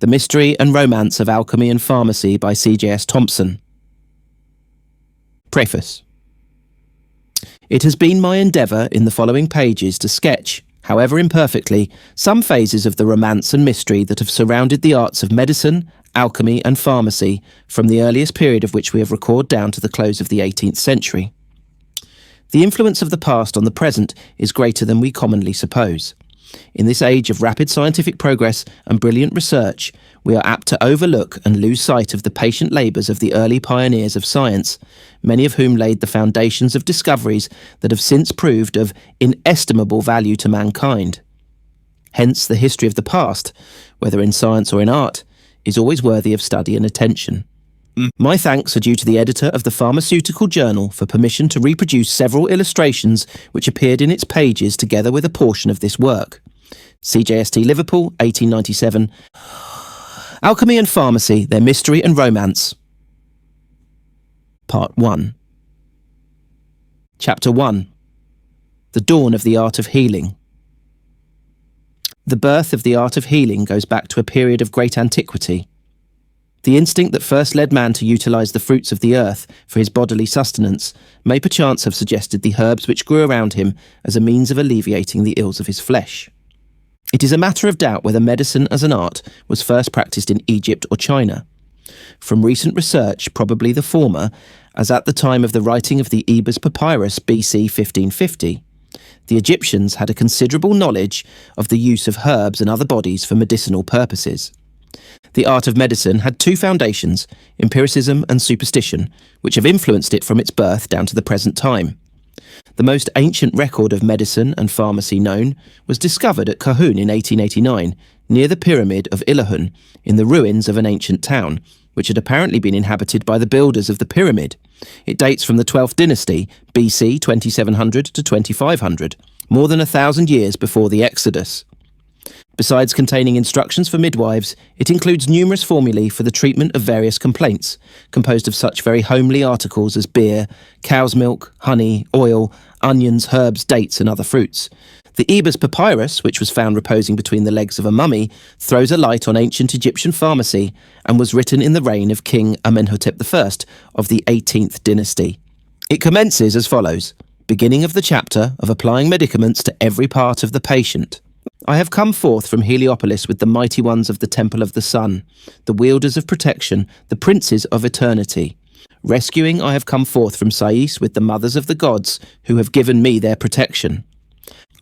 The Mystery and Romance of Alchemy and Pharmacy by C.J.S. Thompson. Preface. It has been my endeavour in the following pages to sketch, however imperfectly, some phases of the romance and mystery that have surrounded the arts of medicine, alchemy and pharmacy from the earliest period of which we have record down to the close of the 18th century. The influence of the past on the present is greater than we commonly suppose. In this age of rapid scientific progress and brilliant research, we are apt to overlook and lose sight of the patient labours of the early pioneers of science, many of whom laid the foundations of discoveries that have since proved of inestimable value to mankind. Hence, the history of the past, whether in science or in art, is always worthy of study and attention. My thanks are due to the editor of the Pharmaceutical Journal for permission to reproduce several illustrations which appeared in its pages together with a portion of this work. C.J.S. Liverpool, 1897. Alchemy and Pharmacy, Their Mystery and Romance. Part 1. Chapter 1. The Dawn of the Art of Healing. The birth of the art of healing goes back to a period of great antiquity. The instinct that first led man to utilise the fruits of the earth for his bodily sustenance may perchance have suggested the herbs which grew around him as a means of alleviating the ills of his flesh. It is a matter of doubt whether medicine as an art was first practised in Egypt or China. From recent research, probably the former, as at the time of the writing of the Ebers Papyrus BC 1550, the Egyptians had a considerable knowledge of the use of herbs and other bodies for medicinal purposes. The art of medicine had two foundations, empiricism and superstition, which have influenced it from its birth down to the present time. The most ancient record of medicine and pharmacy known was discovered at Kahun in 1889, near the pyramid of Illahun, in the ruins of an ancient town, which had apparently been inhabited by the builders of the pyramid. It dates from the 12th dynasty, BC 2700 to 2500, more than 1,000 years before the Exodus. Besides containing instructions for midwives, it includes numerous formulae for the treatment of various complaints, composed of such very homely articles as beer, cow's milk, honey, oil, onions, herbs, dates and other fruits. The Ebers Papyrus, which was found reposing between the legs of a mummy, throws a light on ancient Egyptian pharmacy and was written in the reign of King Amenhotep I of the 18th dynasty. It commences as follows: beginning of the chapter of applying medicaments to every part of the patient. I have come forth from Heliopolis with the mighty ones of the Temple of the Sun, the wielders of protection, the princes of eternity. Rescuing, I have come forth from Sais with the mothers of the gods, who have given me their protection.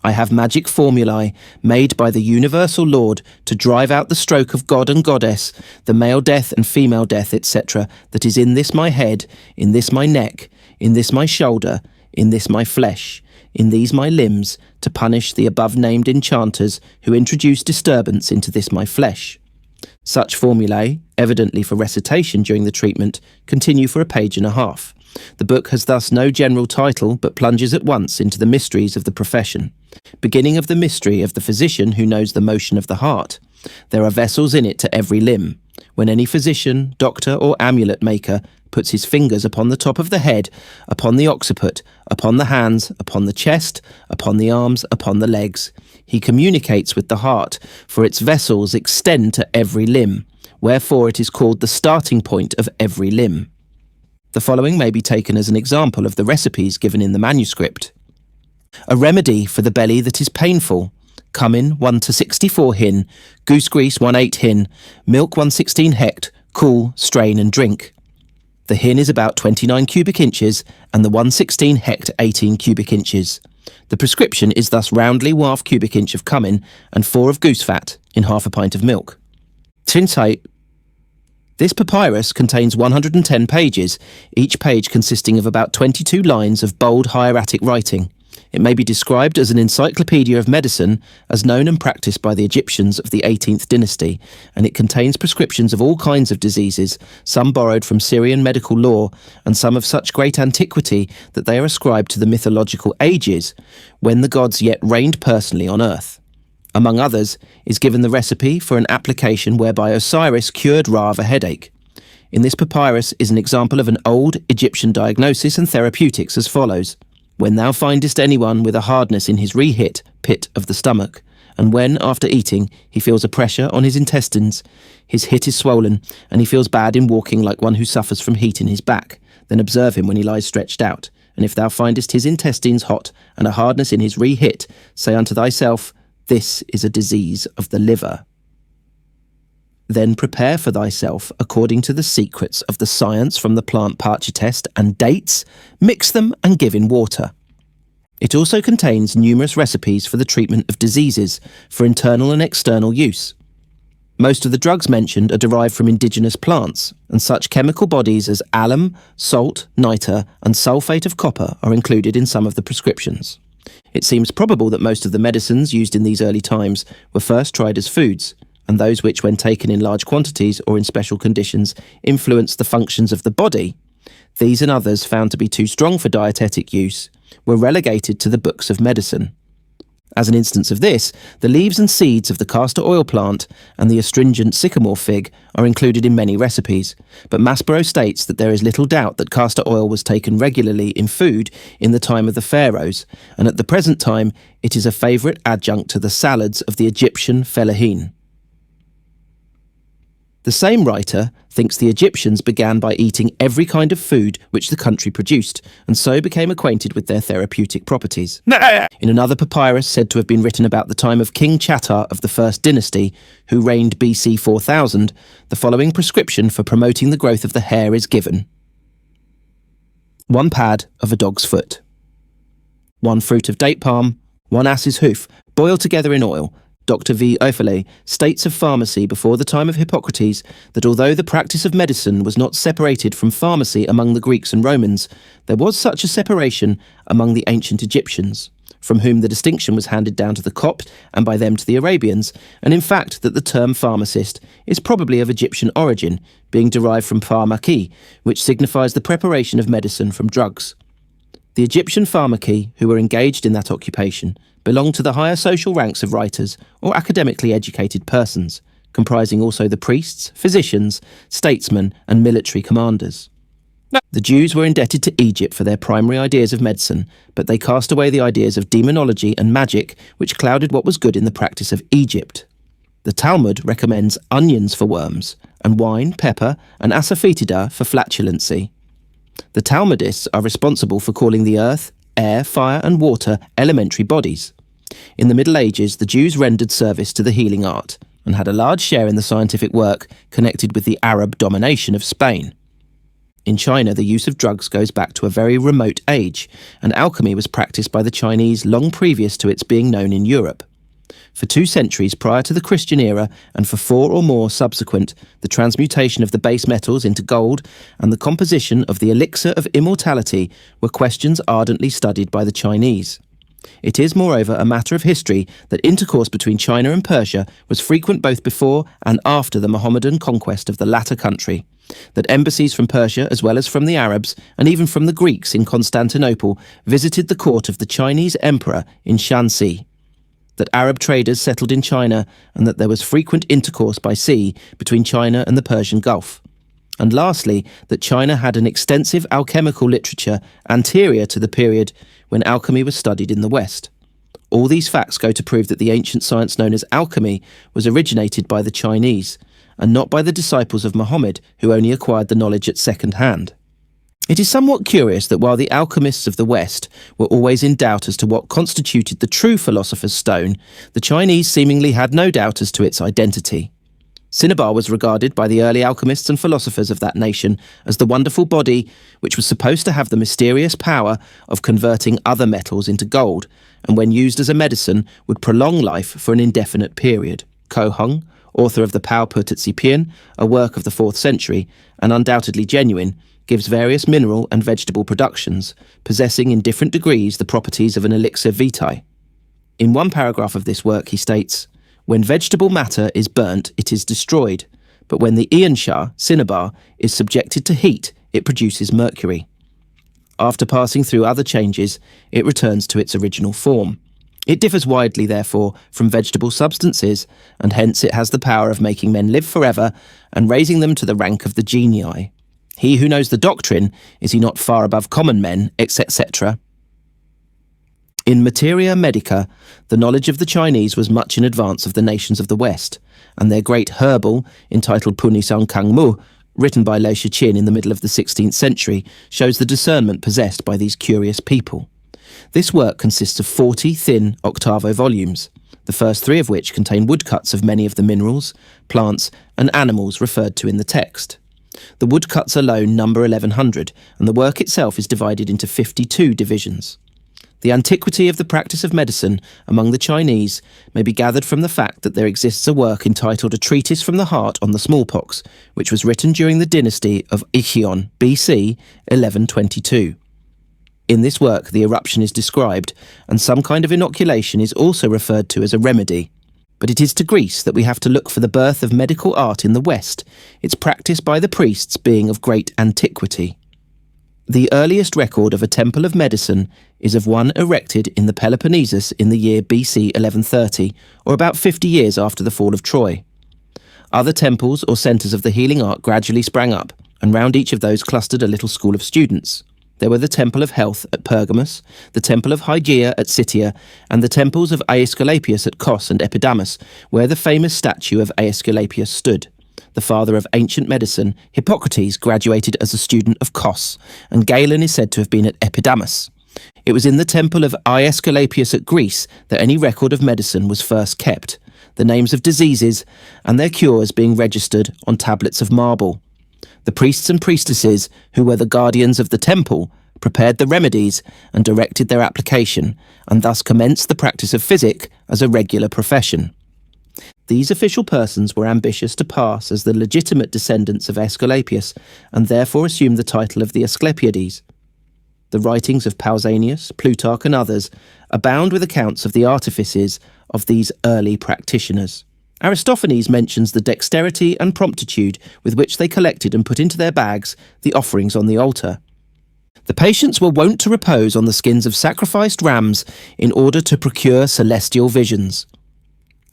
I have magic formulae made by the universal Lord to drive out the stroke of God and Goddess, the male death and female death, etc., that is in this my head, in this my neck, in this my shoulder, in this my flesh, in these my limbs, to punish the above-named enchanters who introduce disturbance into this my flesh. Such formulae, evidently for recitation during the treatment, continue for a page and a half. The book has thus no general title, but plunges at once into the mysteries of the profession. Beginning of the mystery of the physician who knows the motion of the heart. There are vessels in it to every limb. When any physician, doctor or amulet maker puts his fingers upon the top of the head, upon the occiput, upon the hands, upon the chest, upon the arms, upon the legs, he communicates with the heart, for its vessels extend to every limb, wherefore it is called the starting point of every limb. The following may be taken as an example of the recipes given in the manuscript. A remedy for the belly that is painful: cumin 1 to 64 hin, goose grease 1/8 hin, milk 1/16 hect, cool, strain and drink. The hin is about 29 cubic inches and the 1/16 hect 18 cubic inches. The prescription is thus roundly 1/2 cubic inch of cumin and 4 of goose fat in half a pint of milk. This papyrus contains 110 pages, each page consisting of about 22 lines of bold hieratic writing. It may be described as an encyclopedia of medicine as known and practised by the Egyptians of the 18th dynasty, and it contains prescriptions of all kinds of diseases, some borrowed from Syrian medical law, and some of such great antiquity that they are ascribed to the mythological ages, when the gods yet reigned personally on earth. Among others, is given the recipe for an application whereby Osiris cured Ra of a headache. In this papyrus is an example of an old Egyptian diagnosis and therapeutics as follows: When thou findest anyone with a hardness in his rehit, pit of the stomach, and when, after eating, he feels a pressure on his intestines, his hip is swollen, and he feels bad in walking like one who suffers from heat in his back, then observe him when he lies stretched out, and if thou findest his intestines hot, and a hardness in his re-hit, say unto thyself, This is a disease of the liver. Then prepare for thyself according to the secrets of the science from the plant parcher test and dates, mix them and give in water. It also contains numerous recipes for the treatment of diseases, for internal and external use. Most of the drugs mentioned are derived from indigenous plants, and such chemical bodies as alum, salt, nitre, and sulfate of copper are included in some of the prescriptions. It seems probable that most of the medicines used in these early times were first tried as foods, and those which, when taken in large quantities or in special conditions, influenced the functions of the body, these and others found to be too strong for dietetic use, were relegated to the books of medicine. As an instance of this, the leaves and seeds of the castor oil plant and the astringent sycamore fig are included in many recipes, but Maspero states that there is little doubt that castor oil was taken regularly in food in the time of the pharaohs, and at the present time it is a favourite adjunct to the salads of the Egyptian fellahin. The same writer thinks the Egyptians began by eating every kind of food which the country produced, and so became acquainted with their therapeutic properties. In another papyrus said to have been written about the time of King Chatar of the First Dynasty, who reigned BC 4000, the following prescription for promoting the growth of the hair is given. 1 pad of a dog's foot, 1 fruit of date palm, 1 ass's hoof, boiled together in oil. Dr. V. Oefele states of pharmacy before the time of Hippocrates that although the practice of medicine was not separated from pharmacy among the Greeks and Romans, there was such a separation among the ancient Egyptians, from whom the distinction was handed down to the Copt and by them to the Arabians, and in fact that the term pharmacist is probably of Egyptian origin, being derived from pharmaki, which signifies the preparation of medicine from drugs. The Egyptian pharmaci who were engaged in that occupation belonged to the higher social ranks of writers or academically educated persons, comprising also the priests, physicians, statesmen, and military commanders. The Jews were indebted to Egypt for their primary ideas of medicine, but they cast away the ideas of demonology and magic which clouded what was good in the practice of Egypt. The Talmud recommends onions for worms, and wine, pepper, and asafoetida for flatulency. The Talmudists are responsible for calling the earth, air, fire, and water elementary bodies. In the Middle Ages, the Jews rendered service to the healing art and had a large share in the scientific work connected with the Arab domination of Spain. In China, the use of drugs goes back to a very remote age, and alchemy was practiced by the Chinese long previous to its being known in Europe. For 2 centuries prior to the Christian era, and for 4 or more subsequent, the transmutation of the base metals into gold and the composition of the elixir of immortality were questions ardently studied by the Chinese. It is, moreover, a matter of history that intercourse between China and Persia was frequent both before and after the Mohammedan conquest of the latter country, that embassies from Persia as well as from the Arabs, and even from the Greeks in Constantinople, visited the court of the Chinese emperor in Shanxi, that Arab traders settled in China, and that there was frequent intercourse by sea between China and the Persian Gulf. And lastly, that China had an extensive alchemical literature anterior to the period when alchemy was studied in the West. All these facts go to prove that the ancient science known as alchemy was originated by the Chinese, and not by the disciples of Muhammad, who only acquired the knowledge at second hand. It is somewhat curious that while the alchemists of the West were always in doubt as to what constituted the true philosopher's stone, the Chinese seemingly had no doubt as to its identity. Cinnabar was regarded by the early alchemists and philosophers of that nation as the wonderful body which was supposed to have the mysterious power of converting other metals into gold, and when used as a medicine would prolong life for an indefinite period. Ko Hung, author of the Pao Put at Sipian, a work of the 4th century, and undoubtedly genuine, gives various mineral and vegetable productions, possessing in different degrees the properties of an elixir vitae. In one paragraph of this work he states, "When vegetable matter is burnt, it is destroyed, but when the Iansha, cinnabar, is subjected to heat, it produces mercury. After passing through other changes, it returns to its original form. It differs widely, therefore, from vegetable substances, and hence it has the power of making men live forever and raising them to the rank of the genii. He who knows the doctrine, is he not far above common men, etc." In materia medica, the knowledge of the Chinese was much in advance of the nations of the West, and their great herbal, entitled Punisang Kang Mu, written by Lao Shichin in the middle of the 16th century, shows the discernment possessed by these curious people. This work consists of 40 thin octavo volumes, the first 3 of which contain woodcuts of many of the minerals, plants, and animals referred to in the text. The woodcuts alone number 1100, and the work itself is divided into 52 divisions. The antiquity of the practice of medicine among the Chinese may be gathered from the fact that there exists a work entitled A Treatise from the Heart on the Smallpox, which was written during the dynasty of Ichion, BC 1122. In this work, the eruption is described, and some kind of inoculation is also referred to as a remedy. But it is to Greece that we have to look for the birth of medical art in the West, its practice by the priests being of great antiquity. The earliest record of a temple of medicine is of one erected in the Peloponnesus in the year BC 1130, or about 50 years after the fall of Troy. Other temples or centres of the healing art gradually sprang up, and round each of those clustered a little school of students. There were the Temple of Health at Pergamus, the Temple of Hygeia at Cittia, and the temples of Aesculapius at Kos and Epidamus, where the famous statue of Aesculapius stood. The father of ancient medicine, Hippocrates, graduated as a student of Kos, and Galen is said to have been at Epidamus. It was in the temple of Aesculapius at Greece that any record of medicine was first kept, the names of diseases and their cures being registered on tablets of marble. The priests and priestesses, who were the guardians of the temple, prepared the remedies and directed their application, and thus commenced the practice of physic as a regular profession. These official persons were ambitious to pass as the legitimate descendants of Aesculapius, and therefore assumed the title of the Asclepiades. The writings of Pausanias, Plutarch, and others abound with accounts of the artifices of these early practitioners. Aristophanes mentions the dexterity and promptitude with which they collected and put into their bags the offerings on the altar. The patients were wont to repose on the skins of sacrificed rams in order to procure celestial visions.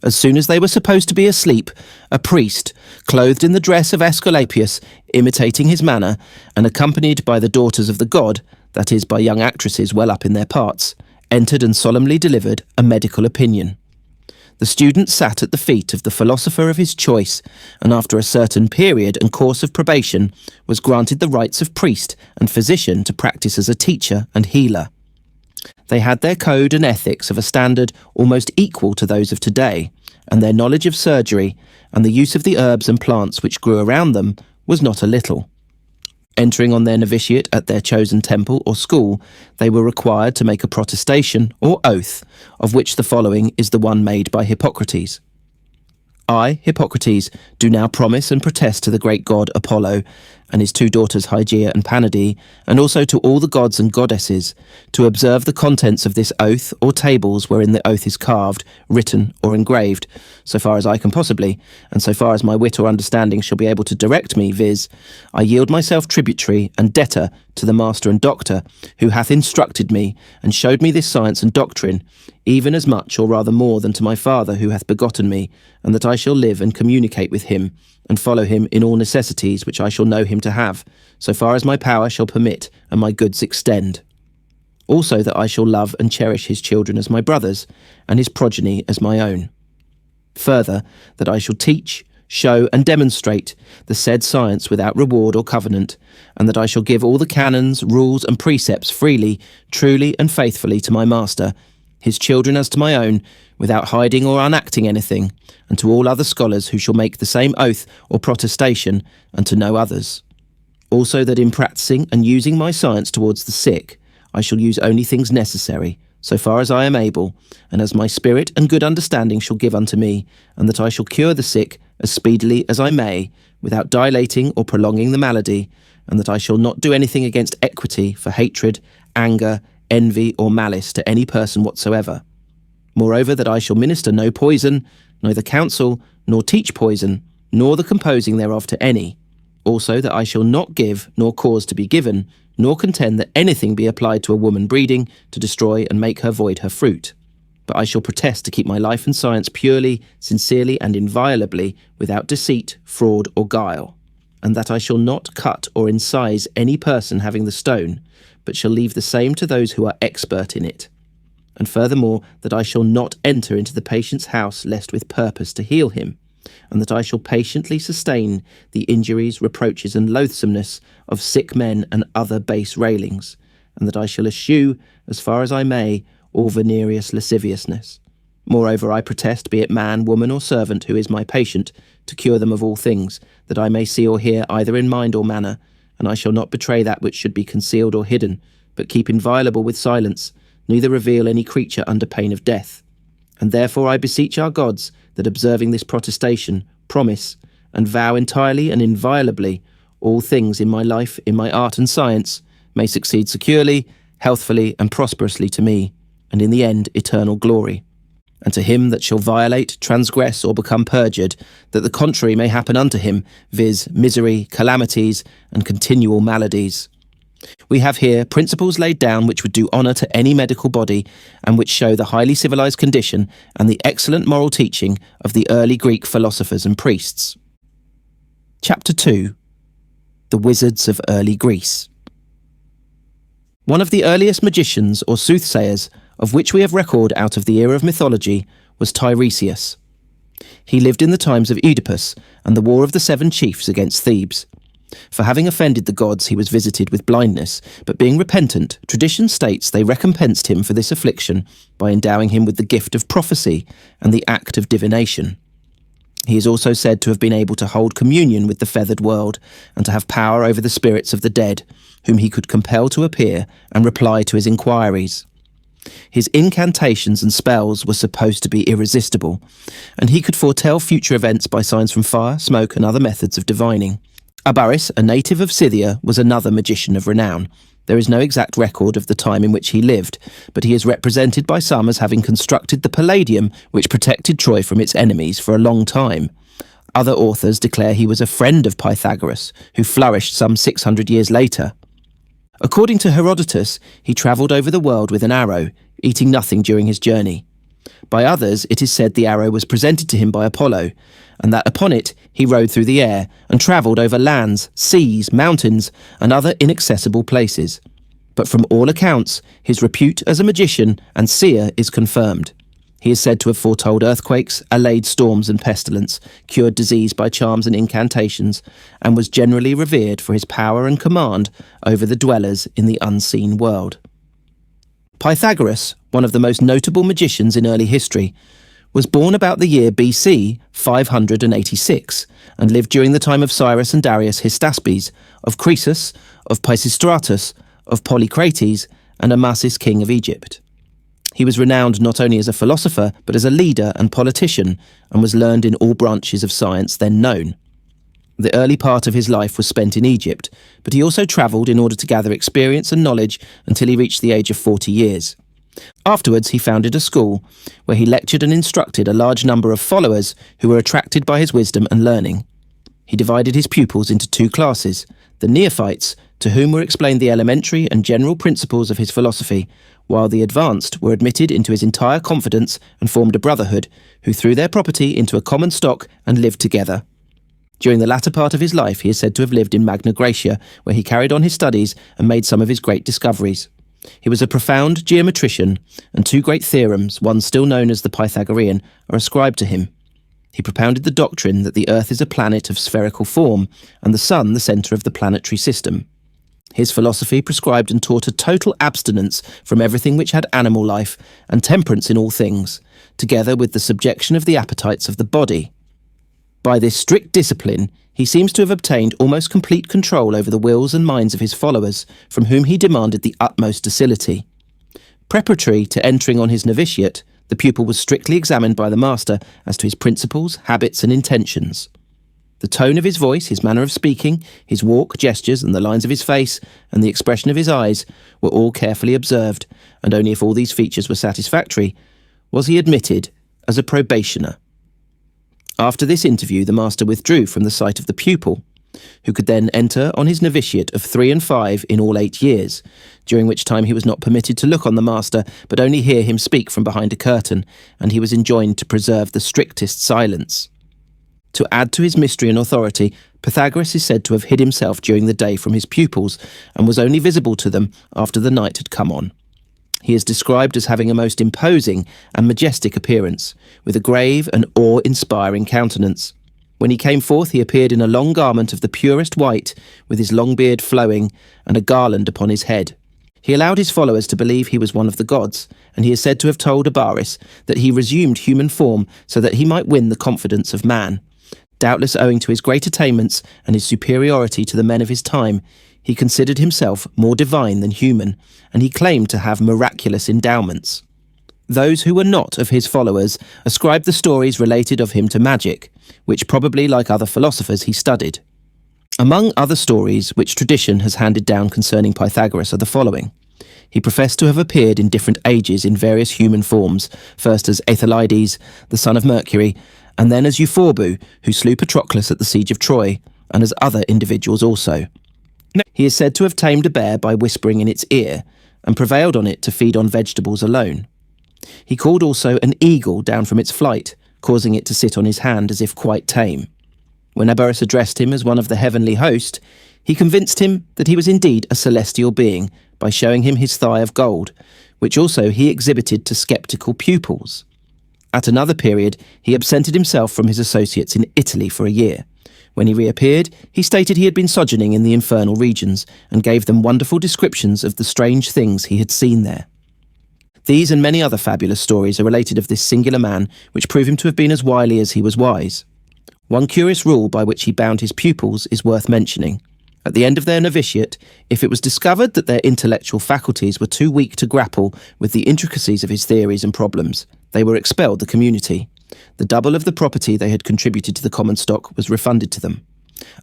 As soon as they were supposed to be asleep, a priest, clothed in the dress of Aesculapius, imitating his manner, and accompanied by the daughters of the god, that is, by young actresses well up in their parts, entered and solemnly delivered a medical opinion. The student sat at the feet of the philosopher of his choice, and after a certain period and course of probation, was granted the rights of priest and physician to practice as a teacher and healer. They had their code and ethics of a standard almost equal to those of today, and their knowledge of surgery and the use of the herbs and plants which grew around them was not a little. Entering on their novitiate at their chosen temple or school, they were required to make a protestation or oath, of which the following is the one made by Hippocrates. I, Hippocrates, do now promise and protest to the great god Apollo, and his 2 daughters Hygeia and Panade, and also to all the gods and goddesses, to observe the contents of this oath or tables wherein the oath is carved, written, or engraved, so far as I can possibly, and so far as my wit or understanding shall be able to direct me, viz., I yield myself tributary and debtor to the master and doctor, who hath instructed me, and showed me this science and doctrine, even as much or rather more than to my father who hath begotten me, and that I shall live and communicate with him, and follow him in all necessities which I shall know him to have, so far as my power shall permit and my goods extend. Also that I shall love and cherish his children as my brothers, and his progeny as my own. Further, that I shall teach, show, and demonstrate the said science without reward or covenant, and that I shall give all the canons, rules, and precepts freely, truly, and faithfully to my master, his children as to my own, without hiding or unacting anything, and to all other scholars who shall make the same oath or protestation, and to no others. Also that in practising and using my science towards the sick, I shall use only things necessary, so far as I am able, and as my spirit and good understanding shall give unto me, and that I shall cure the sick as speedily as I may, without dilating or prolonging the malady, and that I shall not do anything against equity for hatred, anger, envy, or malice to any person whatsoever. Moreover, that I shall minister no poison, neither counsel, nor teach poison, nor the composing thereof to any. Also that I shall not give, nor cause to be given, nor contend that anything be applied to a woman breeding, to destroy and make her void her fruit. But I shall protest to keep my life and science purely, sincerely, and inviolably, without deceit, fraud, or guile. And that I shall not cut or incise any person having the stone, but shall leave the same to those who are expert in it. and furthermore that I shall not enter into the patient's house lest with purpose to heal him, and that I shall patiently sustain the injuries, reproaches, and loathsomeness of sick men and other base railings, and that I shall eschew, as far as I may, all venereous lasciviousness. Moreover, I protest, be it man, woman, or servant who is my patient, to cure them of all things, that I may see or hear either in mind or manner, and I shall not betray that which should be concealed or hidden, but keep inviolable with silence, neither reveal any creature under pain of death. And therefore I beseech our gods that, observing this protestation, promise, and vow entirely and inviolably all things in my life, in my art and science, may succeed securely, healthfully, and prosperously to me, and in the end eternal glory. And to him that shall violate, transgress, or become perjured, that the contrary may happen unto him, viz. Misery, calamities, and continual maladies. We have here principles laid down which would do honour to any medical body, and which show the highly civilised condition and the excellent moral teaching of the early Greek philosophers and priests. Chapter 2. The Wizards of Early Greece. One of the earliest magicians or soothsayers of which we have record out of the era of mythology was Tiresias. He lived in the times of Oedipus and the War of the Seven Chiefs against Thebes. For having offended the gods he was visited with blindness, but being repentant, tradition states they recompensed him for this affliction by endowing him with the gift of prophecy and the act of divination. He is also said to have been able to hold communion with the feathered world and to have power over the spirits of the dead, whom he could compel to appear and reply to his inquiries. His incantations and spells were supposed to be irresistible, and he could foretell future events by signs from fire, smoke, and other methods of divining. Abaris, a native of Scythia, was another magician of renown. There is no exact record of the time in which he lived, but he is represented by some as having constructed the Palladium which protected Troy from its enemies for a long time. Other authors declare he was a friend of Pythagoras, who flourished some 600 years later. According to Herodotus, he travelled over the world with an arrow, eating nothing during his journey. By others, it is said the arrow was presented to him by Apollo, and that upon it he rode through the air and travelled over lands, seas, mountains, and other inaccessible places. But from all accounts, his repute as a magician and seer is confirmed. He is said to have foretold earthquakes, allayed storms and pestilence, cured disease by charms and incantations, and was generally revered for his power and command over the dwellers in the unseen world. Pythagoras, one of the most notable magicians in early history, was born about the year BC 586 and lived during the time of Cyrus and Darius Hystaspes, of Croesus, of Pisistratus, of Polycrates, and Amasis, king of Egypt. He was renowned not only as a philosopher, but as a leader and politician, and was learned in all branches of science then known. The early part of his life was spent in Egypt, but he also travelled in order to gather experience and knowledge until he reached the age of 40 years. Afterwards, he founded a school where he lectured and instructed a large number of followers who were attracted by his wisdom and learning. He divided his pupils into two classes: the neophytes, to whom were explained the elementary and general principles of his philosophy, while the advanced were admitted into his entire confidence and formed a brotherhood, who threw their property into a common stock and lived together. During the latter part of his life, he is said to have lived in Magna Graecia, where he carried on his studies and made some of his great discoveries. He was a profound geometrician, and two great theorems, one still known as the Pythagorean, are ascribed to him. He propounded the doctrine that the Earth is a planet of spherical form, and the Sun the centre of the planetary system. His philosophy prescribed and taught a total abstinence from everything which had animal life, and temperance in all things, together with the subjection of the appetites of the body. By this strict discipline, he seems to have obtained almost complete control over the wills and minds of his followers, from whom he demanded the utmost docility. Preparatory to entering on his novitiate, the pupil was strictly examined by the master as to his principles, habits, and intentions. The tone of his voice, his manner of speaking, his walk, gestures, and the lines of his face, and the expression of his eyes were all carefully observed, and only if all these features were satisfactory was he admitted as a probationer. After this interview, the master withdrew from the sight of the pupil, who could then enter on his novitiate of 3 and 5 in all 8 years, during which time he was not permitted to look on the master, but only hear him speak from behind a curtain, and he was enjoined to preserve the strictest silence. To add to his mystery and authority, Pythagoras is said to have hid himself during the day from his pupils, and was only visible to them after the night had come on. He is described as having a most imposing and majestic appearance, with a grave and awe-inspiring countenance. When he came forth, he appeared in a long garment of the purest white, with his long beard flowing, and a garland upon his head. He allowed his followers to believe he was one of the gods, and he is said to have told Abaris that he resumed human form so that he might win the confidence of man. Doubtless owing to his great attainments and his superiority to the men of his time, he considered himself more divine than human, and he claimed to have miraculous endowments. Those who were not of his followers ascribed the stories related of him to magic, which probably, like other philosophers, he studied. Among other stories which tradition has handed down concerning Pythagoras are the following. He professed to have appeared in different ages in various human forms, first as Aethalides, the son of Mercury, and then as Euphorbou, who slew Patroclus at the siege of Troy, and as other individuals also. He is said to have tamed a bear by whispering in its ear, and prevailed on it to feed on vegetables alone. He called also an eagle down from its flight, causing it to sit on his hand as if quite tame. When Abaris addressed him as one of the heavenly host, he convinced him that he was indeed a celestial being by showing him his thigh of gold, which also he exhibited to sceptical pupils. At another period, he absented himself from his associates in Italy for a year. When he reappeared, he stated he had been sojourning in the infernal regions and gave them wonderful descriptions of the strange things he had seen there. These and many other fabulous stories are related of this singular man, which prove him to have been as wily as he was wise. One curious rule by which he bound his pupils is worth mentioning. At the end of their novitiate, if it was discovered that their intellectual faculties were too weak to grapple with the intricacies of his theories and problems, they were expelled the community. The double of the property they had contributed to the common stock was refunded to them.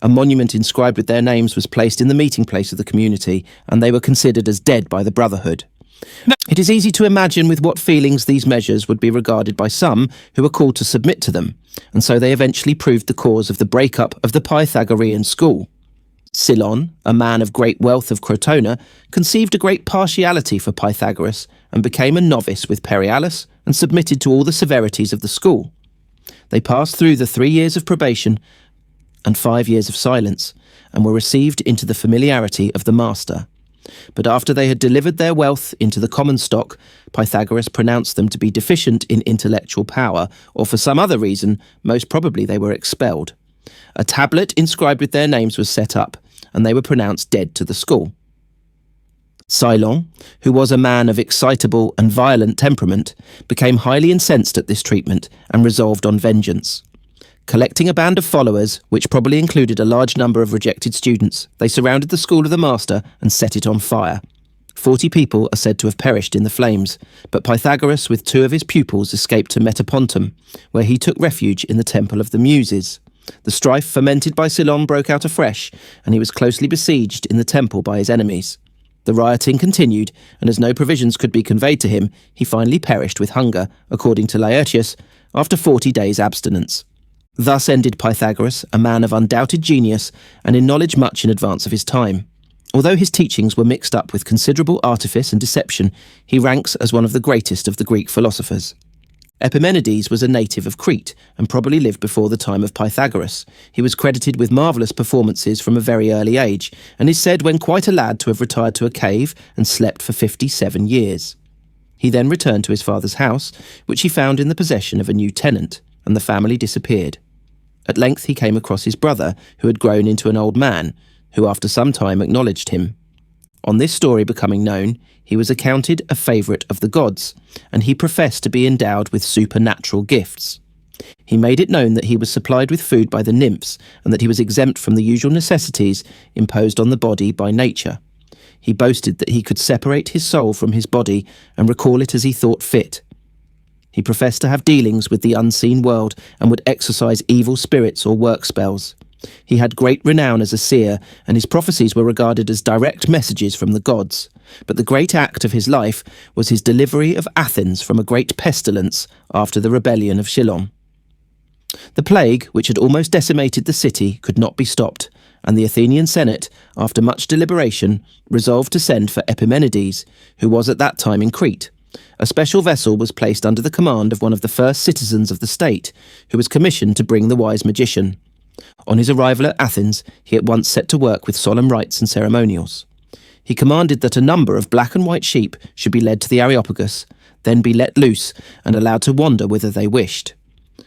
A monument inscribed with their names was placed in the meeting place of the community, and they were considered as dead by the brotherhood. It is easy to imagine with what feelings these measures would be regarded by some who were called to submit to them, and so they eventually proved the cause of the breakup of the Pythagorean school. Cylon, a man of great wealth of Crotona, conceived a great partiality for Pythagoras and became a novice with Perialus and submitted to all the severities of the school. They passed through the 3 years of probation and 5 years of silence, and were received into the familiarity of the master. But after they had delivered their wealth into the common stock, Pythagoras pronounced them to be deficient in intellectual power, or for some other reason, most probably they were expelled. A tablet inscribed with their names was set up, and they were pronounced dead to the school. Cylon, who was a man of excitable and violent temperament, became highly incensed at this treatment and resolved on vengeance. Collecting a band of followers, which probably included a large number of rejected students, they surrounded the school of the master and set it on fire. 40 people are said to have perished in the flames, but Pythagoras with 2 of his pupils escaped to Metapontum, where he took refuge in the temple of the Muses. The strife fomented by Cylon broke out afresh, and he was closely besieged in the temple by his enemies. The rioting continued, and as no provisions could be conveyed to him, he finally perished with hunger, according to Laertius, after 40 days' abstinence. Thus ended Pythagoras, a man of undoubted genius, and in knowledge much in advance of his time. Although his teachings were mixed up with considerable artifice and deception, he ranks as one of the greatest of the Greek philosophers. Epimenides was a native of Crete, and probably lived before the time of Pythagoras. He was credited with marvellous performances from a very early age, and is said when quite a lad to have retired to a cave and slept for 57 years. He then returned to his father's house, which he found in the possession of a new tenant, and the family disappeared. At length he came across his brother, who had grown into an old man, who after some time acknowledged him. On this story becoming known, he was accounted a favourite of the gods, and he professed to be endowed with supernatural gifts. He made it known that he was supplied with food by the nymphs, and that he was exempt from the usual necessities imposed on the body by nature. He boasted that he could separate his soul from his body and recall it as he thought fit. He professed to have dealings with the unseen world and would exorcise evil spirits or work spells. He had great renown as a seer, and his prophecies were regarded as direct messages from the gods. But the great act of his life was his delivery of Athens from a great pestilence after the rebellion of Cylon. The plague, which had almost decimated the city, could not be stopped, and the Athenian Senate, after much deliberation, resolved to send for Epimenides, who was at that time in Crete. A special vessel was placed under the command of one of the first citizens of the state, who was commissioned to bring the wise magician. On his arrival at Athens, he at once set to work with solemn rites and ceremonials. He commanded that a number of black and white sheep should be led to the Areopagus, then be let loose and allowed to wander whither they wished.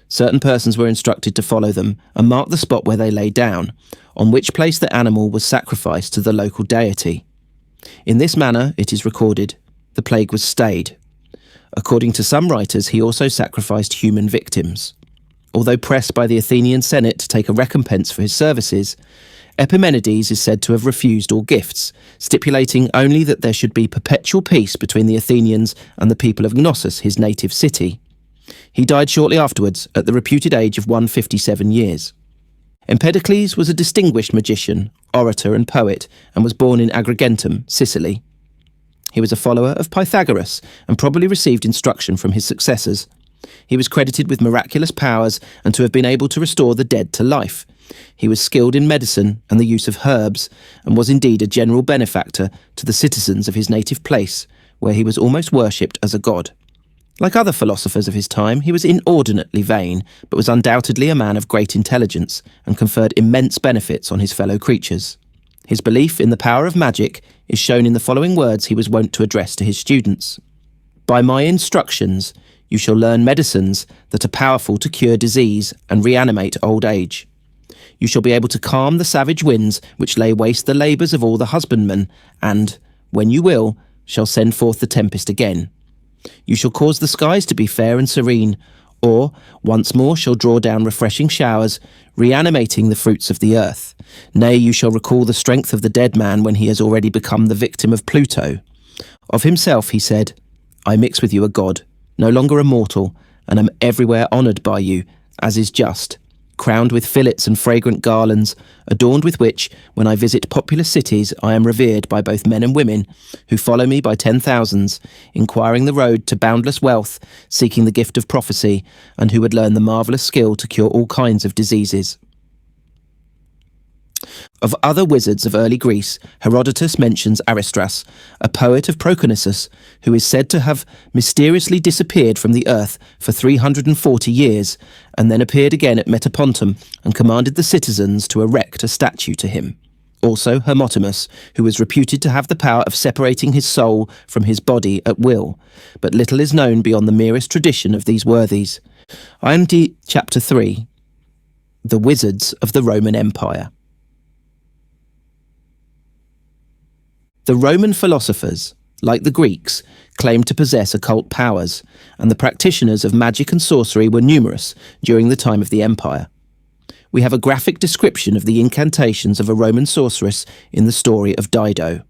Certain persons were instructed to follow them and mark the spot where they lay down, on which place the animal was sacrificed to the local deity. In this manner, it is recorded, the plague was stayed. According to some writers, he also sacrificed human victims. Although pressed by the Athenian Senate to take a recompense for his services, Epimenides is said to have refused all gifts, stipulating only that there should be perpetual peace between the Athenians and the people of Knossos, his native city. He died shortly afterwards, at the reputed age of 157 years. Empedocles was a distinguished magician, orator and poet, and was born in Agrigentum, Sicily. He was a follower of Pythagoras, and probably received instruction from his successors. He was credited with miraculous powers and to have been able to restore the dead to life. He was skilled in medicine and the use of herbs, and was indeed a general benefactor to the citizens of his native place, where he was almost worshipped as a god. Like other philosophers of his time, he was inordinately vain, but was undoubtedly a man of great intelligence, and conferred immense benefits on his fellow creatures. His belief in the power of magic is shown in the following words he was wont to address to his students. "By my instructions, you shall learn medicines that are powerful to cure disease and reanimate old age. You shall be able to calm the savage winds which lay waste the labours of all the husbandmen, and, when you will, shall send forth the tempest again. You shall cause the skies to be fair and serene, or once more shall draw down refreshing showers, reanimating the fruits of the earth. Nay, you shall recall the strength of the dead man when he has already become the victim of Pluto. Of himself he said, I mix with you a god, no longer a mortal, and am everywhere honoured by you, as is just, crowned with fillets and fragrant garlands, adorned with which, when I visit populous cities, I am revered by both men and women, who follow me by 10,000s, inquiring the road to boundless wealth, seeking the gift of prophecy, and who would learn the marvellous skill to cure all kinds of diseases." Of other wizards of early Greece, Herodotus mentions Aristras, a poet of Proconnesus, who is said to have mysteriously disappeared from the earth for 340 years, and then appeared again at Metapontum and commanded the citizens to erect a statue to him. Also Hermotimus, who was reputed to have the power of separating his soul from his body at will, but little is known beyond the merest tradition of these worthies. IMD Chapter 3. The Wizards of the Roman Empire. The Roman philosophers, like the Greeks, claimed to possess occult powers, and the practitioners of magic and sorcery were numerous during the time of the empire. We have a graphic description of the incantations of a Roman sorceress in the story of Dido.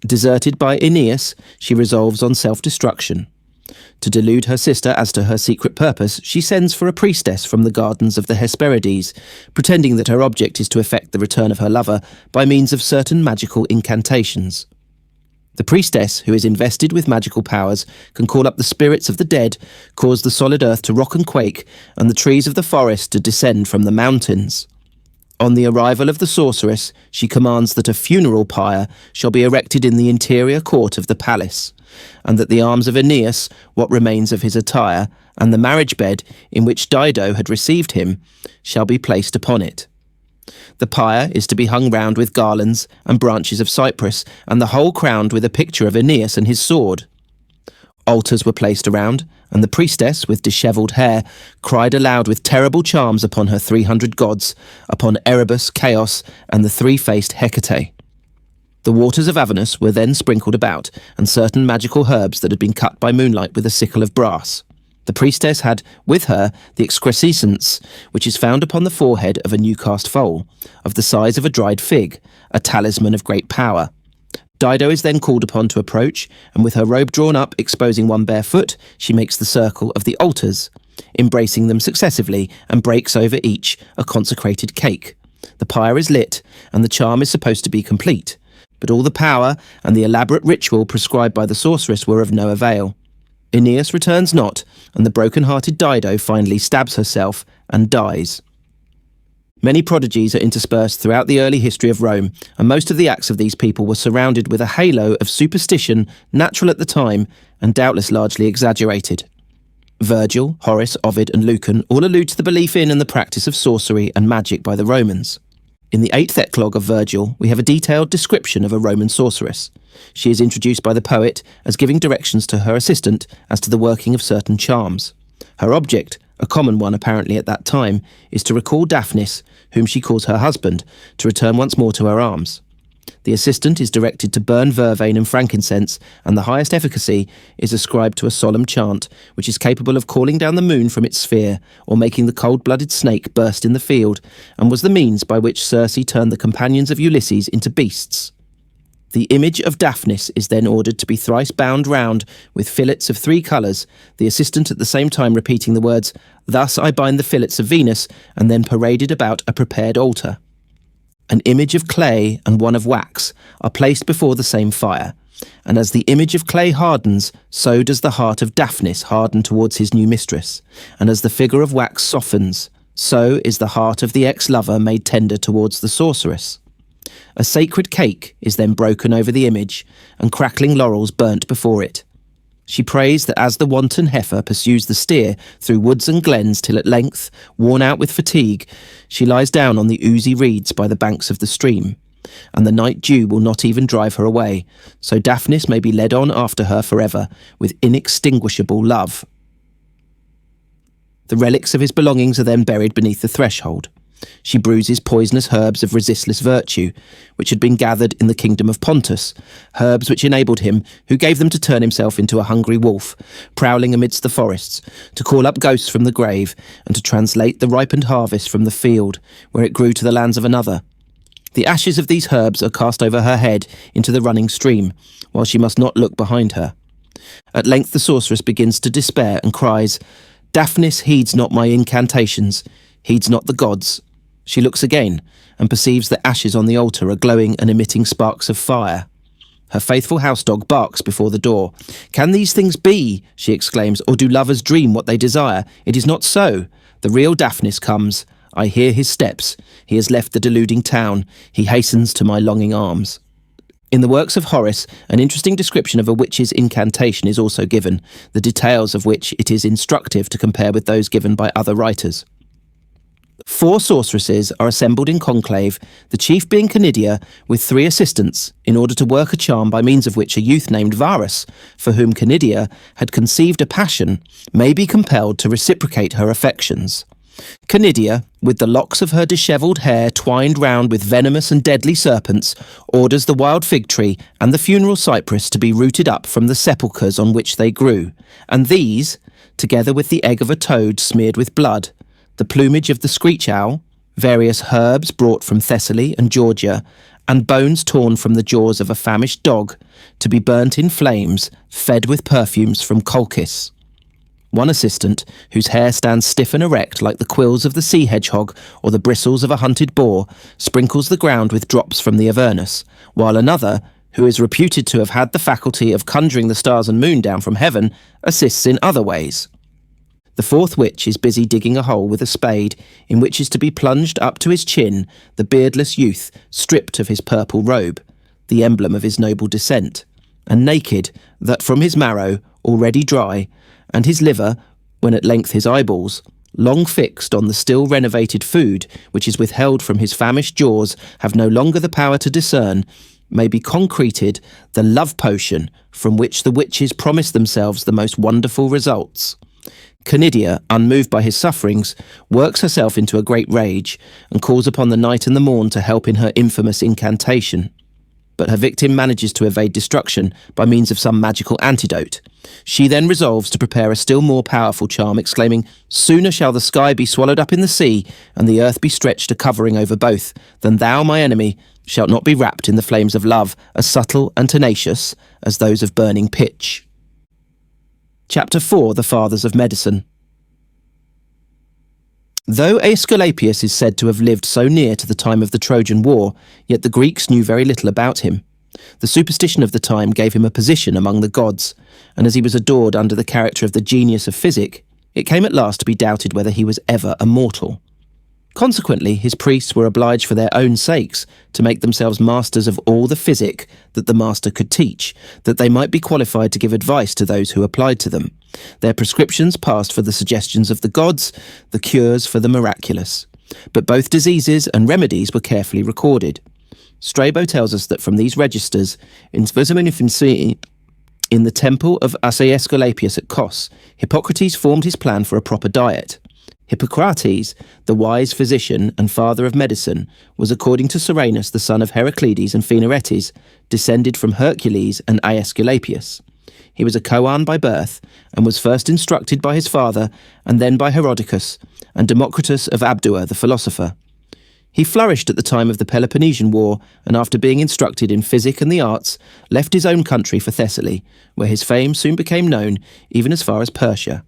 Deserted by Aeneas, she resolves on self-destruction. To delude her sister as to her secret purpose, she sends for a priestess from the gardens of the Hesperides, pretending that her object is to effect the return of her lover by means of certain magical incantations. The priestess, who is invested with magical powers, can call up the spirits of the dead, cause the solid earth to rock and quake, and the trees of the forest to descend from the mountains. On the arrival of the sorceress, she commands that a funeral pyre shall be erected in the interior court of the palace, and that the arms of Aeneas, what remains of his attire, and the marriage bed in which Dido had received him, shall be placed upon it. The pyre is to be hung round with garlands and branches of cypress, and the whole crowned with a picture of Aeneas and his sword. Altars were placed around, and the priestess, with dishevelled hair, cried aloud with terrible charms upon her 300 gods, upon Erebus, Chaos, and the three-faced Hecate. The waters of Avernus were then sprinkled about, and certain magical herbs that had been cut by moonlight with a sickle of brass. The priestess had with her the excrescence, which is found upon the forehead of a new-cast foal, of the size of a dried fig, a talisman of great power. Dido is then called upon to approach, and with her robe drawn up, exposing one bare foot, she makes the circle of the altars, embracing them successively, and breaks over each a consecrated cake. The pyre is lit, and the charm is supposed to be complete. But all the power and the elaborate ritual prescribed by the sorceress were of no avail. Aeneas returns not, and the broken-hearted Dido finally stabs herself and dies. Many prodigies are interspersed throughout the early history of Rome, and most of the acts of these people were surrounded with a halo of superstition natural at the time and doubtless largely exaggerated. Virgil, Horace, Ovid and Lucan all allude to the belief in and the practice of sorcery and magic by the Romans. In the 8th Eclogue of Virgil, we have a detailed description of a Roman sorceress. She is introduced by the poet as giving directions to her assistant as to the working of certain charms. Her object, a common one apparently at that time, is to recall Daphnis, whom she calls her husband, to return once more to her arms. The assistant is directed to burn vervain and frankincense, and the highest efficacy is ascribed to a solemn chant, which is capable of calling down the moon from its sphere, or making the cold-blooded snake burst in the field, and was the means by which Circe turned the companions of Ulysses into beasts. The image of Daphnis is then ordered to be thrice bound round with fillets of 3 colours, the assistant at the same time repeating the words, "Thus I bind the fillets of Venus," and then paraded about a prepared altar. An image of clay and one of wax are placed before the same fire, and as the image of clay hardens, so does the heart of Daphnis harden towards his new mistress, and as the figure of wax softens, so is the heart of the ex-lover made tender towards the sorceress. A sacred cake is then broken over the image, and crackling laurels burnt before it. She prays that as the wanton heifer pursues the steer through woods and glens till at length, worn out with fatigue, she lies down on the oozy reeds by the banks of the stream, and the night dew will not even drive her away, so Daphnis may be led on after her forever with inextinguishable love. The relics of his belongings are then buried beneath the threshold. She bruises poisonous herbs of resistless virtue, which had been gathered in the kingdom of Pontus, herbs which enabled him, who gave them to turn himself into a hungry wolf, prowling amidst the forests, to call up ghosts from the grave, and to translate the ripened harvest from the field, where it grew to the lands of another. The ashes of these herbs are cast over her head into the running stream, while she must not look behind her. At length the sorceress begins to despair and cries, "Daphnis heeds not my incantations, heeds not the gods." She looks again, and perceives that ashes on the altar are glowing and emitting sparks of fire. Her faithful housedog barks before the door. "Can these things be?" she exclaims, "or do lovers dream what they desire? It is not so. The real Daphnis comes. I hear his steps. He has left the deluding town. He hastens to my longing arms." In the works of Horace, an interesting description of a witch's incantation is also given, the details of which it is instructive to compare with those given by other writers. 4 sorceresses are assembled in conclave, the chief being Canidia, with 3 assistants, in order to work a charm by means of which a youth named Varus, for whom Canidia had conceived a passion, may be compelled to reciprocate her affections. Canidia, with the locks of her dishevelled hair twined round with venomous and deadly serpents, orders the wild fig tree and the funeral cypress to be rooted up from the sepulchres on which they grew, and these, together with the egg of a toad smeared with blood, the plumage of the screech owl, various herbs brought from Thessaly and Georgia, and bones torn from the jaws of a famished dog, to be burnt in flames, fed with perfumes from Colchis. One assistant, whose hair stands stiff and erect like the quills of the sea hedgehog or the bristles of a hunted boar, sprinkles the ground with drops from the Avernus, while another, who is reputed to have had the faculty of conjuring the stars and moon down from heaven, assists in other ways. The 4th witch is busy digging a hole with a spade, in which is to be plunged up to his chin the beardless youth, stripped of his purple robe, the emblem of his noble descent, and naked, that from his marrow, already dry, and his liver, when at length his eyeballs, long fixed on the still renovated food which is withheld from his famished jaws, have no longer the power to discern, may be concreted the love potion from which the witches promise themselves the most wonderful results. Canidia, unmoved by his sufferings, works herself into a great rage, and calls upon the night and the morn to help in her infamous incantation. But her victim manages to evade destruction by means of some magical antidote. She then resolves to prepare a still more powerful charm, exclaiming, "Sooner shall the sky be swallowed up in the sea, and the earth be stretched a covering over both, than thou, my enemy, shalt not be wrapped in the flames of love, as subtle and tenacious as those of burning pitch." Chapter 4. The Fathers of Medicine. Though Aesculapius is said to have lived so near to the time of the Trojan War, yet the Greeks knew very little about him. The superstition of the time gave him a position among the gods, and as he was adored under the character of the genius of physic, it came at last to be doubted whether he was ever a mortal. Consequently, his priests were obliged for their own sakes to make themselves masters of all the physic that the master could teach, that they might be qualified to give advice to those who applied to them. Their prescriptions passed for the suggestions of the gods, the cures for the miraculous. but both diseases and remedies were carefully recorded. Strabo tells us that from these registers, in the temple of Aesculapius at Kos, Hippocrates formed his plan for a proper diet. Hippocrates, the wise physician and father of medicine, was, according to Soranus, the son of Heraclides and Phaenaretes, descended from Hercules and Aesculapius. He was a Koan by birth, and was first instructed by his father, and then by Herodicus, and Democritus of Abdua, the philosopher. He flourished at the time of the Peloponnesian War, and after being instructed in physic and the arts, left his own country for Thessaly, where his fame soon became known, even as far as Persia.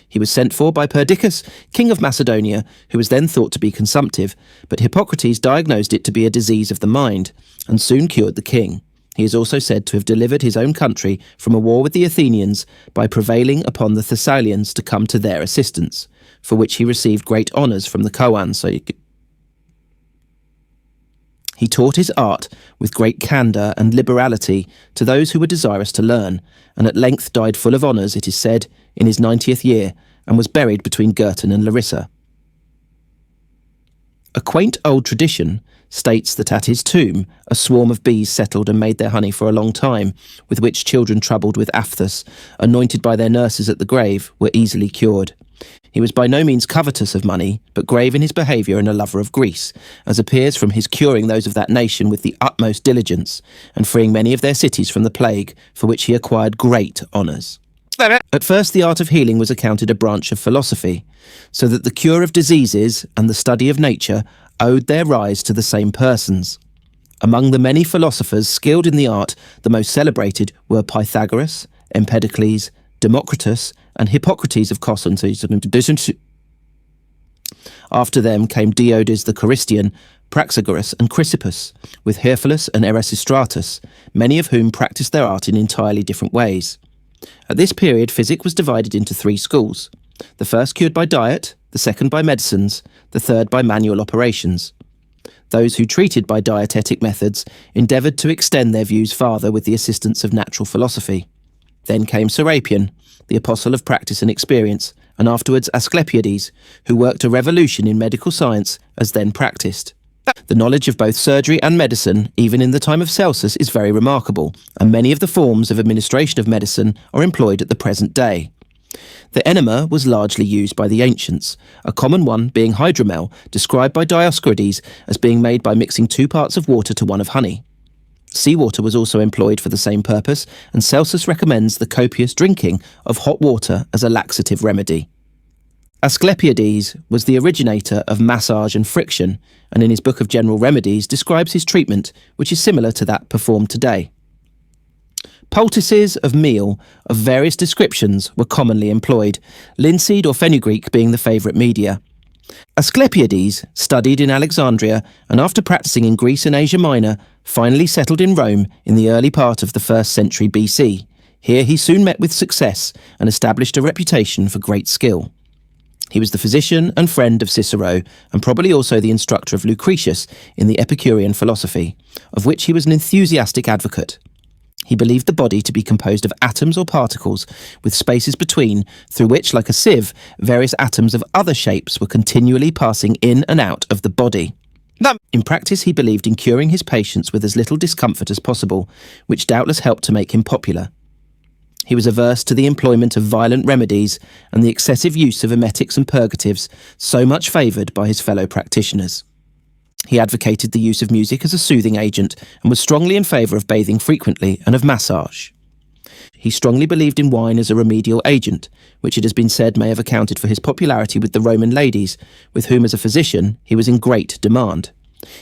He was sent for by Perdiccas, king of Macedonia, who was then thought to be consumptive, but Hippocrates diagnosed it to be a disease of the mind, and soon cured the king. He is also said to have delivered his own country from a war with the Athenians by prevailing upon the Thessalians to come to their assistance, for which he received great honours from the Koans. He taught his art with great candour and liberality to those who were desirous to learn, and at length died full of honours, it is said, in his 90th year, and was buried between Girton and Larissa. A quaint old tradition states that at his tomb a swarm of bees settled and made their honey for a long time, with which children troubled with aphthous, anointed by their nurses at the grave, were easily cured. He was by no means covetous of money, but grave in his behaviour and a lover of Greece, as appears from his curing those of that nation with the utmost diligence, and freeing many of their cities from the plague, for which he acquired great honours. At first the art of healing was accounted a branch of philosophy, so that the cure of diseases and the study of nature owed their rise to the same persons. Among the many philosophers skilled in the art, the most celebrated were Pythagoras, Empedocles, Democritus, and Hippocrates of Kos. After them came Diodes the Choristian, Praxagoras and Chrysippus, with Hirphilus and Erasistratus, many of whom practised their art in entirely different ways. At this period, physic was divided into three schools. The first cured by diet, the second by medicines, the third by manual operations. Those who treated by dietetic methods endeavoured to extend their views farther with the assistance of natural philosophy. Then came Serapion, the apostle of practice and experience, and afterwards Asclepiades, who worked a revolution in medical science as then practised. The knowledge of both surgery and medicine, even in the time of Celsus, is very remarkable, and many of the forms of administration of medicine are employed at the present day. The enema was largely used by the ancients, a common one being hydromel, described by Dioscorides as being made by mixing 2 parts of water to 1 of honey. Seawater was also employed for the same purpose, and Celsus recommends the copious drinking of hot water as a laxative remedy. Asclepiades was the originator of massage and friction, and in his book of General Remedies describes his treatment, which is similar to that performed today. Poultices of meal of various descriptions were commonly employed, linseed or fenugreek being the favourite media. Asclepiades studied in Alexandria, and after practising in Greece and Asia Minor, finally settled in Rome in the early part of the 1st century BC. Here he soon met with success and established a reputation for great skill. He was the physician and friend of Cicero, and probably also the instructor of Lucretius in the Epicurean philosophy, of which he was an enthusiastic advocate. He believed the body to be composed of atoms or particles, with spaces between, through which, like a sieve, various atoms of other shapes were continually passing in and out of the body. In practice, he believed in curing his patients with as little discomfort as possible, which doubtless helped to make him popular. He was averse to the employment of violent remedies and the excessive use of emetics and purgatives, so much favoured by his fellow practitioners. He advocated the use of music as a soothing agent and was strongly in favour of bathing frequently and of massage. He strongly believed in wine as a remedial agent, which it has been said may have accounted for his popularity with the Roman ladies, with whom as a physician he was in great demand.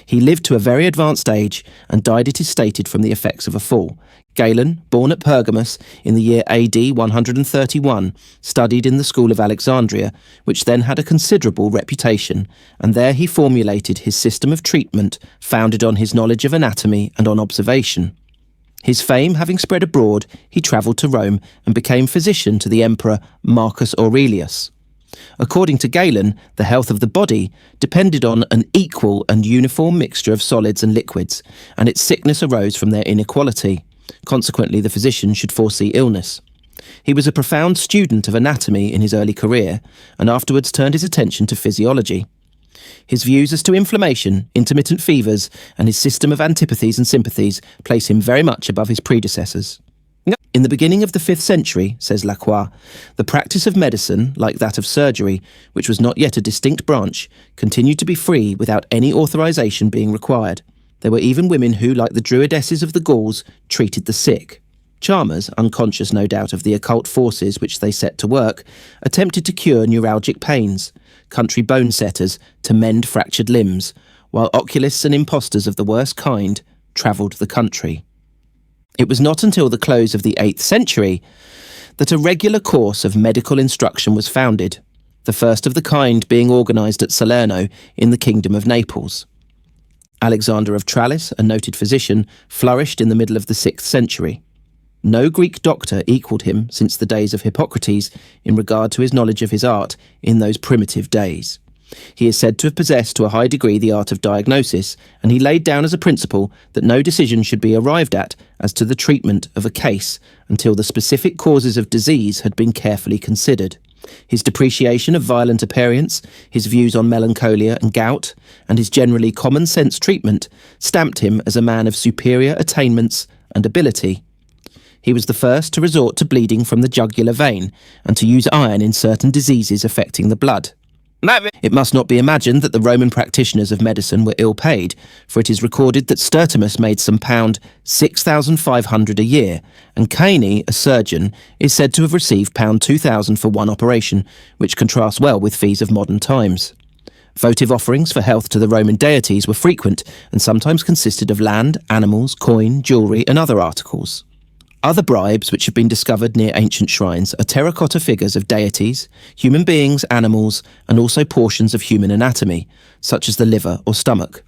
He lived to a very advanced age and died, it is stated, from the effects of a fall. Galen, born at Pergamus in the year AD 131, studied in the school of Alexandria, which then had a considerable reputation, and there he formulated his system of treatment founded on his knowledge of anatomy and on observation. His fame having spread abroad, he travelled to Rome and became physician to the emperor Marcus Aurelius. According to Galen, the health of the body depended on an equal and uniform mixture of solids and liquids, and its sickness arose from their inequality. Consequently, the physician should foresee illness. He was a profound student of anatomy in his early career, and afterwards turned his attention to physiology. His views as to inflammation, intermittent fevers, and his system of antipathies and sympathies place him very much above his predecessors. In the beginning of the 5th century, says Lacroix, the practice of medicine, like that of surgery, which was not yet a distinct branch, continued to be free without any authorization being required. There were even women who, like the druidesses of the Gauls, treated the sick. Charmers, unconscious no doubt of the occult forces which they set to work, attempted to cure neuralgic pains, country bone setters to mend fractured limbs, while oculists and impostors of the worst kind travelled the country. It was not until the close of the 8th century that a regular course of medical instruction was founded, the first of the kind being organised at Salerno in the Kingdom of Naples. Alexander of Tralles, a noted physician, flourished in the middle of the 6th century. No Greek doctor equalled him since the days of Hippocrates in regard to his knowledge of his art in those primitive days. He is said to have possessed to a high degree the art of diagnosis, and he laid down as a principle that no decision should be arrived at as to the treatment of a case until the specific causes of disease had been carefully considered. His depreciation of violent aperients, his views on melancholia and gout, and his generally common-sense treatment stamped him as a man of superior attainments and ability. He was the first to resort to bleeding from the jugular vein and to use iron in certain diseases affecting the blood. It must not be imagined that the Roman practitioners of medicine were ill-paid, for it is recorded that Stertimus made some £6,500 a year, and Caini, a surgeon, is said to have received £2,000 for one operation, which contrasts well with fees of modern times. Votive offerings for health to the Roman deities were frequent, and sometimes consisted of land, animals, coin, jewellery, and other articles. Other bribes which have been discovered near ancient shrines are terracotta figures of deities, human beings, animals, and also portions of human anatomy, such as the liver or stomach.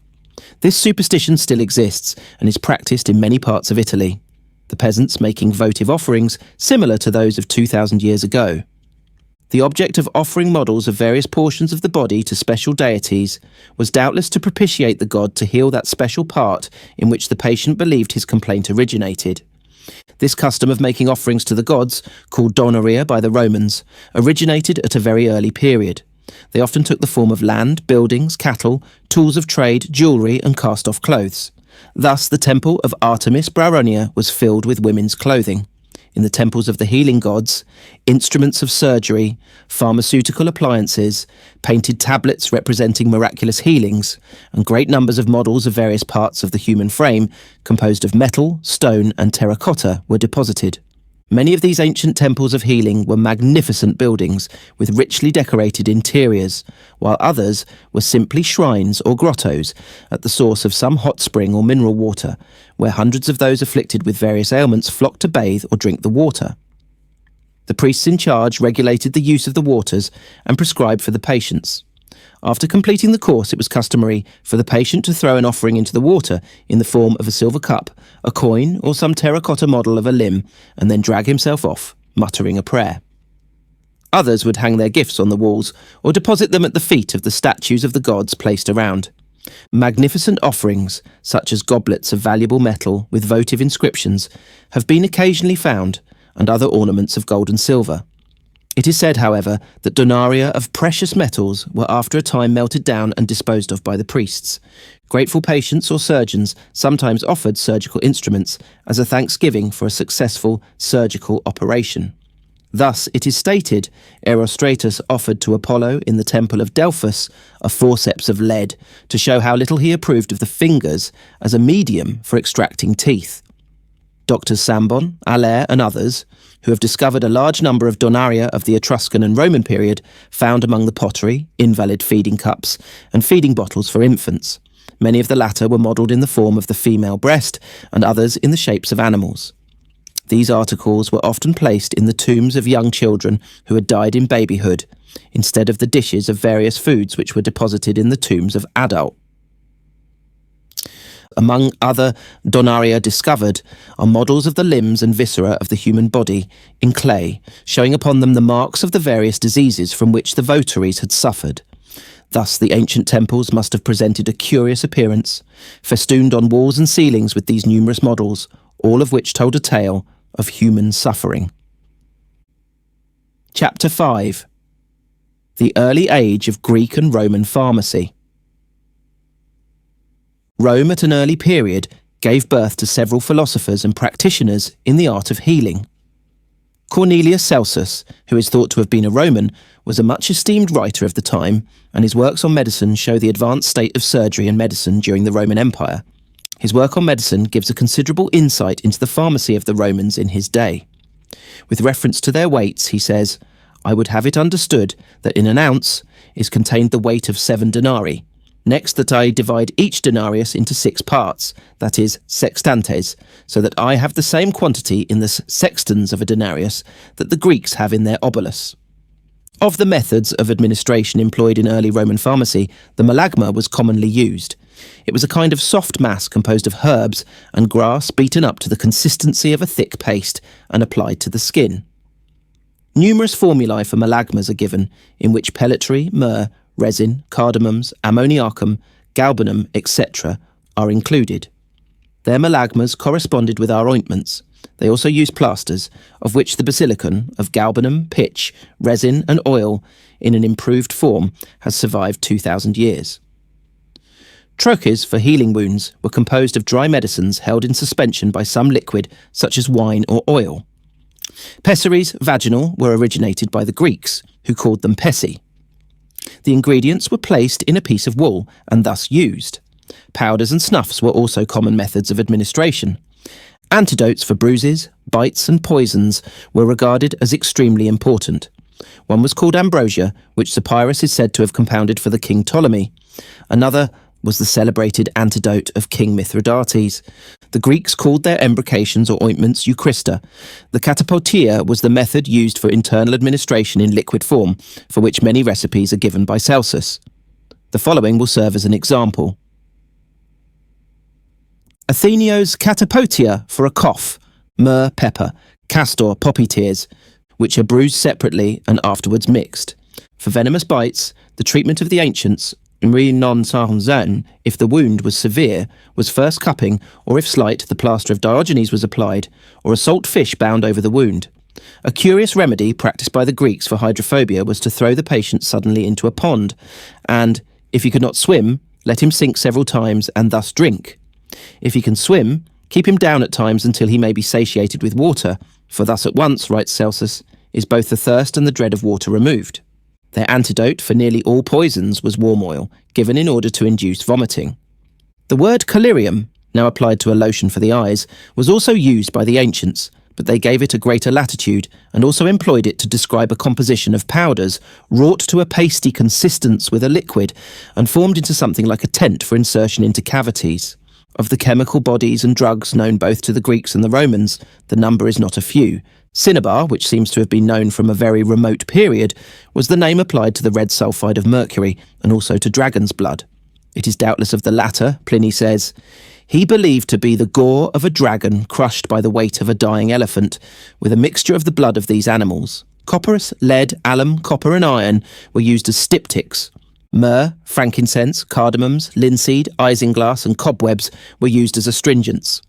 This superstition still exists and is practiced in many parts of Italy, the peasants making votive offerings similar to those of 2,000 years ago. The object of offering models of various portions of the body to special deities was doubtless to propitiate the god to heal that special part in which the patient believed his complaint originated. This custom of making offerings to the gods, called donaria by the Romans, originated at a very early period. They often took the form of land, buildings, cattle, tools of trade, jewellery, and cast-off clothes. Thus, the temple of Artemis Brauronia was filled with women's clothing. In the temples of the healing gods, instruments of surgery, pharmaceutical appliances, painted tablets representing miraculous healings, and great numbers of models of various parts of the human frame, composed of metal, stone, and terracotta, were deposited. Many of these ancient temples of healing were magnificent buildings with richly decorated interiors, while others were simply shrines or grottos at the source of some hot spring or mineral water, where hundreds of those afflicted with various ailments flocked to bathe or drink the water. The priests in charge regulated the use of the waters and prescribed for the patients. After completing the course, it was customary for the patient to throw an offering into the water in the form of a silver cup, a coin, or some terracotta model of a limb, and then drag himself off, muttering a prayer. Others would hang their gifts on the walls, or deposit them at the feet of the statues of the gods placed around. Magnificent offerings, such as goblets of valuable metal with votive inscriptions, have been occasionally found, and other ornaments of gold and silver. It is said, however, that donaria of precious metals were after a time melted down and disposed of by the priests. Grateful patients or surgeons sometimes offered surgical instruments as a thanksgiving for a successful surgical operation. Thus, it is stated, Erostratus offered to Apollo in the temple of Delphus a forceps of lead to show how little he approved of the fingers as a medium for extracting teeth. Doctors Sambon, Aller, and others, who have discovered a large number of donaria of the Etruscan and Roman period found among the pottery, invalid feeding cups, and feeding bottles for infants. Many of the latter were modelled in the form of the female breast, and others in the shapes of animals. These articles were often placed in the tombs of young children who had died in babyhood, instead of the dishes of various foods which were deposited in the tombs of adults. Among other donaria discovered are models of the limbs and viscera of the human body in clay, showing upon them the marks of the various diseases from which the votaries had suffered. Thus the ancient temples must have presented a curious appearance, festooned on walls and ceilings with these numerous models, all of which told a tale of human suffering. Chapter 5. The Early Age of Greek and Roman Pharmacy. Rome at an early period gave birth to several philosophers and practitioners in the art of healing. Cornelius Celsus, who is thought to have been a Roman, was a much esteemed writer of the time, and his works on medicine show the advanced state of surgery and medicine during the Roman Empire. His work on medicine gives a considerable insight into the pharmacy of the Romans in his day. With reference to their weights, he says, "I would have it understood that in an ounce is contained the weight of 7 denarii. Next, that I divide each denarius into 6 parts, that is, sextantes, so that I have the same quantity in the sextans of a denarius that the Greeks have in their obolus." Of the methods of administration employed in early Roman pharmacy, the malagma was commonly used. It was a kind of soft mass composed of herbs and grass beaten up to the consistency of a thick paste and applied to the skin. Numerous formulae for malagmas are given, in which pellitory, myrrh, resin, cardamoms, ammoniacum, galbanum, etc. are included. Their malagmas corresponded with our ointments. They also used plasters, of which the basilicon of galbanum, pitch, resin and oil, in an improved form, has survived 2,000 years. Troches for healing wounds were composed of dry medicines held in suspension by some liquid such as wine or oil. Pessaries vaginal were originated by the Greeks, who called them pessi. The ingredients were placed in a piece of wool and thus used. Powders and snuffs were also common methods of administration. Antidotes for bruises, bites and poisons were regarded as extremely important. One was called ambrosia, which Papyrus is said to have compounded for the King Ptolemy. Another was the celebrated antidote of King Mithridates. The Greeks called their embrocations or ointments euchrista. The katapotia was the method used for internal administration in liquid form, for which many recipes are given by Celsus. The following will serve as an example. Athenios katapotia for a cough, myrrh, pepper, castor, poppy tears, which are bruised separately and afterwards mixed. For venomous bites, the treatment of the ancients, non sarnzen, if the wound was severe, was first cupping, or if slight, the plaster of Diogenes was applied, or a salt fish bound over the wound. A curious remedy practiced by the Greeks for hydrophobia was to throw the patient suddenly into a pond, and, if he could not swim, let him sink several times and thus drink. If he can swim, keep him down at times until he may be satiated with water, for thus at once, writes Celsus, is both the thirst and the dread of water removed. Their antidote for nearly all poisons was warm oil, given in order to induce vomiting. The word collyrium, now applied to a lotion for the eyes, was also used by the ancients, but they gave it a greater latitude and also employed it to describe a composition of powders wrought to a pasty consistence with a liquid and formed into something like a tent for insertion into cavities. Of the chemical bodies and drugs known both to the Greeks and the Romans, the number is not a few. Cinnabar, which seems to have been known from a very remote period, was the name applied to the red sulphide of mercury and also to dragon's blood. It is doubtless of the latter, Pliny says, "He believed to be the gore of a dragon crushed by the weight of a dying elephant, with a mixture of the blood of these animals. Copperas, lead, alum, copper and iron were used as styptics. Myrrh, frankincense, cardamoms, linseed, isinglass and cobwebs were used as astringents.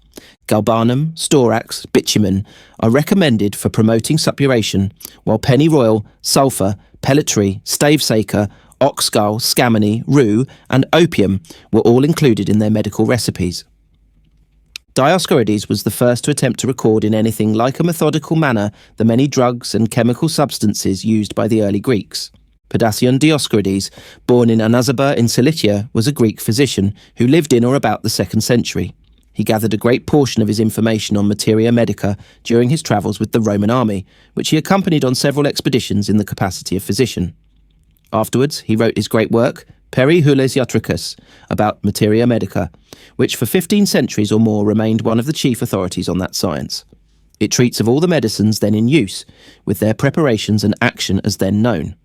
Galbanum, storax, bitumen are recommended for promoting suppuration, while pennyroyal, sulphur, pellitory, stavesacre, oxgall, scammony, rue and opium were all included in their medical recipes." Dioscorides was the first to attempt to record in anything like a methodical manner the many drugs and chemical substances used by the early Greeks. Pedasion Dioscorides, born in Anazaba in Cilicia, was a Greek physician who lived in or about the 2nd century. He gathered a great portion of his information on materia medica during his travels with the Roman army, which he accompanied on several expeditions in the capacity of physician. Afterwards, he wrote his great work, Peri Hules Iatricus, about materia medica, which for 15 centuries or more remained one of the chief authorities on that science. It treats of all the medicines then in use, with their preparations and action as then known.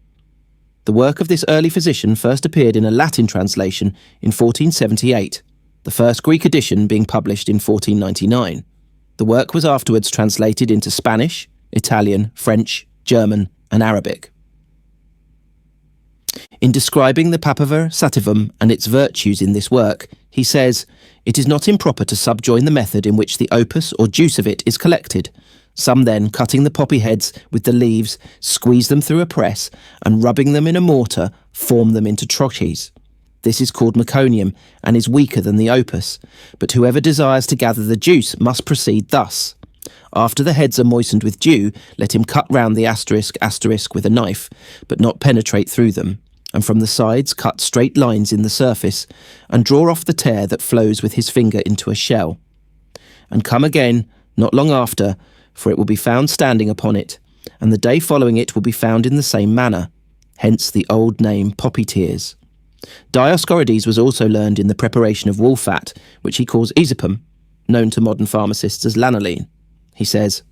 The work of this early physician first appeared in a Latin translation in 1478, the first Greek edition being published in 1499. The work was afterwards translated into Spanish, Italian, French, German and Arabic. In describing the papaver sativum and its virtues in this work, he says, "It is not improper to subjoin the method in which the opus or juice of it is collected. Some then, cutting the poppy heads with the leaves, squeeze them through a press, and rubbing them in a mortar, form them into troches. This is called meconium, and is weaker than the opus, but whoever desires to gather the juice must proceed thus. After the heads are moistened with dew, let him cut round the asterisk with a knife, but not penetrate through them, and from the sides cut straight lines in the surface, and draw off the tear that flows with his finger into a shell. And come again, not long after, for it will be found standing upon it, and the day following it will be found in the same manner, hence the old name poppy tears. Dioscorides was also learned in the preparation of wool fat, which he calls esipum, known to modern pharmacists as lanolene. He says,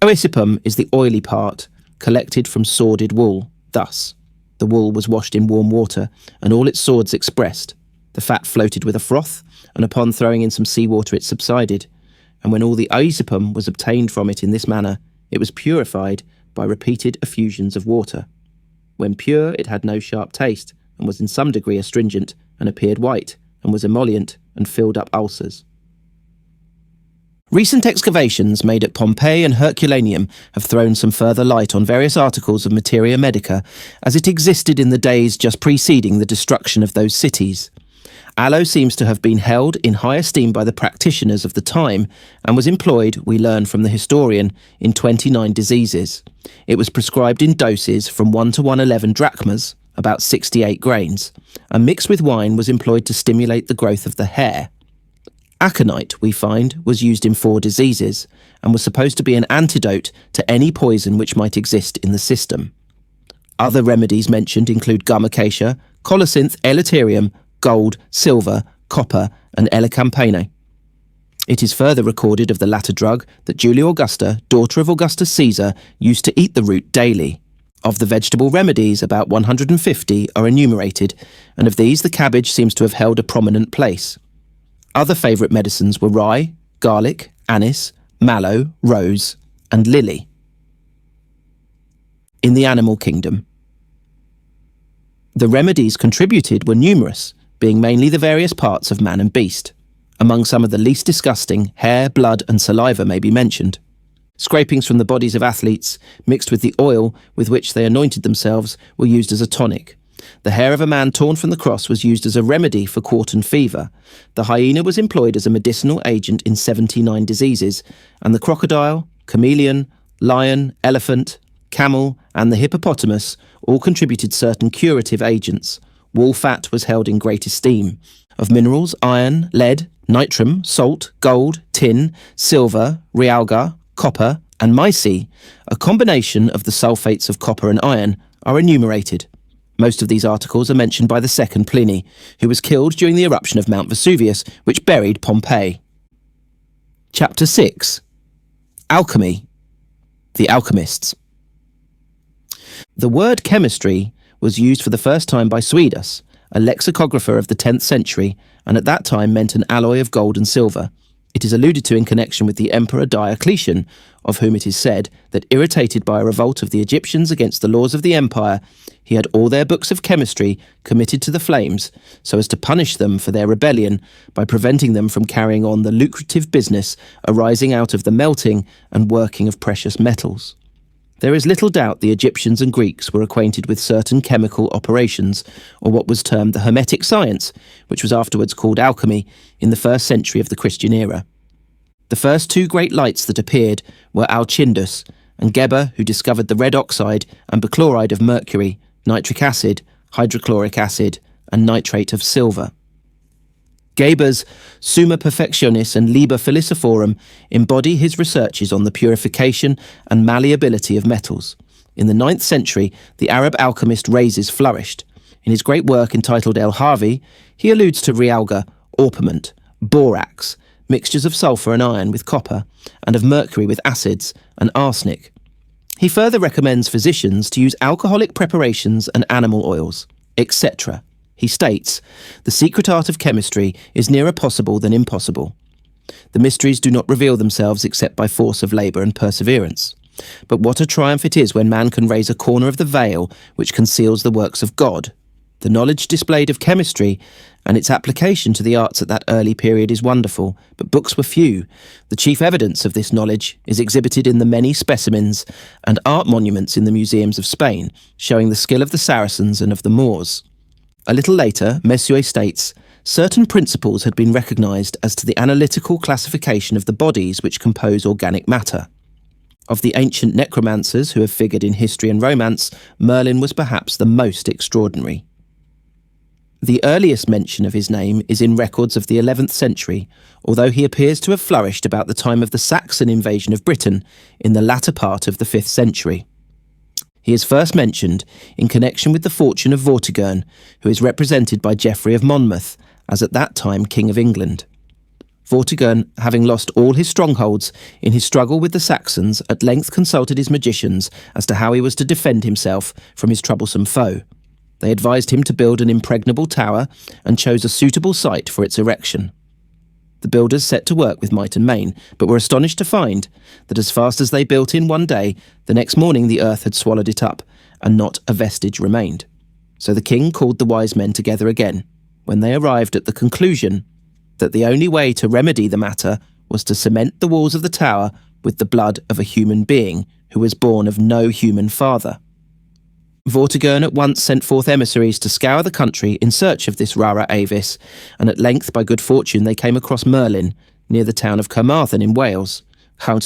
"Oesipum is the oily part, collected from sordid wool. Thus, the wool was washed in warm water, and all its swords expressed. The fat floated with a froth, and upon throwing in some sea water it subsided. And when all the oesipum was obtained from it in this manner, it was purified by repeated effusions of water. When pure, it had no sharp taste, and was in some degree astringent, and appeared white, and was emollient, and filled up ulcers." Recent excavations made at Pompeii and Herculaneum have thrown some further light on various articles of materia medica as it existed in the days just preceding the destruction of those cities. Aloe seems to have been held in high esteem by the practitioners of the time and was employed, we learn from the historian, in 29 diseases. It was prescribed in doses from 1 to 111 drachmas, about 68 grains, and mixed with wine was employed to stimulate the growth of the hair. Aconite, we find, was used in 4 diseases, and was supposed to be an antidote to any poison which might exist in the system. Other remedies mentioned include gum acacia, colocynth, elaterium, gold, silver, copper, and elecampane. It is further recorded of the latter drug that Julia Augusta, daughter of Augustus Caesar, used to eat the root daily. Of the vegetable remedies, about 150 are enumerated, and of these the cabbage seems to have held a prominent place. Other favourite medicines were rye, garlic, anise, mallow, rose, and lily. In the animal kingdom, the remedies contributed were numerous, being mainly the various parts of man and beast. Among some of the least disgusting, hair, blood, and saliva may be mentioned. Scrapings from the bodies of athletes, mixed with the oil with which they anointed themselves, were used as a tonic. The hair of a man torn from the cross was used as a remedy for quartan fever. The hyena was employed as a medicinal agent in 79 diseases, and the crocodile, chameleon, lion, elephant, camel, and the hippopotamus all contributed certain curative agents. Wool fat was held in great esteem. Of minerals, iron, lead, nitrum, salt, gold, tin, silver, realgar, copper, and myci, a combination of the sulfates of copper and iron, are enumerated. Most of these articles are mentioned by the second Pliny, who was killed during the eruption of Mount Vesuvius, which buried Pompeii. Chapter 6. Alchemy. The Alchemists. The word chemistry was used for the first time by Suidas, a lexicographer of the 10th century, and at that time meant an alloy of gold and silver. It is alluded to in connection with the Emperor Diocletian, of whom it is said that, irritated by a revolt of the Egyptians against the laws of the empire, he had all their books of chemistry committed to the flames so as to punish them for their rebellion by preventing them from carrying on the lucrative business arising out of the melting and working of precious metals. There is little doubt the Egyptians and Greeks were acquainted with certain chemical operations, or what was termed the Hermetic science, which was afterwards called alchemy, in the 1st century of the Christian era. The first 2 great lights that appeared were Alcindus and Geber, who discovered the red oxide and bichloride of mercury, nitric acid, hydrochloric acid, and nitrate of silver. Geber's Summa Perfectionis and Liber Philosophorum embody his researches on the purification and malleability of metals. In the 9th century, the Arab alchemist Rhazes flourished. In his great work entitled El Harvey, he alludes to realgar, orpiment, borax, mixtures of sulphur and iron with copper, and of mercury with acids and arsenic. He further recommends physicians to use alcoholic preparations and animal oils, etc. He states, "The secret art of chemistry is nearer possible than impossible. The mysteries do not reveal themselves except by force of labour and perseverance. But what a triumph it is when man can raise a corner of the veil which conceals the works of God. The knowledge displayed of chemistry and its application to the arts at that early period is wonderful, but books were few. The chief evidence of this knowledge is exhibited in the many specimens and art monuments in the museums of Spain, showing the skill of the Saracens and of the Moors. A little later, Messier states, certain principles had been recognised as to the analytical classification of the bodies which compose organic matter. Of the ancient necromancers who have figured in history and romance, Merlin was perhaps the most extraordinary. The earliest mention of his name is in records of the 11th century, although he appears to have flourished about the time of the Saxon invasion of Britain in the latter part of the 5th century. He is first mentioned in connection with the fortune of Vortigern, who is represented by Geoffrey of Monmouth, as at that time King of England. Vortigern, having lost all his strongholds in his struggle with the Saxons, at length consulted his magicians as to how he was to defend himself from his troublesome foe. They advised him to build an impregnable tower and chose a suitable site for its erection. The builders set to work with might and main, but were astonished to find that as fast as they built in one day, the next morning the earth had swallowed it up, and not a vestige remained. So the king called the wise men together again, when they arrived at the conclusion that the only way to remedy the matter was to cement the walls of the tower with the blood of a human being who was born of no human father. Vortigern at once sent forth emissaries to scour the country in search of this rara avis, and at length by good fortune they came across Merlin near the town of Carmarthen in Wales, who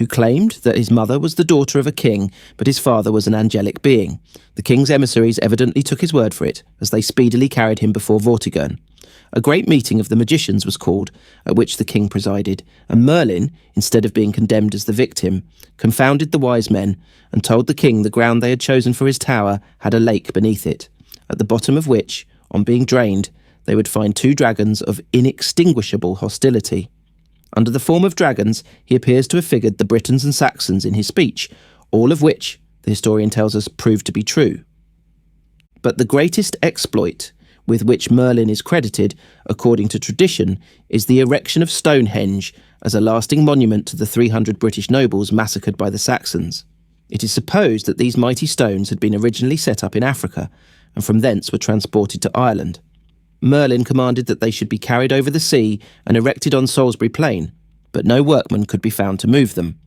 claimed that his mother was the daughter of a king, but his father was an angelic being. The king's emissaries evidently took his word for it, as they speedily carried him before Vortigern. A great meeting of the magicians was called, at which the king presided, and Merlin, instead of being condemned as the victim, confounded the wise men and told the king the ground they had chosen for his tower had a lake beneath it, at the bottom of which, on being drained, they would find 2 dragons of inextinguishable hostility. Under the form of dragons, he appears to have figured the Britons and Saxons in his speech, all of which, the historian tells us, proved to be true. But the greatest exploit with which Merlin is credited, according to tradition, is the erection of Stonehenge as a lasting monument to the 300 British nobles massacred by the Saxons. It is supposed that these mighty stones had been originally set up in Africa, and from thence were transported to Ireland. Merlin commanded that they should be carried over the sea and erected on Salisbury Plain, but no workman could be found to move them.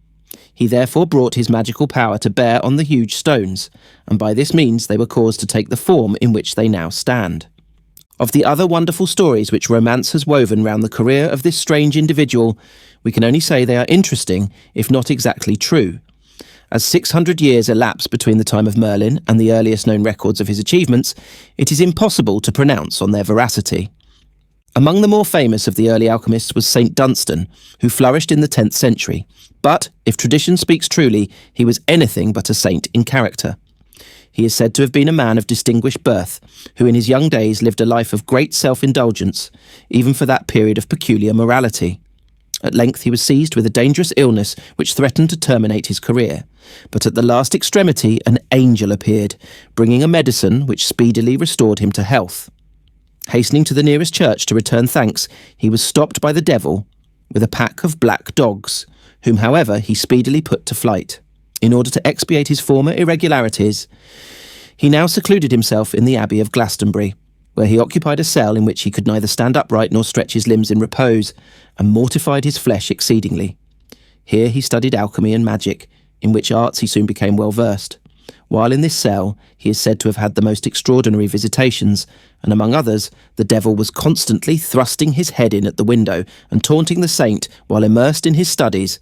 He therefore brought his magical power to bear on the huge stones, and by this means they were caused to take the form in which they now stand. Of the other wonderful stories which romance has woven round the career of this strange individual, we can only say they are interesting, if not exactly true. As 600 years elapse between the time of Merlin and the earliest known records of his achievements, it is impossible to pronounce on their veracity. Among the more famous of the early alchemists was St. Dunstan, who flourished in the 10th century, but, if tradition speaks truly, he was anything but a saint in character. He is said to have been a man of distinguished birth, who in his young days lived a life of great self-indulgence, even for that period of peculiar morality. At length he was seized with a dangerous illness which threatened to terminate his career, but at the last extremity an angel appeared, bringing a medicine which speedily restored him to health. Hastening to the nearest church to return thanks, he was stopped by the devil with a pack of black dogs, whom however he speedily put to flight. In order to expiate his former irregularities, he now secluded himself in the Abbey of Glastonbury, where he occupied a cell in which he could neither stand upright nor stretch his limbs in repose, and mortified his flesh exceedingly. Here he studied alchemy and magic, in which arts he soon became well versed. While in this cell, he is said to have had the most extraordinary visitations, and among others, the devil was constantly thrusting his head in at the window and taunting the saint while immersed in his studies.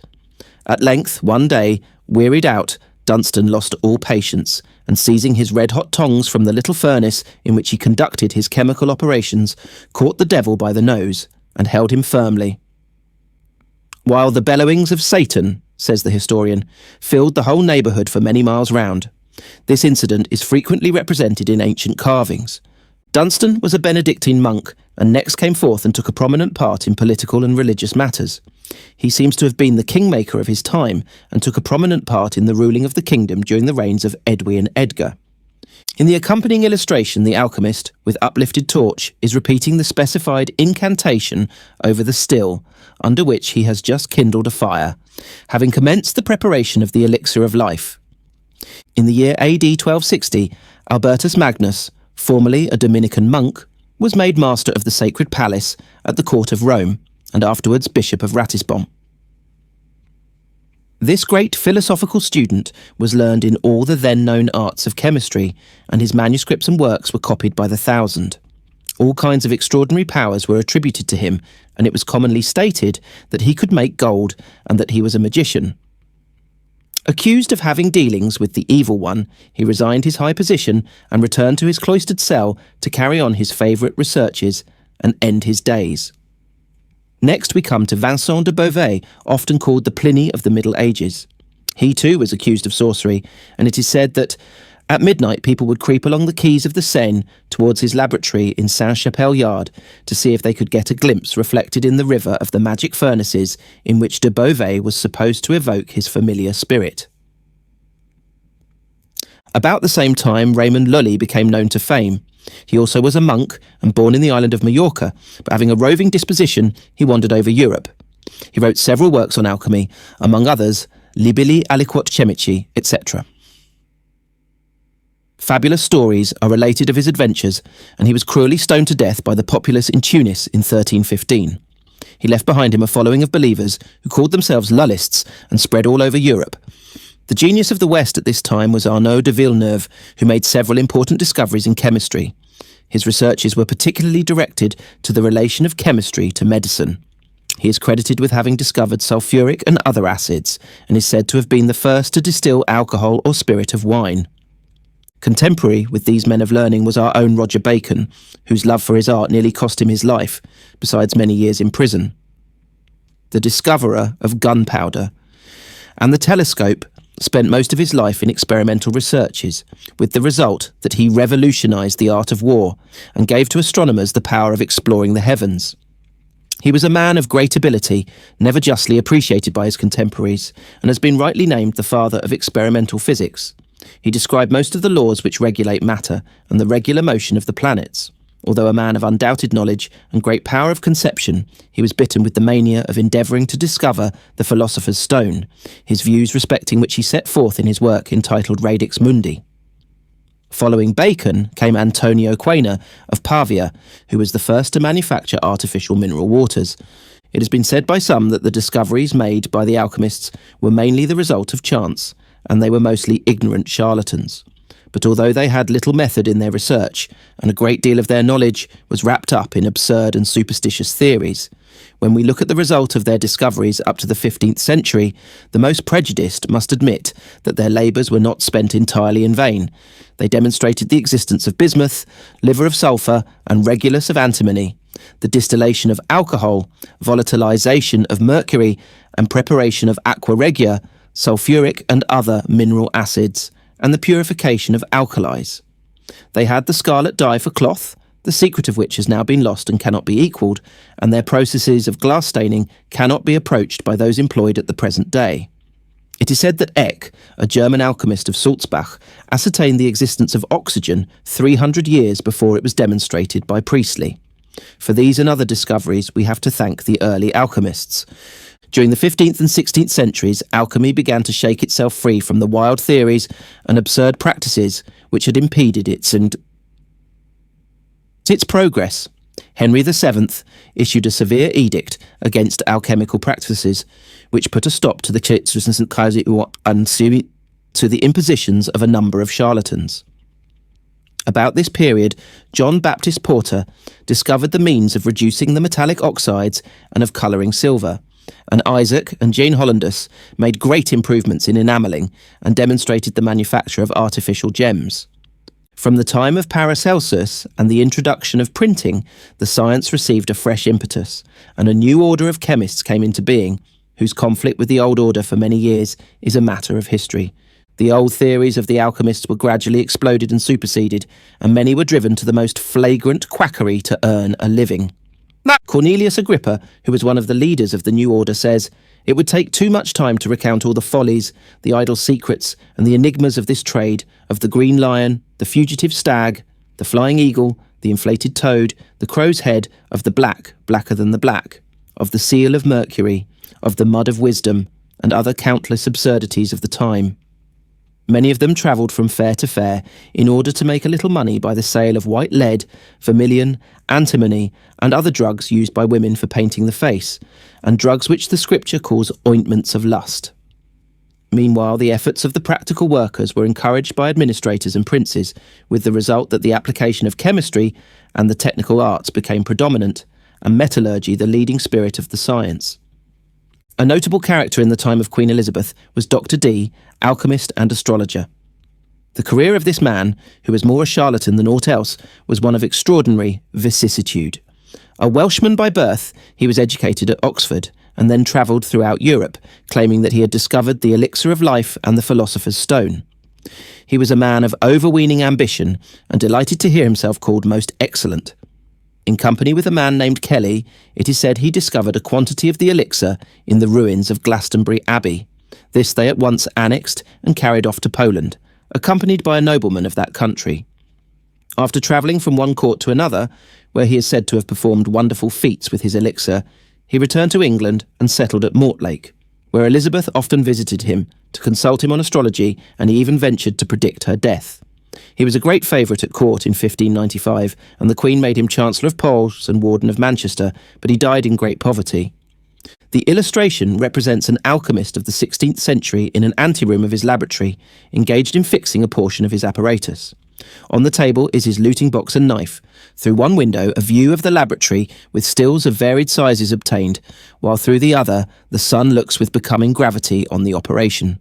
At length, one day, wearied out, Dunstan lost all patience, and seizing his red-hot tongs from the little furnace in which he conducted his chemical operations, caught the devil by the nose and held him firmly. While the bellowings of Satan, says the historian, filled the whole neighbourhood for many miles round. This incident is frequently represented in ancient carvings. Dunstan was a Benedictine monk, and next came forth and took a prominent part in political and religious matters. He seems to have been the kingmaker of his time, and took a prominent part in the ruling of the kingdom during the reigns of Edwy and Edgar. In the accompanying illustration, the alchemist, with uplifted torch, is repeating the specified incantation over the still, under which he has just kindled a fire, having commenced the preparation of the elixir of life. In the year AD 1260, Albertus Magnus, formerly a Dominican monk, was made master of the sacred palace at the court of Rome, and afterwards Bishop of Ratisbon. This great philosophical student was learned in all the then-known arts of chemistry, and his manuscripts and works were copied by the thousand. All kinds of extraordinary powers were attributed to him, and it was commonly stated that he could make gold and that he was a magician. Accused of having dealings with the evil one, he resigned his high position and returned to his cloistered cell to carry on his favourite researches and end his days. Next we come to Vincent de Beauvais, often called the Pliny of the Middle Ages. He too was accused of sorcery, and it is said that at midnight people would creep along the quays of the Seine towards his laboratory in Saint-Chapelle Yard to see if they could get a glimpse reflected in the river of the magic furnaces in which de Beauvais was supposed to evoke his familiar spirit. About the same time, Raymond Lully became known to fame. He also was a monk and born in the island of Majorca, but having a roving disposition, he wandered over Europe. He wrote several works on alchemy, among others, Libelli aliquot chemici, etc. Fabulous stories are related of his adventures, and he was cruelly stoned to death by the populace in Tunis in 1315. He left behind him a following of believers who called themselves Lullists and spread all over Europe. The genius of the West at this time was Arnaud de Villeneuve, who made several important discoveries in chemistry. His researches were particularly directed to the relation of chemistry to medicine. He is credited with having discovered sulfuric and other acids, and is said to have been the first to distill alcohol or spirit of wine. Contemporary with these men of learning was our own Roger Bacon, whose love for his art nearly cost him his life, besides many years in prison. The discoverer of gunpowder and the telescope spent most of his life in experimental researches, with the result that he revolutionised the art of war and gave to astronomers the power of exploring the heavens. He was a man of great ability, never justly appreciated by his contemporaries, and has been rightly named the father of experimental physics. He described most of the laws which regulate matter and the regular motion of the planets. Although a man of undoubted knowledge and great power of conception, he was bitten with the mania of endeavouring to discover the philosopher's stone, his views respecting which he set forth in his work entitled Radix Mundi. Following Bacon came Antonio Quena of Pavia, who was the first to manufacture artificial mineral waters. It has been said by some that the discoveries made by the alchemists were mainly the result of chance, and they were mostly ignorant charlatans. But although they had little method in their research, and a great deal of their knowledge was wrapped up in absurd and superstitious theories, when we look at the result of their discoveries up to the 15th century, the most prejudiced must admit that their labours were not spent entirely in vain. They demonstrated the existence of bismuth, liver of sulphur, and regulus of antimony, the distillation of alcohol, volatilisation of mercury, and preparation of aqua regia, sulphuric and other mineral acids, and the purification of alkalis. They had the scarlet dye for cloth, the secret of which has now been lost and cannot be equalled, and their processes of glass staining cannot be approached by those employed at the present day. It is said that Eck, a German alchemist of Sulzbach, ascertained the existence of oxygen 300 years before it was demonstrated by Priestley. For these and other discoveries we have to thank the early alchemists. During the 15th and 16th centuries, alchemy began to shake itself free from the wild theories and absurd practices which had impeded its progress. Henry VII issued a severe edict against alchemical practices, which put a stop to the impositions of a number of charlatans. About this period, John Baptist Porter discovered the means of reducing the metallic oxides and of colouring silver, and Isaac and Jane Hollandus made great improvements in enamelling and demonstrated the manufacture of artificial gems. From the time of Paracelsus and the introduction of printing, the science received a fresh impetus, and a new order of chemists came into being, whose conflict with the old order for many years is a matter of history. The old theories of the alchemists were gradually exploded and superseded, and many were driven to the most flagrant quackery to earn a living. Cornelius Agrippa, who was one of the leaders of the new order, says, "It would take too much time to recount all the follies, the idle secrets, and the enigmas of this trade, of the green lion, the fugitive stag, the flying eagle, the inflated toad, the crow's head, of the black, blacker than the black, of the seal of Mercury, of the mud of wisdom, and other countless absurdities of the time. Many of them travelled from fair to fair in order to make a little money by the sale of white lead, vermilion, antimony, and other drugs used by women for painting the face, and drugs which the scripture calls ointments of lust." Meanwhile, the efforts of the practical workers were encouraged by administrators and princes, with the result that the application of chemistry and the technical arts became predominant, and metallurgy the leading spirit of the science. A notable character in the time of Queen Elizabeth was Dr. Dee, alchemist and astrologer. The career of this man, who was more a charlatan than aught else, was one of extraordinary vicissitude. A Welshman by birth, he was educated at Oxford, and then travelled throughout Europe, claiming that he had discovered the elixir of life and the philosopher's stone. He was a man of overweening ambition, and delighted to hear himself called most excellent. In company with a man named Kelly, it is said he discovered a quantity of the elixir in the ruins of Glastonbury Abbey. This they at once annexed and carried off to Poland, accompanied by a nobleman of that country. After travelling from one court to another, where he is said to have performed wonderful feats with his elixir, he returned to England and settled at Mortlake, where Elizabeth often visited him to consult him on astrology, and he even ventured to predict her death. He was a great favourite at court in 1595, and the Queen made him Chancellor of Powys and Warden of Manchester, but he died in great poverty. The illustration represents an alchemist of the 16th century in an anteroom of his laboratory, engaged in fixing a portion of his apparatus. On the table is his looting box and knife. Through one window, a view of the laboratory with stills of varied sizes obtained, while through the other, the sun looks with becoming gravity on the operation.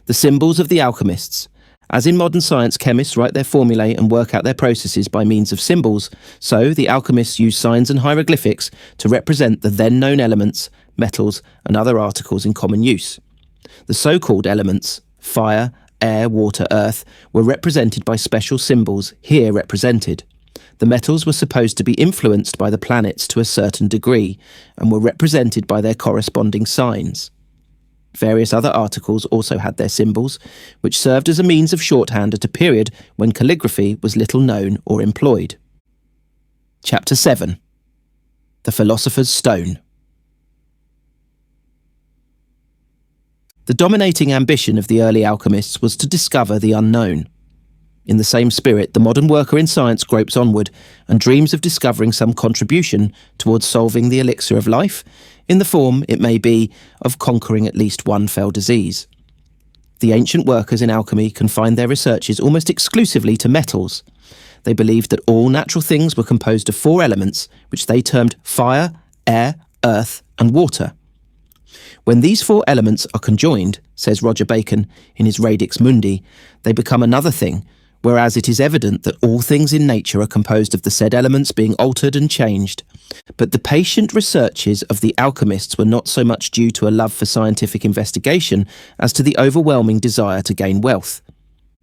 The symbols of the alchemists. As in modern science, chemists write their formulae and work out their processes by means of symbols, so the alchemists use signs and hieroglyphics to represent the then-known elements, metals, and other articles in common use. The so-called elements, fire, air, water, earth, were represented by special symbols here represented. The metals were supposed to be influenced by the planets to a certain degree, and were represented by their corresponding signs. Various other articles also had their symbols, which served as a means of shorthand at a period when calligraphy was little known or employed. Chapter 7. The Philosopher's Stone. The dominating ambition of the early alchemists was to discover the unknown. In the same spirit, the modern worker in science gropes onward and dreams of discovering some contribution towards solving the elixir of life, in the form, it may be, of conquering at least one fell disease. The ancient workers in alchemy confined their researches almost exclusively to metals. They believed that all natural things were composed of 4 elements, which they termed fire, air, earth, and water. When these 4 elements are conjoined, says Roger Bacon in his Radix Mundi, they become another thing, whereas it is evident that all things in nature are composed of the said elements being altered and changed. But the patient researches of the alchemists were not so much due to a love for scientific investigation as to the overwhelming desire to gain wealth.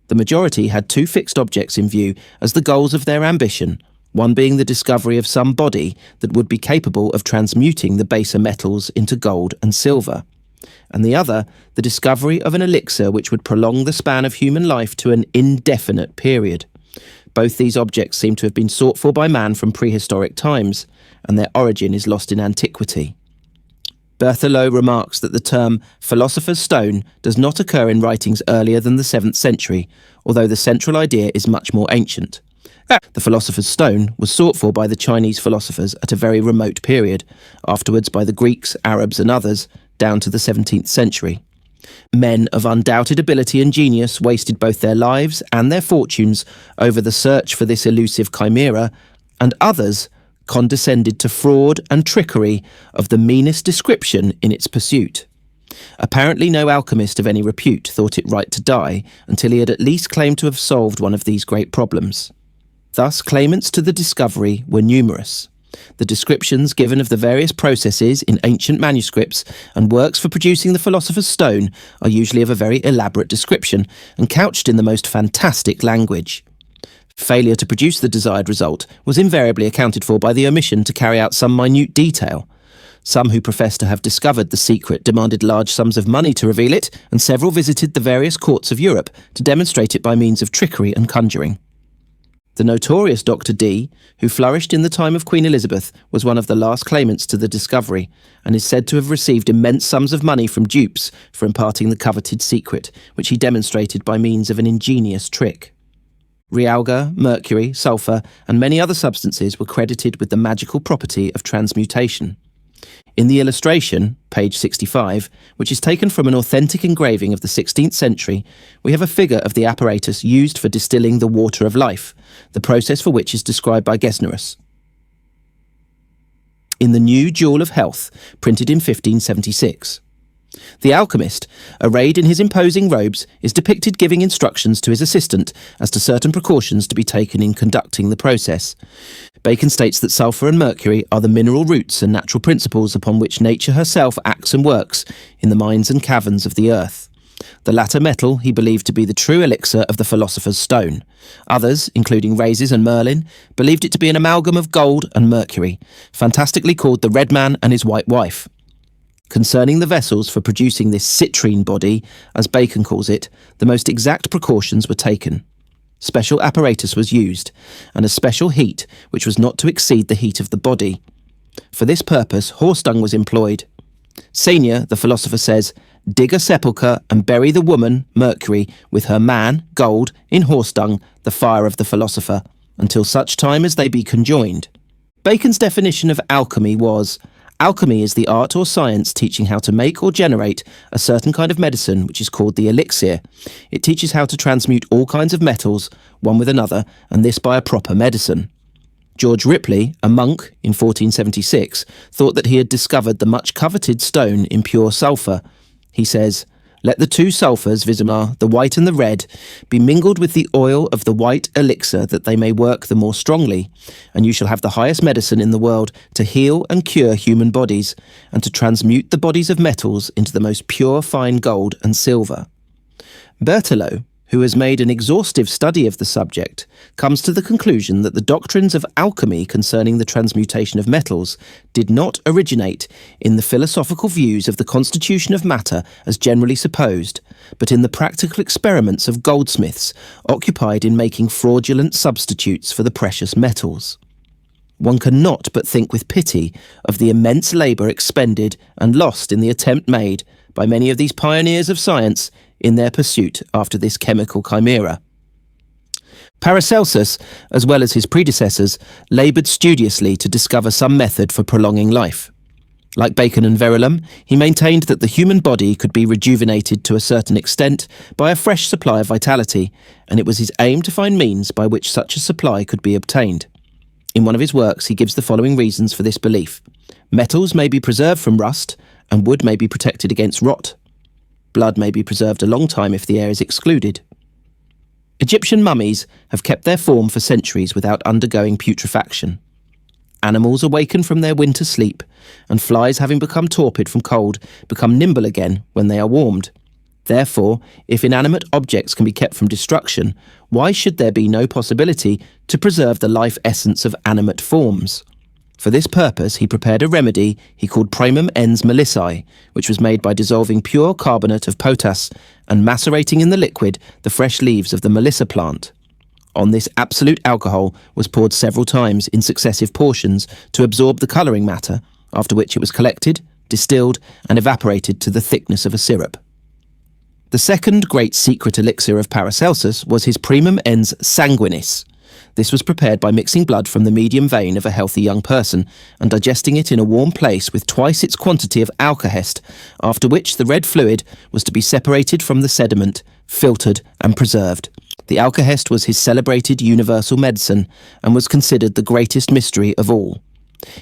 The majority had 2 fixed objects in view as the goals of their ambition, one being the discovery of some body that would be capable of transmuting the baser metals into gold and silver, and the other, the discovery of an elixir which would prolong the span of human life to an indefinite period. Both these objects seem to have been sought for by man from prehistoric times, and their origin is lost in antiquity. Berthelot remarks that the term philosopher's stone does not occur in writings earlier than the 7th century, although the central idea is much more ancient. The philosopher's stone was sought for by the Chinese philosophers at a very remote period, afterwards by the Greeks, Arabs and others, down to the 17th century. Men of undoubted ability and genius wasted both their lives and their fortunes over the search for this elusive chimera, and others condescended to fraud and trickery of the meanest description in its pursuit. Apparently no alchemist of any repute thought it right to die until he had at least claimed to have solved one of these great problems. Thus, claimants to the discovery were numerous. The descriptions given of the various processes in ancient manuscripts and works for producing the philosopher's stone are usually of a very elaborate description and couched in the most fantastic language. Failure to produce the desired result was invariably accounted for by the omission to carry out some minute detail. Some who professed to have discovered the secret demanded large sums of money to reveal it, and several visited the various courts of Europe to demonstrate it by means of trickery and conjuring. The notorious Dr. Dee, who flourished in the time of Queen Elizabeth, was one of the last claimants to the discovery, and is said to have received immense sums of money from dupes for imparting the coveted secret, which he demonstrated by means of an ingenious trick. Realgar, mercury, sulphur, and many other substances were credited with the magical property of transmutation. In the illustration, page 65, which is taken from an authentic engraving of the 16th century, we have a figure of the apparatus used for distilling the water of life, the process for which is described by Gesnerus in the New Jewel of Health, printed in 1576. The alchemist, arrayed in his imposing robes, is depicted giving instructions to his assistant as to certain precautions to be taken in conducting the process. Bacon states that sulphur and mercury are the mineral roots and natural principles upon which nature herself acts and works in the mines and caverns of the earth. The latter metal he believed to be the true elixir of the philosopher's stone. Others, including Rhazes and Merlin, believed it to be an amalgam of gold and mercury, fantastically called the Red Man and his White Wife. Concerning the vessels for producing this citrine body, as Bacon calls it, the most exact precautions were taken. Special apparatus was used, and a special heat which was not to exceed the heat of the body. For this purpose, horse dung was employed. Senior, the philosopher says, dig a sepulchre and bury the woman, Mercury, with her man, gold, in horse dung, the fire of the philosopher, until such time as they be conjoined. Bacon's definition of alchemy was, alchemy is the art or science teaching how to make or generate a certain kind of medicine which is called the elixir. It teaches how to transmute all kinds of metals, one with another, and this by a proper medicine. George Ripley, a monk in 1476, thought that he had discovered the much coveted stone in pure sulphur. He says, let the two sulphurs, viz. The white and the red, be mingled with the oil of the white elixir that they may work the more strongly, and you shall have the highest medicine in the world to heal and cure human bodies, and to transmute the bodies of metals into the most pure fine gold and silver. Berthelot, who has made an exhaustive study of the subject, comes to the conclusion that the doctrines of alchemy concerning the transmutation of metals did not originate in the philosophical views of the constitution of matter as generally supposed, but in the practical experiments of goldsmiths occupied in making fraudulent substitutes for the precious metals. One cannot but think with pity of the immense labour expended and lost in the attempt made by many of these pioneers of science in their pursuit after this chemical chimera. Paracelsus, as well as his predecessors, laboured studiously to discover some method for prolonging life. Like Bacon and Verulam, he maintained that the human body could be rejuvenated to a certain extent by a fresh supply of vitality, and it was his aim to find means by which such a supply could be obtained. In one of his works, he gives the following reasons for this belief. Metals may be preserved from rust, and wood may be protected against rot. Blood may be preserved a long time if the air is excluded. Egyptian mummies have kept their form for centuries without undergoing putrefaction. Animals awaken from their winter sleep, and flies having become torpid from cold become nimble again when they are warmed. Therefore, if inanimate objects can be kept from destruction, why should there be no possibility to preserve the life essence of animate forms? For this purpose he prepared a remedy he called primum ens melissae, which was made by dissolving pure carbonate of potass and macerating in the liquid the fresh leaves of the melissa plant. On this absolute alcohol was poured several times in successive portions to absorb the colouring matter, after which it was collected, distilled and evaporated to the thickness of a syrup. The second great secret elixir of Paracelsus was his primum ens sanguinis. This was prepared by mixing blood from the medium vein of a healthy young person and digesting it in a warm place with twice its quantity of alkahest, after which the red fluid was to be separated from the sediment, filtered and preserved. The alkahest was his celebrated universal medicine and was considered the greatest mystery of all.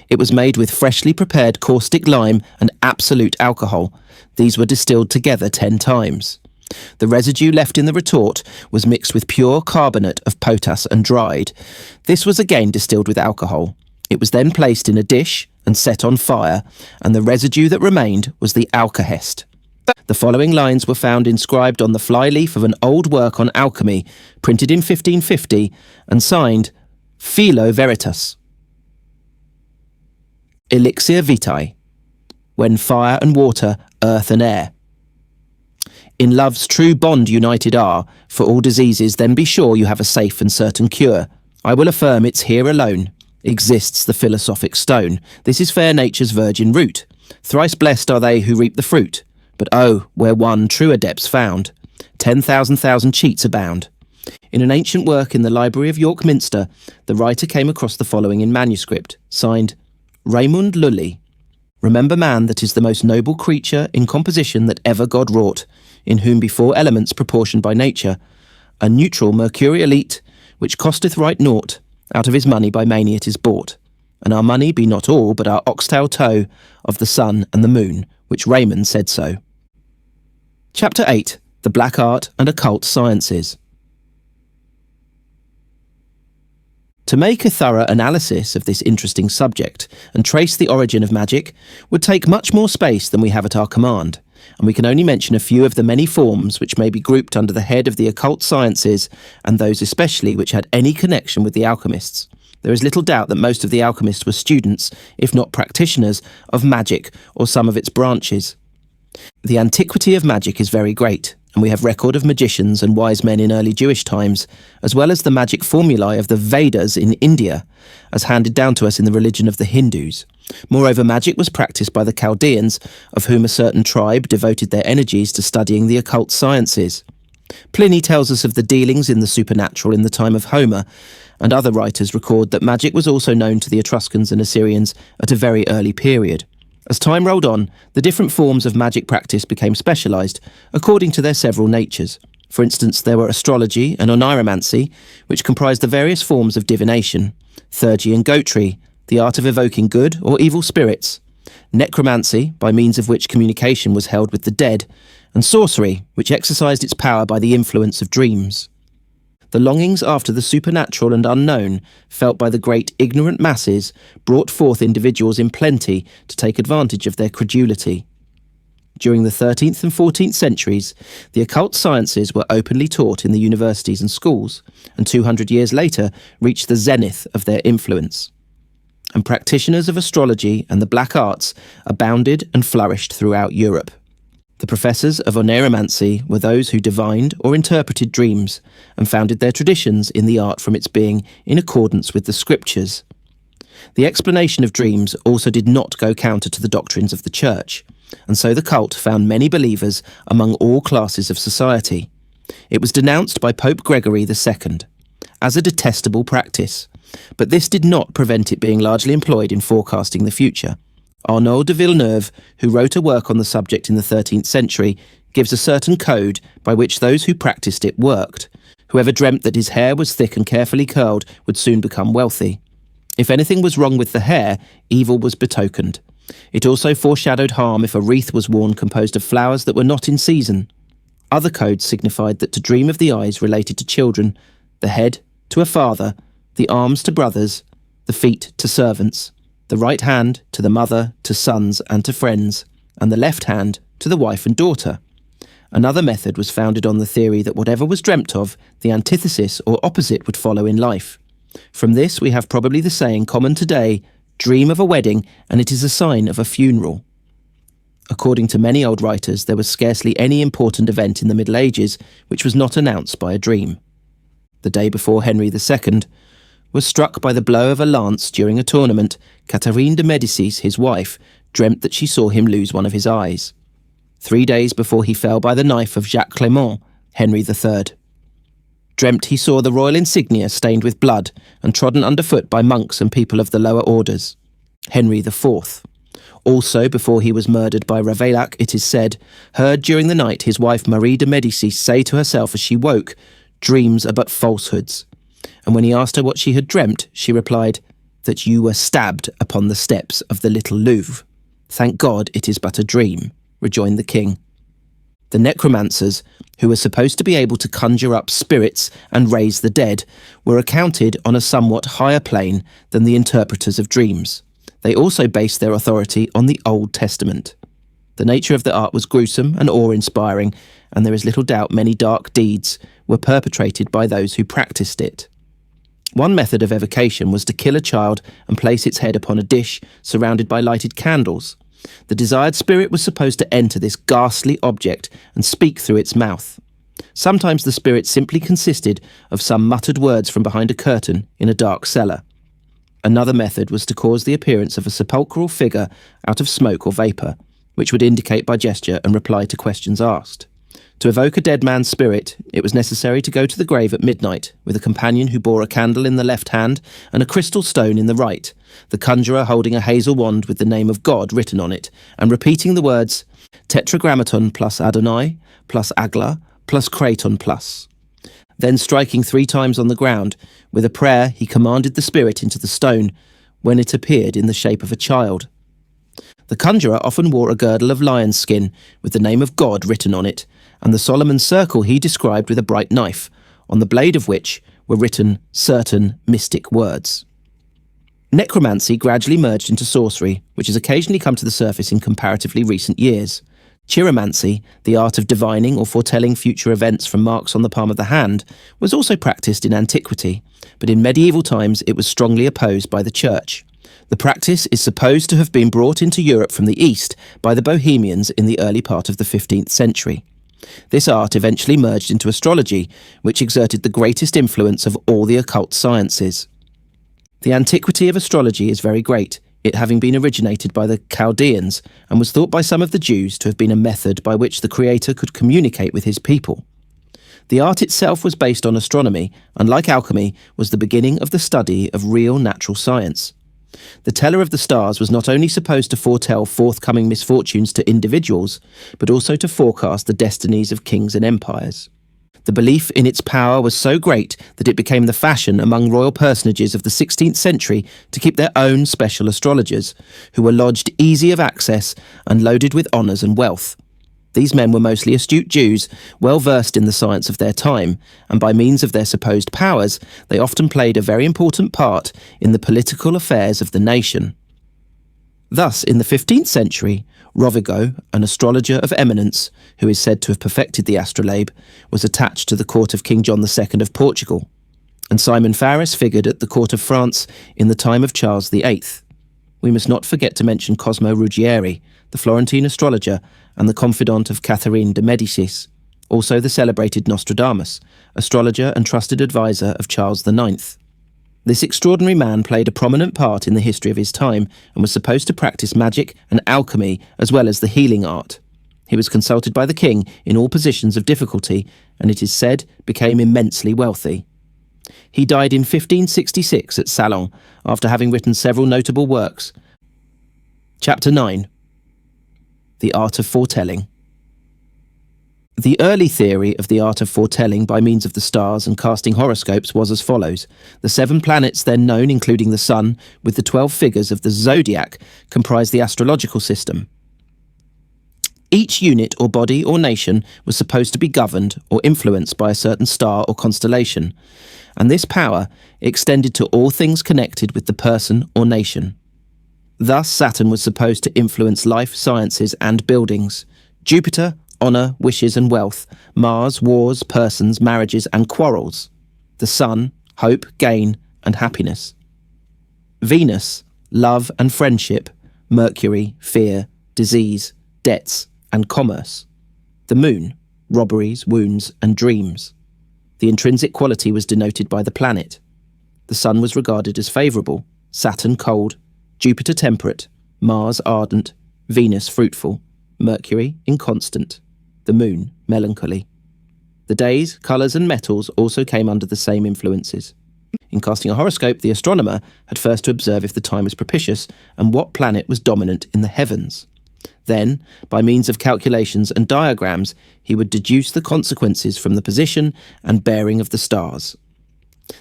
It was made with freshly prepared caustic lime and absolute alcohol. These were distilled together 10 times. The residue left in the retort was mixed with pure carbonate of potass and dried. This was again distilled with alcohol. It was then placed in a dish and set on fire, and the residue that remained was the alkahest. The following lines were found inscribed on the flyleaf of an old work on alchemy, printed in 1550, and signed Philo Veritas. Elixir vitae, when fire and water, earth and air. In love's true bond united are, for all diseases then be sure you have a safe and certain cure. I will affirm it's here alone exists the philosophic stone. This is fair nature's virgin root. Thrice blessed are they who reap the fruit. But oh, where one true adept's found, 10,000 cheats abound. In an ancient work in the library of York Minster, the writer came across the following in manuscript, signed Raymond Lully. Remember man that is the most noble creature in composition that ever God wrought, in whom be 4 elements proportioned by nature, a neutral Mercury elite, which costeth right naught, out of his money by many it is bought, and our money be not all, but our oxtail toe of the sun and the moon, which Raymond said so. Chapter 8. The Black Art and Occult Sciences. To make a thorough analysis of this interesting subject and trace the origin of magic would take much more space than we have at our command, and we can only mention a few of the many forms which may be grouped under the head of the occult sciences, and those especially which had any connection with the alchemists. There is little doubt that most of the alchemists were students, if not practitioners, of magic or some of its branches. The antiquity of magic is very great, and we have record of magicians and wise men in early Jewish times, as well as the magic formulae of the Vedas in India, as handed down to us in the religion of the Hindus. Moreover, magic was practiced by the Chaldeans, of whom a certain tribe devoted their energies to studying the occult sciences. Pliny tells us of the dealings in the supernatural in the time of Homer, and other writers record that magic was also known to the Etruscans and Assyrians at a very early period. As time rolled on, the different forms of magic practice became specialised according to their several natures. For instance, there were astrology and oniromancy, which comprised the various forms of divination, theurgy and goetry, the art of evoking good or evil spirits, necromancy, by means of which communication was held with the dead, and sorcery, which exercised its power by the influence of dreams. The longings after the supernatural and unknown, felt by the great ignorant masses, brought forth individuals in plenty to take advantage of their credulity. During the 13th and 14th centuries, the occult sciences were openly taught in the universities and schools, and 200 years later reached the zenith of their influence. And practitioners of astrology and the black arts abounded and flourished throughout Europe. The professors of oniromancy were those who divined or interpreted dreams and founded their traditions in the art from its being in accordance with the scriptures. The explanation of dreams also did not go counter to the doctrines of the Church, and so the cult found many believers among all classes of society. It was denounced by Pope Gregory II as a detestable practice, but this did not prevent it being largely employed in forecasting the future. Arnaud de Villeneuve, who wrote a work on the subject in the 13th century, gives a certain code by which those who practiced it worked. Whoever dreamt that his hair was thick and carefully curled would soon become wealthy. If anything was wrong with the hair, evil was betokened. It also foreshadowed harm if a wreath was worn composed of flowers that were not in season. Other codes signified that to dream of the eyes related to children, the head to a father, the arms to brothers, the feet to servants, the right hand to the mother, to sons and to friends, and the left hand to the wife and daughter. Another method was founded on the theory that whatever was dreamt of, the antithesis or opposite would follow in life. From this we have probably the saying common today, dream of a wedding and it is a sign of a funeral. According to many old writers, there was scarcely any important event in the Middle Ages which was not announced by a dream. The day before Henry II was struck by the blow of a lance during a tournament, Catherine de Medicis, his wife, dreamt that she saw him lose one of his eyes. 3 days before he fell by the knife of Jacques Clément, Henry III dreamt he saw the royal insignia stained with blood and trodden underfoot by monks and people of the lower orders, Henry IV. Also, before he was murdered by Ravaillac, it is said, heard during the night his wife Marie de Medicis say to herself as she woke, "Dreams are but falsehoods." And when he asked her what she had dreamt, she replied, "That you were stabbed upon the steps of the Little Louvre." "Thank God it is but a dream," rejoined the king. The necromancers, who were supposed to be able to conjure up spirits and raise the dead, were accounted on a somewhat higher plane than the interpreters of dreams. They also based their authority on the Old Testament. The nature of the art was gruesome and awe-inspiring, and there is little doubt many dark deeds were perpetrated by those who practiced it. One method of evocation was to kill a child and place its head upon a dish surrounded by lighted candles. The desired spirit was supposed to enter this ghastly object and speak through its mouth. Sometimes the spirit simply consisted of some muttered words from behind a curtain in a dark cellar. Another method was to cause the appearance of a sepulchral figure out of smoke or vapour, which would indicate by gesture and reply to questions asked. To evoke a dead man's spirit, it was necessary to go to the grave at midnight, with a companion who bore a candle in the left hand and a crystal stone in the right, the conjurer holding a hazel wand with the name of God written on it, and repeating the words Tetragrammaton plus Adonai, plus Agla, plus Kraton plus. Then striking 3 times on the ground, with a prayer he commanded the spirit into the stone, when it appeared in the shape of a child. The conjurer often wore a girdle of lion's skin, with the name of God written on it, and the Solomon's circle he described with a bright knife, on the blade of which were written certain mystic words. Necromancy gradually merged into sorcery, which has occasionally come to the surface in comparatively recent years. Chiromancy, the art of divining or foretelling future events from marks on the palm of the hand, was also practiced in antiquity, but in medieval times it was strongly opposed by the Church. The practice is supposed to have been brought into Europe from the East by the Bohemians in the early part of the 15th century. This art eventually merged into astrology, which exerted the greatest influence of all the occult sciences. The antiquity of astrology is very great, it having been originated by the Chaldeans, and was thought by some of the Jews to have been a method by which the Creator could communicate with his people. The art itself was based on astronomy, and like alchemy, was the beginning of the study of real natural science. The teller of the stars was not only supposed to foretell forthcoming misfortunes to individuals, but also to forecast the destinies of kings and empires. The belief in its power was so great that it became the fashion among royal personages of the 16th century to keep their own special astrologers, who were lodged easy of access and loaded with honours and wealth. These men were mostly astute Jews, well versed in the science of their time, and by means of their supposed powers, they often played a very important part in the political affairs of the nation. Thus, in the 15th century, Rovigo, an astrologer of eminence, who is said to have perfected the astrolabe, was attached to the court of King John II of Portugal, and Simon Farris figured at the court of France in the time of Charles VIII. We must not forget to mention Cosmo Ruggieri, the Florentine astrologer and the confidant of Catherine de Medicis, also the celebrated Nostradamus, astrologer and trusted advisor of Charles IX. This extraordinary man played a prominent part in the history of his time and was supposed to practice magic and alchemy as well as the healing art. He was consulted by the king in all positions of difficulty and, it is said, became immensely wealthy. He died in 1566 at Salon after having written several notable works. Chapter 9. The Art of Foretelling. The early theory of the art of foretelling by means of the stars and casting horoscopes was as follows. The 7 planets then known, including the Sun, with the 12 figures of the zodiac, comprise the astrological system. Each unit or body or nation was supposed to be governed or influenced by a certain star or constellation, and this power extended to all things connected with the person or nation. Thus, Saturn was supposed to influence life, sciences, and buildings. Jupiter, honour, wishes and wealth. Mars, wars, persons, marriages and quarrels. The Sun, hope, gain and happiness. Venus, love and friendship. Mercury, fear, disease, debts and commerce. The Moon, robberies, wounds and dreams. The intrinsic quality was denoted by the planet. The Sun was regarded as favourable, Saturn cold, Jupiter temperate, Mars ardent, Venus fruitful, Mercury inconstant, the Moon melancholy. The days, colours and metals also came under the same influences. In casting a horoscope, the astronomer had first to observe if the time was propitious and what planet was dominant in the heavens. Then, by means of calculations and diagrams, he would deduce the consequences from the position and bearing of the stars.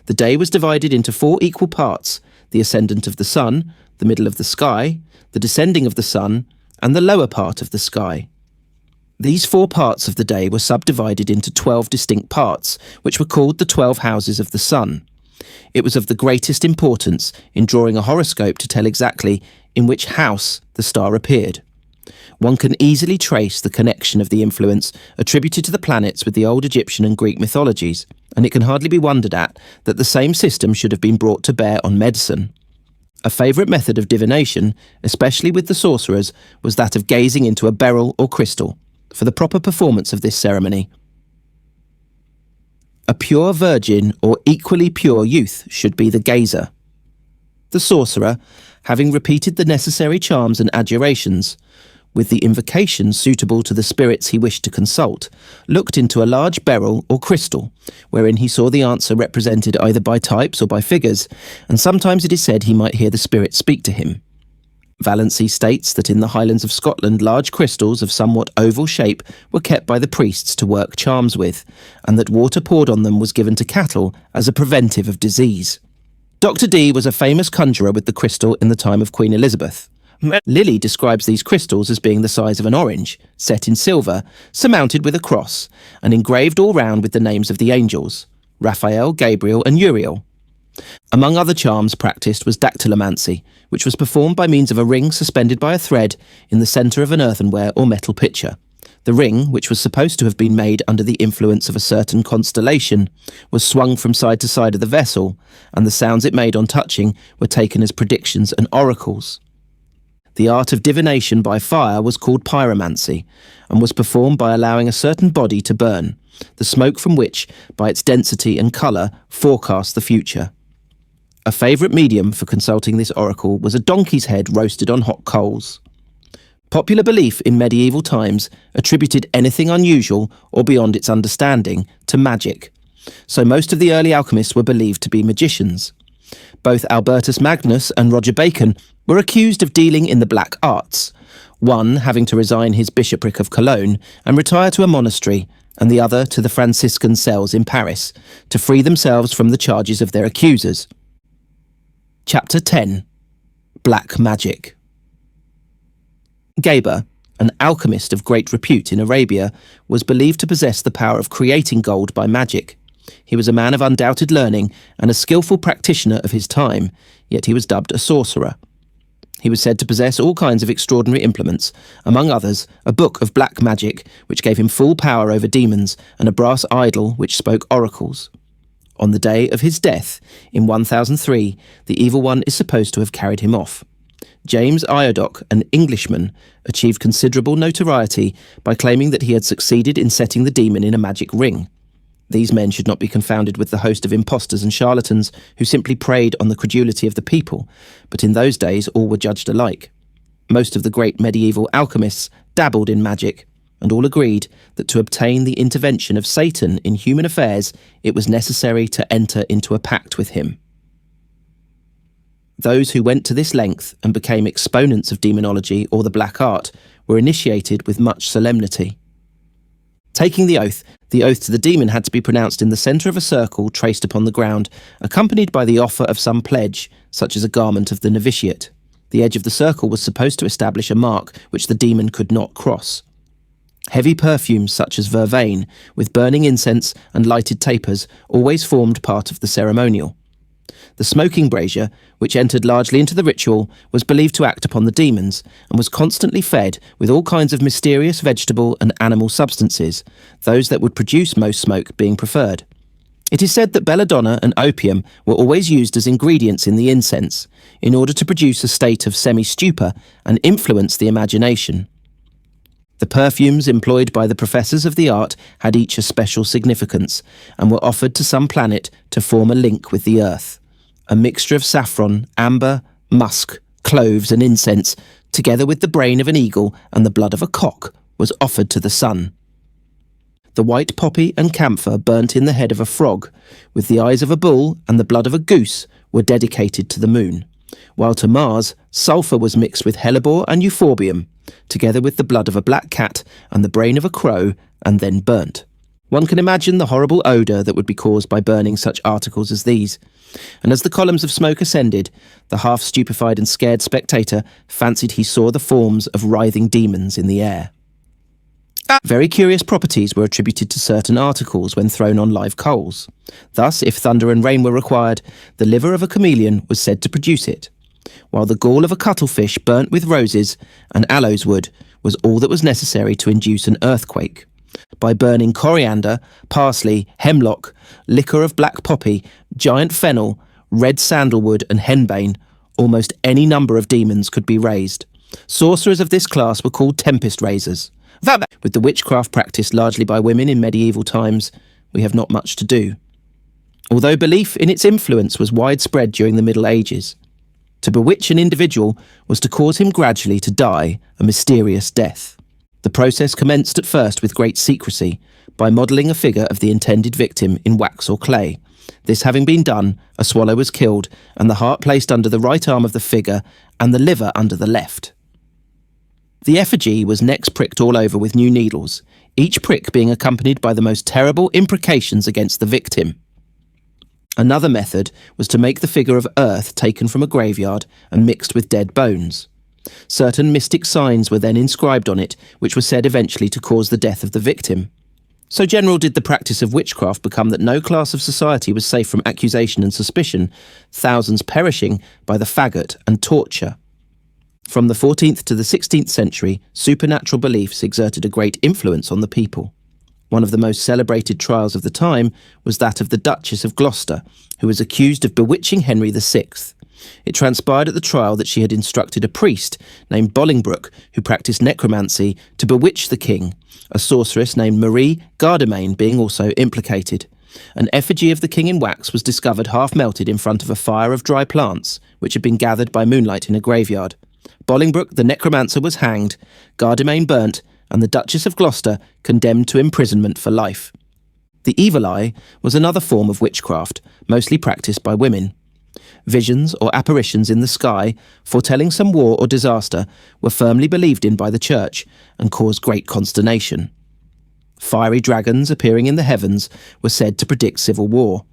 The day was divided into 4 equal parts: the ascendant of the Sun, the middle of the sky, the descending of the Sun, and the lower part of the sky. These 4 parts of the day were subdivided into 12 distinct parts, which were called the 12 houses of the Sun. It was of the greatest importance in drawing a horoscope to tell exactly in which house the star appeared. One can easily trace the connection of the influence attributed to the planets with the old Egyptian and Greek mythologies, and it can hardly be wondered at that the same system should have been brought to bear on medicine. A favourite method of divination, especially with the sorcerers, was that of gazing into a beryl or crystal. For the proper performance of this ceremony, a pure virgin or equally pure youth should be the gazer. The sorcerer, having repeated the necessary charms and adjurations, with the invocation suitable to the spirits he wished to consult, looked into a large beryl or crystal, wherein he saw the answer represented either by types or by figures, and sometimes it is said he might hear the spirit speak to him. Valency states that in the Highlands of Scotland large crystals of somewhat oval shape were kept by the priests to work charms with, and that water poured on them was given to cattle as a preventive of disease. Dr. Dee was a famous conjurer with the crystal in the time of Queen Elizabeth. Lilly describes these crystals as being the size of an orange, set in silver, surmounted with a cross, and engraved all round with the names of the angels, Raphael, Gabriel and Uriel. Among other charms practised was dactylomancy, which was performed by means of a ring suspended by a thread in the centre of an earthenware or metal pitcher. The ring, which was supposed to have been made under the influence of a certain constellation, was swung from side to side of the vessel, and the sounds it made on touching were taken as predictions and oracles. The art of divination by fire was called pyromancy, and was performed by allowing a certain body to burn, the smoke from which, by its density and colour, forecast the future. A favourite medium for consulting this oracle was a donkey's head roasted on hot coals. Popular belief in medieval times attributed anything unusual or beyond its understanding to magic, so most of the early alchemists were believed to be magicians. Both Albertus Magnus and Roger Bacon were accused of dealing in the black arts, one having to resign his bishopric of Cologne and retire to a monastery, and the other to the Franciscan cells in Paris, to free themselves from the charges of their accusers. Chapter 10. Black Magic. Geber, an alchemist of great repute in Arabia, was believed to possess the power of creating gold by magic. He was a man of undoubted learning and a skillful practitioner of his time, yet he was dubbed a sorcerer. He was said to possess all kinds of extraordinary implements, among others a book of black magic which gave him full power over demons, and a brass idol which spoke oracles. On the day of his death, in 1003, the evil one is supposed to have carried him off. James Iodoc, an Englishman, achieved considerable notoriety by claiming that he had succeeded in setting the demon in a magic ring. These men should not be confounded with the host of impostors and charlatans who simply preyed on the credulity of the people, but in those days all were judged alike. Most of the great medieval alchemists dabbled in magic, and all agreed that to obtain the intervention of Satan in human affairs, it was necessary to enter into a pact with him. Those who went to this length and became exponents of demonology or the black art were initiated with much solemnity. Taking the oath to the demon had to be pronounced in the centre of a circle traced upon the ground, accompanied by the offer of some pledge, such as a garment of the novitiate. The edge of the circle was supposed to establish a mark which the demon could not cross. Heavy perfumes such as vervain, with burning incense and lighted tapers, always formed part of the ceremonial. The smoking brazier, which entered largely into the ritual, was believed to act upon the demons, and was constantly fed with all kinds of mysterious vegetable and animal substances, those that would produce most smoke being preferred. It is said that belladonna and opium were always used as ingredients in the incense, in order to produce a state of semi-stupor and influence the imagination. The perfumes employed by the professors of the art had each a special significance, and were offered to some planet to form a link with the earth. A mixture of saffron, amber, musk, cloves and incense, together with the brain of an eagle and the blood of a cock, was offered to the sun. The white poppy and camphor burnt in the head of a frog, with the eyes of a bull and the blood of a goose, were dedicated to the moon, while to Mars, sulphur was mixed with hellebore and euphorbium, together with the blood of a black cat and the brain of a crow, and then burnt. One can imagine the horrible odour that would be caused by burning such articles as these, and as the columns of smoke ascended, the half-stupefied and scared spectator fancied he saw the forms of writhing demons in the air. Very curious properties were attributed to certain articles when thrown on live coals. Thus, if thunder and rain were required, the liver of a chameleon was said to produce it, while the gall of a cuttlefish burnt with roses and aloes wood was all that was necessary to induce an earthquake. By burning coriander, parsley, hemlock, liquor of black poppy, giant fennel, red sandalwood and henbane, almost any number of demons could be raised. Sorcerers of this class were called tempest raisers. With the witchcraft practised largely by women in medieval times, we have not much to do, although belief in its influence was widespread during the Middle Ages. To bewitch an individual was to cause him gradually to die a mysterious death. The process commenced at first with great secrecy, by modelling a figure of the intended victim in wax or clay. This having been done, a swallow was killed, and the heart placed under the right arm of the figure, and the liver under the left. The effigy was next pricked all over with new needles, each prick being accompanied by the most terrible imprecations against the victim. Another method was to make the figure of earth taken from a graveyard and mixed with dead bones. Certain mystic signs were then inscribed on it, which were said eventually to cause the death of the victim. So general did the practice of witchcraft become that no class of society was safe from accusation and suspicion, thousands perishing by the faggot and torture. From the 14th to the 16th century, supernatural beliefs exerted a great influence on the people. One of the most celebrated trials of the time was that of the Duchess of Gloucester, who was accused of bewitching Henry VI. It transpired at the trial that she had instructed a priest named Bolingbroke, who practiced necromancy, to bewitch the king, a sorceress named Marie Gardemain being also implicated. An effigy of the king in wax was discovered half melted in front of a fire of dry plants, which had been gathered by moonlight in a graveyard. Bolingbroke, the necromancer, was hanged, Gardemain burnt, and the Duchess of Gloucester condemned to imprisonment for life. The evil eye was another form of witchcraft, mostly practiced by women. Visions or apparitions in the sky, foretelling some war or disaster, were firmly believed in by the church and caused great consternation. Fiery dragons appearing in the heavens were said to predict civil war,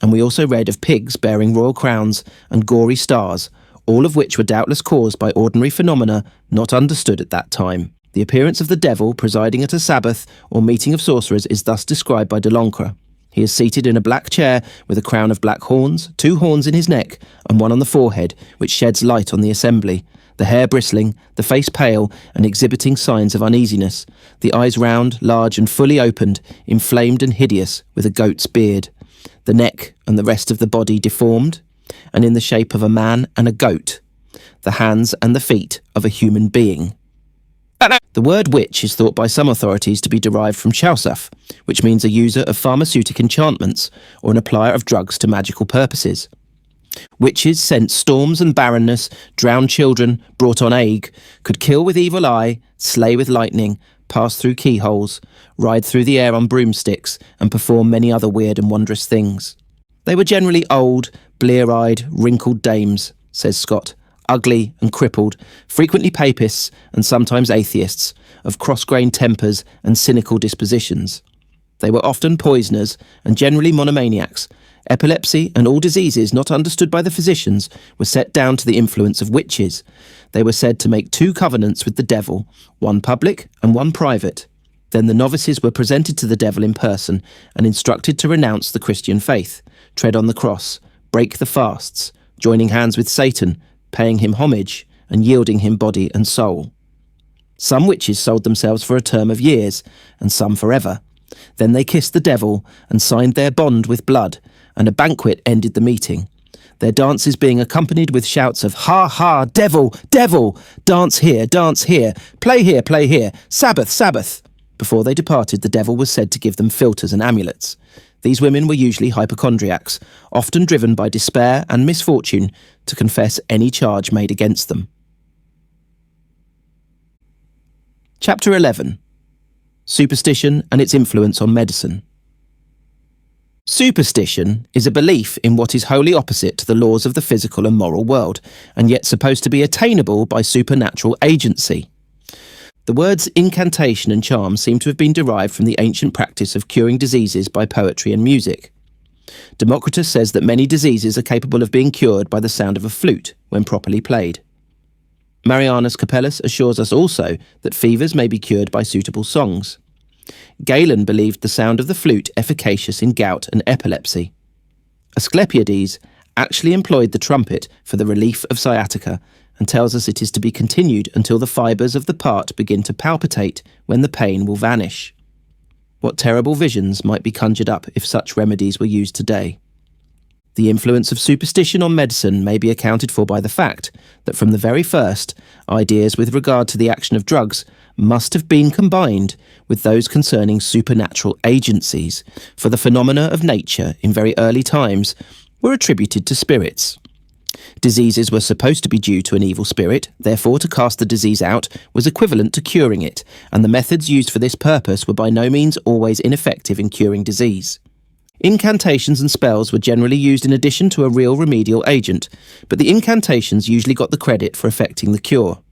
and we also read of pigs bearing royal crowns and gory stars, all of which were doubtless caused by ordinary phenomena not understood at that time. The appearance of the devil presiding at a sabbath or meeting of sorcerers is thus described by Delancre. He is seated in a black chair with a crown of black horns, 2 horns in his neck, and 1 on the forehead, which sheds light on the assembly, the hair bristling, the face pale and exhibiting signs of uneasiness, the eyes round, large and fully opened, inflamed and hideous, with a goat's beard, the neck and the rest of the body deformed, and in the shape of a man and a goat, the hands and the feet of a human being. The word witch is thought by some authorities to be derived from Chaucer, which means a user of pharmaceutic enchantments or an applier of drugs to magical purposes. Witches sent storms and barrenness, drowned children, brought on ague, could kill with evil eye, slay with lightning, pass through keyholes, ride through the air on broomsticks, and perform many other weird and wondrous things. They were generally old, blear-eyed, wrinkled dames, says Scott, ugly and crippled, frequently papists and sometimes atheists, of cross-grained tempers and cynical dispositions. They were often poisoners and generally monomaniacs. Epilepsy and all diseases not understood by the physicians were set down to the influence of witches. They were said to make 2 covenants with the devil, one public and one private. Then the novices were presented to the devil in person and instructed to renounce the Christian faith, tread on the cross, break the fasts, joining hands with Satan, paying him homage and yielding him body and soul. Some witches sold themselves for a term of years, and some forever. Then they kissed the devil and signed their bond with blood, and a banquet ended the meeting, their dances being accompanied with shouts of "Ha ha, devil, devil! Dance here, play here, Sabbath, Sabbath!" Before they departed, the devil was said to give them philtres and amulets. These women were usually hypochondriacs, often driven by despair and misfortune to confess any charge made against them. Chapter 11. Superstition and its influence on medicine. Superstition is a belief in what is wholly opposite to the laws of the physical and moral world, and yet supposed to be attainable by supernatural agency. The words incantation and charm seem to have been derived from the ancient practice of curing diseases by poetry and music. Democritus says that many diseases are capable of being cured by the sound of a flute when properly played. Marianus Capellus assures us also that fevers may be cured by suitable songs. Galen believed the sound of the flute efficacious in gout and epilepsy. Asclepiades actually employed the trumpet for the relief of sciatica, and tells us it is to be continued until the fibres of the part begin to palpitate, when the pain will vanish. What terrible visions might be conjured up if such remedies were used today. The influence of superstition on medicine may be accounted for by the fact that from the very first, ideas with regard to the action of drugs must have been combined with those concerning supernatural agencies, for the phenomena of nature in very early times were attributed to spirits. Diseases were supposed to be due to an evil spirit, therefore to cast the disease out was equivalent to curing it, and the methods used for this purpose were by no means always ineffective in curing disease. Incantations and spells were generally used in addition to a real remedial agent, but the incantations usually got the credit for effecting the cure.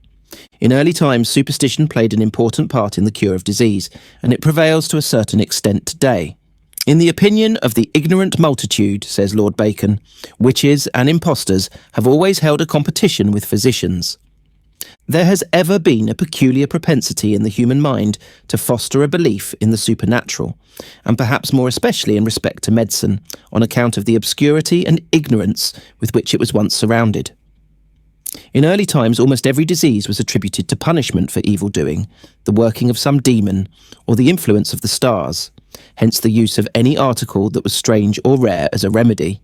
In early times, superstition played an important part in the cure of disease, and it prevails to a certain extent today. In the opinion of the ignorant multitude, says Lord Bacon, witches and impostors have always held a competition with physicians. There has ever been a peculiar propensity in the human mind to foster a belief in the supernatural, and perhaps more especially in respect to medicine, on account of the obscurity and ignorance with which it was once surrounded. In early times, almost every disease was attributed to punishment for evil doing, the working of some demon, or the influence of the stars, hence the use of any article that was strange or rare as a remedy.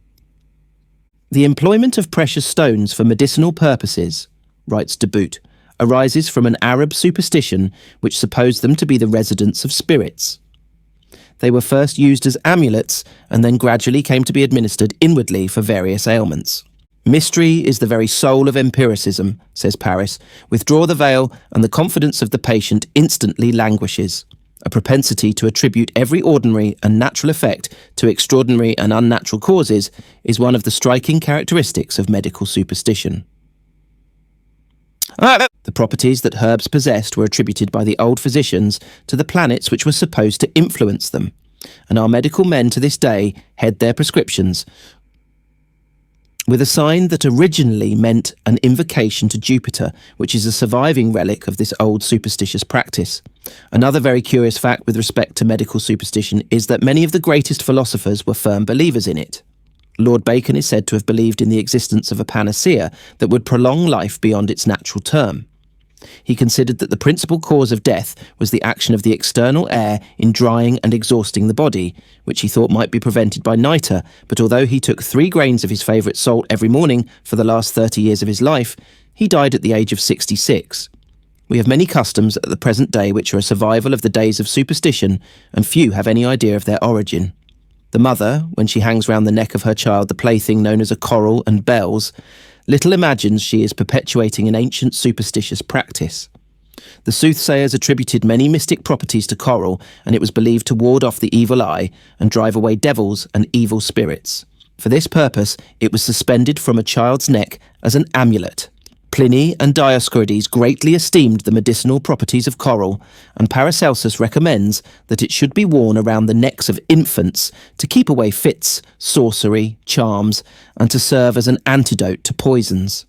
The employment of precious stones for medicinal purposes, writes de Boot, arises from an Arab superstition which supposed them to be the residence of spirits. They were first used as amulets and then gradually came to be administered inwardly for various ailments. Mystery is the very soul of empiricism, says Paris. Withdraw the veil and the confidence of the patient instantly languishes. A propensity to attribute every ordinary and natural effect to extraordinary and unnatural causes is one of the striking characteristics of medical superstition. The properties that herbs possessed were attributed by the old physicians to the planets which were supposed to influence them, and our medical men to this day head their prescriptions with a sign that originally meant an invocation to Jupiter, which is a surviving relic of this old superstitious practice. Another very curious fact with respect to medical superstition is that many of the greatest philosophers were firm believers in it. Lord Bacon is said to have believed in the existence of a panacea that would prolong life beyond its natural term. He considered that the principal cause of death was the action of the external air in drying and exhausting the body, which he thought might be prevented by nitre, but although he took 3 grains of his favourite salt every morning for the last 30 years of his life, he died at the age of 66. We have many customs at the present day which are a survival of the days of superstition, and few have any idea of their origin. The mother, when she hangs round the neck of her child the plaything known as a coral and bells, little imagines she is perpetuating an ancient superstitious practice. The soothsayers attributed many mystic properties to coral, and it was believed to ward off the evil eye and drive away devils and evil spirits. For this purpose, it was suspended from a child's neck as an amulet. Pliny and Dioscorides greatly esteemed the medicinal properties of coral, and Paracelsus recommends that it should be worn around the necks of infants to keep away fits, sorcery, charms, and to serve as an antidote to poisons.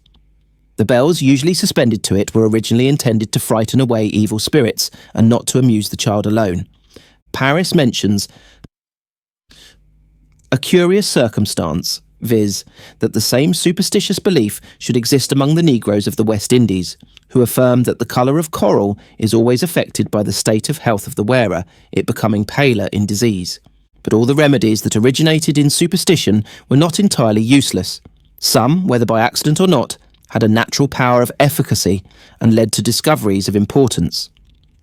The bells usually suspended to it were originally intended to frighten away evil spirits, and not to amuse the child alone. Paris mentions a curious circumstance, viz., that the same superstitious belief should exist among the Negroes of the West Indies, who affirm that the colour of coral is always affected by the state of health of the wearer, it becoming paler in disease. But all the remedies that originated in superstition were not entirely useless. Some, whether by accident or not, had a natural power of efficacy and led to discoveries of importance.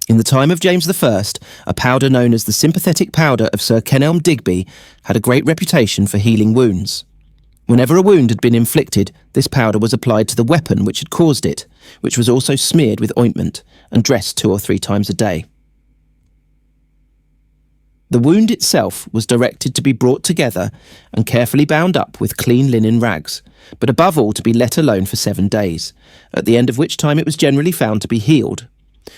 In the time of James I, a powder known as the sympathetic powder of Sir Kenelm Digby had a great reputation for healing wounds. Whenever a wound had been inflicted, this powder was applied to the weapon which had caused it, which was also smeared with ointment and dressed 2 or 3 times a day. The wound itself was directed to be brought together and carefully bound up with clean linen rags, but above all to be let alone for 7 days, at the end of which time it was generally found to be healed.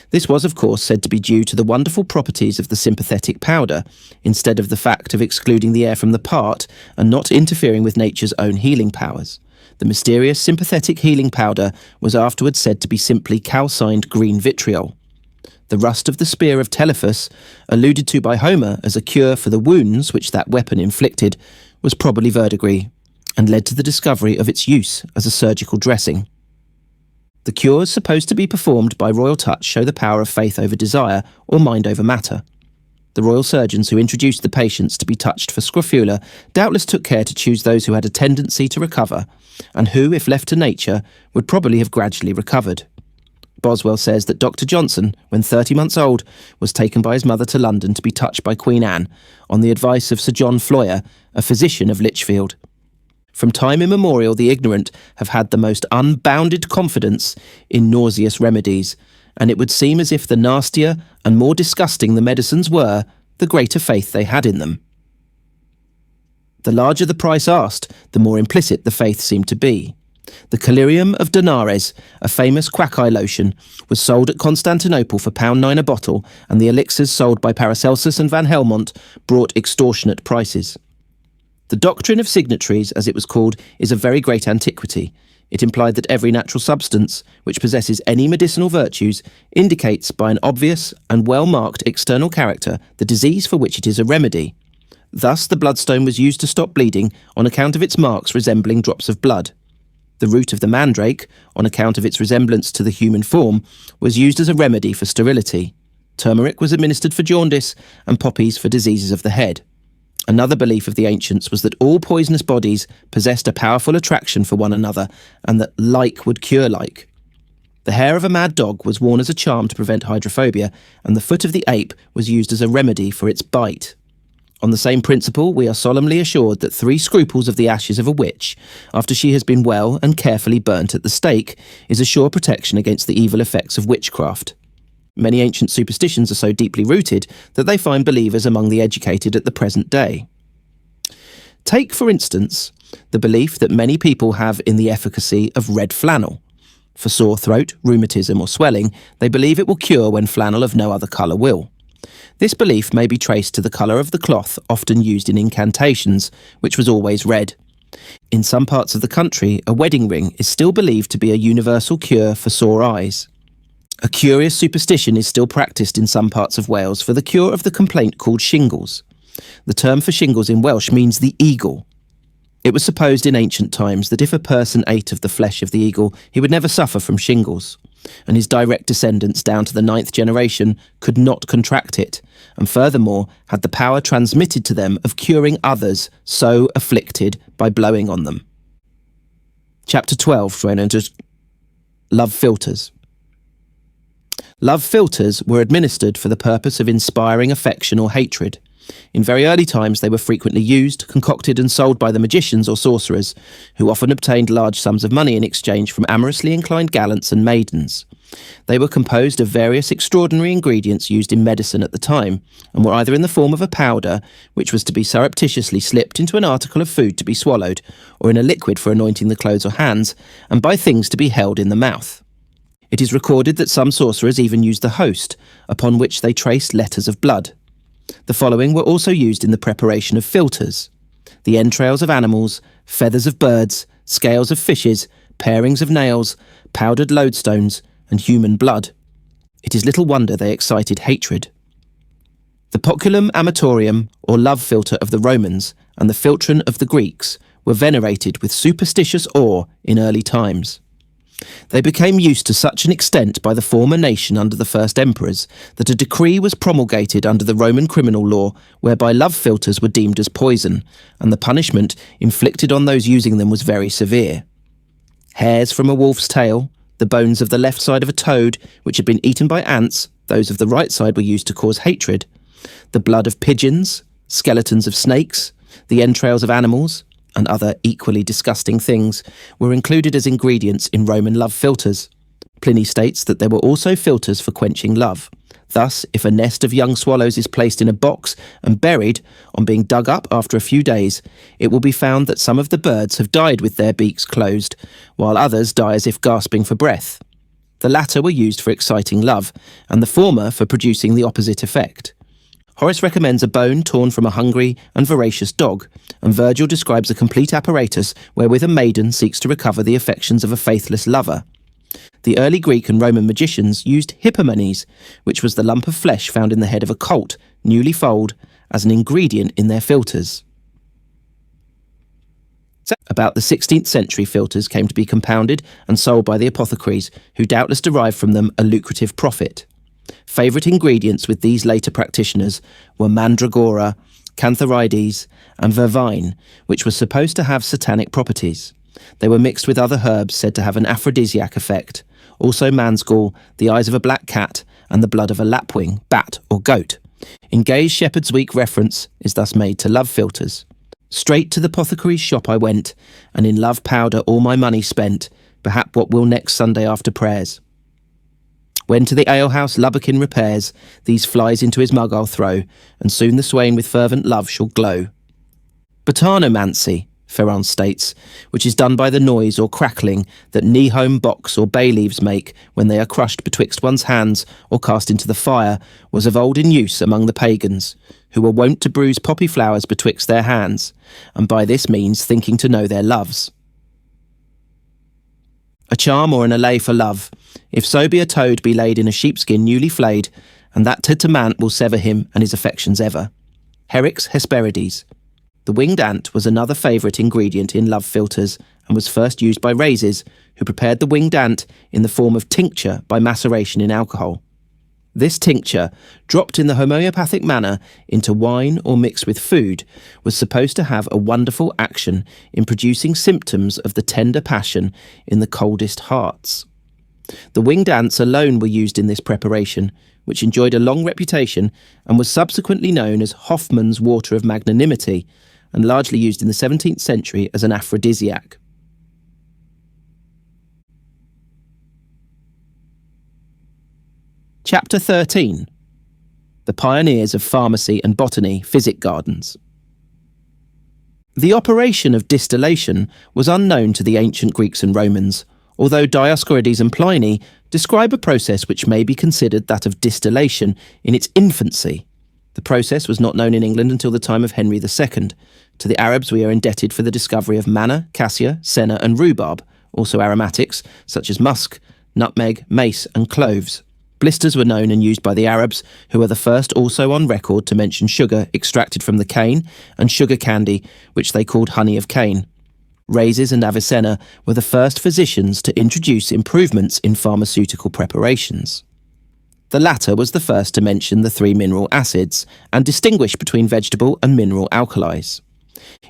This was, of course, said to be due to the wonderful properties of the sympathetic powder, instead of the fact of excluding the air from the part and not interfering with nature's own healing powers. The mysterious sympathetic healing powder was afterwards said to be simply calcined green vitriol. The rust of the spear of Telephus, alluded to by Homer as a cure for the wounds which that weapon inflicted, was probably verdigris, and led to the discovery of its use as a surgical dressing. The cures supposed to be performed by royal touch show the power of faith over desire or mind over matter. The royal surgeons who introduced the patients to be touched for scrofula doubtless took care to choose those who had a tendency to recover, and who, if left to nature, would probably have gradually recovered. Boswell says that Dr. Johnson, when 30 months old, was taken by his mother to London to be touched by Queen Anne, on the advice of Sir John Floyer, a physician of Lichfield. From time immemorial, the ignorant have had the most unbounded confidence in nauseous remedies, and it would seem as if the nastier and more disgusting the medicines were, the greater faith they had in them. The larger the price asked, the more implicit the faith seemed to be. The collyrium of Donares, a famous quack-eye lotion, was sold at Constantinople for £9 a bottle, and the elixirs sold by Paracelsus and Van Helmont brought extortionate prices. The doctrine of signatories, as it was called, is of very great antiquity. It implied that every natural substance, which possesses any medicinal virtues, indicates by an obvious and well-marked external character the disease for which it is a remedy. Thus, the bloodstone was used to stop bleeding on account of its marks resembling drops of blood. The root of the mandrake, on account of its resemblance to the human form, was used as a remedy for sterility. Turmeric was administered for jaundice, and poppies for diseases of the head. Another belief of the ancients was that all poisonous bodies possessed a powerful attraction for one another, and that like would cure like. The hair of a mad dog was worn as a charm to prevent hydrophobia, and the foot of the ape was used as a remedy for its bite. On the same principle, we are solemnly assured that 3 scruples of the ashes of a witch, after she has been well and carefully burnt at the stake, is a sure protection against the evil effects of witchcraft. Many ancient superstitions are so deeply rooted that they find believers among the educated at the present day. Take, for instance, the belief that many people have in the efficacy of red flannel. For sore throat, rheumatism or swelling, they believe it will cure when flannel of no other colour will. This belief may be traced to the colour of the cloth often used in incantations, which was always red. In some parts of the country, a wedding ring is still believed to be a universal cure for sore eyes. A curious superstition is still practised in some parts of Wales for the cure of the complaint called shingles. The term for shingles in Welsh means the eagle. It was supposed in ancient times that if a person ate of the flesh of the eagle, he would never suffer from shingles, and his direct descendants down to the 9th generation could not contract it, and furthermore had the power transmitted to them of curing others so afflicted by blowing on them. Chapter 12, Love Philtres. Love philtres were administered for the purpose of inspiring affection or hatred. In very early times they were frequently used, concocted and sold by the magicians or sorcerers, who often obtained large sums of money in exchange from amorously inclined gallants and maidens. They were composed of various extraordinary ingredients used in medicine at the time, and were either in the form of a powder, which was to be surreptitiously slipped into an article of food to be swallowed, or in a liquid for anointing the clothes or hands, and by things to be held in the mouth. It is recorded that some sorcerers even used the host, upon which they traced letters of blood. The following were also used in the preparation of philtres: the entrails of animals, feathers of birds, scales of fishes, parings of nails, powdered lodestones, and human blood. It is little wonder they excited hatred. The poculum amatorium, or love philtre of the Romans, and the philtron of the Greeks were venerated with superstitious awe in early times. They became used to such an extent by the former nation under the first emperors that a decree was promulgated under the Roman criminal law whereby love philtres were deemed as poison, and the punishment inflicted on those using them was very severe. Hairs from a wolf's tail, the bones of the left side of a toad which had been eaten by ants, those of the right side were used to cause hatred, the blood of pigeons, skeletons of snakes, the entrails of animals, and other equally disgusting things, were included as ingredients in Roman love philtres. Pliny states that there were also philtres for quenching love. Thus, if a nest of young swallows is placed in a box and buried, on being dug up after a few days, it will be found that some of the birds have died with their beaks closed, while others die as if gasping for breath. The latter were used for exciting love, and the former for producing the opposite effect. Horace recommends a bone torn from a hungry and voracious dog, and Virgil describes a complete apparatus wherewith a maiden seeks to recover the affections of a faithless lover. The early Greek and Roman magicians used hippomenes, which was the lump of flesh found in the head of a colt, newly foaled, as an ingredient in their philtres. About the 16th century, philtres came to be compounded and sold by the apothecaries, who doubtless derived from them a lucrative profit. Favourite ingredients with these later practitioners were mandragora, cantharides, and vervain, which were supposed to have satanic properties. They were mixed with other herbs said to have an aphrodisiac effect, also mansgall, the eyes of a black cat, and the blood of a lapwing, bat, or goat. In Gay's Shepherd's Week reference is thus made to love philtres. Straight to the apothecary's shop I went, and in love powder all my money spent, perhap what will next Sunday after prayers. When to the alehouse Lubbock in repairs, these flies into his mug I'll throw, and soon the swain with fervent love shall glow. Botanomancy, Ferrand states, which is done by the noise or crackling that knee-home box or bay leaves make when they are crushed betwixt one's hands or cast into the fire, was of old in use among the pagans, who were wont to bruise poppy flowers betwixt their hands, and by this means thinking to know their loves. A charm or an allay for love, if so be a toad be laid in a sheepskin newly flayed, and that tetamant will sever him and his affections ever. Herricks Hesperides. The winged ant was another favourite ingredient in love philtres, and was first used by Rhazes, who prepared the winged ant in the form of tincture by maceration in alcohol. This tincture, dropped in the homeopathic manner into wine or mixed with food, was supposed to have a wonderful action in producing symptoms of the tender passion in the coldest hearts. The winged ants alone were used in this preparation, which enjoyed a long reputation and was subsequently known as Hoffmann's Water of Magnanimity, and largely used in the 17th century as an aphrodisiac. Chapter 13. The Pioneers of Pharmacy and Botany Physic Gardens. The operation of distillation was unknown to the ancient Greeks and Romans, although Dioscorides and Pliny describe a process which may be considered that of distillation in its infancy. The process was not known in England until the time of Henry II. To the Arabs we are indebted for the discovery of manna, cassia, senna and rhubarb, also aromatics such as musk, nutmeg, mace and cloves. Blisters were known and used by the Arabs, who are the first also on record to mention sugar extracted from the cane, and sugar candy, which they called honey of cane. Rhazes and Avicenna were the first physicians to introduce improvements in pharmaceutical preparations. The latter was the first to mention the 3 mineral acids, and distinguish between vegetable and mineral alkalis.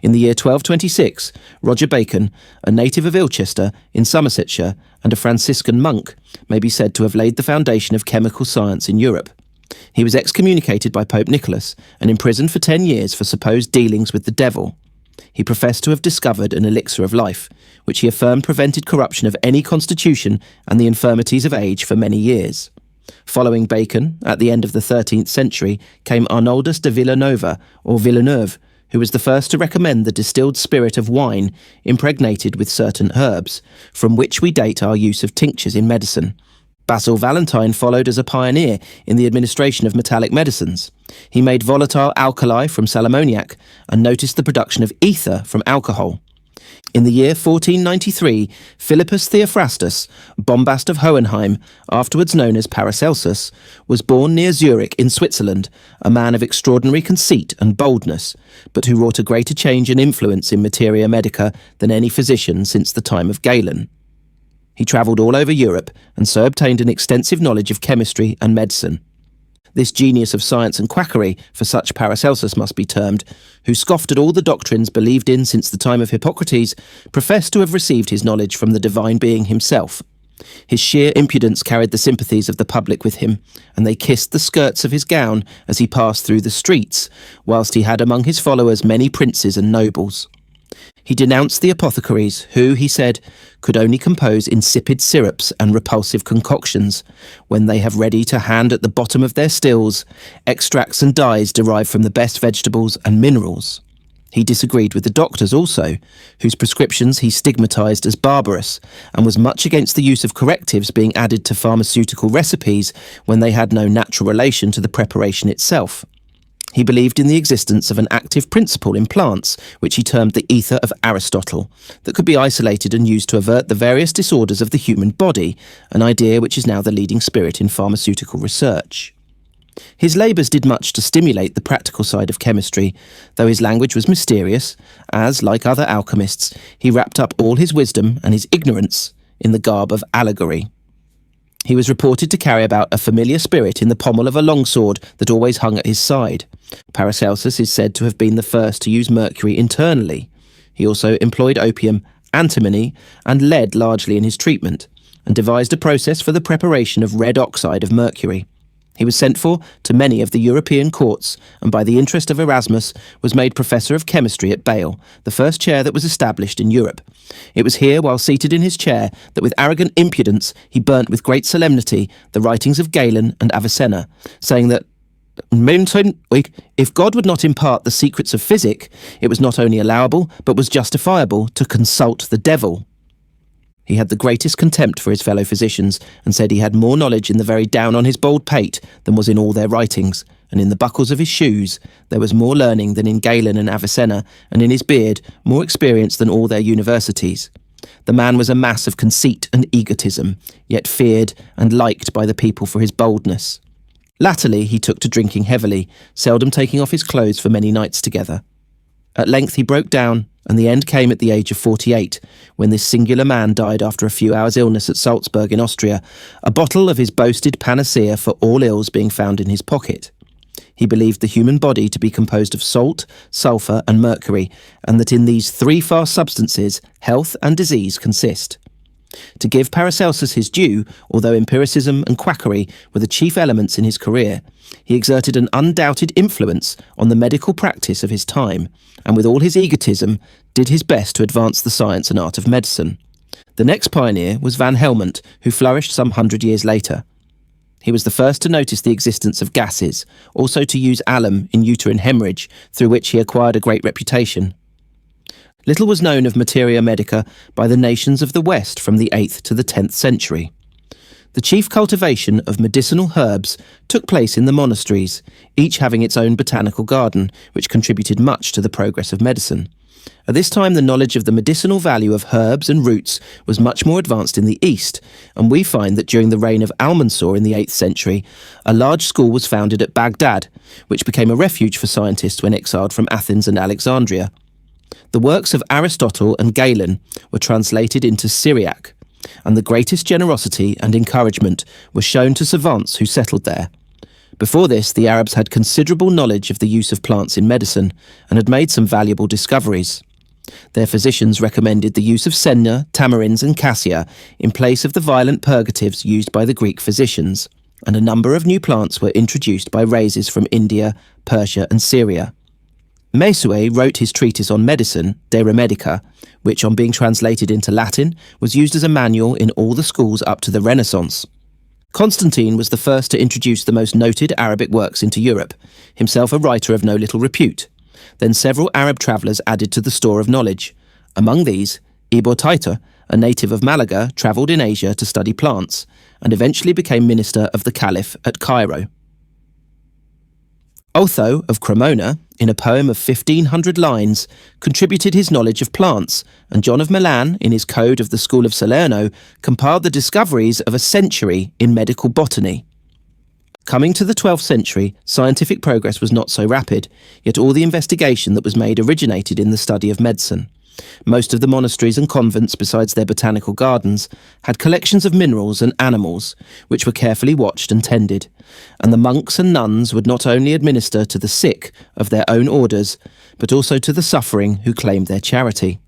In the year 1226, Roger Bacon, a native of Ilchester in Somersetshire and a Franciscan monk, may be said to have laid the foundation of chemical science in Europe. He was excommunicated by Pope Nicholas and imprisoned for 10 years for supposed dealings with the devil. He professed to have discovered an elixir of life, which he affirmed prevented corruption of any constitution and the infirmities of age for many years. Following Bacon, at the end of the 13th century, came Arnoldus de Villanova, or Villeneuve, who was the first to recommend the distilled spirit of wine impregnated with certain herbs, from which we date our use of tinctures in medicine. Basil Valentine followed as a pioneer in the administration of metallic medicines. He made volatile alkali from sal ammoniac and noticed the production of ether from alcohol. In the year 1493, Philippus Theophrastus, bombast of Hohenheim, afterwards known as Paracelsus, was born near Zurich in Switzerland, a man of extraordinary conceit and boldness, but who wrought a greater change and influence in materia medica than any physician since the time of Galen. He travelled all over Europe and so obtained an extensive knowledge of chemistry and medicine. This genius of science and quackery, for such Paracelsus must be termed, who scoffed at all the doctrines believed in since the time of Hippocrates, professed to have received his knowledge from the divine being himself. His sheer impudence carried the sympathies of the public with him, and they kissed the skirts of his gown as he passed through the streets, whilst he had among his followers many princes and nobles. He denounced the apothecaries, who, he said, could only compose insipid syrups and repulsive concoctions, when they have ready to hand at the bottom of their stills extracts and dyes derived from the best vegetables and minerals. He disagreed with the doctors also, whose prescriptions he stigmatised as barbarous, and was much against the use of correctives being added to pharmaceutical recipes when they had no natural relation to the preparation itself. He believed in the existence of an active principle in plants, which he termed the ether of Aristotle, that could be isolated and used to avert the various disorders of the human body, an idea which is now the leading spirit in pharmaceutical research. His labours did much to stimulate the practical side of chemistry, though his language was mysterious, as, like other alchemists, he wrapped up all his wisdom and his ignorance in the garb of allegory. He was reported to carry about a familiar spirit in the pommel of a longsword that always hung at his side. Paracelsus is said to have been the first to use mercury internally. He also employed opium, antimony, and lead largely in his treatment, and devised a process for the preparation of red oxide of mercury. He was sent for to many of the European courts, and by the interest of Erasmus was made Professor of Chemistry at Bale, the first chair that was established in Europe. It was here, while seated in his chair, that with arrogant impudence he burnt with great solemnity the writings of Galen and Avicenna, saying that if God would not impart the secrets of physic, it was not only allowable, but was justifiable to consult the devil. He had the greatest contempt for his fellow physicians, and said he had more knowledge in the very down on his bald pate than was in all their writings, and in the buckles of his shoes there was more learning than in Galen and Avicenna, and in his beard more experience than all their universities. The man was a mass of conceit and egotism, yet feared and liked by the people for his boldness. Latterly he took to drinking heavily, seldom taking off his clothes for many nights together. At length he broke down, and the end came at the age of 48, when this singular man died after a few hours' illness at Salzburg in Austria, a bottle of his boasted panacea for all ills being found in his pocket. He believed the human body to be composed of salt, sulphur, and mercury, and that in these three fast substances health and disease consist. To give Paracelsus his due, although empiricism and quackery were the chief elements in his career, he exerted an undoubted influence on the medical practice of his time, and with all his egotism did his best to advance the science and art of medicine. The next pioneer was Van Helmont, who flourished some 100 years later. He was the first to notice the existence of gases, also to use alum in uterine hemorrhage, through which he acquired a great reputation. Little was known of materia medica by the nations of the West from the 8th to the 10th century. The chief cultivation of medicinal herbs took place in the monasteries, each having its own botanical garden, which contributed much to the progress of medicine. At this time the knowledge of the medicinal value of herbs and roots was much more advanced in the East, and we find that during the reign of Almansor in the 8th century, a large school was founded at Baghdad, which became a refuge for scientists when exiled from Athens and Alexandria. The works of Aristotle and Galen were translated into Syriac, and the greatest generosity and encouragement was shown to savants who settled there. Before this, the Arabs had considerable knowledge of the use of plants in medicine, and had made some valuable discoveries. Their physicians recommended the use of senna, tamarinds and cassia in place of the violent purgatives used by the Greek physicians, and a number of new plants were introduced by raisers from India, Persia and Syria. Mesue wrote his treatise on medicine, De Remedica, which, on being translated into Latin, was used as a manual in all the schools up to the Renaissance. Constantine was the first to introduce the most noted Arabic works into Europe, himself a writer of no little repute. Then several Arab travellers added to the store of knowledge. Among these, Ibn Taita, a native of Malaga, travelled in Asia to study plants, and eventually became minister of the Caliph at Cairo. Otho of Cremona, in a poem of 1,500 lines, contributed his knowledge of plants, and John of Milan, in his Code of the School of Salerno, compiled the discoveries of a century in medical botany. Coming to the 12th century, scientific progress was not so rapid, yet all the investigation that was made originated in the study of medicine. Most of the monasteries and convents, besides their botanical gardens, had collections of minerals and animals, which were carefully watched and tended, and the monks and nuns would not only administer to the sick of their own orders, but also to the suffering who claimed their charity.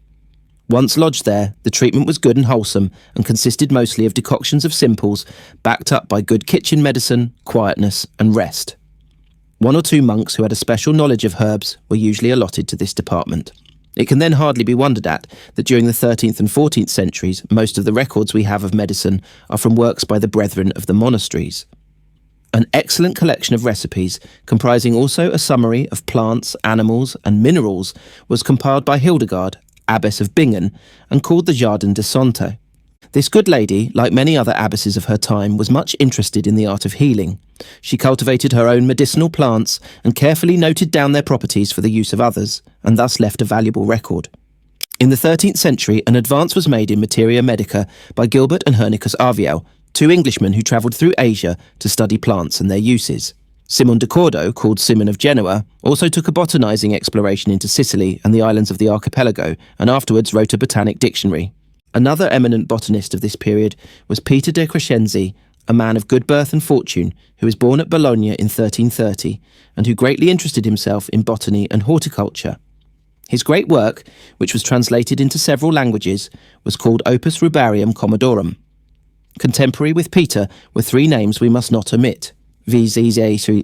Once lodged there, the treatment was good and wholesome, and consisted mostly of decoctions of simples, backed up by good kitchen medicine, quietness and rest. One or two monks who had a special knowledge of herbs were usually allotted to this department. It can then hardly be wondered at that during the 13th and 14th centuries, most of the records we have of medicine are from works by the brethren of the monasteries. An excellent collection of recipes, comprising also a summary of plants, animals and minerals, was compiled by Hildegard, abbess of Bingen, and called the Jardin de Santé. This good lady, like many other abbesses of her time, was much interested in the art of healing. She cultivated her own medicinal plants and carefully noted down their properties for the use of others, and thus left a valuable record. In the 13th century, an advance was made in materia medica by Gilbert and Hernicus Arviel, two Englishmen who travelled through Asia to study plants and their uses. Simon de Cordo, called Simon of Genoa, also took a botanizing exploration into Sicily and the islands of the archipelago, and afterwards wrote a botanic dictionary. Another eminent botanist of this period was Peter de Crescenzi, a man of good birth and fortune, who was born at Bologna in 1330, and who greatly interested himself in botany and horticulture. His great work, which was translated into several languages, was called Opus Rubarium Commodorum. Contemporary with Peter were three names we must not omit: V.Z.A.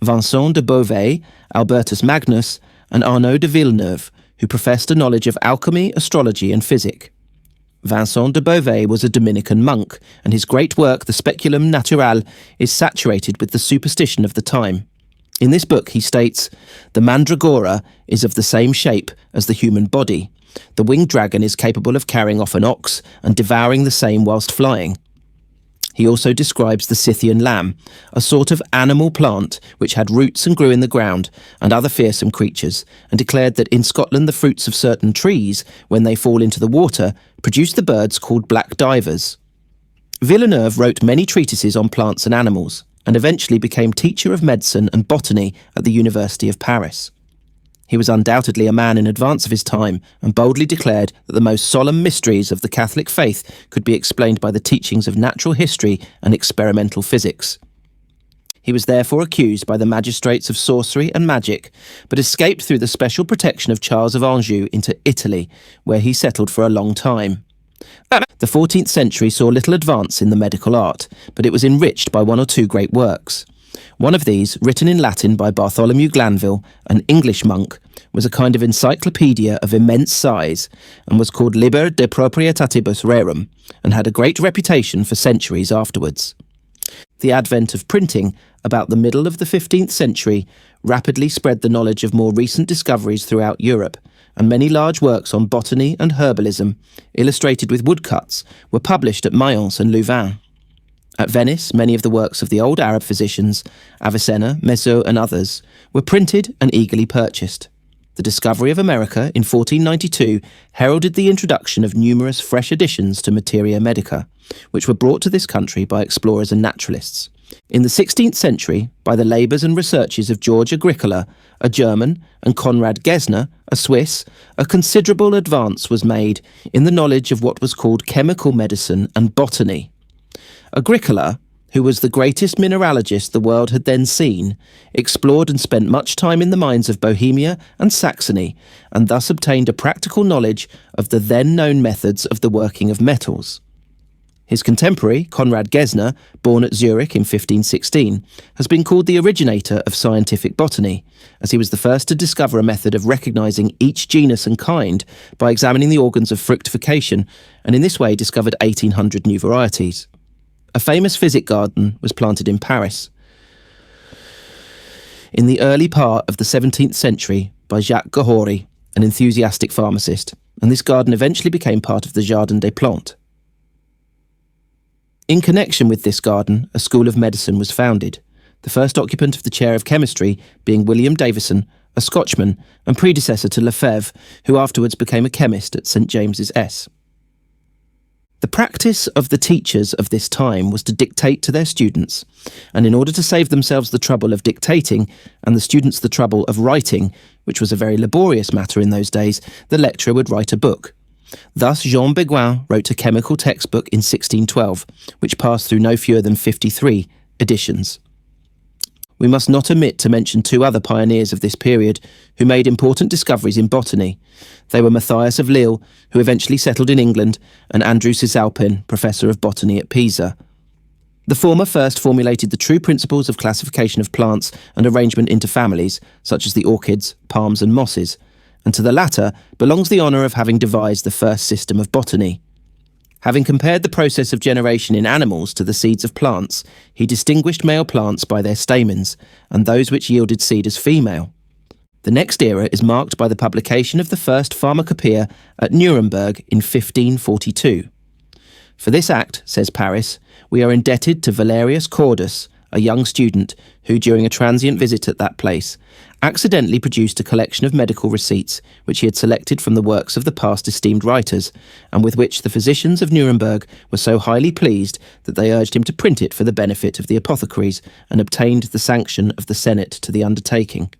Vincent de Beauvais, Albertus Magnus, and Arnaud de Villeneuve, who professed a knowledge of alchemy, astrology, and physic. Vincent de Beauvais was a Dominican monk, and his great work, the Speculum Naturale, is saturated with the superstition of the time. In this book, he states, "The mandragora is of the same shape as the human body. The winged dragon is capable of carrying off an ox and devouring the same whilst flying." He also describes the Scythian lamb, a sort of animal plant which had roots and grew in the ground, and other fearsome creatures, and declared that in Scotland the fruits of certain trees, when they fall into the water, produce the birds called black divers. Villeneuve wrote many treatises on plants and animals, and eventually became teacher of medicine and botany at the University of Paris. He was undoubtedly a man in advance of his time, and boldly declared that the most solemn mysteries of the Catholic faith could be explained by the teachings of natural history and experimental physics. He was therefore accused by the magistrates of sorcery and magic, but escaped through the special protection of Charles of Anjou into Italy, where he settled for a long time. The 14th century saw little advance in the medical art, but it was enriched by one or two great works. One of these, written in Latin by Bartholomew Glanville, an English monk, was a kind of encyclopedia of immense size, and was called Liber de Proprietatibus Rerum, and had a great reputation for centuries afterwards. The advent of printing, about the middle of the 15th century, rapidly spread the knowledge of more recent discoveries throughout Europe, and many large works on botany and herbalism, illustrated with woodcuts, were published at Mayence and Louvain. At Venice, many of the works of the old Arab physicians, Avicenna, Meso, and others, were printed and eagerly purchased. The discovery of America in 1492 heralded the introduction of numerous fresh additions to Materia Medica, which were brought to this country by explorers and naturalists. In the 16th century, by the labours and researches of George Agricola, a German, and Conrad Gesner, a Swiss, a considerable advance was made in the knowledge of what was called chemical medicine and botany. Agricola, who was the greatest mineralogist the world had then seen, explored and spent much time in the mines of Bohemia and Saxony, and thus obtained a practical knowledge of the then known methods of the working of metals. His contemporary, Conrad Gesner, born at Zurich in 1516, has been called the originator of scientific botany, as he was the first to discover a method of recognising each genus and kind by examining the organs of fructification, and in this way discovered 1,800 new varieties. A famous physic garden was planted in Paris in the early part of the 17th century by Jacques Gahory, an enthusiastic pharmacist, and this garden eventually became part of the Jardin des Plantes. In connection with this garden, a school of medicine was founded, the first occupant of the chair of chemistry being William Davison, a Scotchman and predecessor to Lefebvre, who afterwards became a chemist at St. James's S. The practice of the teachers of this time was to dictate to their students, and in order to save themselves the trouble of dictating and the students the trouble of writing, which was a very laborious matter in those days, the lecturer would write a book. Thus Jean Beguin wrote a chemical textbook in 1612, which passed through no fewer than 53 editions. We must not omit to mention two other pioneers of this period who made important discoveries in botany. They were Matthias of Lille, who eventually settled in England, and Andrew Cisalpin, professor of botany at Pisa. The former first formulated the true principles of classification of plants and arrangement into families, such as the orchids, palms and mosses, and to the latter belongs the honour of having devised the first system of botany. Having compared the process of generation in animals to the seeds of plants, he distinguished male plants by their stamens, and those which yielded seed as female. The next era is marked by the publication of the first pharmacopoeia at Nuremberg in 1542. For this act, says Paris, we are indebted to Valerius Cordus, a young student who, during a transient visit at that place, accidentally produced a collection of medical receipts which he had selected from the works of the past esteemed writers, and with which the physicians of Nuremberg were so highly pleased that they urged him to print it for the benefit of the apothecaries, and obtained the sanction of the Senate to the undertaking.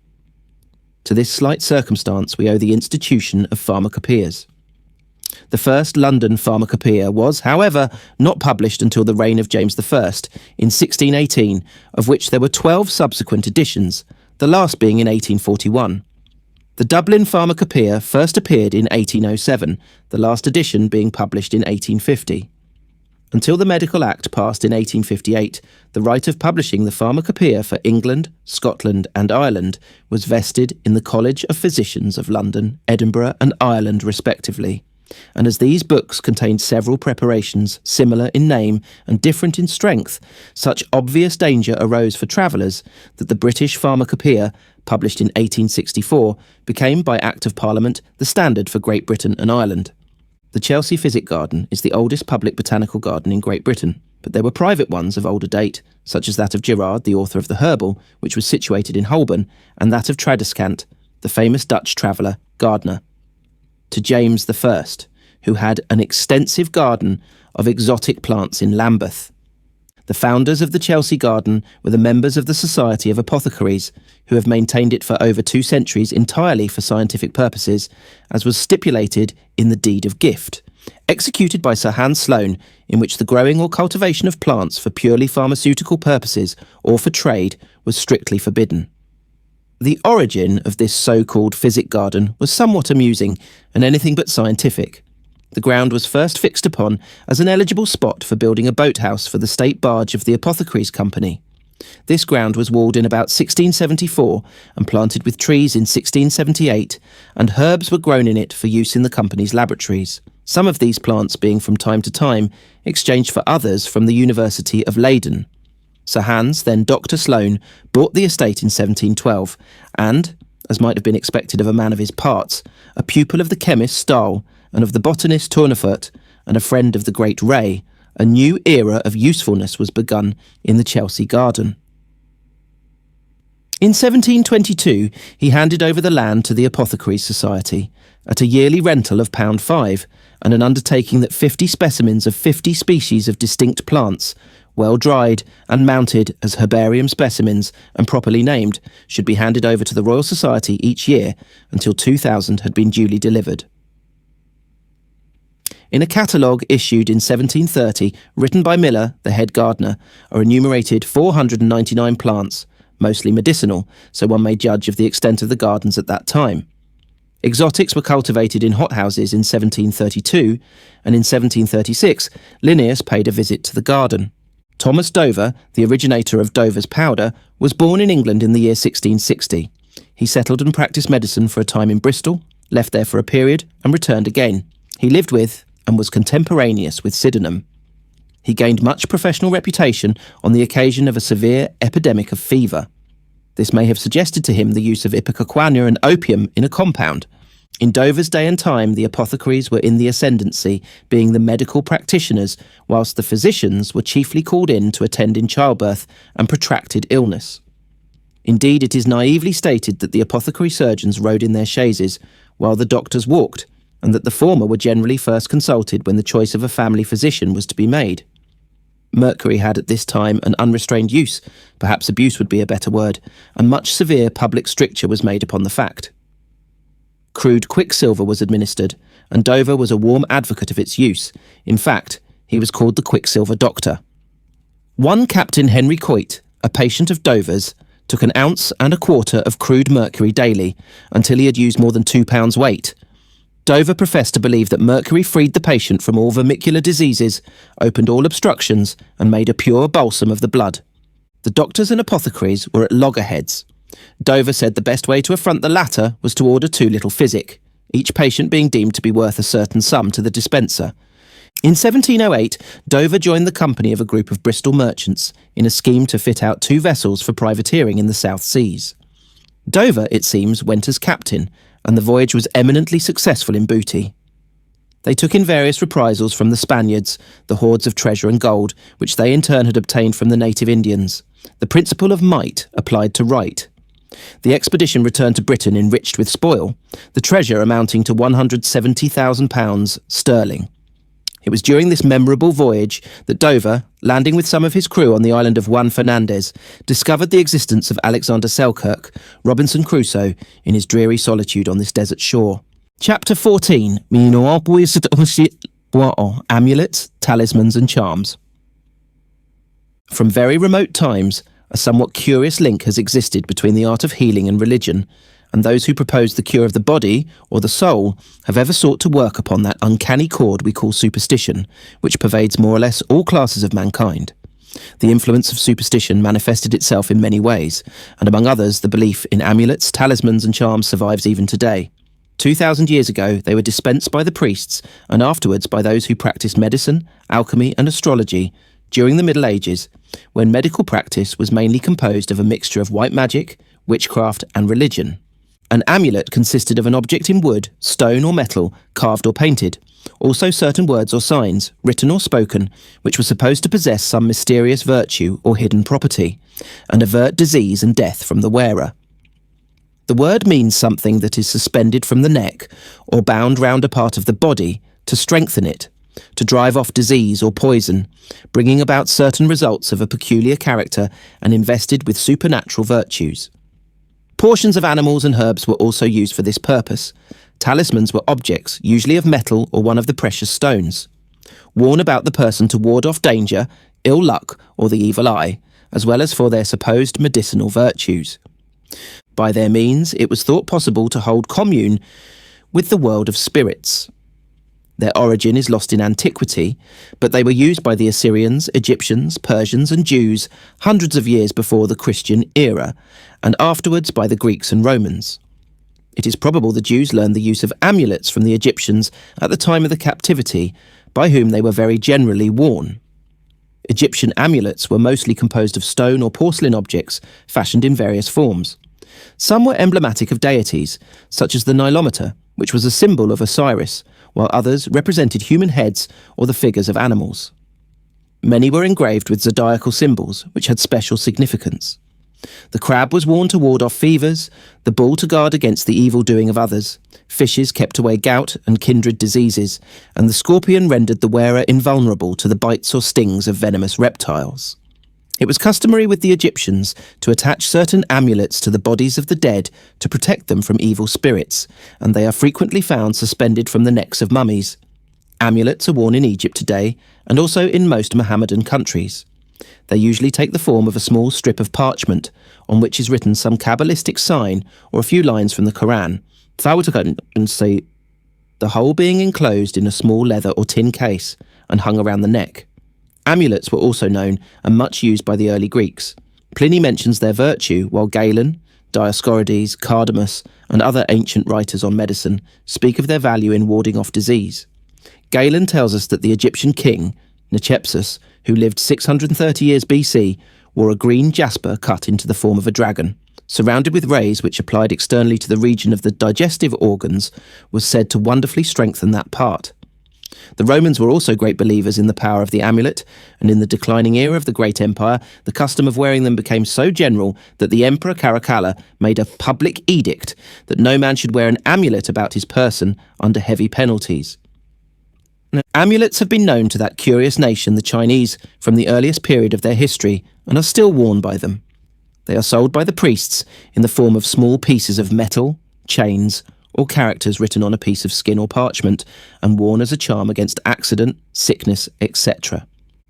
To this slight circumstance we owe the institution of pharmacopoeias. The first London pharmacopoeia was, however, not published until the reign of James I in 1618, of which there were 12 subsequent editions, the last being in 1841. The Dublin Pharmacopoeia first appeared in 1807, the last edition being published in 1850. Until the Medical Act passed in 1858, the right of publishing the Pharmacopoeia for England, Scotland and Ireland was vested in the College of Physicians of London, Edinburgh and Ireland respectively, and as these books contained several preparations similar in name and different in strength, such obvious danger arose for travellers that the British Pharmacopoeia, published in 1864, became by Act of Parliament the standard for Great Britain and Ireland. The Chelsea Physic Garden is the oldest public botanical garden in Great Britain, but there were private ones of older date, such as that of Gerard, the author of the Herbal, which was situated in Holborn, and that of Tradescant, the famous Dutch traveller, gardener. To James I, who had an extensive garden of exotic plants in Lambeth. The founders of the Chelsea Garden were the members of the Society of Apothecaries, who have maintained it for over 2 centuries entirely for scientific purposes, as was stipulated in the Deed of Gift, executed by Sir Hans Sloane, in which the growing or cultivation of plants for purely pharmaceutical purposes or for trade was strictly forbidden. The origin of this so-called Physic Garden was somewhat amusing and anything but scientific. The ground was first fixed upon as an eligible spot for building a boathouse for the state barge of the Apothecaries Company. This ground was walled in about 1674 and planted with trees in 1678, and herbs were grown in it for use in the company's laboratories, some of these plants being from time to time exchanged for others from the University of Leyden. Sir Hans, then Dr. Sloane, bought the estate in 1712 and, as might have been expected of a man of his parts, a pupil of the chemist Stahl and of the botanist Tournefort, and a friend of the great Ray, a new era of usefulness was begun in the Chelsea Garden. In 1722, he handed over the land to the Apothecaries Society at a yearly rental of £5 and an undertaking that 50 specimens of 50 species of distinct plants, well dried and mounted as herbarium specimens and properly named, should be handed over to the Royal Society each year until 2,000 had been duly delivered. In a catalogue issued in 1730, written by Miller, the head gardener, are enumerated 499 plants, mostly medicinal, so one may judge of the extent of the gardens at that time. Exotics were cultivated in hothouses in 1732, and in 1736 Linnaeus paid a visit to the garden. Thomas Dover, the originator of Dover's powder, was born in England in the year 1660. He settled and practised medicine for a time in Bristol, left there for a period, and returned again. He lived with and was contemporaneous with Sydenham. He gained much professional reputation on the occasion of a severe epidemic of fever. This may have suggested to him the use of ipecacuanha and opium in a compound. In Dover's day and time, the apothecaries were in the ascendancy, being the medical practitioners, whilst the physicians were chiefly called in to attend in childbirth and protracted illness. Indeed, it is naively stated that the apothecary surgeons rode in their chaises, while the doctors walked, and that the former were generally first consulted when the choice of a family physician was to be made. Mercury had at this time an unrestrained use, perhaps abuse would be a better word, and much severe public stricture was made upon the fact. Crude quicksilver was administered, and Dover was a warm advocate of its use. In fact, he was called the Quicksilver Doctor. One Captain Henry Coit, a patient of Dover's, took 1 ounce and a quarter of crude mercury daily, until he had used more than 2 pounds weight. Dover professed to believe that mercury freed the patient from all vermicular diseases, opened all obstructions, and made a pure balsam of the blood. The doctors and apothecaries were at loggerheads. Dover said the best way to affront the latter was to order too little physic, each patient being deemed to be worth a certain sum to the dispenser. In 1708, Dover joined the company of a group of Bristol merchants in a scheme to fit out 2 vessels for privateering in the South Seas. Dover, it seems, went as captain, and the voyage was eminently successful in booty. They took in various reprisals from the Spaniards, the hoards of treasure and gold, which they in turn had obtained from the native Indians. The principle of might applied to right. The expedition returned to Britain enriched with spoil, the treasure amounting to £170,000 sterling. It was during this memorable voyage that Dover, landing with some of his crew on the island of Juan Fernandez, discovered the existence of Alexander Selkirk, Robinson Crusoe, in his dreary solitude on this desert shore. Chapter 14. Amulets, Talismans and Charms. From very remote times, a somewhat curious link has existed between the art of healing and religion, and those who propose the cure of the body or the soul have ever sought to work upon that uncanny chord we call superstition, which pervades more or less all classes of mankind. The influence of superstition manifested itself in many ways, and among others, the belief in amulets, talismans and charms survives even today. 2,000 years ago, they were dispensed by the priests, and afterwards by those who practiced medicine, alchemy and astrology during the Middle Ages, when medical practice was mainly composed of a mixture of white magic, witchcraft and religion. An amulet consisted of an object in wood, stone or metal, carved or painted, also certain words or signs, written or spoken, which were supposed to possess some mysterious virtue or hidden property, and avert disease and death from the wearer. The word means something that is suspended from the neck or bound round a part of the body to strengthen it, to drive off disease or poison, bringing about certain results of a peculiar character and invested with supernatural virtues. Portions of animals and herbs were also used for this purpose. Talismans were objects, usually of metal or one of the precious stones, worn about the person to ward off danger, ill luck or the evil eye, as well as for their supposed medicinal virtues. By their means, it was thought possible to hold commune with the world of spirits. Their origin is lost in antiquity, but they were used by the Assyrians, Egyptians, Persians and Jews hundreds of years before the Christian era, and afterwards by the Greeks and Romans. It is probable the Jews learned the use of amulets from the Egyptians at the time of the captivity, by whom they were very generally worn. Egyptian amulets were mostly composed of stone or porcelain objects fashioned in various forms. Some were emblematic of deities, such as the Nilometer, which was a symbol of Osiris, while others represented human heads or the figures of animals. Many were engraved with zodiacal symbols, which had special significance. The crab was worn to ward off fevers, the bull to guard against the evil doing of others, fishes kept away gout and kindred diseases, and the scorpion rendered the wearer invulnerable to the bites or stings of venomous reptiles. It was customary with the Egyptians to attach certain amulets to the bodies of the dead to protect them from evil spirits, and they are frequently found suspended from the necks of mummies. Amulets are worn in Egypt today, and also in most Mohammedan countries. They usually take the form of a small strip of parchment, on which is written some Kabbalistic sign or a few lines from the Quran. If I were to go and say, the whole being enclosed in a small leather or tin case and hung around the neck. Amulets were also known and much used by the early Greeks. Pliny mentions their virtue, while Galen, Dioscorides, Cardamus, and other ancient writers on medicine speak of their value in warding off disease. Galen tells us that the Egyptian king, Hatshepsut, who lived 630 years BC, wore a green jasper cut into the form of a dragon, surrounded with rays which applied externally to the region of the digestive organs, was said to wonderfully strengthen that part. The Romans were also great believers in the power of the amulet, and in the declining era of the Great Empire, the custom of wearing them became so general that the Emperor Caracalla made a public edict that no man should wear an amulet about his person under heavy penalties. Now, amulets have been known to that curious nation, the Chinese, from the earliest period of their history, and are still worn by them. They are sold by the priests in the form of small pieces of metal, chains, or characters written on a piece of skin or parchment and worn as a charm against accident, sickness, etc.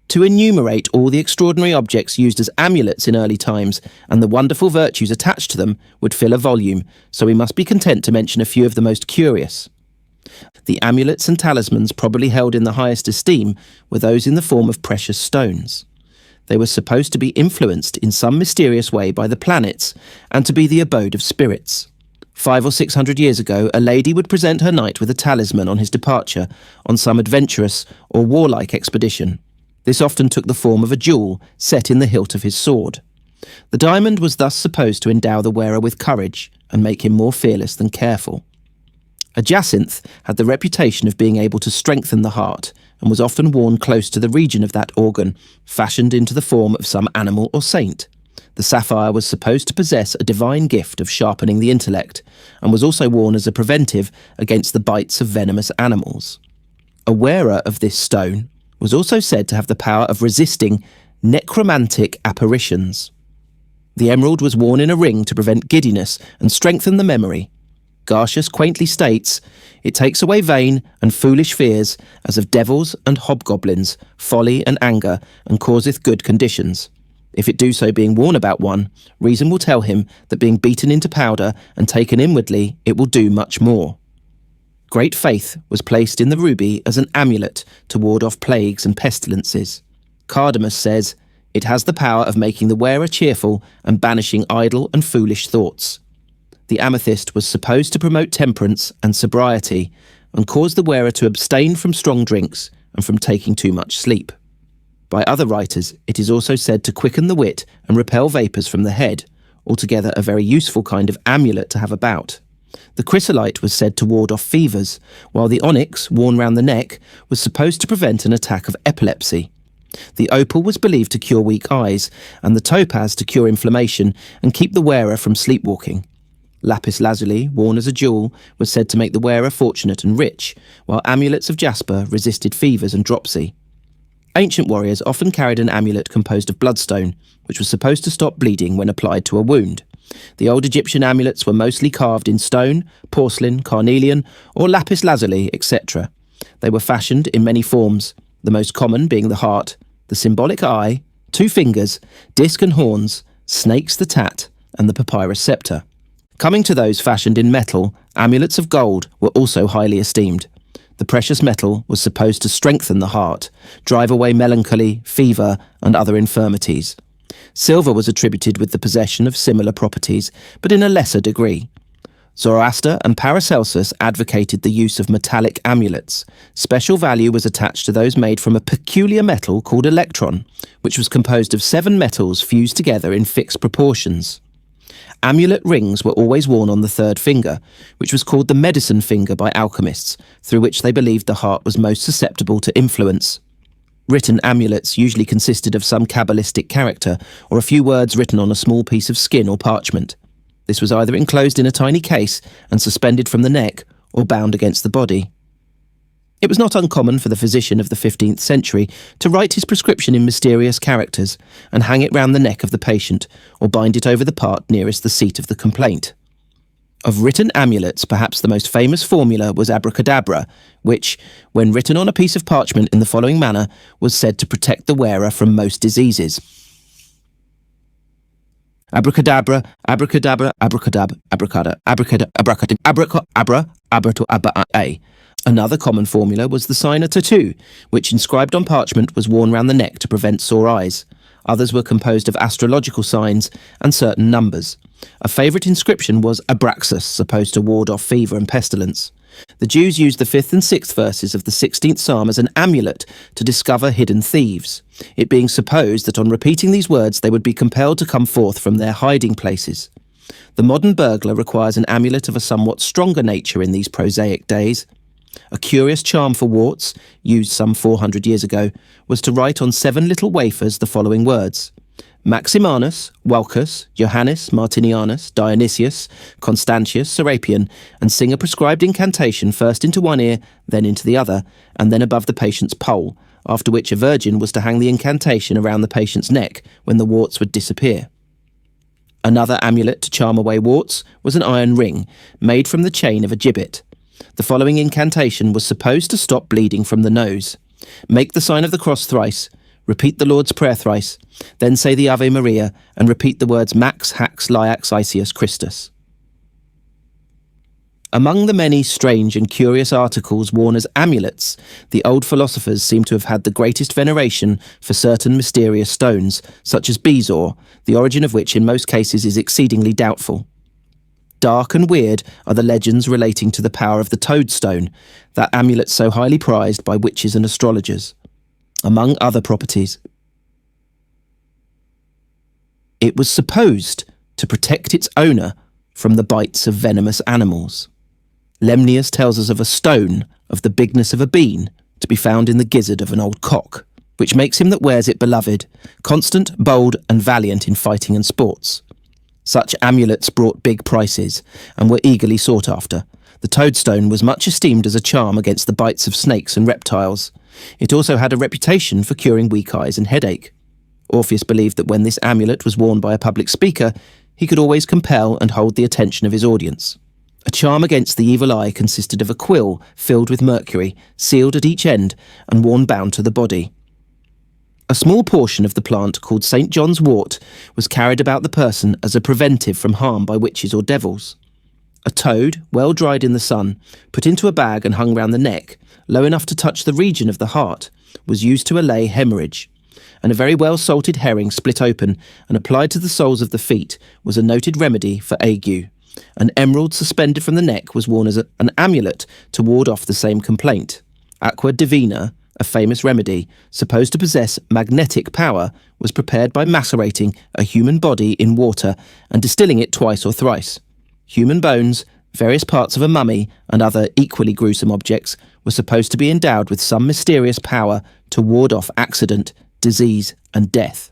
To enumerate all the extraordinary objects used as amulets in early times and the wonderful virtues attached to them would fill a volume, so we must be content to mention a few of the most curious. The amulets and talismans probably held in the highest esteem were those in the form of precious stones. They were supposed to be influenced in some mysterious way by the planets and to be the abode of spirits. 500 or 600 years ago, a lady would present her knight with a talisman on his departure on some adventurous or warlike expedition. This often took the form of a jewel set in the hilt of his sword. The diamond was thus supposed to endow the wearer with courage and make him more fearless than careful. A jacinth had the reputation of being able to strengthen the heart and was often worn close to the region of that organ, fashioned into the form of some animal or saint. The sapphire was supposed to possess a divine gift of sharpening the intellect, and was also worn as a preventive against the bites of venomous animals. A wearer of this stone was also said to have the power of resisting necromantic apparitions. The emerald was worn in a ring to prevent giddiness and strengthen the memory. Garcius quaintly states, "It takes away vain and foolish fears, as of devils and hobgoblins, folly and anger, and causeth good conditions. If it do so being worn about one, reason will tell him that being beaten into powder and taken inwardly, it will do much more. Great faith was placed in the ruby as an amulet to ward off plagues and pestilences. Cardamus says, it has the power of making the wearer cheerful and banishing idle and foolish thoughts. The amethyst was supposed to promote temperance and sobriety and cause the wearer to abstain from strong drinks and from taking too much sleep. By other writers, it is also said to quicken the wit and repel vapours from the head, altogether a very useful kind of amulet to have about. The chrysolite was said to ward off fevers, while the onyx, worn round the neck, was supposed to prevent an attack of epilepsy. The opal was believed to cure weak eyes, and the topaz to cure inflammation and keep the wearer from sleepwalking. Lapis lazuli, worn as a jewel, was said to make the wearer fortunate and rich, while amulets of jasper resisted fevers and dropsy. Ancient warriors often carried an amulet composed of bloodstone, which was supposed to stop bleeding when applied to a wound. The old Egyptian amulets were mostly carved in stone, porcelain, carnelian, or lapis lazuli, etc. They were fashioned in many forms, the most common being the heart, the symbolic eye, 2 fingers, disc and horns, snakes the tat, and the papyrus scepter. Coming to those fashioned in metal, amulets of gold were also highly esteemed. The precious metal was supposed to strengthen the heart, drive away melancholy, fever, and other infirmities. Silver was attributed with the possession of similar properties, but in a lesser degree. Zoroaster and Paracelsus advocated the use of metallic amulets. Special value was attached to those made from a peculiar metal called electron, which was composed of 7 metals fused together in fixed proportions. Amulet rings were always worn on the 3rd finger, which was called the medicine finger by alchemists, through which they believed the heart was most susceptible to influence. Written amulets usually consisted of some Kabbalistic character, or a few words written on a small piece of skin or parchment. This was either enclosed in a tiny case and suspended from the neck, or bound against the body. It was not uncommon for the physician of the 15th century to write his prescription in mysterious characters and hang it round the neck of the patient, or bind it over the part nearest the seat of the complaint. Of written amulets, perhaps the most famous formula was abracadabra, which, when written on a piece of parchment in the following manner, was said to protect the wearer from most diseases. Abracadabra, abracadabra, abracadabra, abracada, abracada, abracada, abracadabra, abracadabra. Another common formula was the sign of tattoo, which inscribed on parchment was worn round the neck to prevent sore eyes. Others were composed of astrological signs and certain numbers. A favourite inscription was Abraxas, supposed to ward off fever and pestilence. The Jews used the 5th and 6th verses of the 16th Psalm as an amulet to discover hidden thieves, it being supposed that on repeating these words they would be compelled to come forth from their hiding places. The modern burglar requires an amulet of a somewhat stronger nature in these prosaic days. A curious charm for warts, used some 400 years ago, was to write on 7 little wafers the following words: Maximanus, Walcus, Johannes, Martinianus, Dionysius, Constantius, Serapion, and sing a prescribed incantation first into one ear, then into the other, and then above the patient's pole, after which a virgin was to hang the incantation around the patient's neck when the warts would disappear. Another amulet to charm away warts was an iron ring, made from the chain of a gibbet. The following incantation was supposed to stop bleeding from the nose. Make the sign of the cross thrice, repeat the Lord's Prayer thrice, then say the Ave Maria, and repeat the words Max, Hax, Liax, Icius, Christus. Among the many strange and curious articles worn as amulets, the old philosophers seem to have had the greatest veneration for certain mysterious stones, such as bezoar, the origin of which in most cases is exceedingly doubtful. Dark and weird are the legends relating to the power of the toadstone, that amulet so highly prized by witches and astrologers. Among other properties, it was supposed to protect its owner from the bites of venomous animals. Lemnius tells us of a stone of the bigness of a bean to be found in the gizzard of an old cock, which makes him that wears it beloved, constant, bold, and valiant in fighting and sports. Such amulets brought big prices and were eagerly sought after. The toadstone was much esteemed as a charm against the bites of snakes and reptiles. It also had a reputation for curing weak eyes and headache. Orpheus believed that when this amulet was worn by a public speaker, he could always compel and hold the attention of his audience. A charm against the evil eye consisted of a quill filled with mercury, sealed at each end and worn bound to the body. A small portion of the plant, called St. John's wort, was carried about the person as a preventive from harm by witches or devils. A toad, well dried in the sun, put into a bag and hung round the neck, low enough to touch the region of the heart, was used to allay hemorrhage. And a very well salted herring split open and applied to the soles of the feet was a noted remedy for ague. An emerald suspended from the neck was worn as an amulet to ward off the same complaint. Aqua divina, a famous remedy, supposed to possess magnetic power, was prepared by macerating a human body in water and distilling it twice or thrice. Human bones, various parts of a mummy, and other equally gruesome objects were supposed to be endowed with some mysterious power to ward off accident, disease, and death.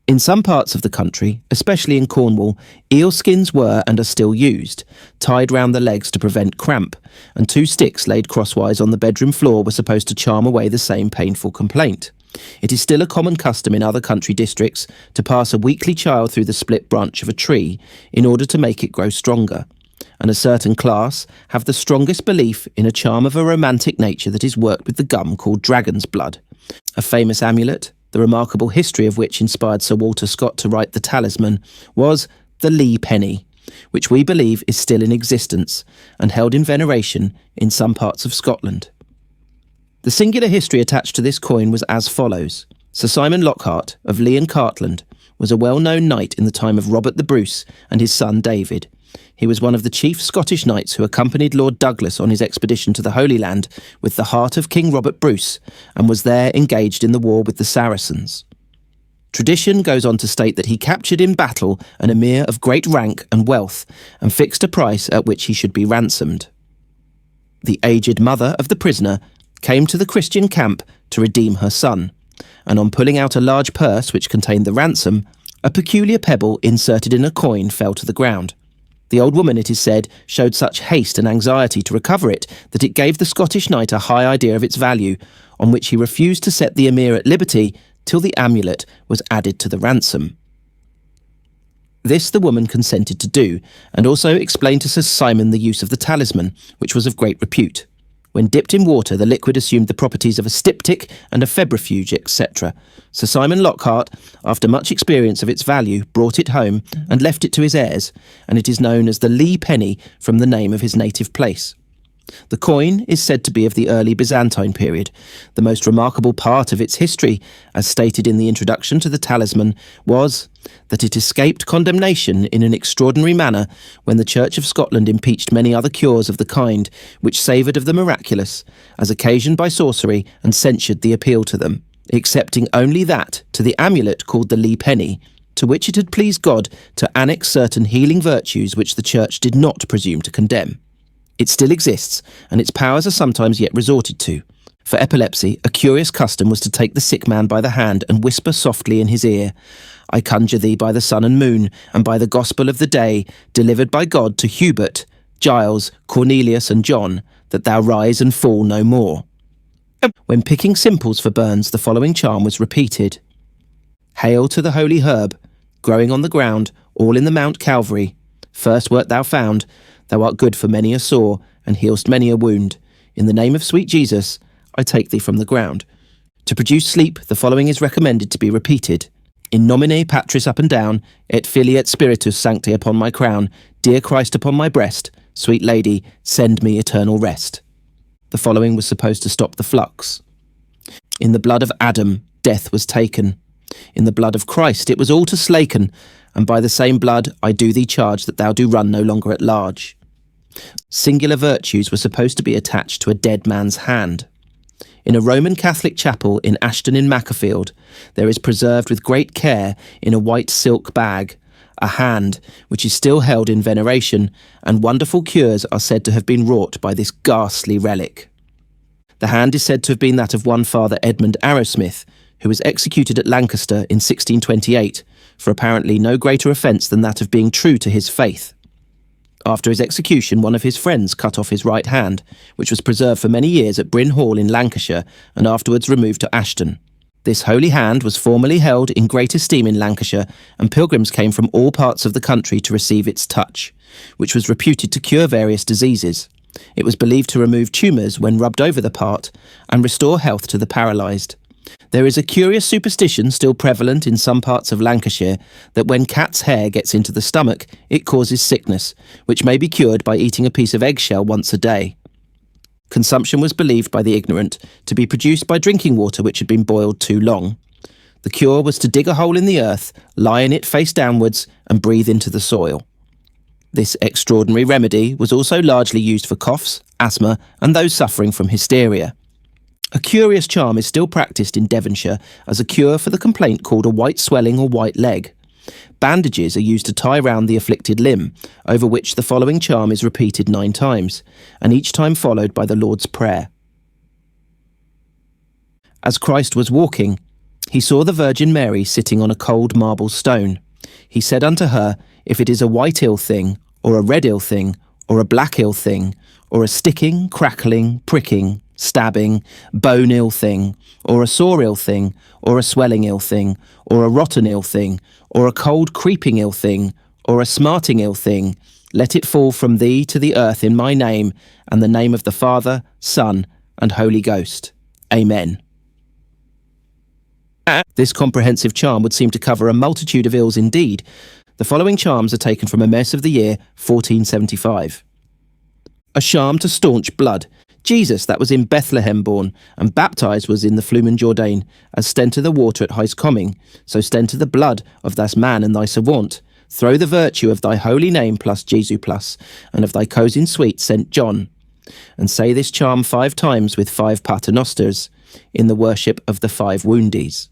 In some parts of the country, especially in Cornwall, eel skins were and are still used, tied round the legs to prevent cramp, and 2 sticks laid crosswise on the bedroom floor were supposed to charm away the same painful complaint. It is still a common custom in other country districts to pass a weakly child through the split branch of a tree in order to make it grow stronger, and a certain class have the strongest belief in a charm of a romantic nature that is worked with the gum called dragon's blood. A famous amulet, the remarkable history of which inspired Sir Walter Scott to write the Talisman, was the Lee penny, which we believe is still in existence and held in veneration in some parts of Scotland. The singular history attached to this coin was as follows. Sir Simon Lockhart of Lee and Cartland was a well-known knight in the time of Robert the Bruce and his son David. He was one of the chief Scottish knights who accompanied Lord Douglas on his expedition to the Holy Land with the heart of King Robert Bruce and was there engaged in the war with the Saracens. Tradition goes on to state that he captured in battle an emir of great rank and wealth and fixed a price at which he should be ransomed. The aged mother of the prisoner came to the Christian camp to redeem her son, and on pulling out a large purse which contained the ransom, a peculiar pebble inserted in a coin fell to the ground. The old woman, it is said, showed such haste and anxiety to recover it that it gave the Scottish knight a high idea of its value, on which he refused to set the emir at liberty till the amulet was added to the ransom. This the woman consented to do, and also explained to Sir Simon the use of the talisman, which was of great repute. When dipped in water, the liquid assumed the properties of a styptic and a febrifuge, etc. Sir Simon Lockhart, after much experience of its value, brought it home and left it to his heirs, and it is known as the Lee penny from the name of his native place. The coin is said to be of the early Byzantine period. The most remarkable part of its history, as stated in the introduction to the Talisman, was that it escaped condemnation in an extraordinary manner when the Church of Scotland impeached many other cures of the kind, which savoured of the miraculous, as occasioned by sorcery, and censured the appeal to them, excepting only that to the amulet called the Lee penny, to which it had pleased God to annex certain healing virtues which the Church did not presume to condemn. It still exists, and its powers are sometimes yet resorted to. For epilepsy, a curious custom was to take the sick man by the hand and whisper softly in his ear, "I conjure thee by the sun and moon, and by the gospel of the day, delivered by God to Hubert, Giles, Cornelius, and John, that thou rise and fall no more." When picking simples for burns, the following charm was repeated. "Hail to the holy herb, growing on the ground, all in the Mount Calvary. First wert thou found, thou art good for many a sore, and healst many a wound. In the name of sweet Jesus, I take thee from the ground." To produce sleep, the following is recommended to be repeated. "In nomine Patris up and down, et Filii et Spiritus Sancti upon my crown, dear Christ upon my breast, sweet Lady, send me eternal rest." The following was supposed to stop the flux. "In the blood of Adam, death was taken. In the blood of Christ, it was all to slaken, and by the same blood I do thee charge that thou do run no longer at large." Singular virtues were supposed to be attached to a dead man's hand. In a Roman Catholic chapel in Ashton in Macclesfield, there is preserved with great care in a white silk bag a hand which is still held in veneration, and wonderful cures are said to have been wrought by this ghastly relic. The hand is said to have been that of one Father Edmund Arrowsmith, who was executed at Lancaster in 1628 for apparently no greater offence than that of being true to his faith. After his execution, one of his friends cut off his right hand, which was preserved for many years at Bryn Hall in Lancashire and afterwards removed to Ashton. This holy hand was formerly held in great esteem in Lancashire, and pilgrims came from all parts of the country to receive its touch, which was reputed to cure various diseases. It was believed to remove tumours when rubbed over the part and restore health to the paralysed. There is a curious superstition still prevalent in some parts of Lancashire that when cat's hair gets into the stomach, it causes sickness, which may be cured by eating a piece of eggshell once a day. Consumption was believed by the ignorant to be produced by drinking water which had been boiled too long. The cure was to dig a hole in the earth, lie in it face downwards, and breathe into the soil. This extraordinary remedy was also largely used for coughs, asthma, and those suffering from hysteria. A curious charm is still practised in Devonshire as a cure for the complaint called a white swelling or white leg. Bandages are used to tie round the afflicted limb, over which the following charm is repeated 9 times, and each time followed by the Lord's Prayer. As Christ was walking, he saw the Virgin Mary sitting on a cold marble stone. He said unto her, If it is a white ill thing, or a red ill thing, or a black ill thing, or a sticking, crackling, pricking, stabbing, bone ill thing, or a sore ill thing, or a swelling ill thing, or a rotten ill thing, or a cold creeping ill thing, or a smarting ill thing, let it fall from thee to the earth in my name, and the name of the Father, Son, and Holy Ghost. Amen. This comprehensive charm would seem to cover a multitude of ills indeed. The following charms are taken from a mess of the year 1475. A charm to staunch blood. Jesus that was in Bethlehem born, and baptized was in the Flumen Jourdain, as stenter the water at his coming, so stenter the blood of thy man and thy savant. Throw the virtue of thy holy name plus Jesu plus, and of thy cousin sweet St. John. And say this charm 5 times with 5 paternosters, in the worship of the 5 woundies.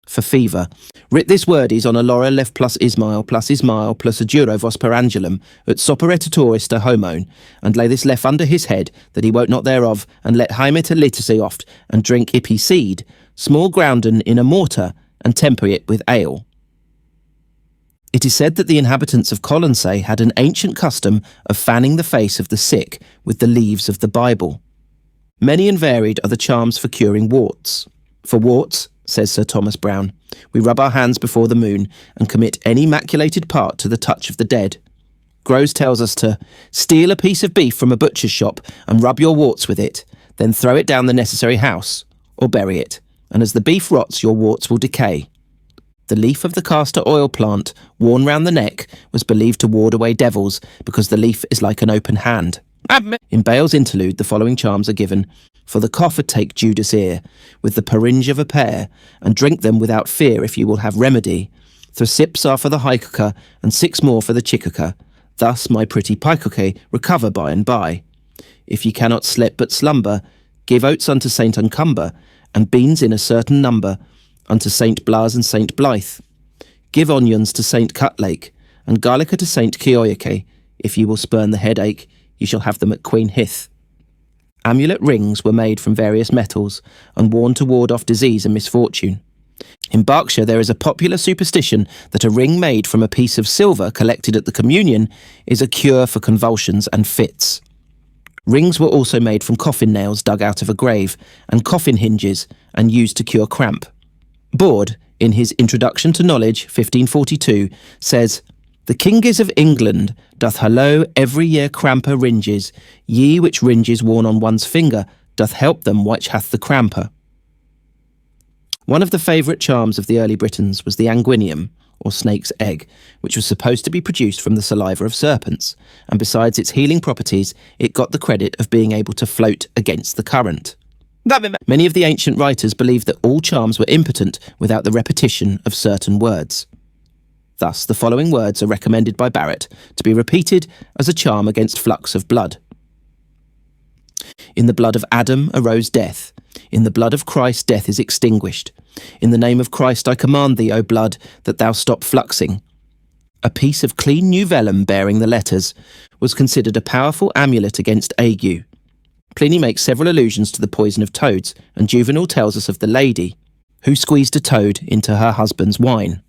For fever, writ this wordies on a laurel left plus Ismael plus adjuro vos per angelum, ut soperetitoris de homon, and lay this left under his head, that he wote not thereof, and let hymit a liturgy oft, and drink ippy seed, small grounden in a mortar, and temper it with ale. It is said that the inhabitants of Colonsay had an ancient custom of fanning the face of the sick with the leaves of the Bible. Many and varied are the charms for curing warts. For warts, says Sir Thomas Browne, we rub our hands before the moon and commit any maculated part to the touch of the dead. Grose tells us to steal a piece of beef from a butcher's shop and rub your warts with it, then throw it down the necessary house, or bury it, and as the beef rots your warts will decay. The leaf of the castor oil plant, worn round the neck, was believed to ward away devils, because the leaf is like an open hand. In Bale's interlude, the following charms are given. For the coffer take Judas ear, with the peringe of a pear, and drink them without fear if you will have remedy. 3 sips are for the hycocker, and 6 more for the chicocker. Thus, my pretty pycocker, recover by and by. If ye cannot slip but slumber, give oats unto Saint Uncumber, and beans in a certain number, unto Saint Blas and Saint Blythe. Give onions to Saint Cutlake, and garlica to Saint Keoyake. If ye will spurn the headache, ye shall have them at Queen Hith. Amulet rings were made from various metals and worn to ward off disease and misfortune. In Berkshire there is a popular superstition that a ring made from a piece of silver collected at the communion is a cure for convulsions and fits. Rings were also made from coffin nails dug out of a grave and coffin hinges and used to cure cramp. Boord, in his Introduction to Knowledge, 1542, says, The Kinges of England doth hallo every year cramper ringes, ye which ringes worn on one's finger doth help them which hath the cramper. One of the favourite charms of the early Britons was the anguinium, or snake's egg, which was supposed to be produced from the saliva of serpents, and besides its healing properties, it got the credit of being able to float against the current. Many of the ancient writers believed that all charms were impotent without the repetition of certain words. Thus, the following words are recommended by Barrett to be repeated as a charm against flux of blood. In the blood of Adam arose death. In the blood of Christ death is extinguished. In the name of Christ I command thee, O blood, that thou stop fluxing. A piece of clean new vellum bearing the letters was considered a powerful amulet against ague. Pliny makes several allusions to the poison of toads, and Juvenal tells us of the lady who squeezed a toad into her husband's wine.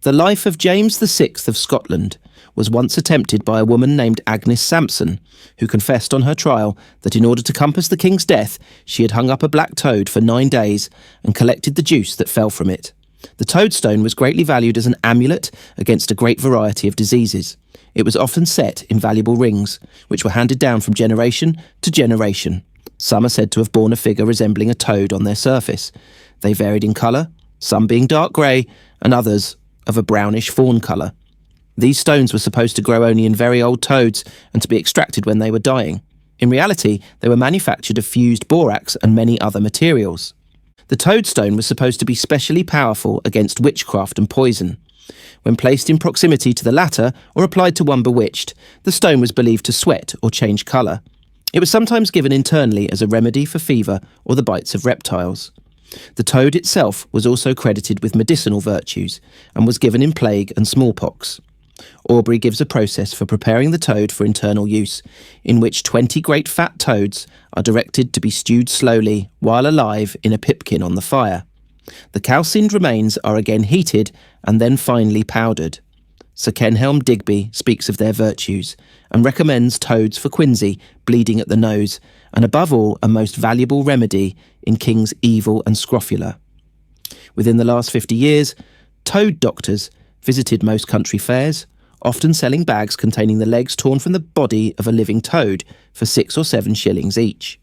The life of James VI of Scotland was once attempted by a woman named Agnes Sampson, who confessed on her trial that in order to compass the king's death, she had hung up a black toad for 9 days and collected the juice that fell from it. The toadstone was greatly valued as an amulet against a great variety of diseases. It was often set in valuable rings, which were handed down from generation to generation. Some are said to have borne a figure resembling a toad on their surface. They varied in colour, some being dark grey and others of a brownish fawn colour. These stones were supposed to grow only in very old toads and to be extracted when they were dying. In reality, they were manufactured of fused borax and many other materials. The toadstone was supposed to be specially powerful against witchcraft and poison. When placed in proximity to the latter or applied to one bewitched, the stone was believed to sweat or change colour. It was sometimes given internally as a remedy for fever or the bites of reptiles. The toad itself was also credited with medicinal virtues and was given in plague and smallpox. Aubrey gives a process for preparing the toad for internal use, in which 20 great fat toads are directed to be stewed slowly while alive in a pipkin on the fire. The calcined remains are again heated and then finely powdered. Sir Kenelm Digby speaks of their virtues and recommends toads for quinsy, bleeding at the nose, and above all a most valuable remedy in King's evil and scrofula. Within the last 50 years, toad doctors visited most country fairs, often selling bags containing the legs torn from the body of a living toad for 6 or 7 shillings each.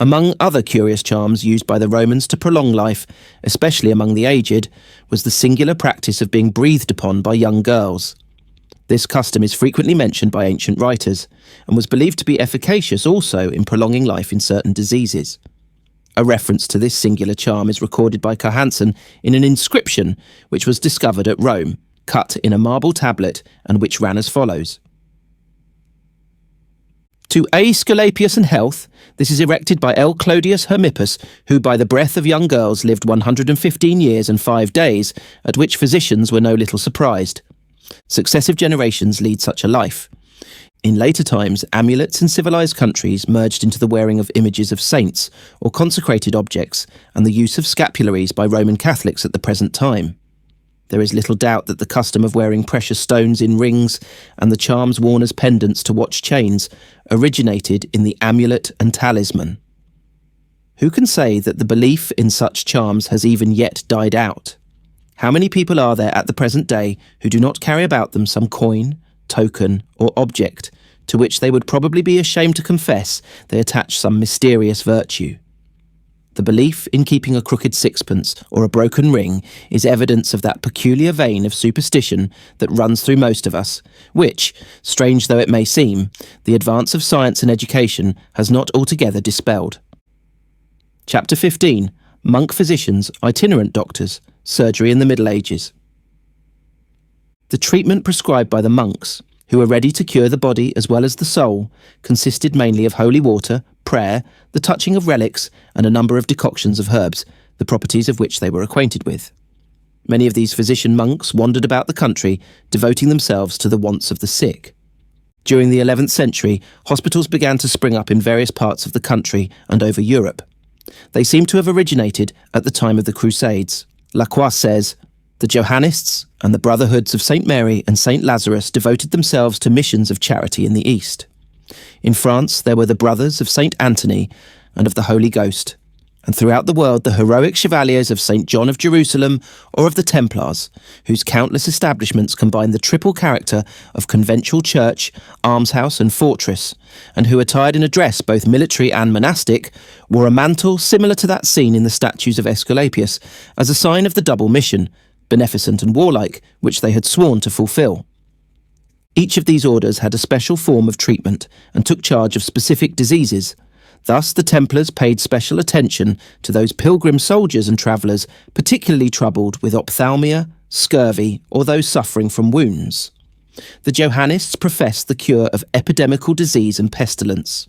Among other curious charms used by the Romans to prolong life, especially among the aged, was the singular practice of being breathed upon by young girls. This custom is frequently mentioned by ancient writers, and was believed to be efficacious also in prolonging life in certain diseases. A reference to this singular charm is recorded by Carhansen in an inscription which was discovered at Rome, cut in a marble tablet, and which ran as follows. To Aesculapius and health, this is erected by L. Clodius Hermippus, who by the breath of young girls lived 115 years and 5 days, at which physicians were no little surprised. Successive generations lead such a life. In later times, amulets in civilized countries merged into the wearing of images of saints or consecrated objects and the use of scapularies by Roman Catholics at the present time. There is little doubt that the custom of wearing precious stones in rings and the charms worn as pendants to watch chains originated in the amulet and talisman. Who can say that the belief in such charms has even yet died out? How many people are there at the present day who do not carry about them some coin, token, or object to which they would probably be ashamed to confess they attach some mysterious virtue? The belief in keeping a crooked sixpence or a broken ring is evidence of that peculiar vein of superstition that runs through most of us, which, strange though it may seem, the advance of science and education has not altogether dispelled. Chapter 15. Monk Physicians, Itinerant Doctors, Surgery in the Middle Ages. The treatment prescribed by the monks, who were ready to cure the body as well as the soul, consisted mainly of holy water, prayer, the touching of relics, and a number of decoctions of herbs, the properties of which they were acquainted with. Many of these physician monks wandered about the country, devoting themselves to the wants of the sick. During the 11th century, hospitals began to spring up in various parts of the country and over Europe. They seem to have originated at the time of the Crusades. Lacroix says, "The Johannists and the Brotherhoods of St. Mary and St. Lazarus devoted themselves to missions of charity in the East. In France there were the Brothers of St. Anthony and of the Holy Ghost, and throughout the world the heroic chevaliers of St. John of Jerusalem or of the Templars, whose countless establishments combine the triple character of conventual church, almshouse and fortress, and who, attired in a dress both military and monastic, wore a mantle similar to that seen in the statues of Aesculapius as a sign of the double mission, beneficent and warlike, which they had sworn to fulfil. Each of these orders had a special form of treatment and took charge of specific diseases. Thus the Templars paid special attention to those pilgrim soldiers and travellers particularly troubled with ophthalmia, scurvy, or those suffering from wounds. The Johannists professed the cure of epidemical disease and pestilence.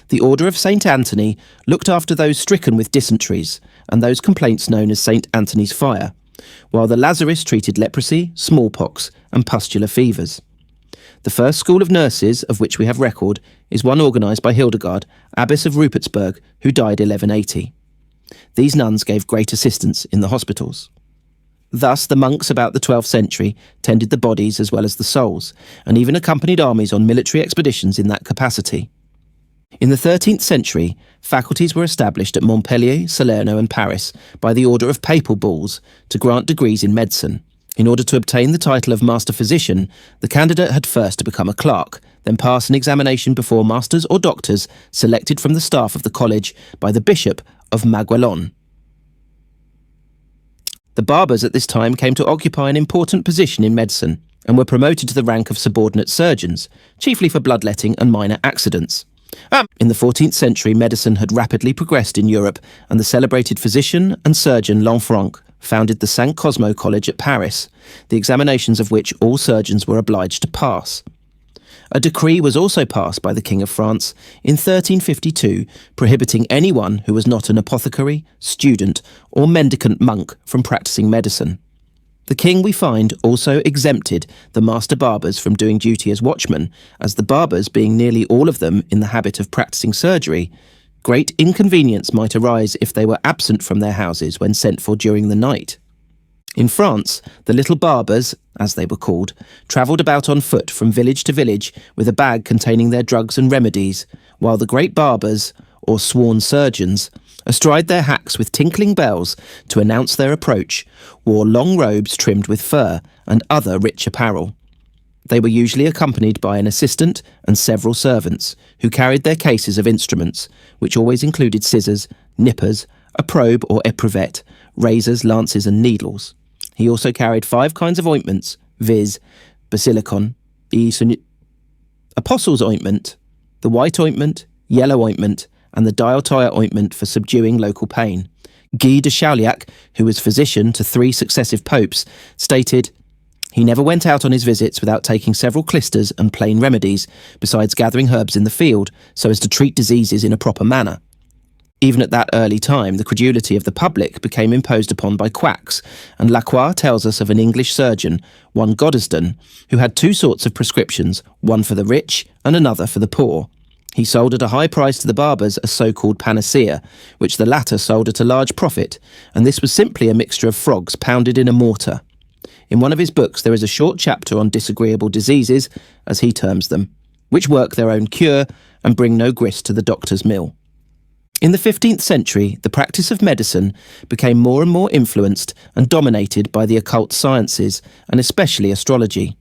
The Order of St. Anthony looked after those stricken with dysenteries and those complaints known as St. Anthony's fire, while the Lazarists treated leprosy, smallpox, and pustular fevers. The first school of nurses, of which we have record, is one organised by Hildegard, Abbess of Rupertsberg, who died 1180. These nuns gave great assistance in the hospitals. Thus the monks about the 12th century tended the bodies as well as the souls, and even accompanied armies on military expeditions in that capacity. In the 13th century, faculties were established at Montpellier, Salerno and Paris by the order of papal bulls to grant degrees in medicine. In order to obtain the title of Master Physician, the candidate had first to become a clerk, then pass an examination before masters or doctors selected from the staff of the college by the Bishop of Maguelon. The barbers at this time came to occupy an important position in medicine and were promoted to the rank of subordinate surgeons, chiefly for bloodletting and minor accidents. In the 14th century, medicine had rapidly progressed in Europe, and the celebrated physician and surgeon Lanfranc founded the St. Cosmo College at Paris, the examinations of which all surgeons were obliged to pass. A decree was also passed by the King of France in 1352 prohibiting anyone who was not an apothecary, student, or mendicant monk from practicing medicine. The king, we find, also exempted the master barbers from doing duty as watchmen, as the barbers, being nearly all of them in the habit of practicing surgery, great inconvenience might arise if they were absent from their houses when sent for during the night. In France, the little barbers, as they were called, travelled about on foot from village to village with a bag containing their drugs and remedies, while the great barbers, or sworn surgeons, astride their hacks with tinkling bells to announce their approach, wore long robes trimmed with fur and other rich apparel. They were usually accompanied by an assistant and several servants, who carried their cases of instruments, which always included scissors, nippers, a probe or eprouvette, razors, lances and needles. He also carried 5 kinds of ointments, viz. Basilicon, apostle's ointment, the white ointment, yellow ointment, and the dialtoia ointment for subduing local pain. Guy de Chauliac, who was physician to 3 successive popes, stated, "He never went out on his visits without taking several clysters and plain remedies, besides gathering herbs in the field, so as to treat diseases in a proper manner." Even at that early time, the credulity of the public became imposed upon by quacks, and Lacroix tells us of an English surgeon, one Goddesden, who had 2 sorts of prescriptions, one for the rich and another for the poor. He sold at a high price to the barbers a so-called panacea, which the latter sold at a large profit, and this was simply a mixture of frogs pounded in a mortar. In one of his books there is a short chapter on disagreeable diseases, as he terms them, which work their own cure and bring no grist to the doctor's mill. In the 15th century, the practice of medicine became more and more influenced and dominated by the occult sciences, and especially astrology.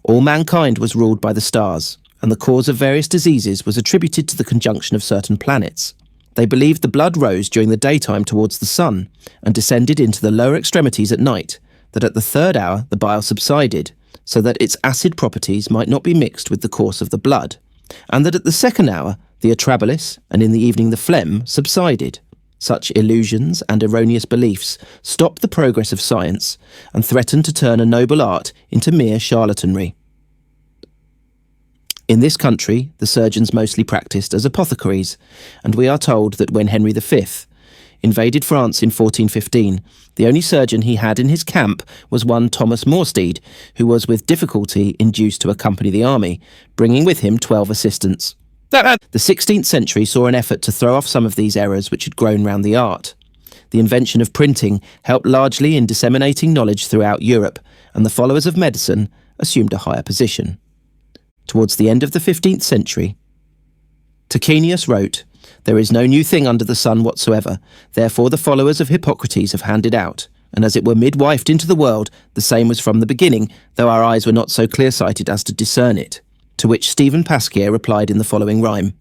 All mankind was ruled by the stars, and the cause of various diseases was attributed to the conjunction of certain planets. They believed the blood rose during the daytime towards the sun, and descended into the lower extremities at night, that at the 3rd hour the bile subsided, so that its acid properties might not be mixed with the course of the blood, and that at the 2nd hour the atrabilis, and in the evening the phlegm, subsided. Such illusions and erroneous beliefs stopped the progress of science, and threatened to turn a noble art into mere charlatanry. In this country, the surgeons mostly practised as apothecaries, and we are told that when Henry V invaded France in 1415, the only surgeon he had in his camp was one Thomas Morstead, who was with difficulty induced to accompany the army, bringing with him 12 assistants. The 16th century saw an effort to throw off some of these errors which had grown round the art. The invention of printing helped largely in disseminating knowledge throughout Europe, and the followers of medicine assumed a higher position. Towards the end of the 15th century, Tachenius wrote, "There is no new thing under the sun whatsoever, therefore the followers of Hippocrates have handed out, and as it were midwifed into the world, the same was from the beginning, though our eyes were not so clear-sighted as to discern it." To which Stephen Pasquier replied in the following rhyme,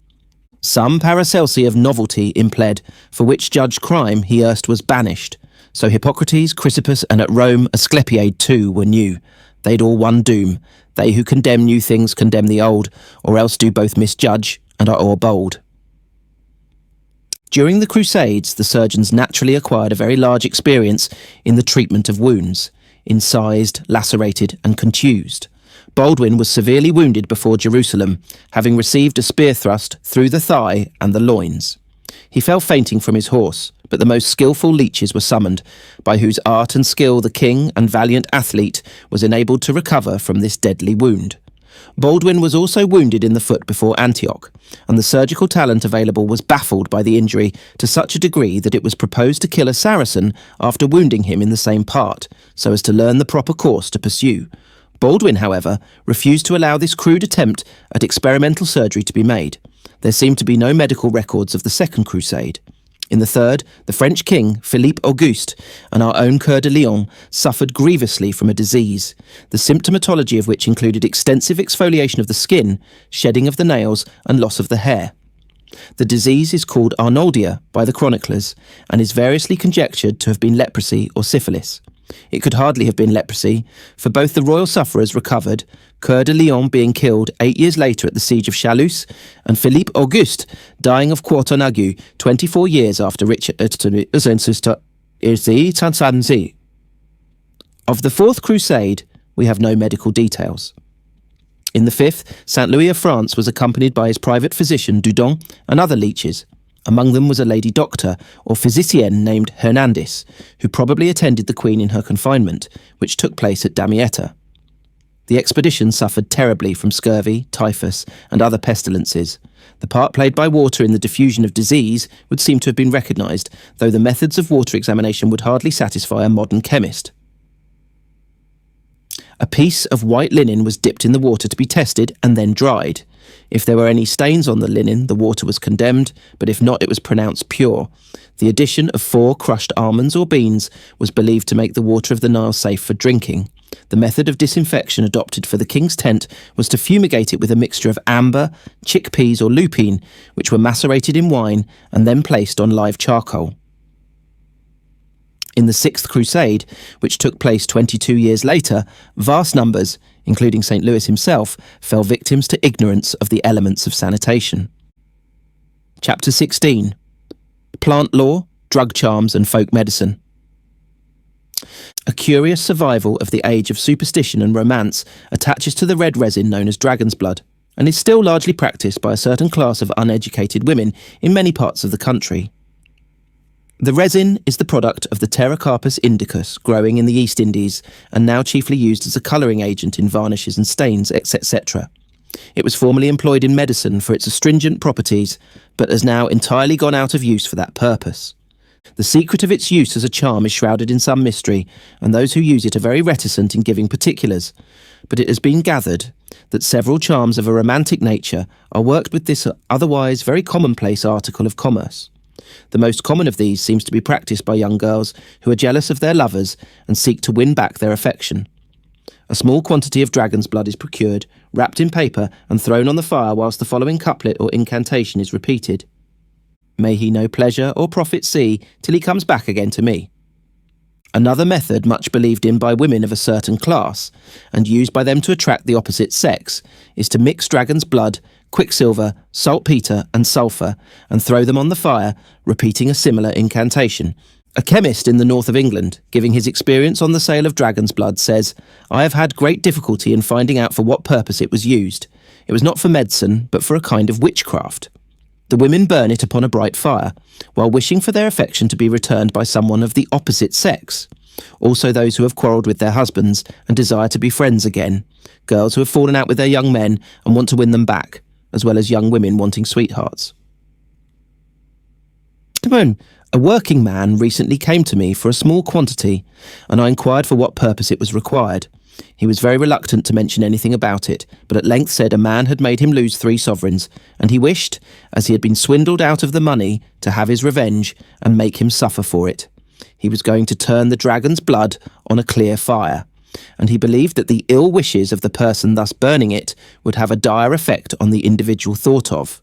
"Some Paracelsi of novelty impled, for which judged crime he erst was banished. So Hippocrates, Chrysippus, and at Rome Asclepiade too were new. They'd all one doom. They who condemn new things condemn the old, or else do both misjudge and are o'erbold." During the Crusades, the surgeons naturally acquired a very large experience in the treatment of wounds, incised, lacerated, and contused. Baldwin was severely wounded before Jerusalem, having received a spear thrust through the thigh and the loins. He fell fainting from his horse, but the most skilful leeches were summoned, by whose art and skill the king and valiant athlete was enabled to recover from this deadly wound. Baldwin was also wounded in the foot before Antioch, and the surgical talent available was baffled by the injury to such a degree that it was proposed to kill a Saracen after wounding him in the same part, so as to learn the proper course to pursue. Baldwin, however, refused to allow this crude attempt at experimental surgery to be made. There seem to be no medical records of the Second Crusade. In the third, the French king, Philippe Auguste, and our own Coeur de Lion suffered grievously from a disease, the symptomatology of which included extensive exfoliation of the skin, shedding of the nails, and loss of the hair. The disease is called Arnoldia by the chroniclers, and is variously conjectured to have been leprosy or syphilis. It could hardly have been leprosy, for both the royal sufferers recovered, Coeur de Lion being killed 8 years later at the siege of Chalus, and Philippe Auguste dying of quartan ague 24 years after Richard. Of the Fourth Crusade, we have no medical details. In the Fifth, St. Louis of France was accompanied by his private physician Dudon and other leeches. Among them was a lady doctor, or physicienne, named Hernandez, who probably attended the Queen in her confinement, which took place at Damietta. The expedition suffered terribly from scurvy, typhus, and other pestilences. The part played by water in the diffusion of disease would seem to have been recognised, though the methods of water examination would hardly satisfy a modern chemist. A piece of white linen was dipped in the water to be tested and then dried. If there were any stains on the linen, the water was condemned, but if not, it was pronounced pure. The addition of 4 crushed almonds or beans was believed to make the water of the Nile safe for drinking. The method of disinfection adopted for the king's tent was to fumigate it with a mixture of amber, chickpeas or lupine, which were macerated in wine and then placed on live charcoal. In the Sixth Crusade, which took place 22 years later, vast numbers, including St. Louis himself, fell victims to ignorance of the elements of sanitation. Chapter 16. Plant Law, Drug Charms and Folk Medicine. A curious survival of the age of superstition and romance attaches to the red resin known as dragon's blood, and is still largely practiced by a certain class of uneducated women in many parts of the country. The resin is the product of the Pterocarpus indicus growing in the East Indies and now chiefly used as a colouring agent in varnishes and stains, etc. It was formerly employed in medicine for its astringent properties, but has now entirely gone out of use for that purpose. The secret of its use as a charm is shrouded in some mystery, and those who use it are very reticent in giving particulars, but it has been gathered that several charms of a romantic nature are worked with this otherwise very commonplace article of commerce. The most common of these seems to be practiced by young girls who are jealous of their lovers and seek to win back their affection. A small quantity of dragon's blood is procured, wrapped in paper and thrown on the fire whilst the following couplet or incantation is repeated. May he no pleasure or profit see till he comes back again to me. Another method much believed in by women of a certain class, and used by them to attract the opposite sex, is to mix dragon's blood, quicksilver, saltpeter and sulphur, and throw them on the fire, repeating a similar incantation. A chemist in the north of England, giving his experience on the sale of dragon's blood, says, "I have had great difficulty in finding out for what purpose it was used. It was not for medicine, but for a kind of witchcraft. The women burn it upon a bright fire, while wishing for their affection to be returned by someone of the opposite sex. Also those who have quarrelled with their husbands and desire to be friends again, girls who have fallen out with their young men and want to win them back, as well as young women wanting sweethearts." A working man recently came to me for a small quantity, and I inquired for what purpose it was required. He was very reluctant to mention anything about it, but at length said a man had made him lose 3 sovereigns, and he wished, as he had been swindled out of the money, to have his revenge and make him suffer for it. He was going to turn the dragon's blood on a clear fire, and he believed that the ill wishes of the person thus burning it would have a dire effect on the individual thought of.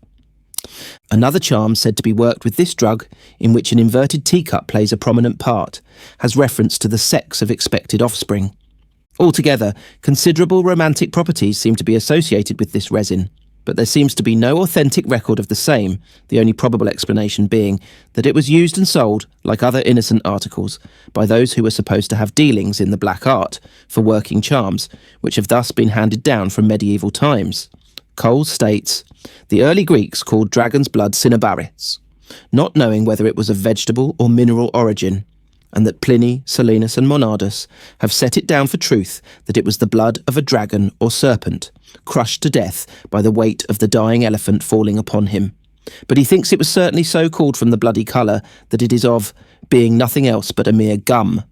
Another charm said to be worked with this drug, in which an inverted teacup plays a prominent part, has reference to the sex of expected offspring. Altogether, considerable romantic properties seem to be associated with this resin, but there seems to be no authentic record of the same, the only probable explanation being that it was used and sold, like other innocent articles, by those who were supposed to have dealings in the black art for working charms, which have thus been handed down from medieval times. Cole states, "The early Greeks called dragon's blood cinnabaris, not knowing whether it was of vegetable or mineral origin, and that Pliny, Solinus and Monardus have set it down for truth that it was the blood of a dragon or serpent, crushed to death by the weight of the dying elephant falling upon him. But he thinks it was certainly so called from the bloody colour that it is of being nothing else but a mere gum."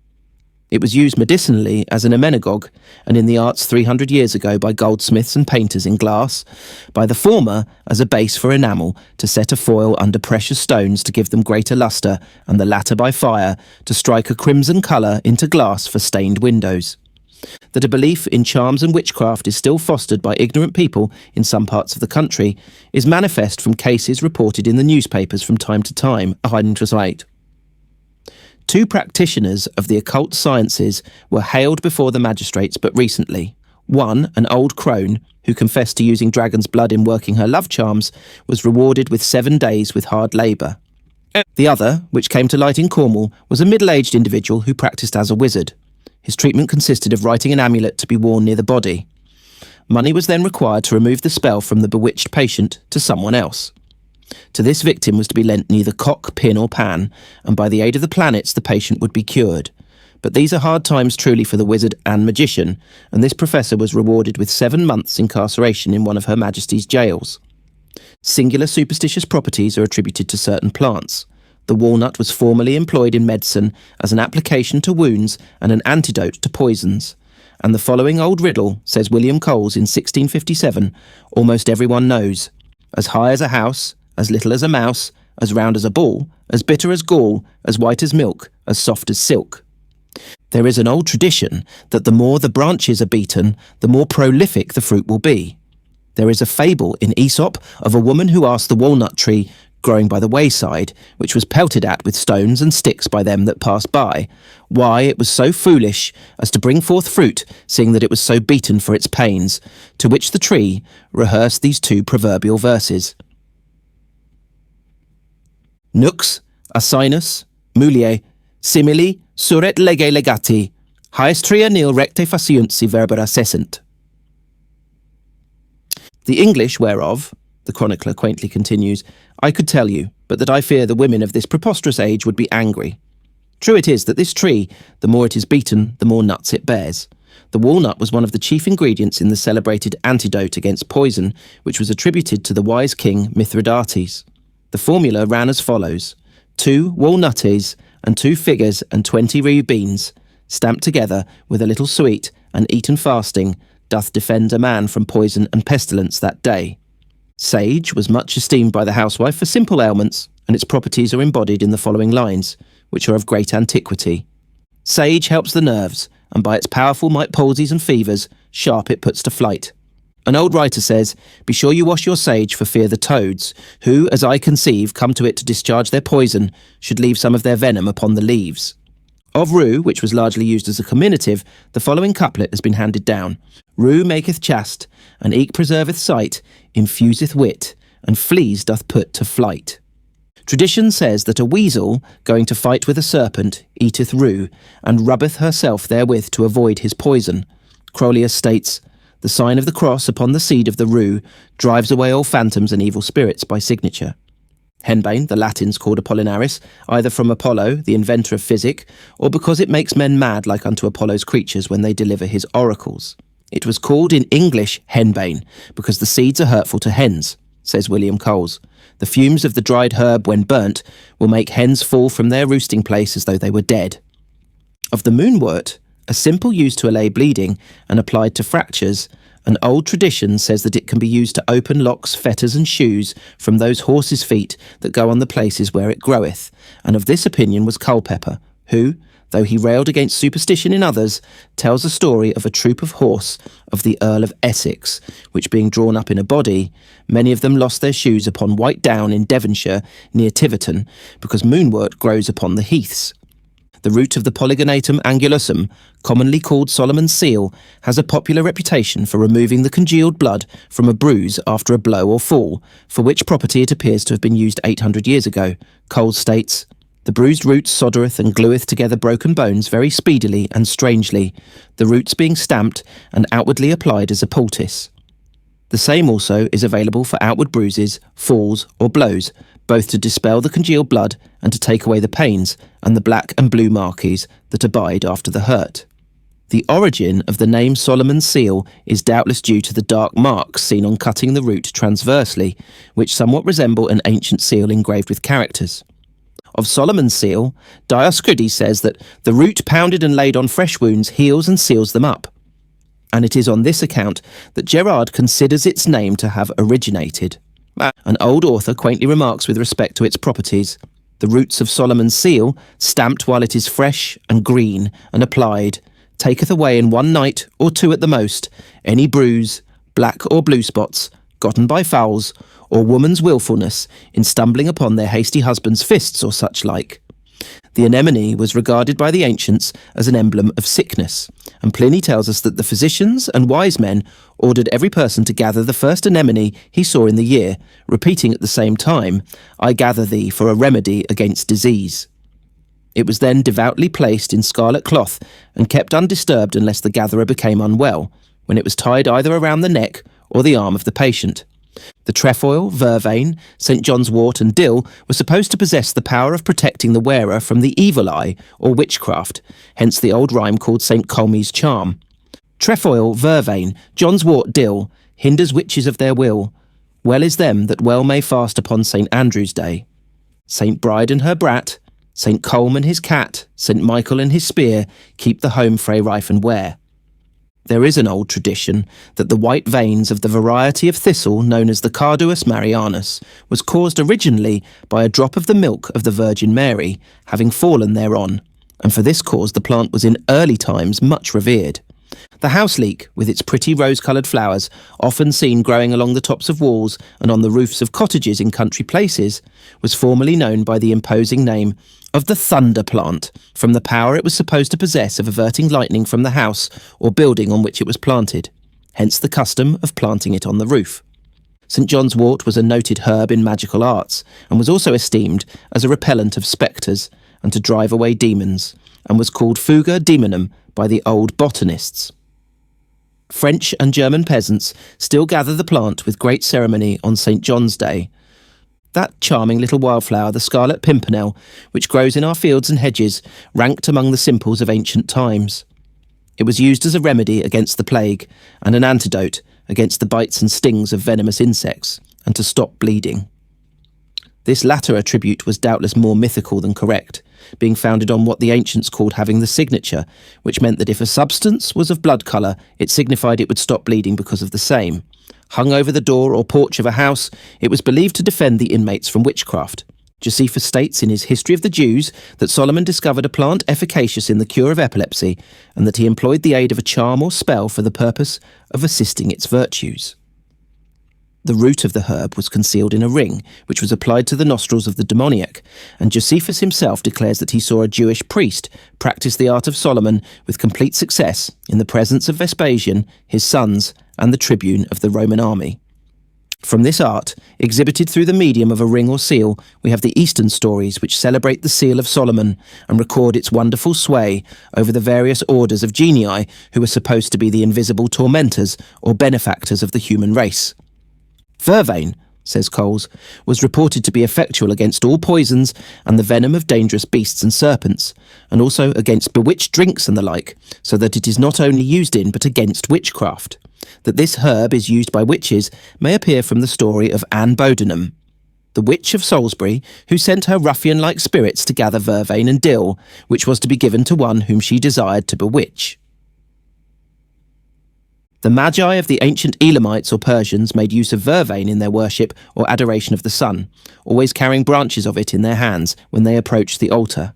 It was used medicinally as an emmenagogue, and in the arts 300 years ago by goldsmiths and painters in glass, by the former as a base for enamel to set a foil under precious stones to give them greater lustre, and the latter by fire to strike a crimson colour into glass for stained windows. That a belief in charms and witchcraft is still fostered by ignorant people in some parts of the country is manifest from cases reported in the newspapers from time to time. Two practitioners of the occult sciences were haled before the magistrates but recently. One, an old crone, who confessed to using dragon's blood in working her love charms, was rewarded with 7 days with hard labour. The other, which came to light in Cornwall, was a middle-aged individual who practised as a wizard. His treatment consisted of writing an amulet to be worn near the body. Money was then required to remove the spell from the bewitched patient to someone else. To this victim was to be lent neither cock, pin or pan, and by the aid of the planets the patient would be cured. But these are hard times truly for the wizard and magician, and this professor was rewarded with 7 months' incarceration in one of Her Majesty's jails. Singular superstitious properties are attributed to certain plants. The walnut was formerly employed in medicine as an application to wounds and an antidote to poisons. And the following old riddle, says William Coles in 1657, almost everyone knows. As high as a house, as little as a mouse, as round as a ball, as bitter as gall, as white as milk, as soft as silk. There is an old tradition that the more the branches are beaten, the more prolific the fruit will be. There is a fable in Aesop of a woman who asked the walnut tree growing by the wayside, which was pelted at with stones and sticks by them that passed by, why it was so foolish as to bring forth fruit, seeing that it was so beaten for its pains, to which the tree rehearsed these 2 proverbial verses. Nux, asinus, mulier, simili, suret lege legati, haestria nil recte faciunci verbera cessent. The English whereof, the chronicler quaintly continues, I could tell you, but that I fear the women of this preposterous age would be angry. True it is that this tree, the more it is beaten, the more nuts it bears. The walnut was one of the chief ingredients in the celebrated antidote against poison, which was attributed to the wise king Mithridates. The formula ran as follows: 2 walnuttes and 2 figures and 20 rubines, stamped together with a little sweet, and eaten fasting, doth defend a man from poison and pestilence that day. Sage was much esteemed by the housewife for simple ailments, and its properties are embodied in the following lines, which are of great antiquity. Sage helps the nerves, and by its powerful might palsies and fevers, sharp it puts to flight. An old writer says, be sure you wash your sage for fear the toads, who, as I conceive, come to it to discharge their poison, should leave some of their venom upon the leaves. Of rue, which was largely used as a comminative, the following couplet has been handed down. Rue maketh chaste, and eke preserveth sight, infuseth wit, and fleas doth put to flight. Tradition says that a weasel, going to fight with a serpent, eateth rue, and rubbeth herself therewith to avoid his poison. Crolius states, the sign of the cross upon the seed of the rue drives away all phantoms and evil spirits by signature. Henbane, the Latins called Apollinaris, either from Apollo, the inventor of physic, or because it makes men mad like unto Apollo's creatures when they deliver his oracles. It was called in English henbane, because the seeds are hurtful to hens, says William Coles. The fumes of the dried herb, when burnt, will make hens fall from their roosting place as though they were dead. Of the moonwort, a simple used to allay bleeding and applied to fractures, an old tradition says that it can be used to open locks, fetters and shoes from those horses' feet that go on the places where it groweth, and of this opinion was Culpeper, who, though he railed against superstition in others, tells a story of a troop of horse of the Earl of Essex, which being drawn up in a body, many of them lost their shoes upon White Down in Devonshire, near Tiverton, because moonwort grows upon the heaths. The root of the Polygonatum angulusum, commonly called Solomon's seal, has a popular reputation for removing the congealed blood from a bruise after a blow or fall, for which property it appears to have been used 800 years ago. Coles states, the bruised root soddereth and glueth together broken bones very speedily and strangely, the roots being stamped and outwardly applied as a poultice. The same also is available for outward bruises, falls or blows, both to dispel the congealed blood and to take away the pains and the black and blue markings that abide after the hurt. The origin of the name Solomon's seal is doubtless due to the dark marks seen on cutting the root transversely, which somewhat resemble an ancient seal engraved with characters. Of Solomon's seal, Dioscorides says that the root pounded and laid on fresh wounds heals and seals them up. And it is on this account that Gerard considers its name to have originated. An old author quaintly remarks with respect to its properties: the roots of Solomon's seal, stamped while it is fresh and green and applied, taketh away in one night, or two at the most, any bruise, black or blue spots, gotten by fowls, or woman's wilfulness in stumbling upon their hasty husband's fists or such like. The anemone was regarded by the ancients as an emblem of sickness, and Pliny tells us that the physicians and wise men ordered every person to gather the first anemone he saw in the year, repeating at the same time, "I gather thee for a remedy against disease." It was then devoutly placed in scarlet cloth and kept undisturbed unless the gatherer became unwell, when it was tied either around the neck or the arm of the patient. The trefoil, vervain, St. John's wort and dill were supposed to possess the power of protecting the wearer from the evil eye or witchcraft, hence the old rhyme called St. Colmy's charm. Trefoil, vervain, John's wort, dill, hinders witches of their will. Well is them that well may fast upon St. Andrew's day. St. Bride and her brat, St. Colm and his cat, St. Michael and his spear, keep the home frae rife and wear. There is an old tradition that the white veins of the variety of thistle known as the Carduus Marianus was caused originally by a drop of the milk of the Virgin Mary having fallen thereon, and for this cause the plant was in early times much revered. The house leek, with its pretty rose-coloured flowers, often seen growing along the tops of walls and on the roofs of cottages in country places, was formerly known by the imposing name of the thunder plant, from the power it was supposed to possess of averting lightning from the house or building on which it was planted, hence the custom of planting it on the roof. St. John's wort was a noted herb in magical arts, and was also esteemed as a repellent of spectres and to drive away demons, and was called fuga demonum by the old botanists. French and German peasants still gather the plant with great ceremony on St. John's Day. That charming little wildflower, the scarlet pimpernel, which grows in our fields and hedges, ranked among the simples of ancient times. It was used as a remedy against the plague, and an antidote against the bites and stings of venomous insects, and to stop bleeding. This latter attribute was doubtless more mythical than correct, being founded on what the ancients called having the signature, which meant that if a substance was of blood colour, it signified it would stop bleeding because of the same. Hung over the door or porch of a house, it was believed to defend the inmates from witchcraft. Josephus states in his History of the Jews that Solomon discovered a plant efficacious in the cure of epilepsy, and that he employed the aid of a charm or spell for the purpose of assisting its virtues. The root of the herb was concealed in a ring, which was applied to the nostrils of the demoniac, and Josephus himself declares that he saw a Jewish priest practice the art of Solomon with complete success in the presence of Vespasian, his sons, and the tribune of the Roman army. From this art, exhibited through the medium of a ring or seal, we have the Eastern stories which celebrate the seal of Solomon and record its wonderful sway over the various orders of genii who were supposed to be the invisible tormentors or benefactors of the human race. Vervain, says Coles, was reported to be effectual against all poisons and the venom of dangerous beasts and serpents, and also against bewitched drinks and the like, so that it is not only used in but against witchcraft. That this herb is used by witches may appear from the story of Anne Bodenham, the witch of Salisbury, who sent her ruffian-like spirits to gather vervain and dill, which was to be given to one whom she desired to bewitch. The Magi of the ancient Elamites or Persians made use of vervain in their worship or adoration of the sun, always carrying branches of it in their hands when they approached the altar.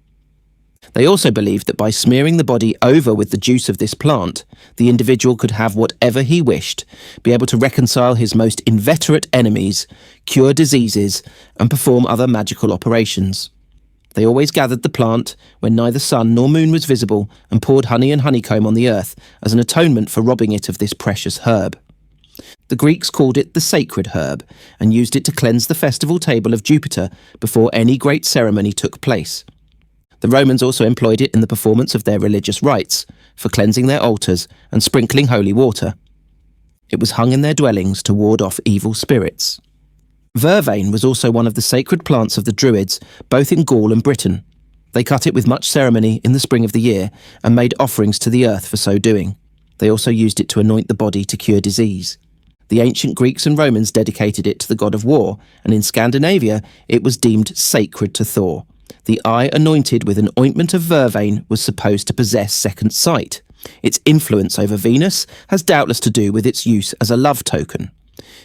They also believed that by smearing the body over with the juice of this plant, the individual could have whatever he wished, be able to reconcile his most inveterate enemies, cure diseases, and perform other magical operations. They always gathered the plant when neither sun nor moon was visible and poured honey and honeycomb on the earth as an atonement for robbing it of this precious herb. The Greeks called it the sacred herb and used it to cleanse the festival table of Jupiter before any great ceremony took place. The Romans also employed it in the performance of their religious rites, for cleansing their altars and sprinkling holy water. It was hung in their dwellings to ward off evil spirits. Vervain was also one of the sacred plants of the Druids, both in Gaul and Britain. They cut it with much ceremony in the spring of the year and made offerings to the earth for so doing. They also used it to anoint the body to cure disease. The ancient Greeks and Romans dedicated it to the god of war, and in Scandinavia it was deemed sacred to Thor, The eye anointed with an ointment of vervain was supposed to possess second sight. Its influence over Venus has doubtless to do with its use as a love token.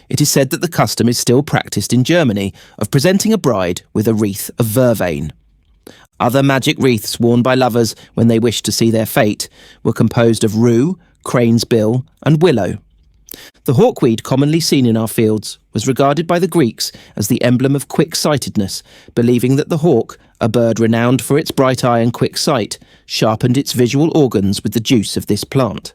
It is said that the custom is still practiced in Germany of presenting a bride with a wreath of vervain. Other magic wreaths worn by lovers when they wished to see their fate were composed of rue, crane's bill, and willow. The hawkweed commonly seen in our fields was regarded by the Greeks as the emblem of quick-sightedness, believing that the hawk, a bird renowned for its bright eye and quick sight, sharpened its visual organs with the juice of this plant.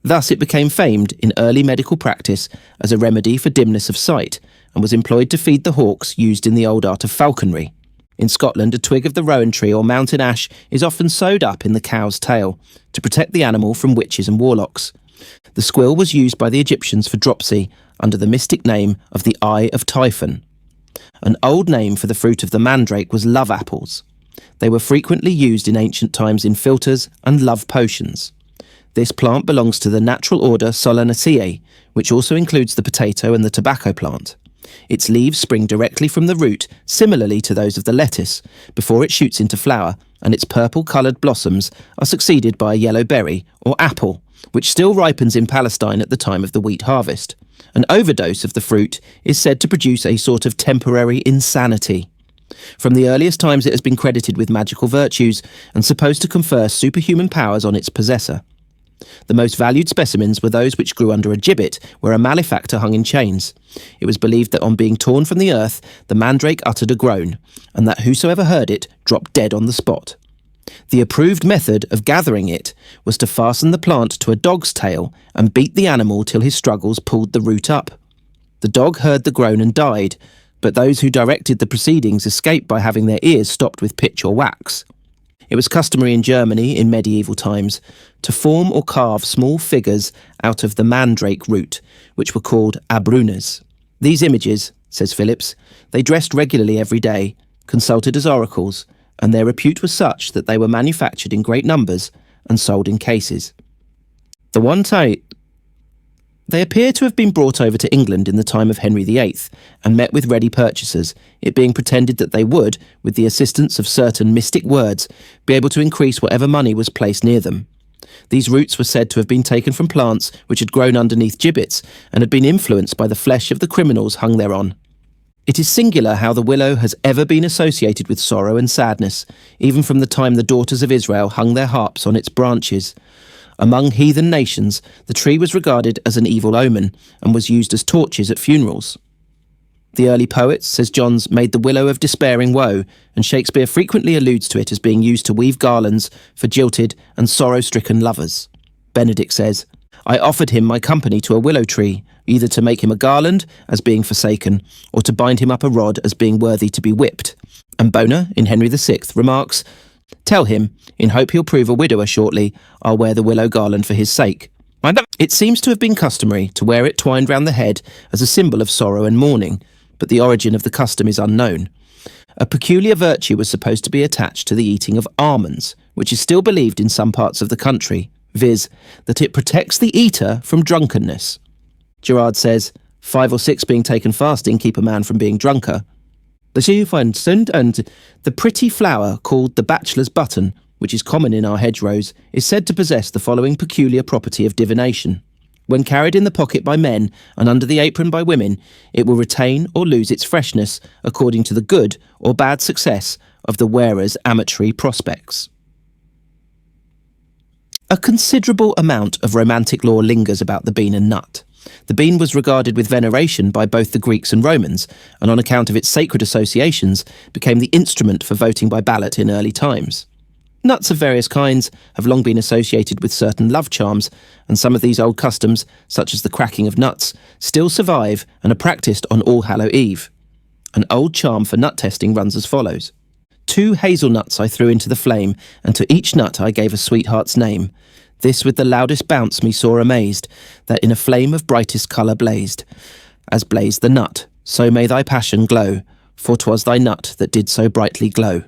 Thus it became famed in early medical practice as a remedy for dimness of sight, and was employed to feed the hawks used in the old art of falconry. In Scotland, a twig of the rowan tree or mountain ash is often sewed up in the cow's tail to protect the animal from witches and warlocks. The squill was used by the Egyptians for dropsy under the mystic name of the Eye of Typhon. An old name for the fruit of the mandrake was love apples. They were frequently used in ancient times in philtres and love potions. This plant belongs to the natural order Solanaceae, which also includes the potato and the tobacco plant. Its leaves spring directly from the root, similarly to those of the lettuce, before it shoots into flower, and its purple-coloured blossoms are succeeded by a yellow berry, or apple, which still ripens in Palestine at the time of the wheat harvest. An overdose of the fruit is said to produce a sort of temporary insanity. From the earliest times it has been credited with magical virtues and supposed to confer superhuman powers on its possessor. The most valued specimens were those which grew under a gibbet where a malefactor hung in chains. It was believed that on being torn from the earth, the mandrake uttered a groan, and that whosoever heard it dropped dead on the spot. The approved method of gathering it was to fasten the plant to a dog's tail and beat the animal till his struggles pulled the root up. The dog heard the groan and died, but those who directed the proceedings escaped by having their ears stopped with pitch or wax. It was customary in Germany in medieval times to form or carve small figures out of the mandrake root, which were called abrunes. These images, says Phillips, they dressed regularly every day, consulted as oracles, and their repute was such that they were manufactured in great numbers and sold in cases. They appear to have been brought over to England in the time of Henry VIII and met with ready purchasers, it being pretended that they would, with the assistance of certain mystic words, be able to increase whatever money was placed near them. These roots were said to have been taken from plants which had grown underneath gibbets and had been influenced by the flesh of the criminals hung thereon. It is singular how the willow has ever been associated with sorrow and sadness, even from the time the daughters of Israel hung their harps on its branches. Among heathen nations, the tree was regarded as an evil omen and was used as torches at funerals. The early poets, says Johns, made the willow of despairing woe, and Shakespeare frequently alludes to it as being used to weave garlands for jilted and sorrow-stricken lovers. Benedict says, "I offered him my company to a willow tree, either to make him a garland, as being forsaken, or to bind him up a rod as being worthy to be whipped." And Bona, in Henry VI, remarks, "Tell him, in hope he'll prove a widower shortly, I'll wear the willow garland for his sake." It seems to have been customary to wear it twined round the head as a symbol of sorrow and mourning, but the origin of the custom is unknown. A peculiar virtue was supposed to be attached to the eating of almonds, which is still believed in some parts of the country, viz., that it protects the eater from drunkenness. Gerard says, 5 or 6 being taken fasting keep a man from being drunker. The pretty flower called the bachelor's button, which is common in our hedgerows, is said to possess the following peculiar property of divination. When carried in the pocket by men and under the apron by women, it will retain or lose its freshness according to the good or bad success of the wearer's amatory prospects. A considerable amount of romantic lore lingers about the bean and nut. The bean was regarded with veneration by both the Greeks and Romans, and on account of its sacred associations, became the instrument for voting by ballot in early times. Nuts of various kinds have long been associated with certain love charms, and some of these old customs, such as the cracking of nuts, still survive and are practised on All Hallow Eve. An old charm for nut testing runs as follows. 2 hazelnuts I threw into the flame, and to each nut I gave a sweetheart's name. This with the loudest bounce me saw amazed, that in a flame of brightest colour blazed. As blazed the nut, so may thy passion glow, for 'twas thy nut that did so brightly glow.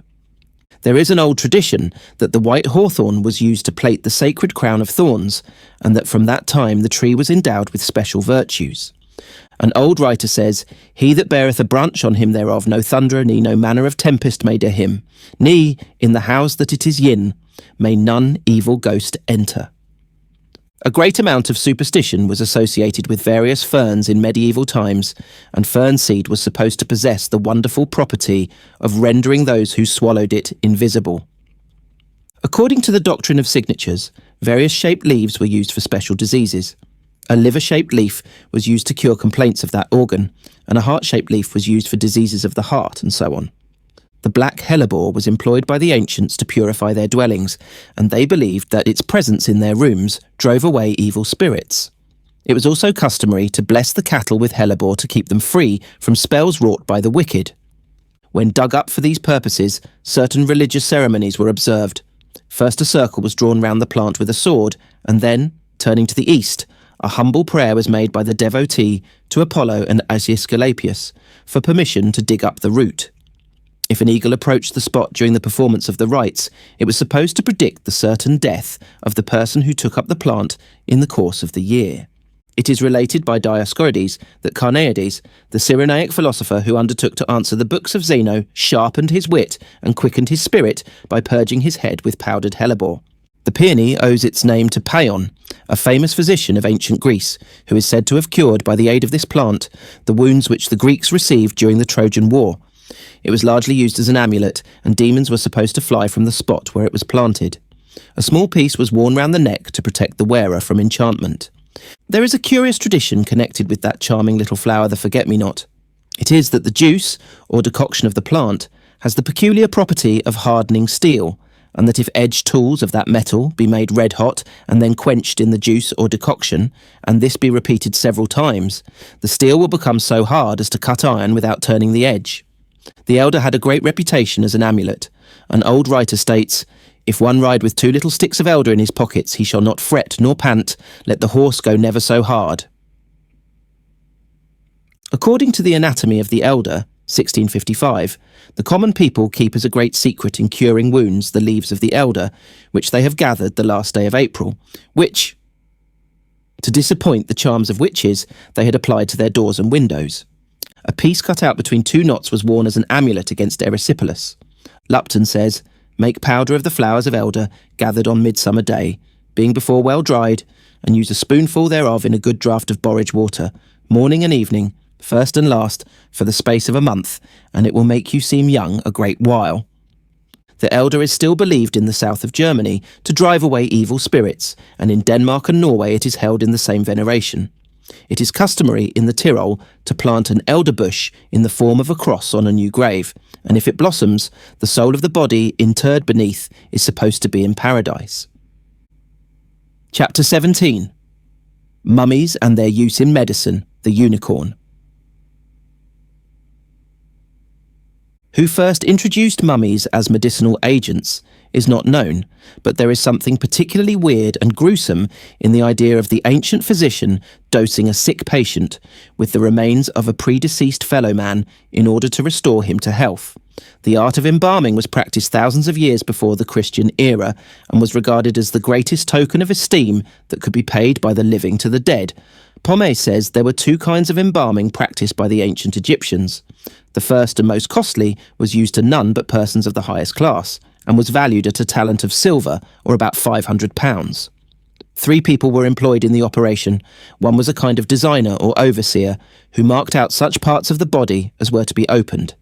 There is an old tradition that the white hawthorn was used to plate the sacred crown of thorns, and that from that time the tree was endowed with special virtues. An old writer says, "He that beareth a branch on him thereof, no thunder, ne no manner of tempest may to him, ne in the house that it is yin, may none evil ghost enter." A great amount of superstition was associated with various ferns in medieval times, and fern seed was supposed to possess the wonderful property of rendering those who swallowed it invisible. According to the doctrine of signatures, various shaped leaves were used for special diseases. A liver-shaped leaf was used to cure complaints of that organ, and a heart-shaped leaf was used for diseases of the heart, and so on. The black hellebore was employed by the ancients to purify their dwellings, and they believed that its presence in their rooms drove away evil spirits. It was also customary to bless the cattle with hellebore to keep them free from spells wrought by the wicked. When dug up for these purposes, certain religious ceremonies were observed. First a circle was drawn round the plant with a sword, and then, turning to the east, a humble prayer was made by the devotee to Apollo and Aesculapius for permission to dig up the root. If an eagle approached the spot during the performance of the rites, it was supposed to predict the certain death of the person who took up the plant in the course of the year. It is related by Dioscorides that Carneades, the Cyrenaic philosopher who undertook to answer the books of Zeno, sharpened his wit and quickened his spirit by purging his head with powdered hellebore. The peony owes its name to Paeon, a famous physician of ancient Greece, who is said to have cured by the aid of this plant the wounds which the Greeks received during the Trojan War. It was largely used as an amulet, and demons were supposed to fly from the spot where it was planted. A small piece was worn round the neck to protect the wearer from enchantment. There is a curious tradition connected with that charming little flower, the forget-me-not. It is that the juice, or decoction of the plant, has the peculiar property of hardening steel, and that if edged tools of that metal be made red hot and then quenched in the juice or decoction, and this be repeated several times, the steel will become so hard as to cut iron without turning the edge. The elder had a great reputation as an amulet. An old writer states, "If one ride with 2 little sticks of elder in his pockets, he shall not fret nor pant, let the horse go never so hard." According to the Anatomy of the Elder, 1655, the common people keep as a great secret in curing wounds the leaves of the elder, which they have gathered the last day of April, which, to disappoint the charms of witches, they had applied to their doors and windows. A piece cut out between 2 knots was worn as an amulet against erysipelas. Lupton says, "Make powder of the flowers of elder, gathered on midsummer day, being before well dried, and use a spoonful thereof in a good draught of borage water, morning and evening, first and last, for the space of a month, and it will make you seem young a great while." The elder is still believed in the south of Germany to drive away evil spirits, and in Denmark and Norway it is held in the same veneration. It is customary in the Tyrol to plant an elder bush in the form of a cross on a new grave, and if it blossoms, the soul of the body interred beneath is supposed to be in paradise. Chapter 17. Mummies and their use in medicine, the unicorn. Who first introduced mummies as medicinal agents is not known, but there is something particularly weird and gruesome in the idea of the ancient physician dosing a sick patient with the remains of a predeceased fellow man in order to restore him to health. The art of embalming was practiced thousands of years before the Christian era and was regarded as the greatest token of esteem that could be paid by the living to the dead. Pomey says there were 2 kinds of embalming practiced by the ancient Egyptians. The first and most costly was used to none but persons of the highest class, and was valued at a talent of silver, or about £500. 3 people were employed in the operation. One was a kind of designer or overseer, who marked out such parts of the body as were to be opened.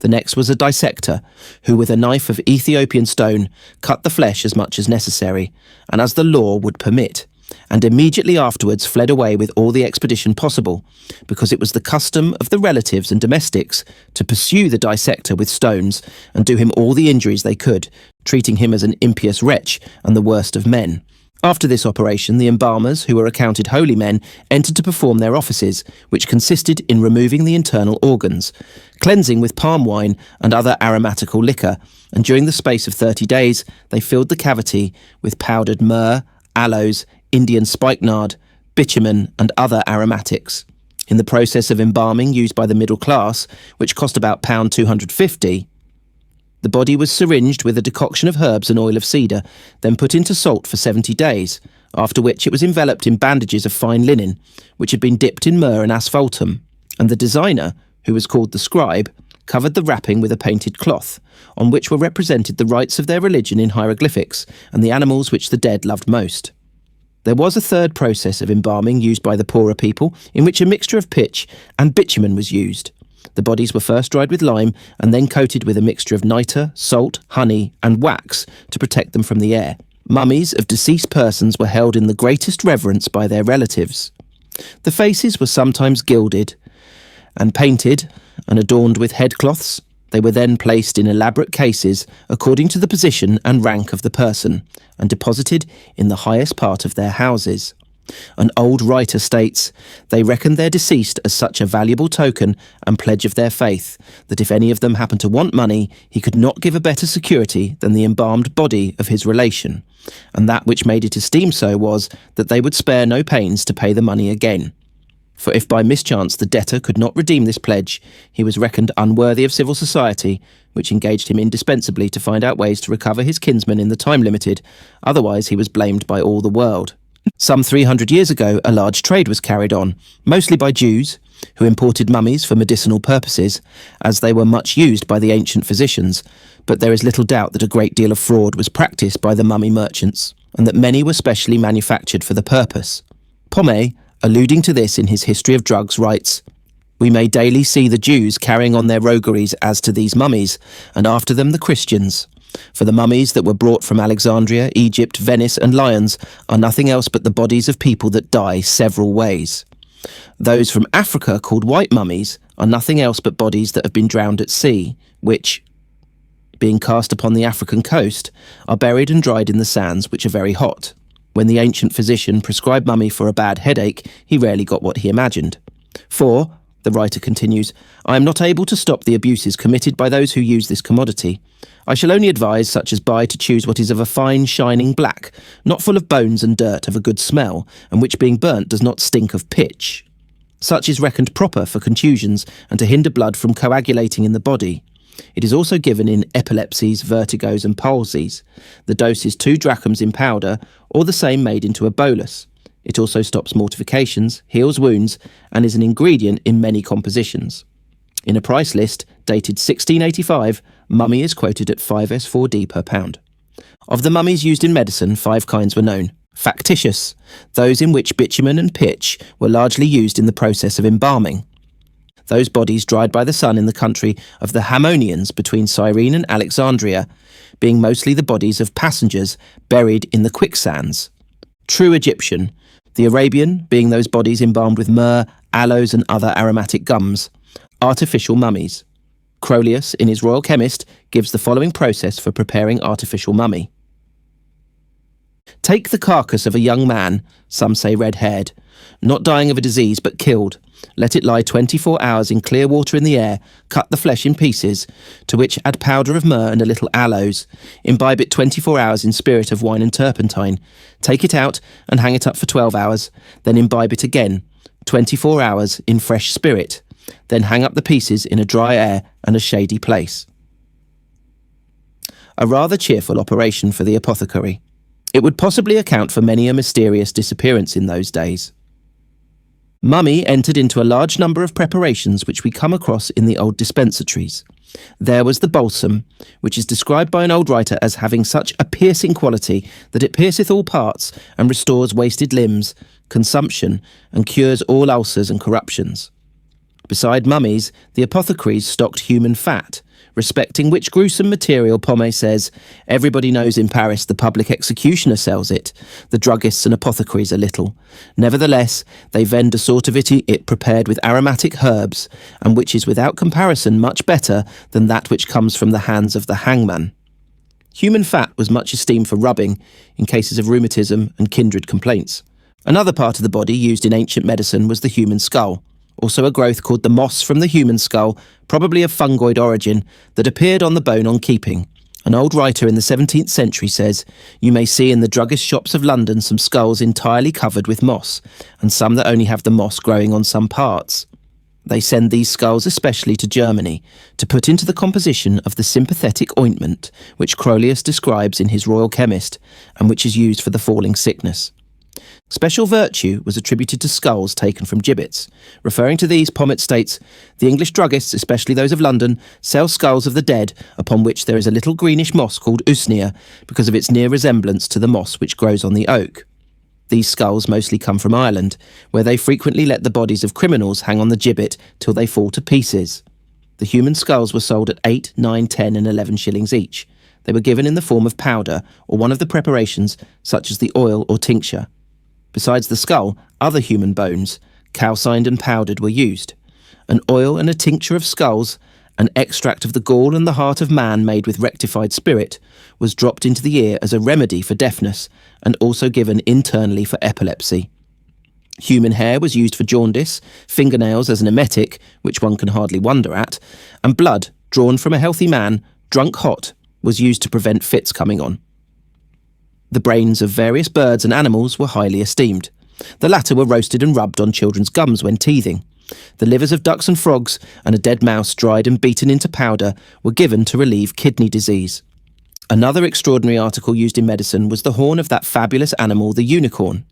The next was a dissector, who with a knife of Ethiopian stone cut the flesh as much as necessary, and as the law would permit, and immediately afterwards fled away with all the expedition possible, because it was the custom of the relatives and domestics to pursue the dissector with stones and do him all the injuries they could, treating him as an impious wretch and the worst of men. After this operation, the embalmers, who were accounted holy men, entered to perform their offices, which consisted in removing the internal organs, cleansing with palm wine and other aromatical liquor, and during the space of 30 days they filled the cavity with powdered myrrh, aloes, Indian spikenard, bitumen and other aromatics. In the process of embalming used by the middle class, which cost about £250, the body was syringed with a decoction of herbs and oil of cedar, then put into salt for 70 days, after which it was enveloped in bandages of fine linen, which had been dipped in myrrh and asphaltum, and the designer, who was called the scribe, covered the wrapping with a painted cloth, on which were represented the rites of their religion in hieroglyphics and the animals which the dead loved most. There was a third process of embalming used by the poorer people, in which a mixture of pitch and bitumen was used. The bodies were first dried with lime and then coated with a mixture of nitre, salt, honey and wax to protect them from the air. Mummies of deceased persons were held in the greatest reverence by their relatives. The faces were sometimes gilded and painted and adorned with headcloths. They were then placed in elaborate cases according to the position and rank of the person, and deposited in the highest part of their houses. An old writer states, they reckoned their deceased as such a valuable token and pledge of their faith, that if any of them happened to want money, he could not give a better security than the embalmed body of his relation, and that which made it esteemed so was, that they would spare no pains to pay the money again. For if by mischance the debtor could not redeem this pledge, he was reckoned unworthy of civil society, which engaged him indispensably to find out ways to recover his kinsman in the time limited, otherwise he was blamed by all the world. Some 300 years ago, a large trade was carried on, mostly by Jews, who imported mummies for medicinal purposes, as they were much used by the ancient physicians, but there is little doubt that a great deal of fraud was practised by the mummy merchants, and that many were specially manufactured for the purpose. Pomey, alluding to this in his History of Drugs, writes, "We may daily see the Jews carrying on their rogueries as to these mummies, and after them the Christians. For the mummies that were brought from Alexandria, Egypt, Venice and Lyons are nothing else but the bodies of people that die several ways. Those from Africa, called white mummies, are nothing else but bodies that have been drowned at sea, which, being cast upon the African coast, are buried and dried in the sands, which are very hot. When the ancient physician prescribed mummy for a bad headache, he rarely got what he imagined. For," the writer continues, "I am not able to stop the abuses committed by those who use this commodity. I shall only advise such as buy to choose what is of a fine shining black, not full of bones and dirt, of a good smell, and which being burnt does not stink of pitch. Such is reckoned proper for contusions and to hinder blood from coagulating in the body. It is also given in epilepsies, vertigos and palsies. The dose is 2 drachms in powder, or the same made into a bolus. It also stops mortifications, heals wounds, and is an ingredient in many compositions. In a price list, dated 1685, mummy is quoted at 5s4d per pound. Of the mummies used in medicine, 5 kinds were known. Factitious, those in which bitumen and pitch were largely used in the process of embalming. Those bodies dried by the sun in the country of the Hammonians between Cyrene and Alexandria, being mostly the bodies of passengers buried in the quicksands. True Egyptian, the Arabian being those bodies embalmed with myrrh, aloes and other aromatic gums. Artificial mummies. Crolius, in his Royal Chemist, gives the following process for preparing artificial mummy. Take the carcass of a young man, some say red-haired, not dying of a disease but killed. Let it lie 24 hours in clear water in the air, cut the flesh in pieces, to which add powder of myrrh and a little aloes. Imbibe it 24 hours in spirit of wine and turpentine. Take it out and hang it up for 12 hours, then imbibe it again, 24 hours in fresh spirit. Then hang up the pieces in a dry air and a shady place." A rather cheerful operation for the apothecary. It would possibly account for many a mysterious disappearance in those days. Mummy entered into a large number of preparations which we come across in the old dispensatories. There was the balsam, which is described by an old writer as having such a piercing quality that it pierceth all parts and restores wasted limbs, consumption, and cures all ulcers and corruptions. Beside mummies, the apothecaries stocked human fat, respecting which gruesome material Pomey says, "Everybody knows in Paris the public executioner sells it, the druggists and apothecaries a little. Nevertheless, they vend a sort of it prepared with aromatic herbs, and which is without comparison much better than that which comes from the hands of the hangman." Human fat was much esteemed for rubbing, in cases of rheumatism and kindred complaints. Another part of the body used in ancient medicine was the human skull. Also a growth called the moss from the human skull, probably of fungoid origin, that appeared on the bone on keeping. An old writer in the 17th century says, "You may see in the druggist shops of London some skulls entirely covered with moss, and some that only have the moss growing on some parts. They send these skulls especially to Germany, to put into the composition of the sympathetic ointment, which Crolius describes in his Royal Chemist, and which is used for the falling sickness." Special virtue was attributed to skulls taken from gibbets. Referring to these, Pommet states, "The English druggists, especially those of London, sell skulls of the dead, upon which there is a little greenish moss called usnea, because of its near resemblance to the moss which grows on the oak. These skulls mostly come from Ireland, where they frequently let the bodies of criminals hang on the gibbet till they fall to pieces. The human skulls were sold at 8, 9, 10 and 11 shillings each. They were given in the form of powder, or one of the preparations, such as the oil or tincture. Besides the skull, other human bones, calcined and powdered, were used. An oil and a tincture of skulls, an extract of the gall and the heart of man made with rectified spirit, was dropped into the ear as a remedy for deafness, and also given internally for epilepsy. Human hair was used for jaundice, fingernails as an emetic, which one can hardly wonder at, and blood, drawn from a healthy man, drunk hot, was used to prevent fits coming on. The brains of various birds and animals were highly esteemed. The latter were roasted and rubbed on children's gums when teething. The livers of ducks and frogs and a dead mouse dried and beaten into powder were given to relieve kidney disease. Another extraordinary article used in medicine was the horn of that fabulous animal, the unicorn.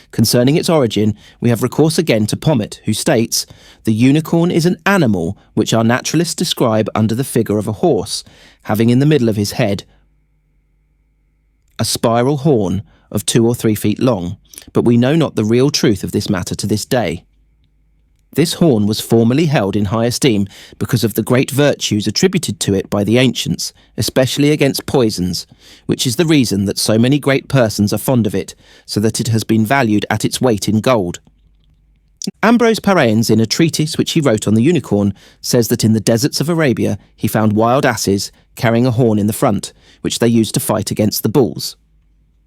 Concerning its origin, we have recourse again to Pommet, who states, "The unicorn is an animal which our naturalists describe under the figure of a horse, having in the middle of his head a spiral horn of 2 or 3 feet long, but we know not the real truth of this matter to this day. This horn was formerly held in high esteem because of the great virtues attributed to it by the ancients, especially against poisons, which is the reason that so many great persons are fond of it, so that it has been valued at its weight in gold." Ambrose Paraines, in a treatise which he wrote on the unicorn, says that in the deserts of Arabia he found wild asses carrying a horn in the front, which they used to fight against the bulls.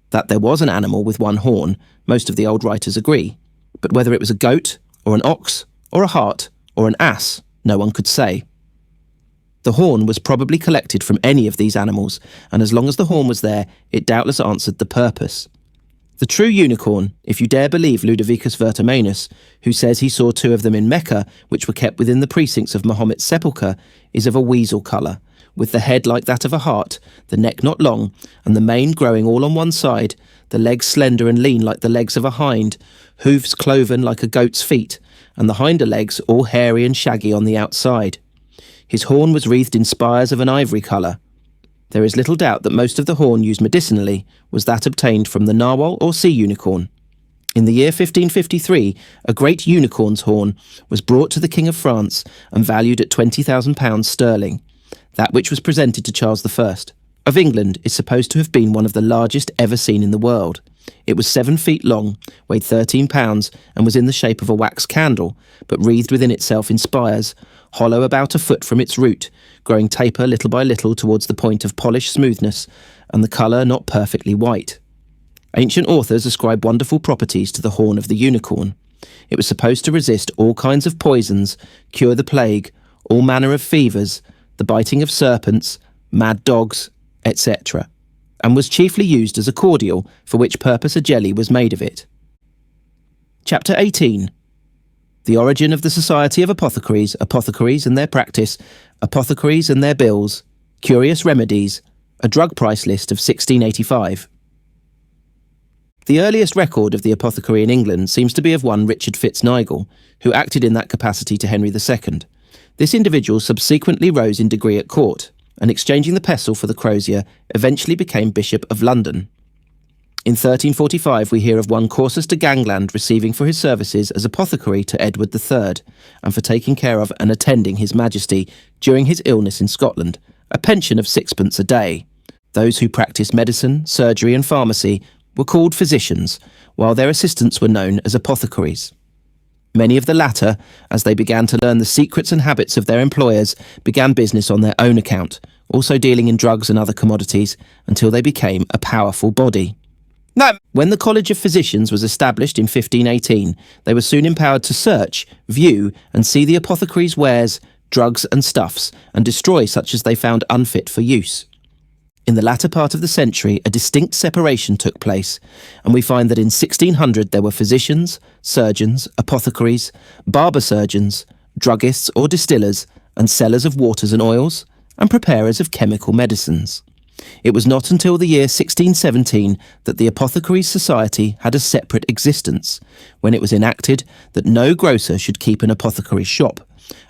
That there was an animal with one horn, most of the old writers agree, but whether it was a goat, or an ox, or a hart, or an ass, no one could say. The horn was probably collected from any of these animals, and as long as the horn was there, it doubtless answered the purpose. The true unicorn, if you dare believe Ludovicus Vertomannus, who says he saw 2 of them in Mecca, which were kept within the precincts of Mahomet's sepulchre, is of a weasel colour, with the head like that of a hart, the neck not long, and the mane growing all on one side, the legs slender and lean like the legs of a hind, hoofs cloven like a goat's feet, and the hinder legs all hairy and shaggy on the outside. His horn was wreathed in spires of an ivory colour. There is little doubt that most of the horn used medicinally was that obtained from the narwhal or sea unicorn. In the year 1553, a great unicorn's horn was brought to the King of France and valued at £20,000 sterling. That which was presented to Charles I of England is supposed to have been one of the largest ever seen in the world. It was 7 feet long, weighed 13 pounds, and was in the shape of a wax candle, but wreathed within itself in spires, hollow about a foot from its root, growing taper little by little towards the point of polished smoothness, and the colour not perfectly white. Ancient authors ascribe wonderful properties to the horn of the unicorn. It was supposed to resist all kinds of poisons, cure the plague, all manner of fevers, the biting of serpents, mad dogs, etc., and was chiefly used as a cordial, for which purpose a jelly was made of it. Chapter 18. The origin of the Society of Apothecaries, Apothecaries and their practice, Apothecaries and their bills, curious remedies, a drug price list of 1685. The earliest record of the apothecary in England seems to be of one Richard Fitznigel, who acted in that capacity to Henry II. This individual subsequently rose in degree at court, and exchanging the pestle for the crosier, eventually became Bishop of London. In 1345 we hear of one Coursus de Gangland receiving for his services as apothecary to Edward III, and for taking care of and attending his Majesty during his illness in Scotland, a pension of 6d. a day. Those who practised medicine, surgery and pharmacy were called physicians, while their assistants were known as apothecaries. Many of the latter, as they began to learn the secrets and habits of their employers, began business on their own account, also dealing in drugs and other commodities, until they became a powerful body. When the College of Physicians was established in 1518, they were soon empowered to search, view, and see the apothecaries' wares, drugs and stuffs, and destroy such as they found unfit for use. In the latter part of the century, a distinct separation took place, and we find that in 1600 there were physicians, surgeons, apothecaries, barber surgeons, druggists or distillers, and sellers of waters and oils, and preparers of chemical medicines. It was not until the year 1617 that the Apothecaries Society had a separate existence, when it was enacted that no grocer should keep an apothecary shop,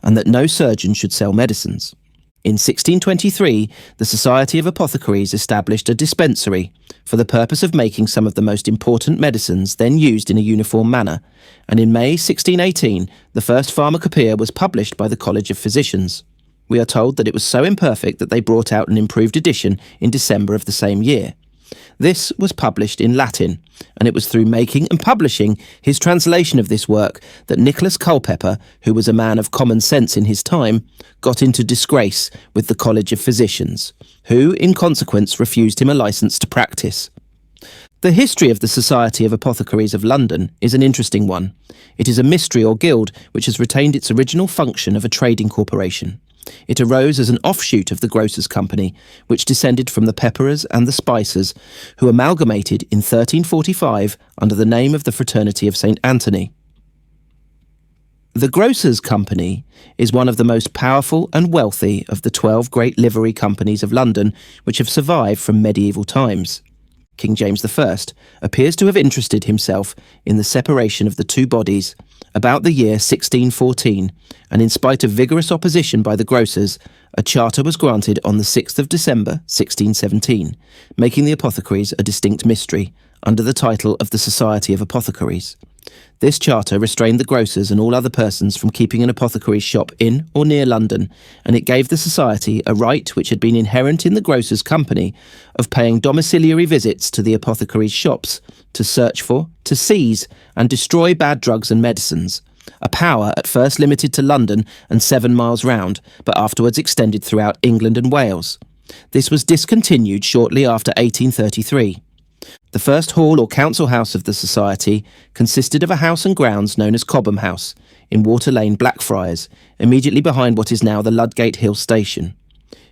and that no surgeon should sell medicines. In 1623, the Society of Apothecaries established a dispensary for the purpose of making some of the most important medicines then used in a uniform manner, and in May 1618, the first pharmacopoeia was published by the College of Physicians. We are told that it was so imperfect that they brought out an improved edition in December of the same year. This was published in Latin, and it was through making and publishing his translation of this work that Nicholas Culpeper, who was a man of common sense in his time, got into disgrace with the College of Physicians, who, in consequence, refused him a licence to practice. The history of the Society of Apothecaries of London is an interesting one. It is a mystery or guild which has retained its original function of a trading corporation. It arose as an offshoot of the Grocers' Company, which descended from the Pepperers and the Spicers, who amalgamated in 1345 under the name of the Fraternity of St. Anthony. The Grocers' Company is one of the most powerful and wealthy of the 12 great livery companies of London which have survived from medieval times. King James I appears to have interested himself in the separation of the two bodies about the year 1614, and in spite of vigorous opposition by the grocers, a charter was granted on the 6th of December 1617, making the apothecaries a distinct mystery, under the title of the Society of Apothecaries. This charter restrained the grocers and all other persons from keeping an apothecary's shop in or near London, and it gave the society a right which had been inherent in the grocers' company of paying domiciliary visits to the apothecaries' shops to search for, to seize, and destroy bad drugs and medicines, a power at first limited to London and 7 miles round, but afterwards extended throughout England and Wales. This was discontinued shortly after 1833. The first hall or council house of the society consisted of a house and grounds known as Cobham House, in Water Lane, Blackfriars, immediately behind what is now the Ludgate Hill Station.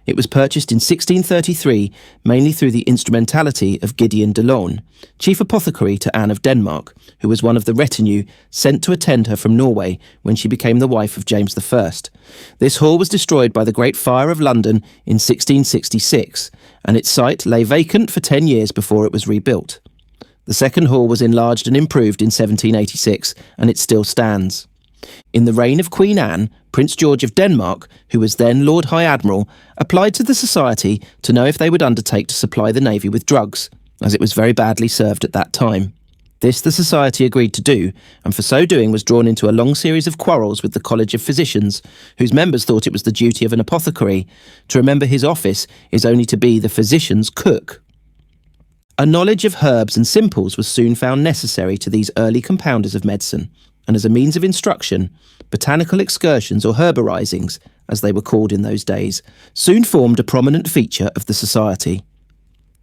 It was purchased in 1633 mainly through the instrumentality of Gideon de Laune, chief apothecary to Anne of Denmark, who was one of the retinue sent to attend her from Norway when she became the wife of James I. This hall was destroyed by the Great Fire of London in 1666, and its site lay vacant for 10 years before it was rebuilt. The second hall was enlarged and improved in 1786, and it still stands. In the reign of Queen Anne, Prince George of Denmark, who was then Lord High Admiral, applied to the society to know if they would undertake to supply the navy with drugs, as it was very badly served at that time. This the society agreed to do, and for so doing was drawn into a long series of quarrels with the College of Physicians, whose members thought it was the duty of an apothecary to remember his office is only to be the physician's cook. A knowledge of herbs and simples was soon found necessary to these early compounders of medicine, and as a means of instruction, botanical excursions or herborisings, as they were called in those days, soon formed a prominent feature of the society.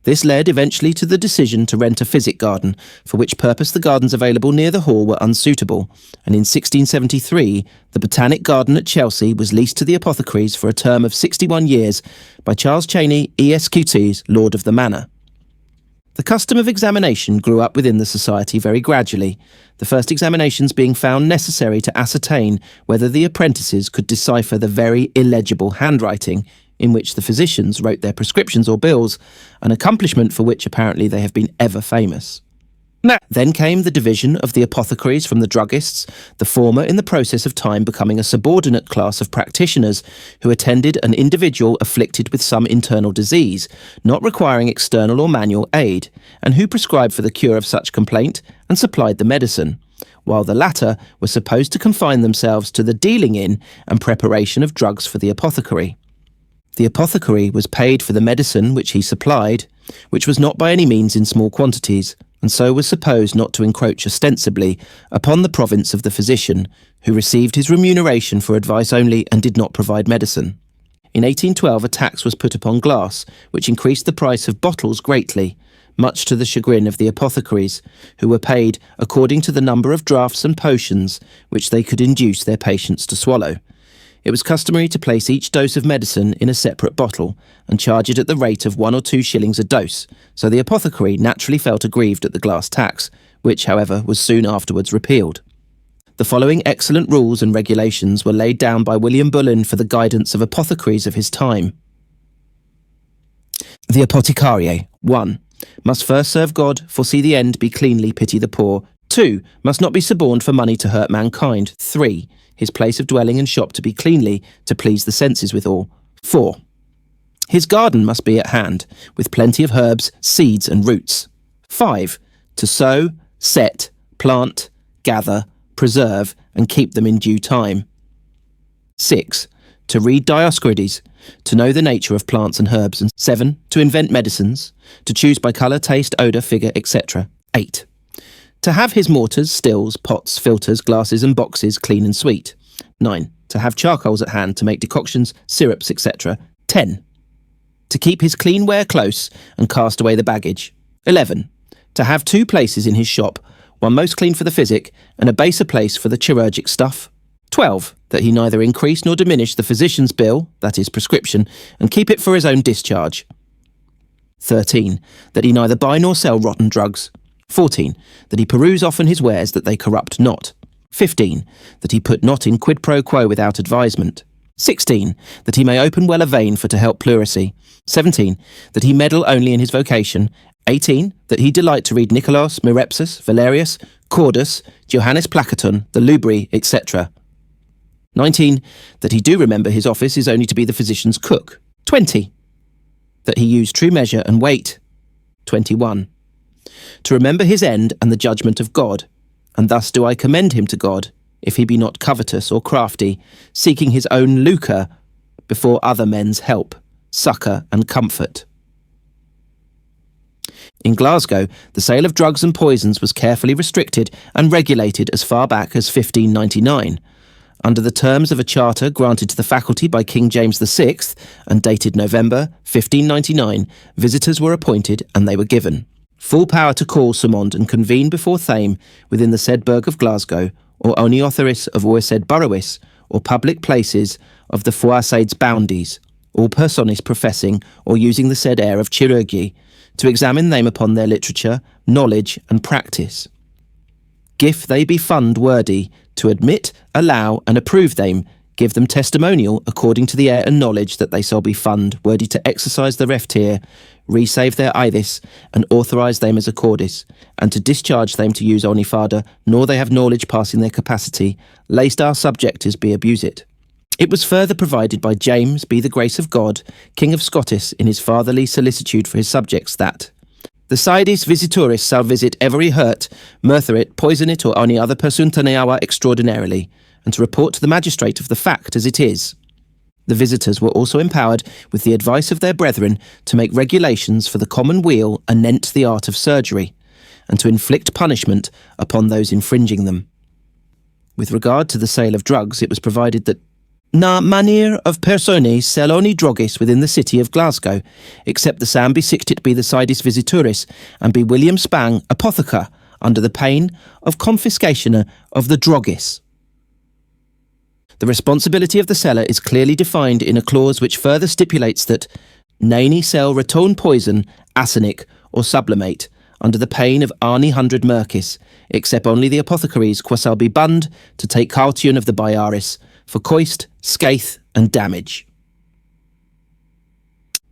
This led eventually to the decision to rent a physic garden, for which purpose the gardens available near the hall were unsuitable, and in 1673 the Botanic Garden at Chelsea was leased to the apothecaries for a term of 61 years by Charles Cheney, ESQTs, Lord of the Manor. The custom of examination grew up within the society very gradually, the first examinations being found necessary to ascertain whether the apprentices could decipher the very illegible handwriting in which the physicians wrote their prescriptions or bills, an accomplishment for which apparently they have been ever famous. Then came the division of the apothecaries from the druggists, the former in the process of time becoming a subordinate class of practitioners who attended an individual afflicted with some internal disease, not requiring external or manual aid, and who prescribed for the cure of such complaint and supplied the medicine, while the latter were supposed to confine themselves to the dealing in and preparation of drugs for the apothecary. The apothecary was paid for the medicine which he supplied, which was not by any means in small quantities, and so was supposed not to encroach ostensibly upon the province of the physician, who received his remuneration for advice only and did not provide medicine. In 1812 a tax was put upon glass, which increased the price of bottles greatly, much to the chagrin of the apothecaries, who were paid according to the number of draughts and potions which they could induce their patients to swallow. It was customary to place each dose of medicine in a separate bottle and charge it at the rate of 1 or 2 shillings a dose, so the apothecary naturally felt aggrieved at the glass tax, which, however, was soon afterwards repealed. The following excellent rules and regulations were laid down by William Bullen for the guidance of apothecaries of his time. The Apothecaries. 1. Must first serve God, foresee the end, be cleanly, pity the poor. 2. Must not be suborned for money to hurt mankind. 3. His place of dwelling and shop to be cleanly, to please the senses withal. 4. His garden must be at hand, with plenty of herbs, seeds and roots. 5. To sow, set, plant, gather, preserve, and keep them in due time. 6. To read Dioscorides, to know the nature of plants and herbs. And 7. To invent medicines, to choose by colour, taste, odour, figure, etc. 8. To have his mortars, stills, pots, filters, glasses and boxes clean and sweet. 9. To have charcoals at hand to make decoctions, syrups, etc. 10. To keep his clean ware close and cast away the baggage. 11. To have 2 places in his shop, one most clean for the physic and a baser place for the chirurgic stuff. 12. That he neither increase nor diminish the physician's bill, that is prescription, and keep it for his own discharge. 13. That he neither buy nor sell rotten drugs. 14. That he peruse often his wares, that they corrupt not. 15. That he put not in quid pro quo without advisement. 16. That he may open well a vein for to help pleurisy. 17. That he meddle only in his vocation. 18. That he delight to read Nicolaus, Mirepsus, Valerius, Cordus, Johannes Placaton, the Lubri, etc. 19. That he do remember his office is only to be the physician's cook. 20. That he use true measure and weight. 21. To remember his end and the judgment of God, and thus do I commend him to God, if he be not covetous or crafty, seeking his own lucre before other men's help, succour and comfort. In Glasgow, the sale of drugs and poisons was carefully restricted and regulated as far back as 1599, under the terms of a charter granted to the faculty by King James VI and dated November 1599. Visitors were appointed and they were given full power to call, summond and convene before Thame within the said burgh of Glasgow, or Oniotheris of said boroughs, or public places of the foisaid's boundies, all personis professing or using the said air of chirurgy, to examine them upon their literature, knowledge and practice. Gif they be fund wordy, to admit, allow and approve them, give them testimonial according to the air and knowledge that they shall be fund wordy to exercise the reftir, resave their ithis, and authorise them as accordis, and to discharge them to use only farther, nor they have knowledge passing their capacity, lest our subjectors be abuse it. It was further provided by James, be the grace of God, King of Scottis, in his fatherly solicitude for his subjects, that the sidis visitoris shall visit every hurt, murther it, poison it, or any other person teneawa extraordinarily, and to report to the magistrate of the fact as it is. The visitors were also empowered, with the advice of their brethren, to make regulations for the common weal anent the art of surgery, and to inflict punishment upon those infringing them. With regard to the sale of drugs, it was provided that na manier of persones sell only drogis within the city of Glasgow, except the sam be sictit be the sidis visituris, and be William Spang, apothecar, under the pain of confiscation of the drogis. The responsibility of the seller is clearly defined in a clause which further stipulates that nani sell ratone poison, arsenic, or sublimate, under the pain of arni 100 merkis, except only the apothecaries qua shall be bund to take caution of the bayaris, for coist, scathe, and damage.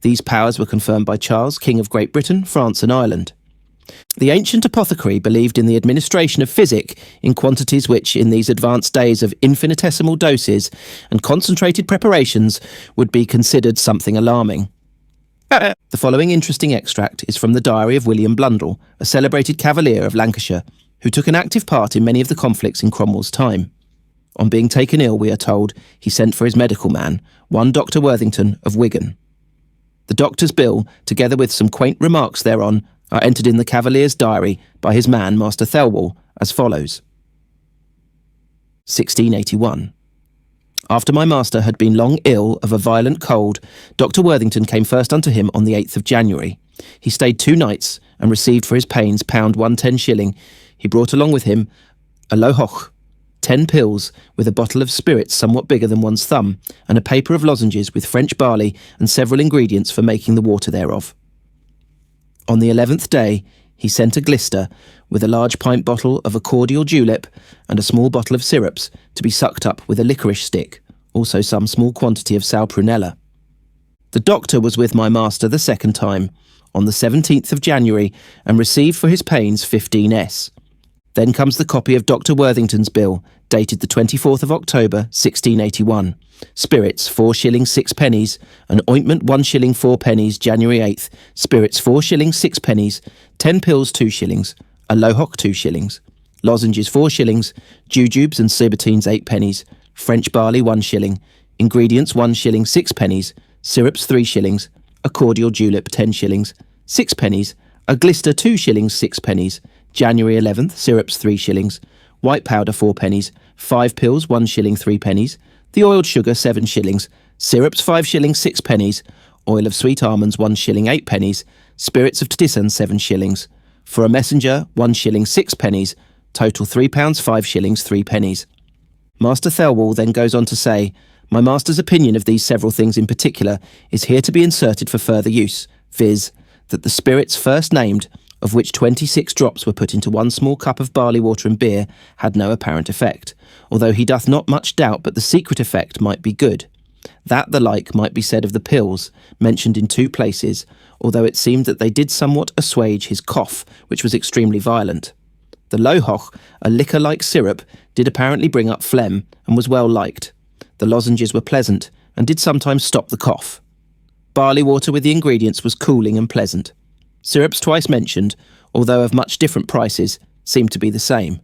These powers were confirmed by Charles, King of Great Britain, France and Ireland. The ancient apothecary believed in the administration of physic in quantities which, in these advanced days of infinitesimal doses and concentrated preparations, would be considered something alarming. The following interesting extract is from the diary of William Blundell, a celebrated cavalier of Lancashire, who took an active part in many of the conflicts in Cromwell's time. On being taken ill, we are told, he sent for his medical man, one Dr. Worthington of Wigan. The doctor's bill, together with some quaint remarks thereon, are entered in the Cavalier's diary by his man, Master Thelwall, as follows. 1681. After my master had been long ill of a violent cold, Dr. Worthington came first unto him on the 8th of January. He stayed 2 nights, and received for his pains £1 1/10 shilling. He brought along with him a lohoch, 10 pills, with a bottle of spirits somewhat bigger than one's thumb, and a paper of lozenges with French barley and several ingredients for making the water thereof. On the 11th day, he sent a glister with a large pint bottle of a cordial julep and a small bottle of syrups to be sucked up with a licorice stick, also some small quantity of sal prunella. The doctor was with my master the second time, on the 17th of January, and received for his pains 15s. Then comes the copy of Dr. Worthington's bill, dated the 24th of October, 1681. Spirits, 4 shillings 6 pennies, an ointment 1 shilling 4 pennies, January 8th. Spirits, 4 shillings 6 pennies, 10 pills 2 shillings, a lohock 2 shillings, lozenges 4 shillings, jujubes and civetines 8 pennies, French barley 1 shilling, ingredients 1 shilling 6 pennies, syrups 3 shillings, a cordial julep 10 shillings, 6 pennies, a glister 2 shillings 6 pennies, January 11th, syrups 3 shillings, white powder 4 pennies, 5 pills 1 shilling 3 pennies, the oiled sugar 7 shillings, syrups 5 shillings 6 pennies, oil of sweet almonds 1 shilling 8 pennies, spirits of tisane 7 shillings, for a messenger 1 shilling 6 pennies, total £3 5 shillings 3 pennies. Master Thelwall then goes on to say, my master's opinion of these several things in particular is here to be inserted for further use, viz., that the spirits first named, of which 26 drops were put into 1 small cup of barley water and beer, had no apparent effect, although he doth not much doubt but the secret effect might be good. That the like might be said of the pills, mentioned in 2 places, although it seemed that they did somewhat assuage his cough, which was extremely violent. The lohoch, a liquor-like syrup, did apparently bring up phlegm, and was well liked. The lozenges were pleasant, and did sometimes stop the cough. Barley water with the ingredients was cooling and pleasant. Syrups twice mentioned, although of much different prices, seemed to be the same.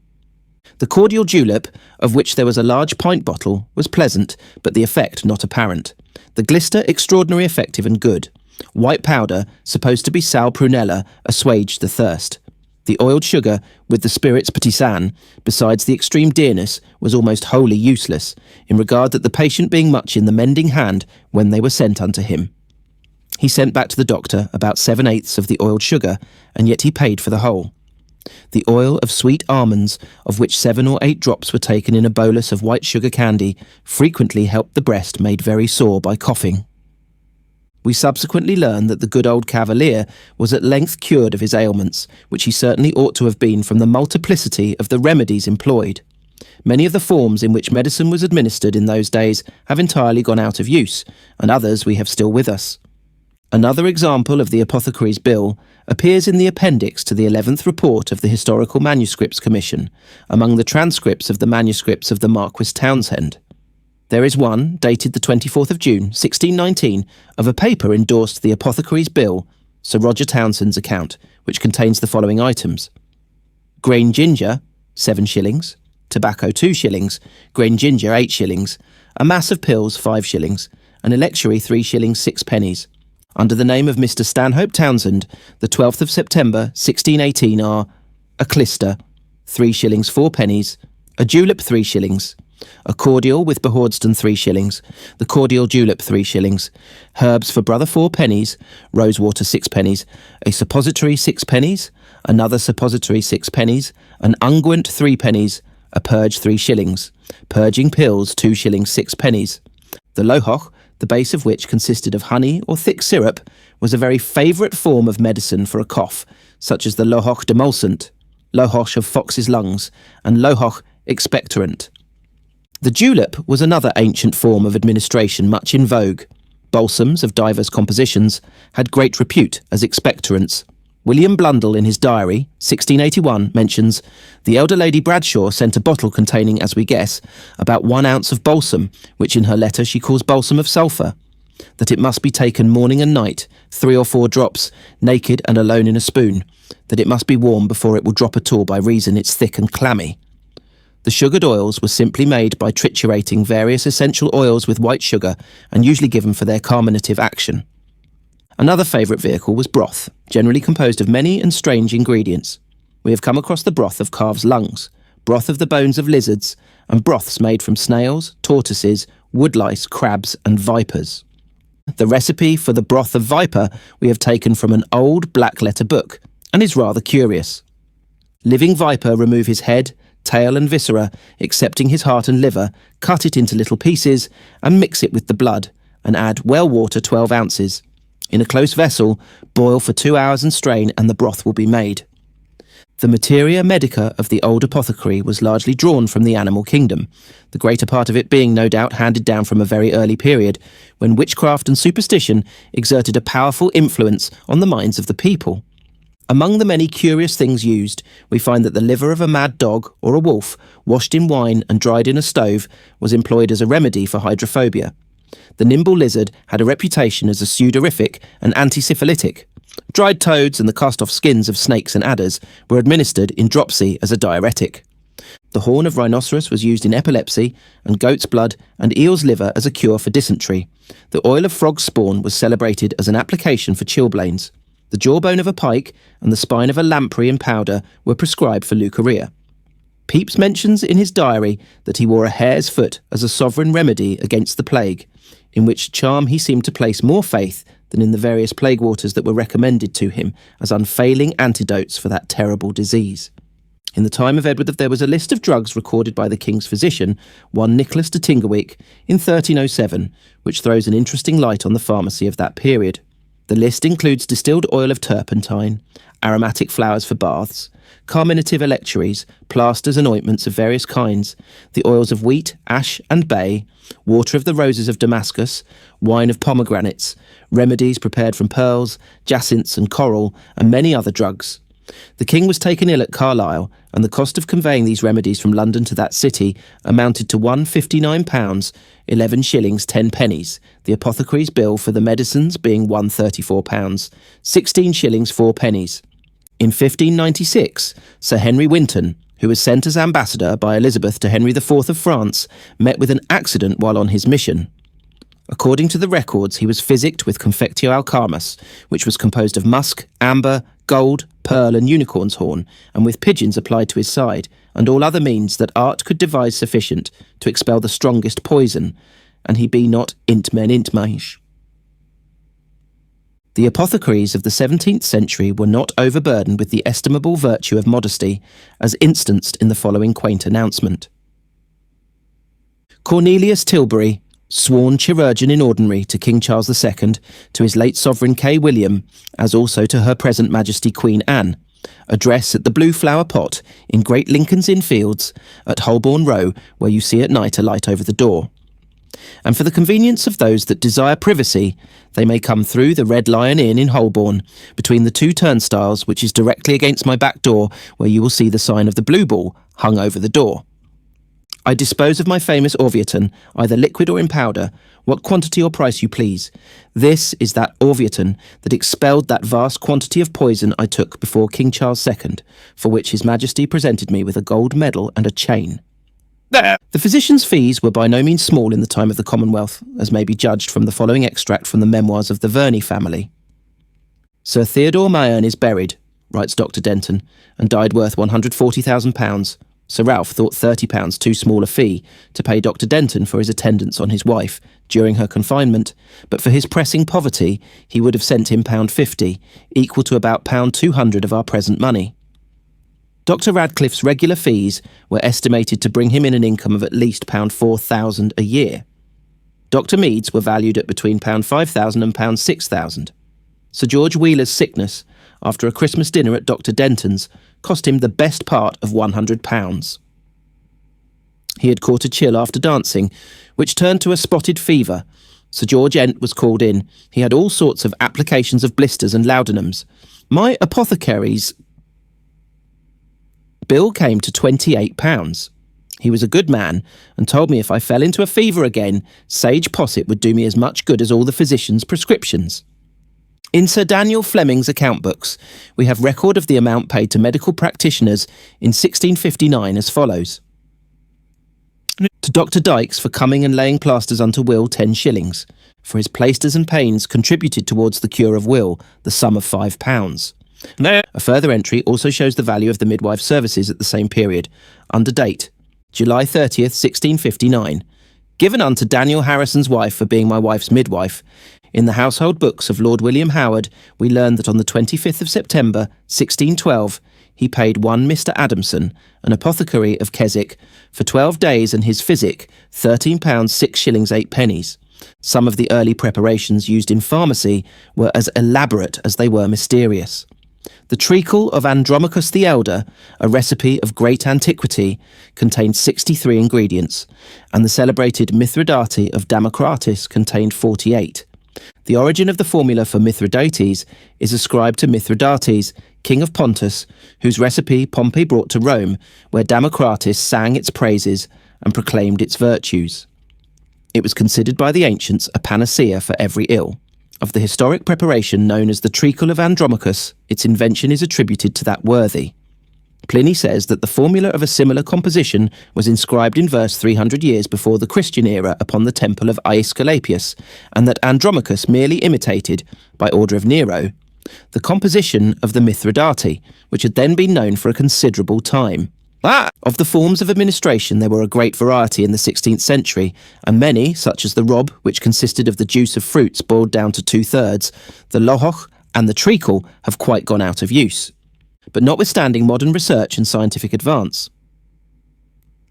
The cordial julep, of which there was a large pint bottle, was pleasant, but the effect not apparent. The glister extraordinary effective and good. White powder, supposed to be sal prunella, assuaged the thirst. The oiled sugar, with the spirits tisane, besides the extreme dearness, was almost wholly useless, in regard that the patient being much in the mending hand when they were sent unto him. He sent back to the doctor about 7/8 of the oiled sugar, and yet he paid for the whole. The oil of sweet almonds, of which 7 or 8 drops were taken in a bolus of white sugar candy, frequently helped the breast made very sore by coughing. We subsequently learn that the good old cavalier was at length cured of his ailments, which he certainly ought to have been from the multiplicity of the remedies employed. Many of the forms in which medicine was administered in those days have entirely gone out of use, and others we have still with us. Another example of the Apothecaries' Bill appears in the appendix to the 11th report of the Historical Manuscripts Commission, among the transcripts of the manuscripts of the Marquis Townshend. There is one, dated the 24th of June, 1619, of a paper endorsed the Apothecaries' Bill, Sir Roger Townsend's account, which contains the following items. Grain ginger, 7 shillings, tobacco 2 shillings, grain ginger 8 shillings, a mass of pills 5 shillings, an electuary 3 shillings 6 pennies. Under the name of Mr. Stanhope Townsend, the 12th of September, 1618 are a clister, 3 shillings 4 pennies, a julep 3 shillings, a cordial with Behorsden 3 shillings, the cordial julep 3 shillings, herbs for brother 4 pennies, rosewater 6 pennies, a suppository 6 pennies, another suppository 6 pennies, an unguent 3 pennies, a purge 3 shillings, purging pills 2 shillings 6 pennies. The lohoch, the base of which consisted of honey or thick syrup, was a very favourite form of medicine for a cough, such as the lohoch demulcent, lohoch of fox's lungs, and lohoch expectorant. The julep was another ancient form of administration much in vogue. Balsams of divers compositions had great repute as expectorants. William Blundell in his diary, 1681, mentions, the elder Lady Bradshaw sent a bottle containing, as we guess, about 1 ounce of balsam, which in her letter she calls balsam of sulphur, that it must be taken morning and night, 3 or 4 drops, naked and alone in a spoon, that it must be warm before it will drop at all by reason it's thick and clammy. The sugared oils were simply made by triturating various essential oils with white sugar and usually given for their carminative action. Another favourite vehicle was broth, generally composed of many and strange ingredients. We have come across the broth of calves' lungs, broth of the bones of lizards, and broths made from snails, tortoises, woodlice, crabs, and vipers. The recipe for the broth of viper we have taken from an old black-letter book, and is rather curious. Living viper remove his head, tail and viscera, excepting his heart and liver, cut it into little pieces, and mix it with the blood, and add well water 12 ounces. In a close vessel, boil for 2 hours and strain, and the broth will be made. The materia medica of the old apothecary was largely drawn from the animal kingdom, the greater part of it being no doubt handed down from a very early period, when witchcraft and superstition exerted a powerful influence on the minds of the people. Among the many curious things used, we find that the liver of a mad dog or a wolf, washed in wine and dried in a stove, was employed as a remedy for hydrophobia. The nimble lizard had a reputation as a sudorific and antisyphilitic. Dried toads and the cast-off skins of snakes and adders were administered in dropsy as a diuretic. The horn of rhinoceros was used in epilepsy, and goat's blood and eel's liver as a cure for dysentery. The oil of frog's spawn was celebrated as an application for chilblains. The jawbone of a pike and the spine of a lamprey in powder were prescribed for leucorrhea. Pepys mentions in his diary that he wore a hare's foot as a sovereign remedy against the plague, in which charm he seemed to place more faith than in the various plague waters that were recommended to him as unfailing antidotes for that terrible disease. In the time of Edward, there was a list of drugs recorded by the king's physician, one Nicholas de Tingerwick, in 1307, which throws an interesting light on the pharmacy of that period. The list includes distilled oil of turpentine, aromatic flowers for baths, carminative electuaries, plasters and ointments of various kinds, the oils of wheat, ash and bay, water of the roses of Damascus, wine of pomegranates, remedies prepared from pearls, jacinths and coral, and many other drugs. The king was taken ill at Carlisle, and the cost of conveying these remedies from London to that city amounted to £159, 11 shillings 10 pennies, the apothecary's bill for the medicines being £134, 16 shillings 4 pennies. In 1596, Sir Henry Winton, who was sent as ambassador by Elizabeth to Henry IV of France, met with an accident while on his mission. According to the records, he was physicked with confectio alcamus, which was composed of musk, amber, gold, pearl and unicorn's horn, and with pigeons applied to his side, and all other means that art could devise sufficient to expel the strongest poison, and he be not int men int maish. The apothecaries of the 17th century were not overburdened with the estimable virtue of modesty, as instanced in the following quaint announcement. Cornelius Tilbury, sworn chirurgeon in ordinary to King Charles II, to his late sovereign K. William, as also to her present Majesty Queen Anne, address at the Blue Flower Pot in Great Lincoln's Inn Fields at Holborn Row, where you see at night a light over the door. And for the convenience of those that desire privacy, they may come through the Red Lion Inn in Holborn, between the two turnstiles, which is directly against my back door, where you will see the sign of the Blue Ball hung over the door. I dispose of my famous Orvietan, either liquid or in powder, what quantity or price you please. This is that Orvietan that expelled that vast quantity of poison I took before King Charles II, for which His Majesty presented me with a gold medal and a chain. The physician's fees were by no means small in the time of the Commonwealth, as may be judged from the following extract from the memoirs of the Verney family. Sir Theodore Mayerne is buried, writes Dr. Denton, and died worth £140,000. Sir Ralph thought £30 too small a fee to pay Dr. Denton for his attendance on his wife during her confinement, but for his pressing poverty he would have sent him £50, equal to about £200 of our present money. Dr. Radcliffe's regular fees were estimated to bring him in an income of at least £4,000 a year. Dr. Mead's were valued at between £5,000 and £6,000. Sir George Wheeler's sickness, after a Christmas dinner at Dr. Denton's, cost him the best part of £100. He had caught a chill after dancing, which turned to a spotted fever. Sir George Ent was called in. He had all sorts of applications of blisters and laudanums. My apothecaries' bill came to £28. He was a good man, and told me if I fell into a fever again, sage posset would do me as much good as all the physicians' prescriptions. In Sir Daniel Fleming's account books, we have record of the amount paid to medical practitioners in 1659 as follows. To Dr. Dykes for coming and laying plasters unto Will 10 shillings. For his plaisters and pains contributed towards the cure of Will, the sum of £5. A further entry also shows the value of the midwife's services at the same period, under date, July 30th, 1659. Given unto Daniel Harrison's wife for being my wife's midwife. In the household books of Lord William Howard, we learn that on the 25th of September, 1612, he paid one Mr. Adamson, an apothecary of Keswick, for 12 days and his physic, £13 6 shillings 8 pennies. Some of the early preparations used in pharmacy were as elaborate as they were mysterious. The treacle of Andromachus the Elder, a recipe of great antiquity, contained 63 ingredients, and the celebrated Mithridate of Damocrates contained 48. The origin of the formula for Mithridates is ascribed to Mithridates, king of Pontus, whose recipe Pompey brought to Rome, where Damocrates sang its praises and proclaimed its virtues. It was considered by the ancients a panacea for every ill. Of the historic preparation known as the treacle of Andromachus, its invention is attributed to that worthy. Pliny says that the formula of a similar composition was inscribed in verse 300 years before the Christian era upon the temple of Aesculapius, and that Andromachus merely imitated, by order of Nero, the composition of the Mithridate, which had then been known for a considerable time. Of the forms of administration there were a great variety in the 16th century, and many, such as the rob, which consisted of the juice of fruits boiled down to 2/3, the lohoch and the treacle, have quite gone out of use. But notwithstanding modern research and scientific advance,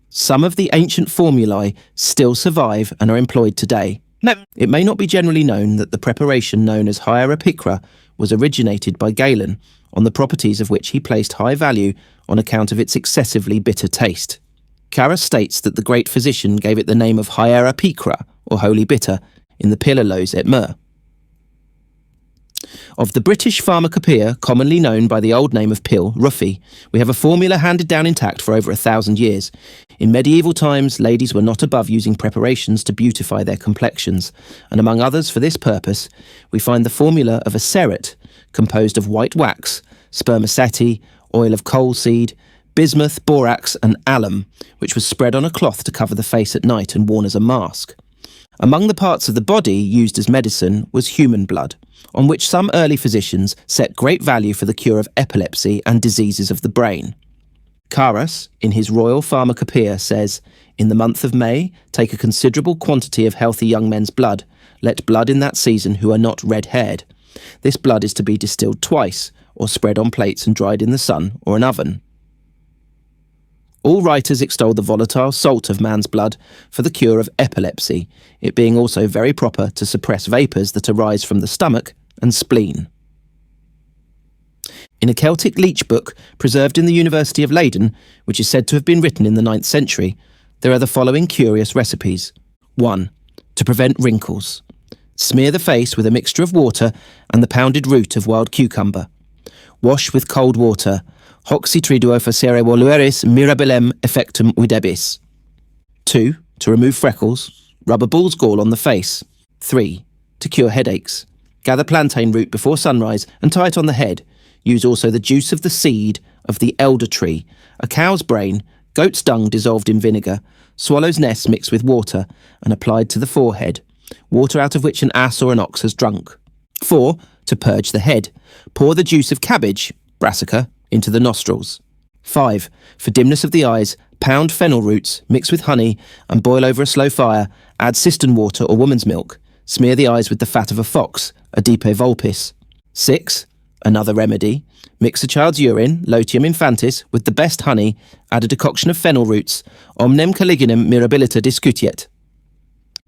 some of the ancient formulae still survive and are employed today. It may not be generally known that the preparation known as hierapikra was originated by Galen, on the properties of which he placed high value on account of its excessively bitter taste. Carus states that the great physician gave it the name of hierapikra, or holy bitter, in the Pilalos et Myrrh. Of the British pharmacopoeia, commonly known by the old name of pill, Ruffy, we have a formula handed down intact for over 1,000 years. In medieval times, ladies were not above using preparations to beautify their complexions, and among others for this purpose, we find the formula of a ceret, composed of white wax, spermaceti, oil of coal seed, bismuth, borax, and alum, which was spread on a cloth to cover the face at night and worn as a mask. Among the parts of the body used as medicine was human blood, on which some early physicians set great value for the cure of epilepsy and diseases of the brain. Carus, in his Royal Pharmacopoeia, says, "In the month of May, take a considerable quantity of healthy young men's blood. Let blood in that season who are not red-haired. This blood is to be distilled twice, or spread on plates and dried in the sun or an oven." All writers extol the volatile salt of man's blood for the cure of epilepsy, it being also very proper to suppress vapours that arise from the stomach and spleen. In a Celtic leech book preserved in the University of Leyden, which is said to have been written in the 9th century, there are the following curious recipes. 1. To prevent wrinkles. Smear the face with a mixture of water and the pounded root of wild cucumber. Wash with cold water. Hoc si triduo facere volueris mirabilem effectum udebis. 2. To remove freckles. Rub a bull's gall on the face. 3. To cure headaches. Gather plantain root before sunrise and tie it on the head. Use also the juice of the seed of the elder tree, a cow's brain, goat's dung dissolved in vinegar, swallow's nest mixed with water and applied to the forehead, water out of which an ass or an ox has drunk. 4. To purge the head. Pour the juice of cabbage, brassica, into the nostrils. 5. For dimness of the eyes, pound fennel roots, mix with honey, and boil over a slow fire, add cistern water or woman's milk. Smear the eyes with the fat of a fox, adipe vulpis. 6. Another remedy. Mix a child's urine, lotium infantis, with the best honey, add a decoction of fennel roots, omnem caliginum mirabilita discutiet.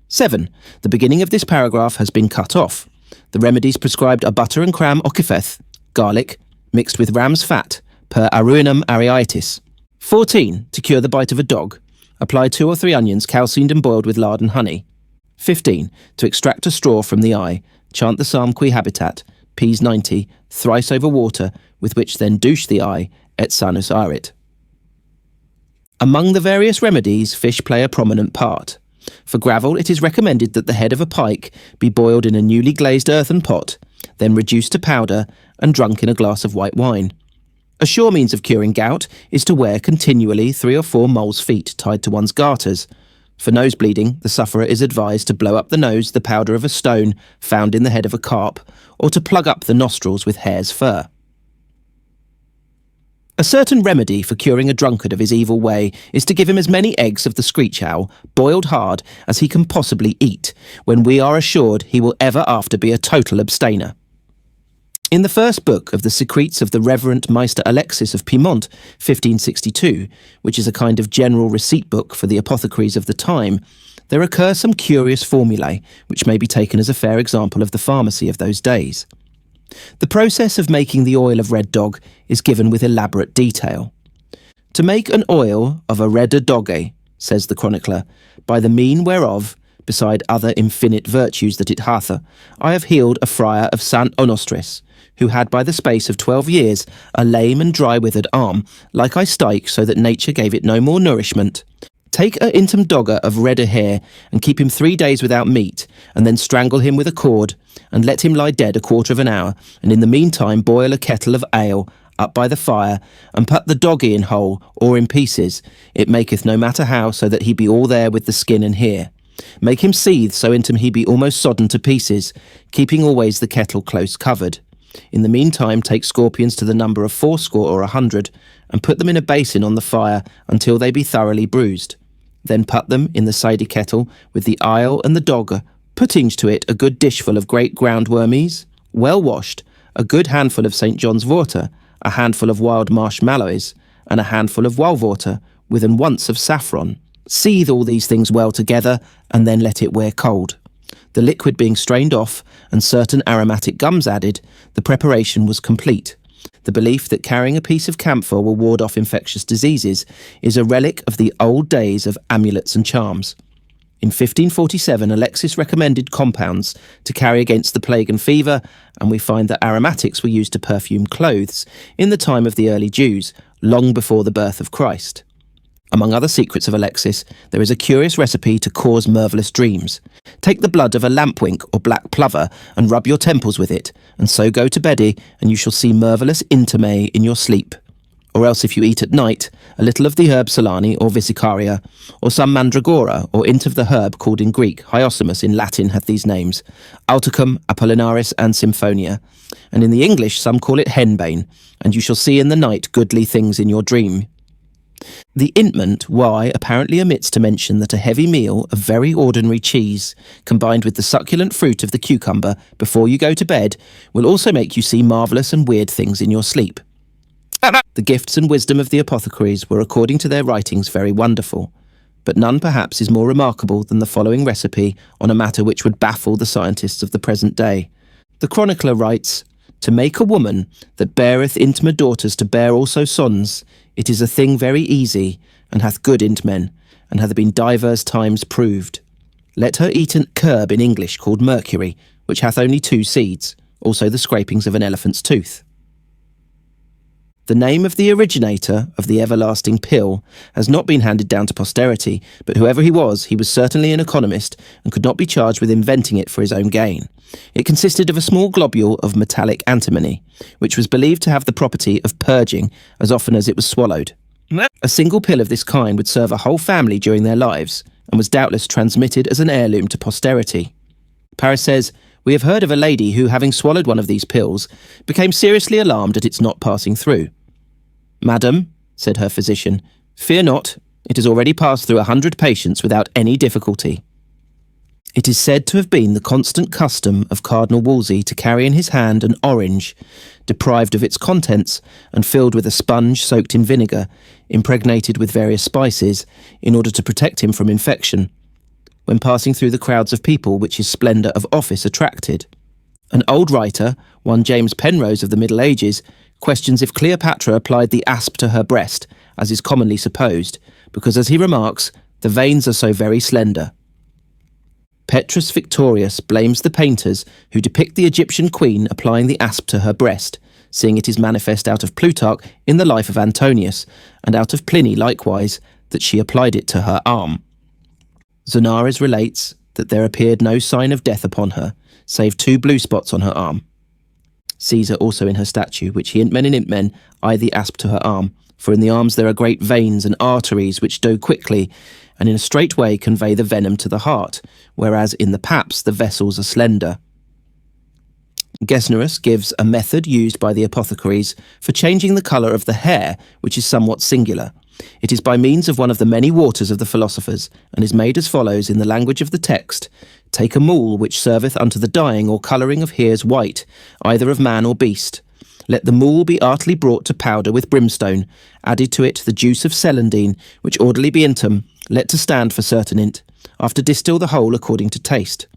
7. The beginning of this paragraph has been cut off. The remedies prescribed are butter and cram ocyfeth, garlic, mixed with ram's fat, per aruinum ariitis. 14. To cure the bite of a dog. Apply 2 or 3 onions calcined and boiled with lard and honey. 15. To extract a straw from the eye. Chant the psalm Qui Habitat, Ps 90, thrice over water, with which then douche the eye, et sanus arit. Among the various remedies, fish play a prominent part. For gravel, it is recommended that the head of a pike be boiled in a newly glazed earthen pot, then reduced to powder and drunk in a glass of white wine. A sure means of curing gout is to wear continually 3 or 4 mole's feet tied to one's garters. For nose bleeding, the sufferer is advised to blow up the nose the powder of a stone found in the head of a carp, or to plug up the nostrils with hare's fur. A certain remedy for curing a drunkard of his evil way is to give him as many eggs of the screech owl, boiled hard, as he can possibly eat, when we are assured he will ever after be a total abstainer. In the first book of the Secrets of the Reverend Meister Alexis of Piemont, 1562, which is a kind of general receipt book for the apothecaries of the time, there occur some curious formulae, which may be taken as a fair example of the pharmacy of those days. The process of making the oil of red dog is given with elaborate detail. "To make an oil of a redde dogge," says the chronicler, "by the mean whereof, beside other infinite virtues that it hath, I have healed a friar of Sant Onostris, who had by the space of 12 years a lame and dry withered arm, like I stike, so that nature gave it no more nourishment. Take a intim dogger of redde hair, and keep him 3 days without meat, and then strangle him with a cord, and let him lie dead a quarter of an hour, and in the meantime boil a kettle of ale up by the fire, and put the doggy in whole, or in pieces, it maketh no matter how, so that he be all there with the skin and hair. Make him seethe, so intim he be almost sodden to pieces, keeping always the kettle close covered. In the meantime take scorpions to the number of 80 or 100, and put them in a basin on the fire until they be thoroughly bruised. Then put them in the sidey kettle with the ile and the dogger, putting to it a good dishful of great ground wormies, well washed, a good handful of St. John's water, a handful of wild marsh mallows, and a handful of walwater, with an once of saffron. Seethe all these things well together, and then let it wear cold. The liquid being strained off, and certain aromatic gums added, the preparation was complete. The belief that carrying a piece of camphor will ward off infectious diseases is a relic of the old days of amulets and charms. In 1547, Alexis recommended compounds to carry against the plague and fever, and we find that aromatics were used to perfume clothes in the time of the early Jews, long before the birth of Christ. Among other secrets of Alexis, there is a curious recipe to cause marvellous dreams. Take the blood of a lampwink or black plover and rub your temples with it, and so go to beddy, and you shall see marvellous intimae in your sleep. Or else if you eat at night, a little of the herb Solani or Vesicaria, or some mandragora, or int of the herb called in Greek, Hyosomus in Latin hath these names, Alticum, Apollinaris and Symphonia, and in the English some call it henbane, and you shall see in the night goodly things in your dream. The Intment Y apparently omits to mention that a heavy meal of very ordinary cheese, combined with the succulent fruit of the cucumber before you go to bed, will also make you see marvellous and weird things in your sleep. The gifts and wisdom of the Apothecaries were, according to their writings, very wonderful, but none perhaps is more remarkable than the following recipe on a matter which would baffle the scientists of the present day. The chronicler writes, "To make a woman that beareth intima daughters to bear also sons, it is a thing very easy, and hath good int men, and hath been divers times proved. Let her eat an herb in English called mercury, which hath only 2 seeds, also the scrapings of an elephant's tooth." The name of the originator of the everlasting pill has not been handed down to posterity, but whoever he was certainly an economist and could not be charged with inventing it for his own gain. It consisted of a small globule of metallic antimony, which was believed to have the property of purging as often as it was swallowed. A single pill of this kind would serve a whole family during their lives, and was doubtless transmitted as an heirloom to posterity. Paris says, "We have heard of a lady who, having swallowed one of these pills, became seriously alarmed at its not passing through. 'Madam,' said her physician, 'fear not, it has already passed through 100 patients without any difficulty.'" It is said to have been the constant custom of Cardinal Wolsey to carry in his hand an orange, deprived of its contents, and filled with a sponge soaked in vinegar, impregnated with various spices, in order to protect him from infection, when passing through the crowds of people which his splendour of office attracted. An old writer, one James Penrose of the Middle Ages, questions if Cleopatra applied the asp to her breast, as is commonly supposed, because, as he remarks, the veins are so very slender. Petrus Victorius blames the painters who depict the Egyptian queen applying the asp to her breast, seeing it is manifest out of Plutarch in the life of Antonius, and out of Pliny likewise, that she applied it to her arm. Zonaras relates that there appeared no sign of death upon her, save 2 blue spots on her arm. Caesar also in her statue, which he intmen and intmen eye the asp to her arm, for in the arms there are great veins and arteries which do quickly, and in a straight way convey the venom to the heart, whereas in the paps the vessels are slender. Gesnerus gives a method used by the apothecaries for changing the colour of the hair, which is somewhat singular. It is by means of one of the many waters of the philosophers, and is made as follows in the language of the text: "Take a mule which serveth unto the dyeing or colouring of hairs white, either of man or beast. Let the mule be artfully brought to powder with brimstone, added to it the juice of celandine, which orderly be intum, let to stand for certain int, after distill the whole according to taste.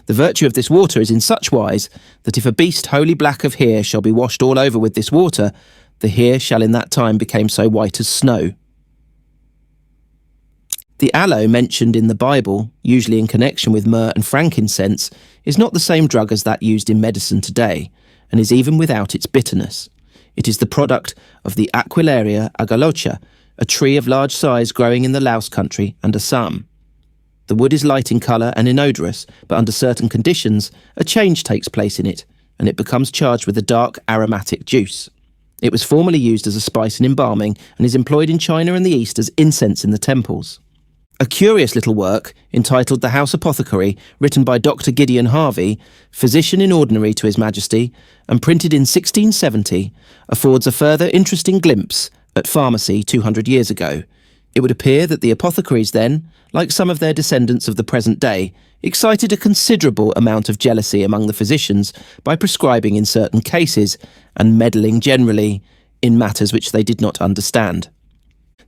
The virtue of this water is in such wise, that if a beast wholly black of hair shall be washed all over with this water, the hair shall in that time become so white as snow. The aloe mentioned in the Bible, usually in connection with myrrh and frankincense, is not the same drug as that used in medicine today, and is even without its bitterness. It is the product of the Aquilaria agalocha, a tree of large size growing in the Laos country and Assam. The wood is light in colour and inodorous, but under certain conditions, a change takes place in it, and it becomes charged with a dark aromatic juice. It was formerly used as a spice in embalming, and is employed in China and the East as incense in the temples. A curious little work, entitled The House Apothecary, written by Dr. Gideon Harvey, physician in ordinary to His Majesty, and printed in 1670, affords a further interesting glimpse at pharmacy 200 years ago. It would appear that the apothecaries then, like some of their descendants of the present day, excited a considerable amount of jealousy among the physicians by prescribing in certain cases, and meddling generally in matters which they did not understand.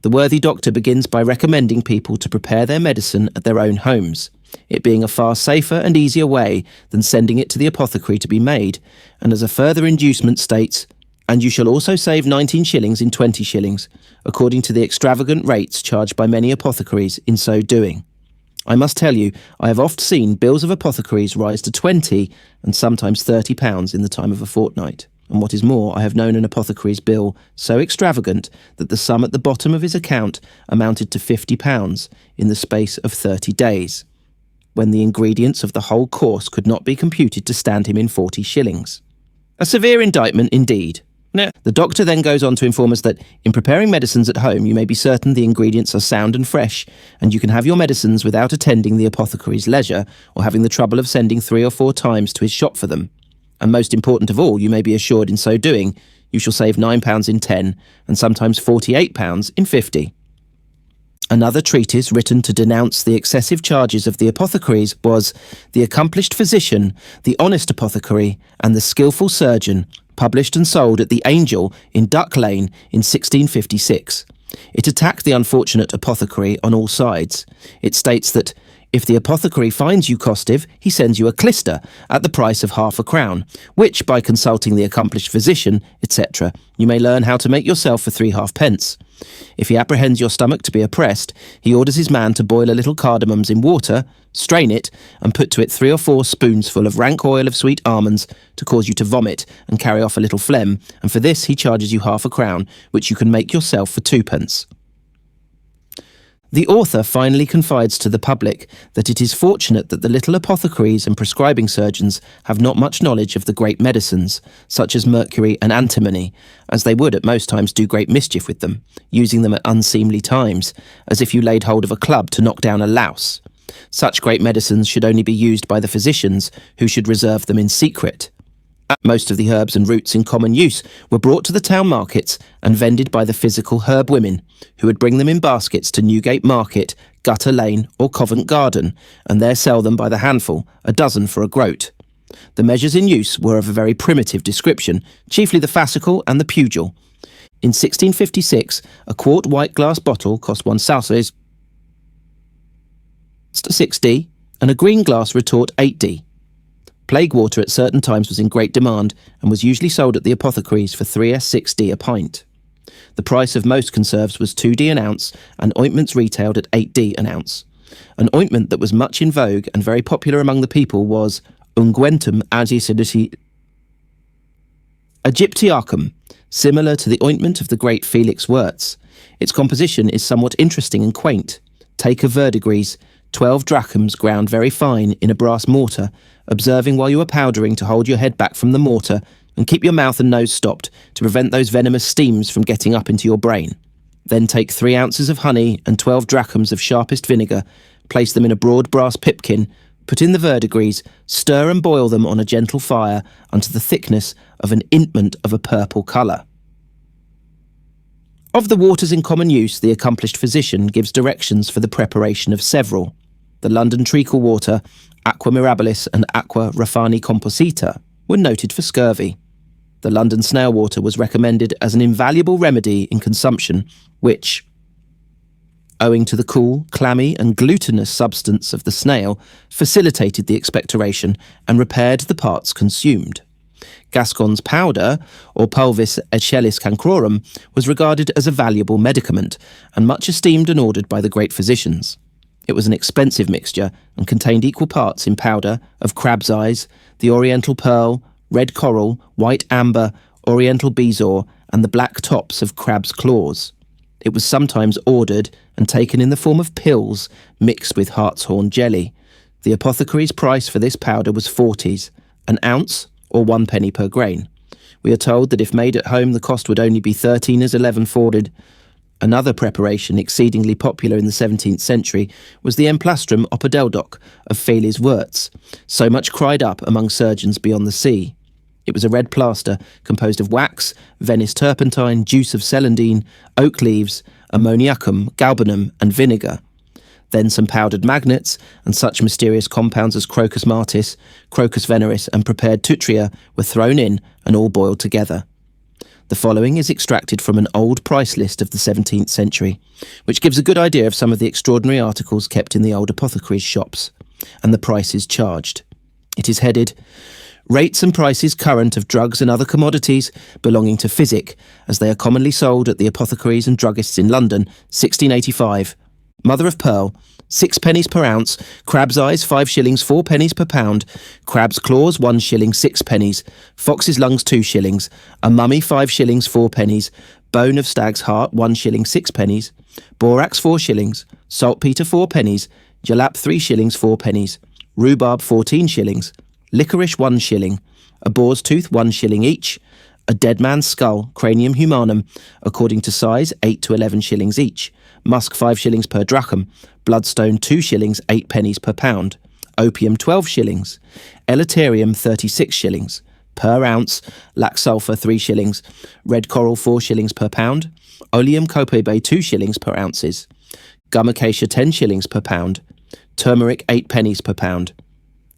The worthy doctor begins by recommending people to prepare their medicine at their own homes, it being a far safer and easier way than sending it to the apothecary to be made, and as a further inducement states, "And you shall also save 19 shillings in 20 shillings, according to the extravagant rates charged by many apothecaries in so doing." I must tell you, I have oft seen bills of apothecaries rise to 20 and sometimes £30 in the time of a fortnight. And what is more, I have known an apothecary's bill so extravagant that the sum at the bottom of his account amounted to £50 in the space of 30 days, when the ingredients of the whole course could not be computed to stand him in 40 shillings. A severe indictment indeed. Now, the doctor then goes on to inform us that in preparing medicines at home, you may be certain the ingredients are sound and fresh, and you can have your medicines without attending the apothecary's leisure or having the trouble of sending 3 or 4 times to his shop for them. And most important of all, you may be assured in so doing, you shall save £9 in 10, and sometimes £48 in 50. Another treatise written to denounce the excessive charges of the apothecaries was The Accomplished Physician, the Honest Apothecary, and the Skilful Surgeon, published and sold at the Angel in Duck Lane in 1656. It attacked the unfortunate apothecary on all sides. It states that if the apothecary finds you costive, he sends you a clister at the price of half a crown, which, by consulting the accomplished physician, etc., you may learn how to make yourself for 3 halfpence. If he apprehends your stomach to be oppressed, he orders his man to boil a little cardamoms in water, strain it, and put to it 3 or 4 spoonsful of rank oil of sweet almonds to cause you to vomit and carry off a little phlegm, and for this he charges you half a crown, which you can make yourself for 2 pence. The author finally confides to the public that it is fortunate that the little apothecaries and prescribing surgeons have not much knowledge of the great medicines, such as mercury and antimony, as they would at most times do great mischief with them, using them at unseemly times, as if you laid hold of a club to knock down a louse. Such great medicines should only be used by the physicians, who should reserve them in secret. Most of the herbs and roots in common use were brought to the town markets and vended by the physical herb women, who would bring them in baskets to Newgate Market, Gutter Lane or Covent Garden, and there sell them by the handful, a dozen for a groat. The measures in use were of a very primitive description, chiefly the fascicle and the pugil. In 1656, a quart white glass bottle cost 1 souces, 6d, and a green glass retort 8d. Plague water at certain times was in great demand and was usually sold at the apothecaries for 3s/6d a pint. The price of most conserves was 2d an ounce, and ointments retailed at 8d an ounce. An ointment that was much in vogue and very popular among the people was unguentum Egyptiacum, similar to the ointment of the great Felix Wurtz. Its composition is somewhat interesting and quaint. Take of verdigris, 12 drachms ground very fine in a brass mortar, observing while you are powdering to hold your head back from the mortar and keep your mouth and nose stopped to prevent those venomous steams from getting up into your brain. Then take 3 ounces of honey and 12 drachms of sharpest vinegar, place them in a broad brass pipkin, put in the verdigris, stir and boil them on a gentle fire unto the thickness of an ointment of a purple colour. Of the waters in common use, the accomplished physician gives directions for the preparation of several. The London treacle water, aqua mirabilis and aqua raffani composita, were noted for scurvy. The London snail water was recommended as an invaluable remedy in consumption, which, owing to the cool, clammy and glutinous substance of the snail, facilitated the expectoration and repaired the parts consumed. Gascon's powder, or pulvis excellis cancrorum, was regarded as a valuable medicament and much esteemed and ordered by the great physicians. It was an expensive mixture and contained equal parts in powder of crab's eyes, the oriental pearl, red coral, white amber, oriental bezoar, and the black tops of crab's claws. It was sometimes ordered and taken in the form of pills mixed with hartshorn jelly. The apothecary's price for this powder was 40s, an ounce or 1 penny per grain. We are told that if made at home the cost would only be 13 as 11 forded. Another preparation exceedingly popular in the 17th century was the emplastrum opodeldoc of Félix Wurtz, so much cried up among surgeons beyond the sea. It was a red plaster composed of wax, Venice turpentine, juice of celandine, oak leaves, ammoniacum, galbanum, and vinegar. Then some powdered magnets and such mysterious compounds as Crocus martis, Crocus veneris, and prepared tutria were thrown in and all boiled together. The following is extracted from an old price list of the 17th century, which gives a good idea of some of the extraordinary articles kept in the old apothecaries' shops, and the prices charged. It is headed, "Rates and prices current of drugs and other commodities belonging to physic, as they are commonly sold at the apothecaries and druggists in London, 1685. Mother of pearl, 6 pennies per ounce, crab's eyes 5 shillings 4 pennies per pound, crab's claws 1 shilling 6 pennies, fox's lungs 2 shillings, a mummy 5 shillings 4 pennies, bone of stag's heart 1 shilling 6 pennies, borax 4 shillings, saltpetre 4 pennies, jalap 3 shillings 4 pennies, rhubarb 14 shillings, licorice 1 shilling, a boar's tooth 1 shilling each, a dead man's skull, cranium humanum, according to size 8 to 11 shillings each, musk 5 shillings per drachm, bloodstone 2 shillings 8 pennies per pound, opium 12 shillings, elaterium 36 shillings, per ounce, lac sulphur 3 shillings, red coral 4 shillings per pound, oleum copaibae 2 shillings per ounces, gum acacia 10 shillings per pound, turmeric 8 pennies per pound,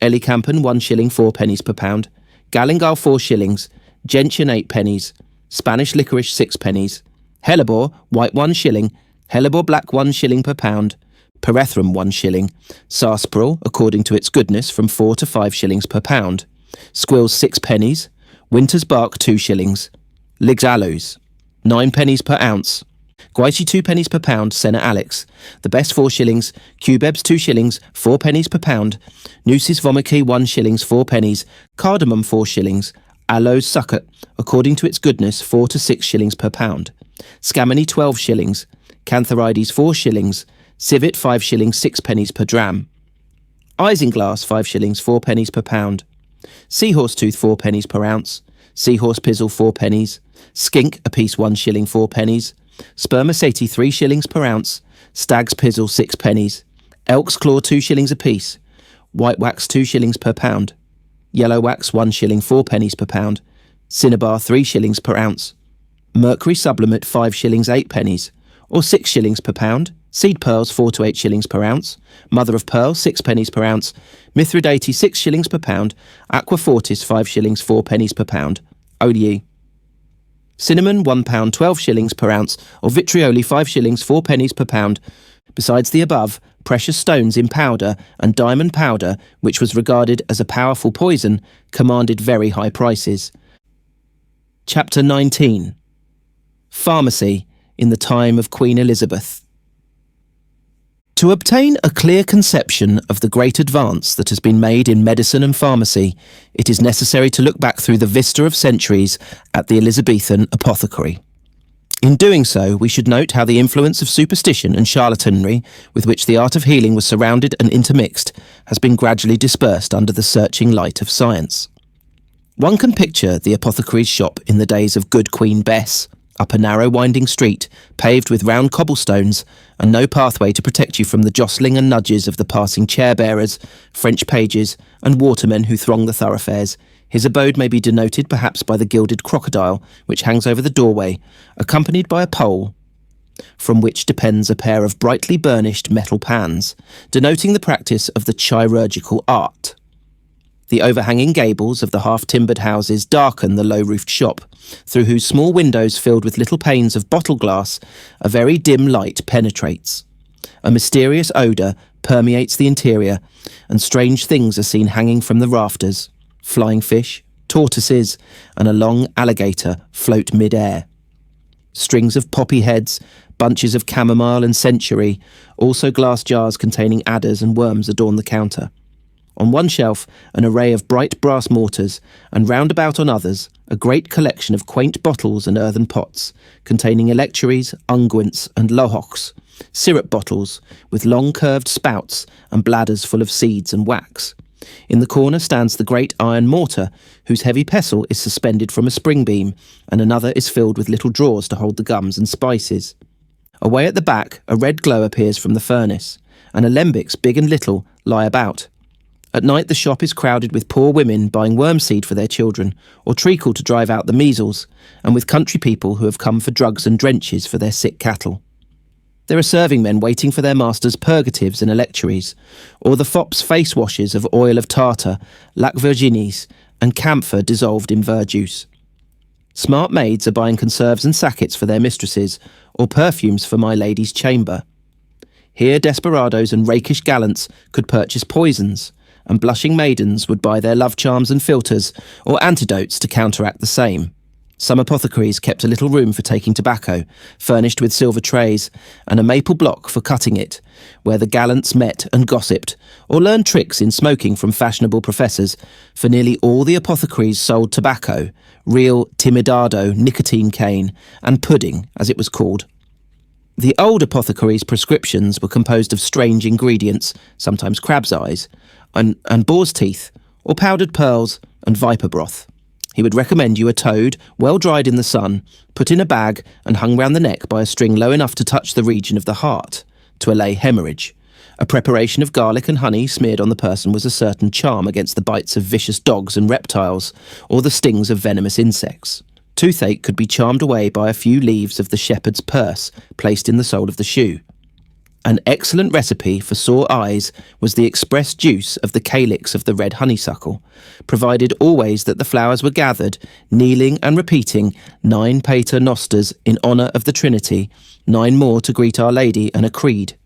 elecampane 1 shilling 4 pennies per pound, galangal 4 shillings, gentian 8 pennies, Spanish licorice 6 pennies, hellebore white 1 shilling, hellebore black 1 shilling per pound, pyrethrum 1 shilling, sarsaparil, according to its goodness, from 4 to 5 shillings per pound, squills 6 pennies, winter's bark 2 shillings, Lig's aloes 9 pennies per ounce, Guici 2 pennies per pound, Senna Alex, the best 4 shillings, cubebs 2 shillings, 4 pennies per pound, Nucis vomici 1 shillings 4 pennies, cardamom 4 shillings, aloes succut, according to its goodness, 4 to 6 shillings per pound, scammony 12 shillings, cantharides 4 shillings, civet 5 shillings 6 pennies per dram, isinglass 5 shillings 4 pennies per pound, seahorse tooth 4 pennies per ounce, seahorse pizzle 4 pennies, skink a piece 1 shilling 4 pennies, spermaceti 3 shillings per ounce, stag's pizzle 6 pennies, elk's claw 2 shillings apiece, white wax 2 shillings per pound, yellow wax 1 shilling 4 pennies per pound, cinnabar 3 shillings per ounce, mercury sublimate 5 shillings 8 pennies, or 6 shillings per pound, seed pearls 4 to 8 shillings per ounce, mother of pearl 6 pennies per ounce, mithridate 6 shillings per pound, aqua fortis 5 shillings 4 pennies per pound, olei. Cinnamon £1 12 shillings per ounce, or vitrioli 5 shillings 4 pennies per pound. Besides the above, precious stones in powder and diamond powder, which was regarded as a powerful poison, commanded very high prices. Chapter 19. Pharmacy in the time of Queen Elizabeth. To obtain a clear conception of the great advance that has been made in medicine and pharmacy, it is necessary to look back through the vista of centuries at the Elizabethan apothecary. In doing so, we should note how the influence of superstition and charlatanry, with which the art of healing was surrounded and intermixed, has been gradually dispersed under the searching light of science. One can picture the apothecary's shop in the days of Good Queen Bess, up a narrow winding street, paved with round cobblestones, and no pathway to protect you from the jostling and nudges of the passing chair-bearers, French pages, and watermen who throng the thoroughfares. His abode may be denoted perhaps by the gilded crocodile which hangs over the doorway, accompanied by a pole, from which depends a pair of brightly burnished metal pans, denoting the practice of the chirurgical art. The overhanging gables of the half-timbered houses darken the low-roofed shop, through whose small windows filled with little panes of bottle glass a very dim light penetrates. A mysterious odour permeates the interior, and strange things are seen hanging from the rafters. Flying fish, tortoises, and a long alligator float mid-air. Strings of poppy heads, bunches of chamomile and century, also glass jars containing adders and worms adorn the counter. On one shelf, an array of bright brass mortars, and round about on others, a great collection of quaint bottles and earthen pots, containing electuaries, unguents, and lohocks, syrup bottles, with long curved spouts and bladders full of seeds and wax. In the corner stands the great iron mortar, whose heavy pestle is suspended from a spring beam, and another is filled with little drawers to hold the gums and spices. Away at the back, a red glow appears from the furnace, and alembics big and little lie about. At night the shop is crowded with poor women buying worm seed for their children, or treacle to drive out the measles, and with country people who have come for drugs and drenches for their sick cattle. There are serving men waiting for their masters' purgatives and electuaries, or the fops' face washes of oil of tartar, lac virginis, and camphor dissolved in verjuice. Smart maids are buying conserves and sackets for their mistresses, or perfumes for my lady's chamber. Here desperadoes and rakish gallants could purchase poisons, and blushing maidens would buy their love charms and philtres, or antidotes to counteract the same. Some apothecaries kept a little room for taking tobacco, furnished with silver trays, and a maple block for cutting it, where the gallants met and gossiped, or learned tricks in smoking from fashionable professors, for nearly all the apothecaries sold tobacco, real timidado, nicotine cane, and pudding, as it was called. The old apothecaries' prescriptions were composed of strange ingredients, sometimes crab's eyes, and boar's teeth, or powdered pearls and viper broth. He would recommend you a toad, well dried in the sun, put in a bag and hung round the neck by a string low enough to touch the region of the heart, to allay hemorrhage. A preparation of garlic and honey smeared on the person was a certain charm against the bites of vicious dogs and reptiles, or the stings of venomous insects. Toothache could be charmed away by a few leaves of the shepherd's purse placed in the sole of the shoe. An excellent recipe for sore eyes was the express juice of the calyx of the red honeysuckle, provided always that the flowers were gathered, kneeling and repeating 9 pater nosters in honour of the Trinity, 9 more to greet Our Lady and a creed.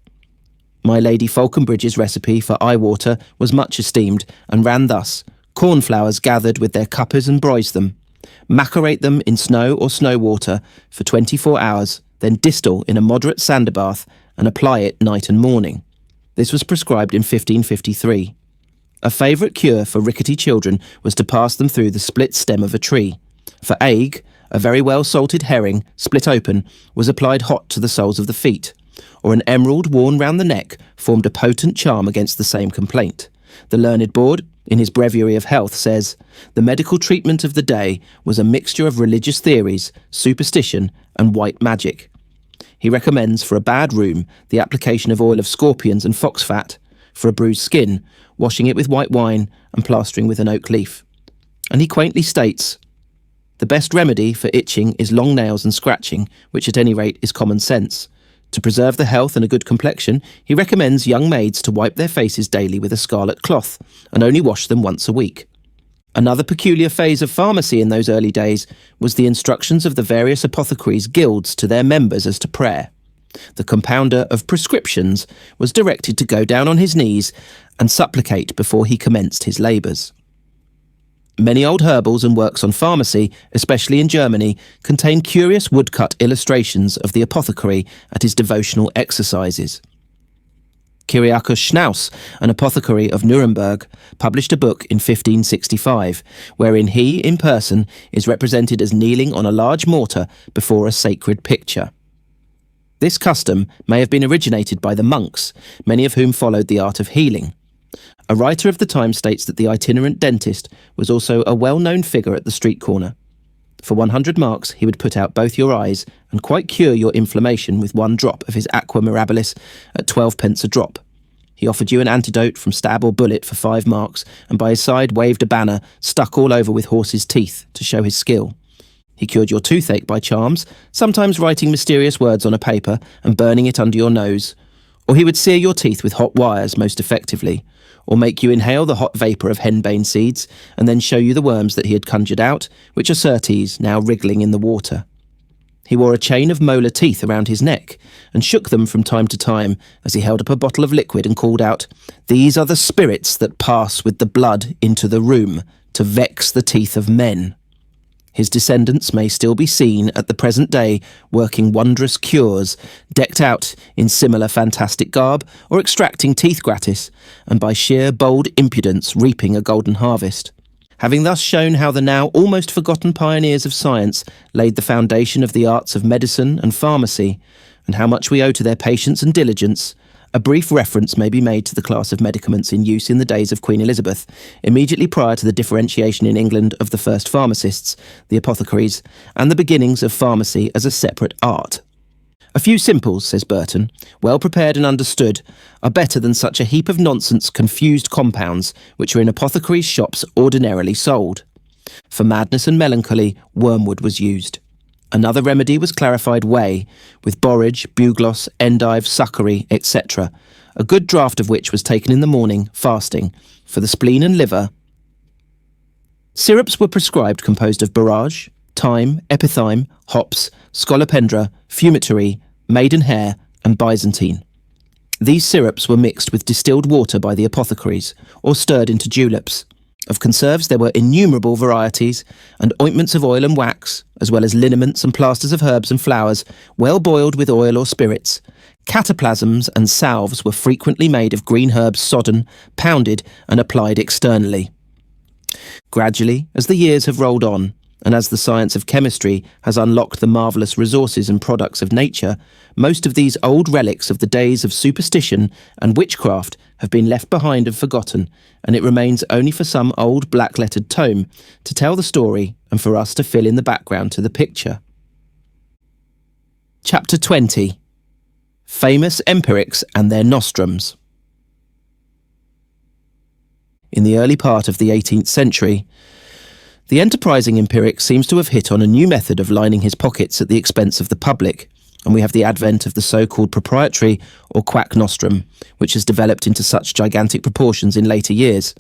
My Lady Falconbridge's recipe for eye water was much esteemed, and ran thus: cornflowers gathered with their cuppers and broise them, macerate them in snow or snow water for 24 hours, then distil in a moderate sander bath, and apply it night and morning. This was prescribed in 1553. A favourite cure for rickety children was to pass them through the split stem of a tree. For ague, a very well salted herring, split open, was applied hot to the soles of the feet, or an emerald worn round the neck formed a potent charm against the same complaint. The learned Board, in his Breviary of Health, says, "The medical treatment of the day was a mixture of religious theories, superstition, and white magic." He recommends for a bad rheum the application of oil of scorpions and fox fat, for a bruised skin, washing it with white wine and plastering with an oak leaf. And he quaintly states, "The best remedy for itching is long nails and scratching, which at any rate is common sense. To preserve the health and a good complexion, he recommends young maids to wipe their faces daily with a scarlet cloth, and only wash them once a week." Another peculiar phase of pharmacy in those early days was the instructions of the various apothecaries' guilds to their members as to prayer. The compounder of prescriptions was directed to go down on his knees and supplicate before he commenced his labours. Many old herbals and works on pharmacy, especially in Germany, contain curious woodcut illustrations of the apothecary at his devotional exercises. Kyriakos Schnaus, an apothecary of Nuremberg, published a book in 1565, wherein he, in person, is represented as kneeling on a large mortar before a sacred picture. This custom may have been originated by the monks, many of whom followed the art of healing. A writer of the time states that the itinerant dentist was also a well-known figure at the street corner. For 100 marks he would put out both your eyes and quite cure your inflammation with 1 drop of his aqua mirabilis at 12 pence a drop. He offered you an antidote from stab or bullet for 5 marks, and by his side waved a banner stuck all over with horses' teeth to show his skill. He cured your toothache by charms, sometimes writing mysterious words on a paper and burning it under your nose, or he would sear your teeth with hot wires most effectively, or make you inhale the hot vapour of henbane seeds, and then show you the worms that he had conjured out, which are certes now wriggling in the water. He wore a chain of molar teeth around his neck and shook them from time to time as he held up a bottle of liquid and called out, "These are the spirits that pass with the blood into the room to vex the teeth of men." His descendants may still be seen at the present day working wondrous cures, decked out in similar fantastic garb or extracting teeth gratis, and by sheer bold impudence reaping a golden harvest. Having thus shown how the now almost forgotten pioneers of science laid the foundation of the arts of medicine and pharmacy, and how much we owe to their patience and diligence, a brief reference may be made to the class of medicaments in use in the days of Queen Elizabeth, immediately prior to the differentiation in England of the first pharmacists, the apothecaries, and the beginnings of pharmacy as a separate art. "A few simples," says Burton, "well prepared and understood, are better than such a heap of nonsense confused compounds which are in apothecaries' shops ordinarily sold. For madness and melancholy, wormwood was used. Another remedy was clarified whey, with borage, bugloss, endive, succory, etc., a good draught of which was taken in the morning, fasting, for the spleen and liver. Syrups were prescribed composed of borage, thyme, epithyme, hops, scolopendra, fumitory, maidenhair, and byzantine. These syrups were mixed with distilled water by the apothecaries, or stirred into juleps. Of conserves there were innumerable varieties, and ointments of oil and wax, as well as liniments and plasters of herbs and flowers, well boiled with oil or spirits. Cataplasms and salves were frequently made of green herbs sodden, pounded, and applied externally. Gradually, as the years have rolled on, and as the science of chemistry has unlocked the marvellous resources and products of nature, most of these old relics of the days of superstition and witchcraft have been left behind and forgotten, and it remains only for some old black-lettered tome to tell the story and for us to fill in the background to the picture. Chapter 20. Famous Empirics and their Nostrums. In the early part of the 18th century, the enterprising empiric seems to have hit on a new method of lining his pockets at the expense of the public, and we have the advent of the so-called proprietary or quack nostrum, which has developed into such gigantic proportions in later years.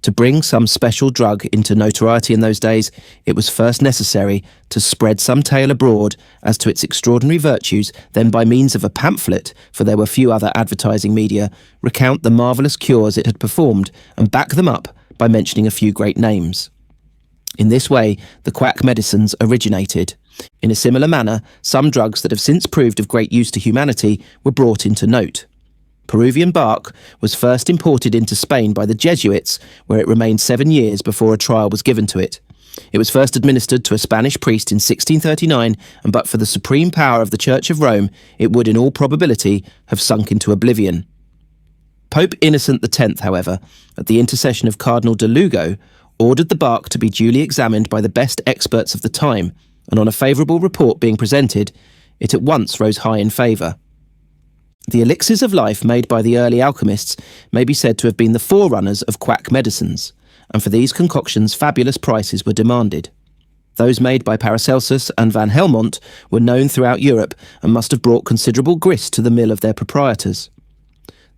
To bring some special drug into notoriety in those days, it was first necessary to spread some tale abroad as to its extraordinary virtues, then by means of a pamphlet, for there were few other advertising media, recount the marvellous cures it had performed and back them up by mentioning a few great names. In this way, the quack medicines originated. In a similar manner, some drugs that have since proved of great use to humanity were brought into note. Peruvian bark was first imported into Spain by the Jesuits, where it remained 7 years before a trial was given to it. It was first administered to a Spanish priest in 1639, and but for the supreme power of the Church of Rome, it would in all probability have sunk into oblivion. Pope Innocent X, however, at the intercession of Cardinal de Lugo, ordered the bark to be duly examined by the best experts of the time, and on a favourable report being presented, it at once rose high in favour. The elixirs of life made by the early alchemists may be said to have been the forerunners of quack medicines, and for these concoctions fabulous prices were demanded. Those made by Paracelsus and Van Helmont were known throughout Europe and must have brought considerable grist to the mill of their proprietors.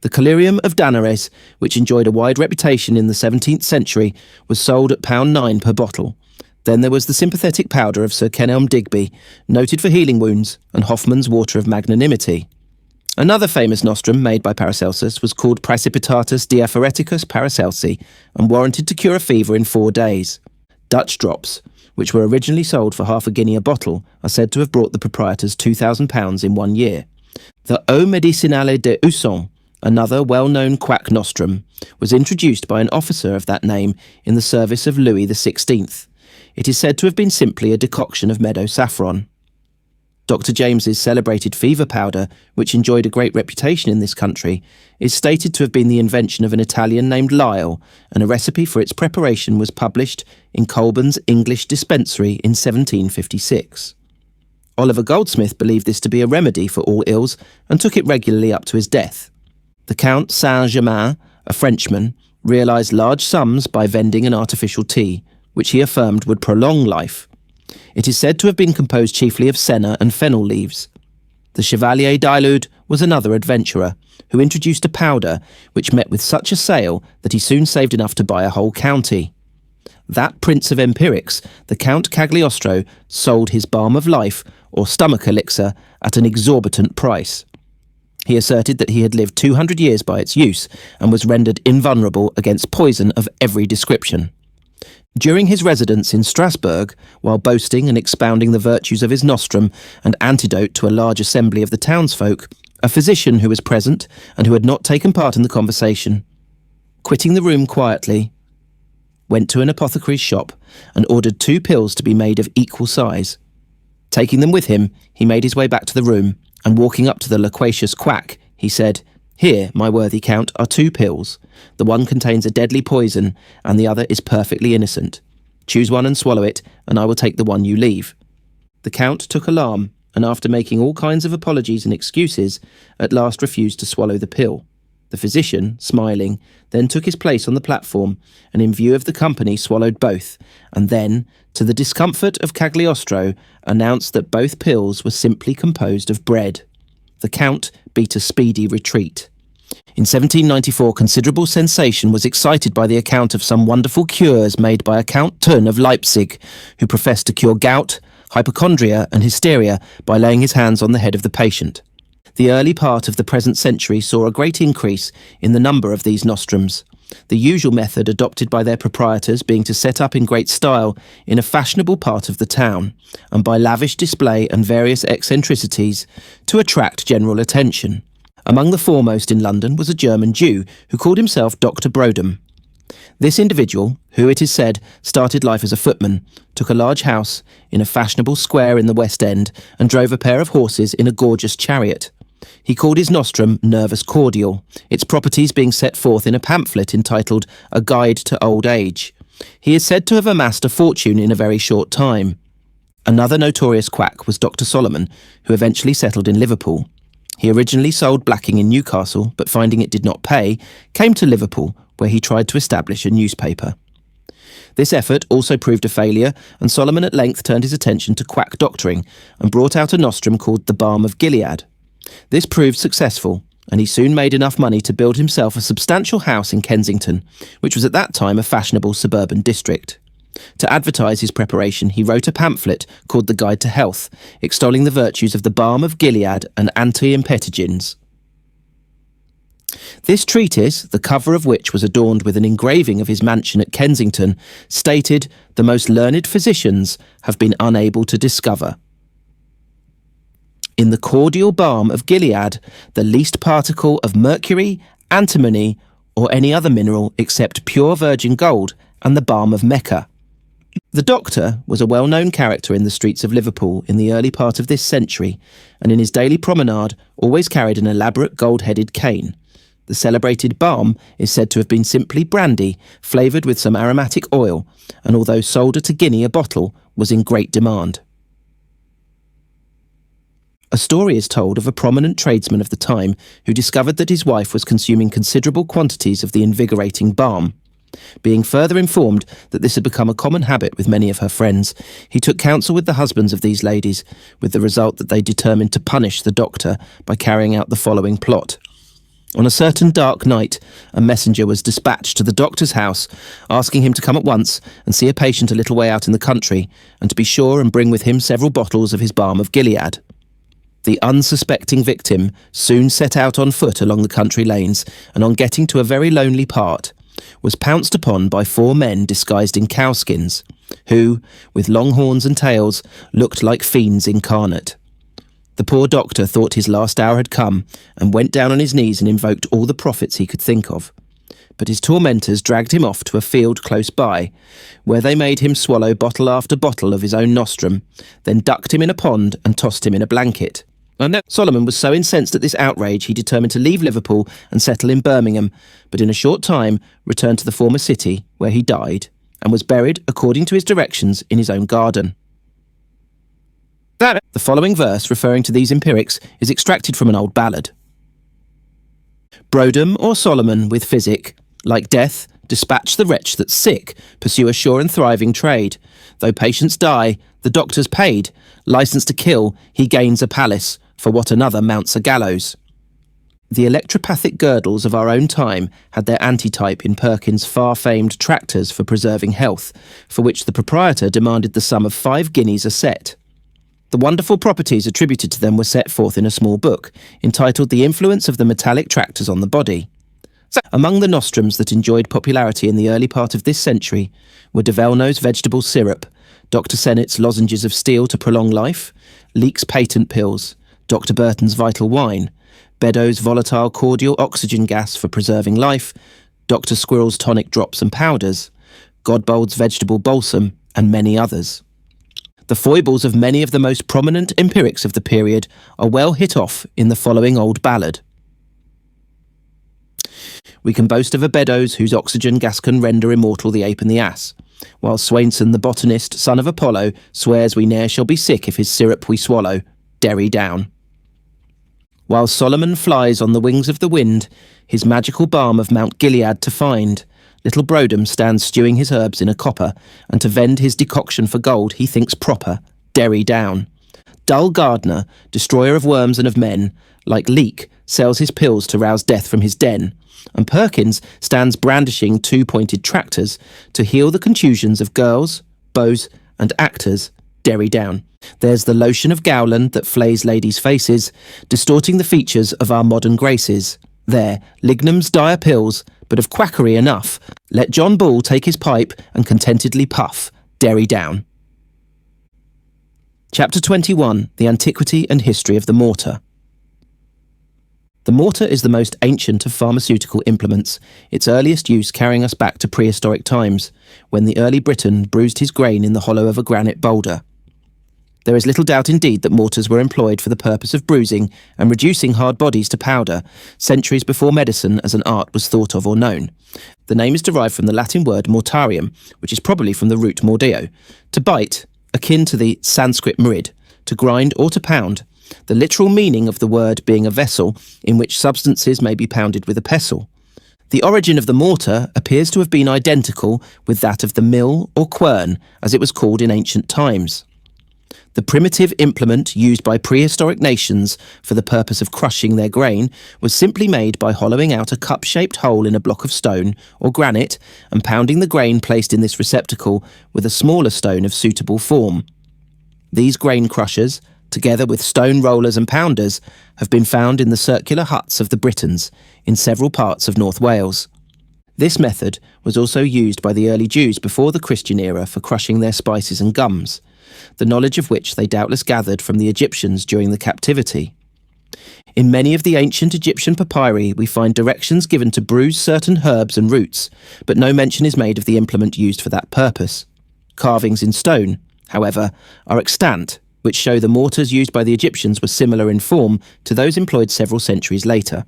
The collyrium of Danares, which enjoyed a wide reputation in the 17th century, was sold at £9 per bottle. Then there was the sympathetic powder of Sir Kenelm Digby, noted for healing wounds, and Hoffman's water of magnanimity. Another famous nostrum made by Paracelsus was called Praecipitatus Diaphoreticus Paracelsi and warranted to cure a fever in 4 days. Dutch drops, which were originally sold for half a guinea a bottle, are said to have brought the proprietors £2,000 in 1 year. The Eau Medicinale de Usson, another well-known quack nostrum, was introduced by an officer of that name in the service of Louis XVI. It is said to have been simply a decoction of meadow saffron. Dr. James's celebrated fever powder, which enjoyed a great reputation in this country, is stated to have been the invention of an Italian named Lyle, and a recipe for its preparation was published in Colburn's English Dispensary in 1756. Oliver Goldsmith believed this to be a remedy for all ills and took it regularly up to his death. The Count Saint-Germain, a Frenchman, realised large sums by vending an artificial tea, which he affirmed would prolong life. It is said to have been composed chiefly of senna and fennel leaves. The Chevalier d'Ailud was another adventurer, who introduced a powder which met with such a sale that he soon saved enough to buy a whole county. That prince of empirics, the Count Cagliostro, sold his balm of life, or stomach elixir, at an exorbitant price. He asserted that he had lived 200 years by its use and was rendered invulnerable against poison of every description. During his residence in Strasbourg, while boasting and expounding the virtues of his nostrum and antidote to a large assembly of the townsfolk, a physician who was present and who had not taken part in the conversation, quitting the room quietly, went to an apothecary's shop and ordered 2 pills to be made of equal size. Taking them with him, he made his way back to the room, and walking up to the loquacious quack, he said, "Here, my worthy count, are 2 pills. The one contains a deadly poison, and the other is perfectly innocent. Choose one and swallow it, and I will take the one you leave." The count took alarm, and after making all kinds of apologies and excuses, at last refused to swallow the pill. The physician, smiling, then took his place on the platform, and in view of the company swallowed both, and then, to the discomfort of Cagliostro, announced that both pills were simply composed of bread. The count beat a speedy retreat. In 1794, considerable sensation was excited by the account of some wonderful cures made by a Count Thun of Leipzig, who professed to cure gout, hypochondria and hysteria by laying his hands on the head of the patient. The early part of the present century saw a great increase in the number of these nostrums, the usual method adopted by their proprietors being to set up in great style in a fashionable part of the town, and by lavish display and various eccentricities to attract general attention. Among the foremost in London was a German Jew who called himself Dr. Brodem. This individual, who it is said started life as a footman, took a large house in a fashionable square in the West End and drove a pair of horses in a gorgeous chariot. He called his nostrum Nervus Cordial, its properties being set forth in a pamphlet entitled A Guide to Old Age. He is said to have amassed a fortune in a very short time. Another notorious quack was Dr. Solomon, who eventually settled in Liverpool. He originally sold blacking in Newcastle, but finding it did not pay, came to Liverpool, where he tried to establish a newspaper. This effort also proved a failure, and Solomon at length turned his attention to quack doctoring and brought out a nostrum called the Balm of Gilead. This proved successful, and he soon made enough money to build himself a substantial house in Kensington, which was at that time a fashionable suburban district. To advertise his preparation, he wrote a pamphlet called The Guide to Health, extolling the virtues of the Balm of Gilead and anti-empetigens. This treatise, the cover of which was adorned with an engraving of his mansion at Kensington, stated, "The most learned physicians have been unable to discover. In the cordial balm of Gilead, the least particle of mercury, antimony, or any other mineral except pure virgin gold, and the balm of Mecca." The doctor was a well-known character in the streets of Liverpool in the early part of this century, and in his daily promenade always carried an elaborate gold-headed cane. The celebrated balm is said to have been simply brandy, flavoured with some aromatic oil, and although sold at a guinea a bottle, was in great demand. A story is told of a prominent tradesman of the time who discovered that his wife was consuming considerable quantities of the invigorating balm. Being further informed that this had become a common habit with many of her friends, he took counsel with the husbands of these ladies, with the result that they determined to punish the doctor by carrying out the following plot. On a certain dark night, a messenger was dispatched to the doctor's house, asking him to come at once and see a patient a little way out in the country, and to be sure and bring with him several bottles of his balm of Gilead. The unsuspecting victim soon set out on foot along the country lanes, and on getting to a very lonely part, was pounced upon by 4 men disguised in cowskins, who, with long horns and tails, looked like fiends incarnate. The poor doctor thought his last hour had come, and went down on his knees and invoked all the prophets he could think of. But his tormentors dragged him off to a field close by, where they made him swallow bottle after bottle of his own nostrum, then ducked him in a pond and tossed him in a blanket. And Solomon was so incensed at this outrage he determined to leave Liverpool and settle in Birmingham, but in a short time returned to the former city, where he died, and was buried according to his directions in his own garden. The following verse, referring to these empirics, is extracted from an old ballad. Brodem or Solomon with physic, like death, dispatch the wretch that's sick, pursue a sure and thriving trade. Though patients die, the doctor's paid, licence to kill, he gains a palace, for what another mounts a gallows. The electropathic girdles of our own time had their antitype in Perkins' far-famed Tractors for Preserving Health, for which the proprietor demanded the sum of 5 guineas a set. The wonderful properties attributed to them were set forth in a small book, entitled The Influence of the Metallic Tractors on the Body. Among the nostrums that enjoyed popularity in the early part of this century were de Velno's vegetable syrup, Dr. Sennett's lozenges of steel to prolong life, Leake's patent pills, Dr. Burton's vital wine, Beddoes' volatile cordial oxygen gas for preserving life, Dr. Squirrel's tonic drops and powders, Godbold's vegetable balsam, and many others. The foibles of many of the most prominent empirics of the period are well hit off in the following old ballad. We can boast of a Beddoes whose oxygen gas can render immortal the ape and the ass, while Swainson the botanist, son of Apollo, swears we ne'er shall be sick if his syrup we swallow, derry down. While Solomon flies on the wings of the wind, his magical balm of Mount Gilead to find, little Brodom stands stewing his herbs in a copper, and to vend his decoction for gold he thinks proper, derry down. Dull Gardner, destroyer of worms and of men, like Leake, sells his pills to rouse death from his den, and Perkins stands brandishing two-pointed tractors to heal the contusions of girls, beaux, and actors, derry down. There's the lotion of Gowland that flays ladies' faces, distorting the features of our modern graces. There, Lignum's dire pills, but of quackery enough. Let John Bull take his pipe and contentedly puff, derry down. Chapter 21, The Antiquity and History of the Mortar. The mortar is the most ancient of pharmaceutical implements, its earliest use carrying us back to prehistoric times, when the early Briton bruised his grain in the hollow of a granite boulder. There is little doubt indeed that mortars were employed for the purpose of bruising and reducing hard bodies to powder, centuries before medicine as an art was thought of or known. The name is derived from the Latin word mortarium, which is probably from the root mordeo, to bite, akin to the Sanskrit mrid, to grind or to pound, the literal meaning of the word being a vessel in which substances may be pounded with a pestle. The origin of the mortar appears to have been identical with that of the mill or quern, as it was called in ancient times. The primitive implement used by prehistoric nations for the purpose of crushing their grain was simply made by hollowing out a cup-shaped hole in a block of stone or granite and pounding the grain placed in this receptacle with a smaller stone of suitable form. These grain crushers, together with stone rollers and pounders, have been found in the circular huts of the Britons in several parts of North Wales. This method was also used by the early Jews before the Christian era for crushing their spices and gums, the knowledge of which they doubtless gathered from the Egyptians during the captivity. In many of the ancient Egyptian papyri we find directions given to bruise certain herbs and roots, but no mention is made of the implement used for that purpose. Carvings in stone, however, are extant, which show the mortars used by the Egyptians were similar in form to those employed several centuries later.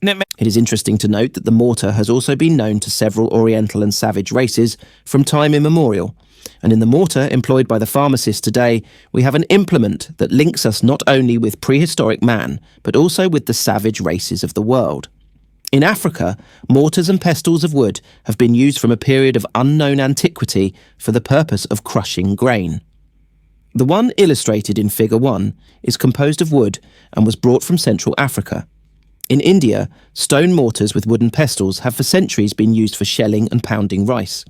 It is interesting to note that the mortar has also been known to several Oriental and savage races from time immemorial, and in the mortar employed by the pharmacist today, we have an implement that links us not only with prehistoric man, but also with the savage races of the world. In Africa, mortars and pestles of wood have been used from a period of unknown antiquity for the purpose of crushing grain. The one illustrated in Figure 1 is composed of wood and was brought from Central Africa. In India, stone mortars with wooden pestles have for centuries been used for shelling and pounding rice.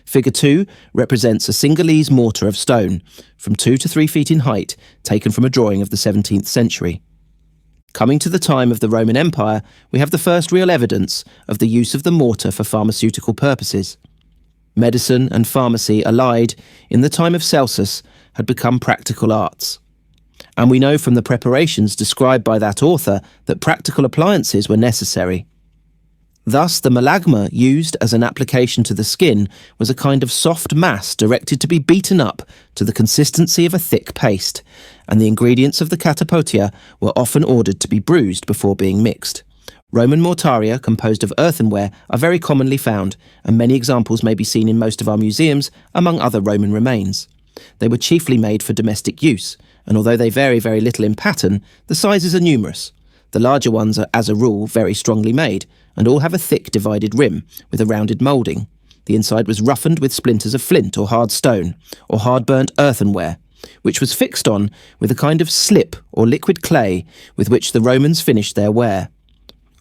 Figure 2 represents a Singhalese mortar of stone, from 2 to 3 feet in height, taken from a drawing of the 17th century. Coming to the time of the Roman Empire, we have the first real evidence of the use of the mortar for pharmaceutical purposes. Medicine and pharmacy allied, in the time of Celsus, had become practical arts. And we know from the preparations described by that author that practical appliances were necessary. Thus, the malagma used as an application to the skin was a kind of soft mass directed to be beaten up to the consistency of a thick paste, and the ingredients of the catapotia were often ordered to be bruised before being mixed. Roman mortaria, composed of earthenware, are very commonly found, and many examples may be seen in most of our museums, among other Roman remains. They were chiefly made for domestic use, and although they vary very little in pattern, the sizes are numerous. The larger ones are, as a rule, very strongly made, and all have a thick divided rim, with a rounded moulding. The inside was roughened with splinters of flint or hard stone, or hard-burnt earthenware, which was fixed on with a kind of slip or liquid clay with which the Romans finished their ware.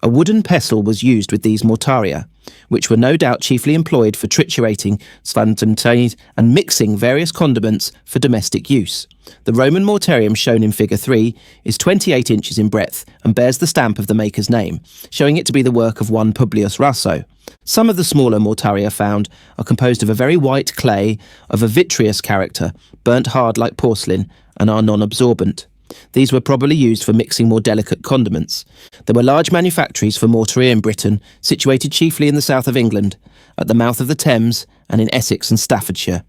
A wooden pestle was used with these mortaria, which were no doubt chiefly employed for triturating, svantantes, and mixing various condiments for domestic use. The Roman mortarium shown in Figure 3 is 28 inches in breadth and bears the stamp of the maker's name, showing it to be the work of one Publius Raso. Some of the smaller mortaria found are composed of a very white clay of a vitreous character, burnt hard like porcelain, and are non-absorbent. These were probably used for mixing more delicate condiments. There were large manufactories for mortaria in Britain, situated chiefly in the south of England, at the mouth of the Thames, and in Essex and Staffordshire.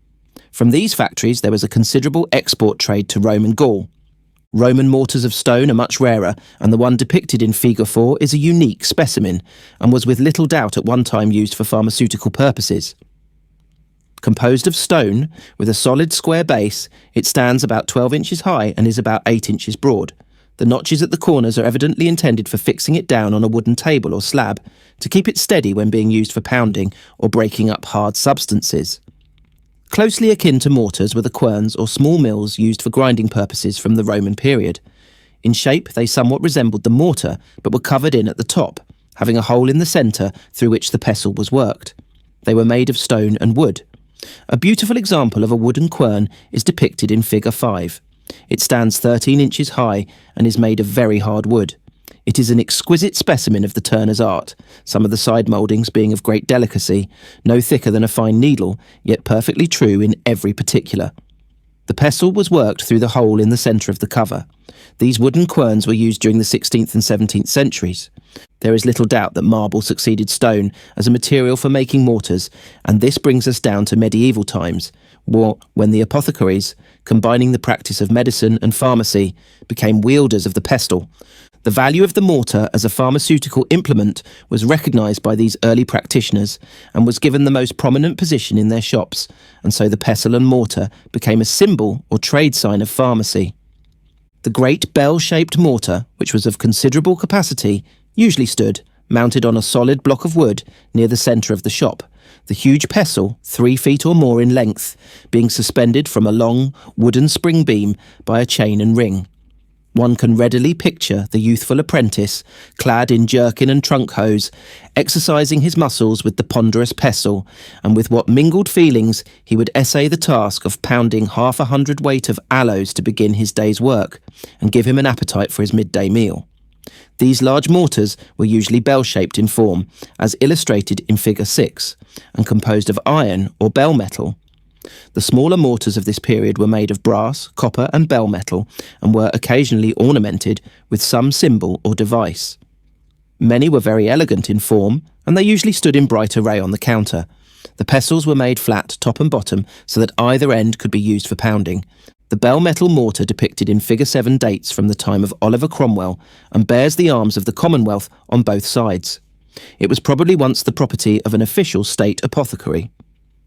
From these factories there was a considerable export trade to Rome and Gaul. Roman mortars of stone are much rarer, and the one depicted in Figure 4 is a unique specimen, and was with little doubt at one time used for pharmaceutical purposes. Composed of stone, with a solid square base, it stands about 12 inches high and is about 8 inches broad. The notches at the corners are evidently intended for fixing it down on a wooden table or slab, to keep it steady when being used for pounding or breaking up hard substances. Closely akin to mortars were the querns or small mills used for grinding purposes from the Roman period. In shape, they somewhat resembled the mortar, but were covered in at the top, having a hole in the centre through which the pestle was worked. They were made of stone and wood. A beautiful example of a wooden quern is depicted in Figure 5. It stands 13 inches high and is made of very hard wood. It is an exquisite specimen of the turner's art, some of the side mouldings being of great delicacy, no thicker than a fine needle, yet perfectly true in every particular. The pestle was worked through the hole in the centre of the cover. These wooden querns were used during the 16th and 17th centuries. There is little doubt that marble succeeded stone as a material for making mortars, and this brings us down to medieval times, when the apothecaries, combining the practice of medicine and pharmacy, became wielders of the pestle. The value of the mortar as a pharmaceutical implement was recognised by these early practitioners and was given the most prominent position in their shops, and so the pestle and mortar became a symbol or trade sign of pharmacy. The great bell-shaped mortar, which was of considerable capacity, usually stood, mounted on a solid block of wood, near the centre of the shop, the huge pestle, 3 feet or more in length, being suspended from a long wooden spring beam by a chain and ring. One can readily picture the youthful apprentice, clad in jerkin and trunk hose, exercising his muscles with the ponderous pestle, and with what mingled feelings he would essay the task of pounding 1/2 weight of aloes to begin his day's work, and give him an appetite for his midday meal. These large mortars were usually bell-shaped in form, as illustrated in Figure 6, and composed of iron or bell metal. The smaller mortars of this period were made of brass, copper and bell metal, and were occasionally ornamented with some symbol or device. Many were very elegant in form, and they usually stood in bright array on the counter. The pestles were made flat, top and bottom, so that either end could be used for pounding. The bell metal mortar depicted in Figure 7 dates from the time of Oliver Cromwell, and bears the arms of the Commonwealth on both sides. It was probably once the property of an official state apothecary.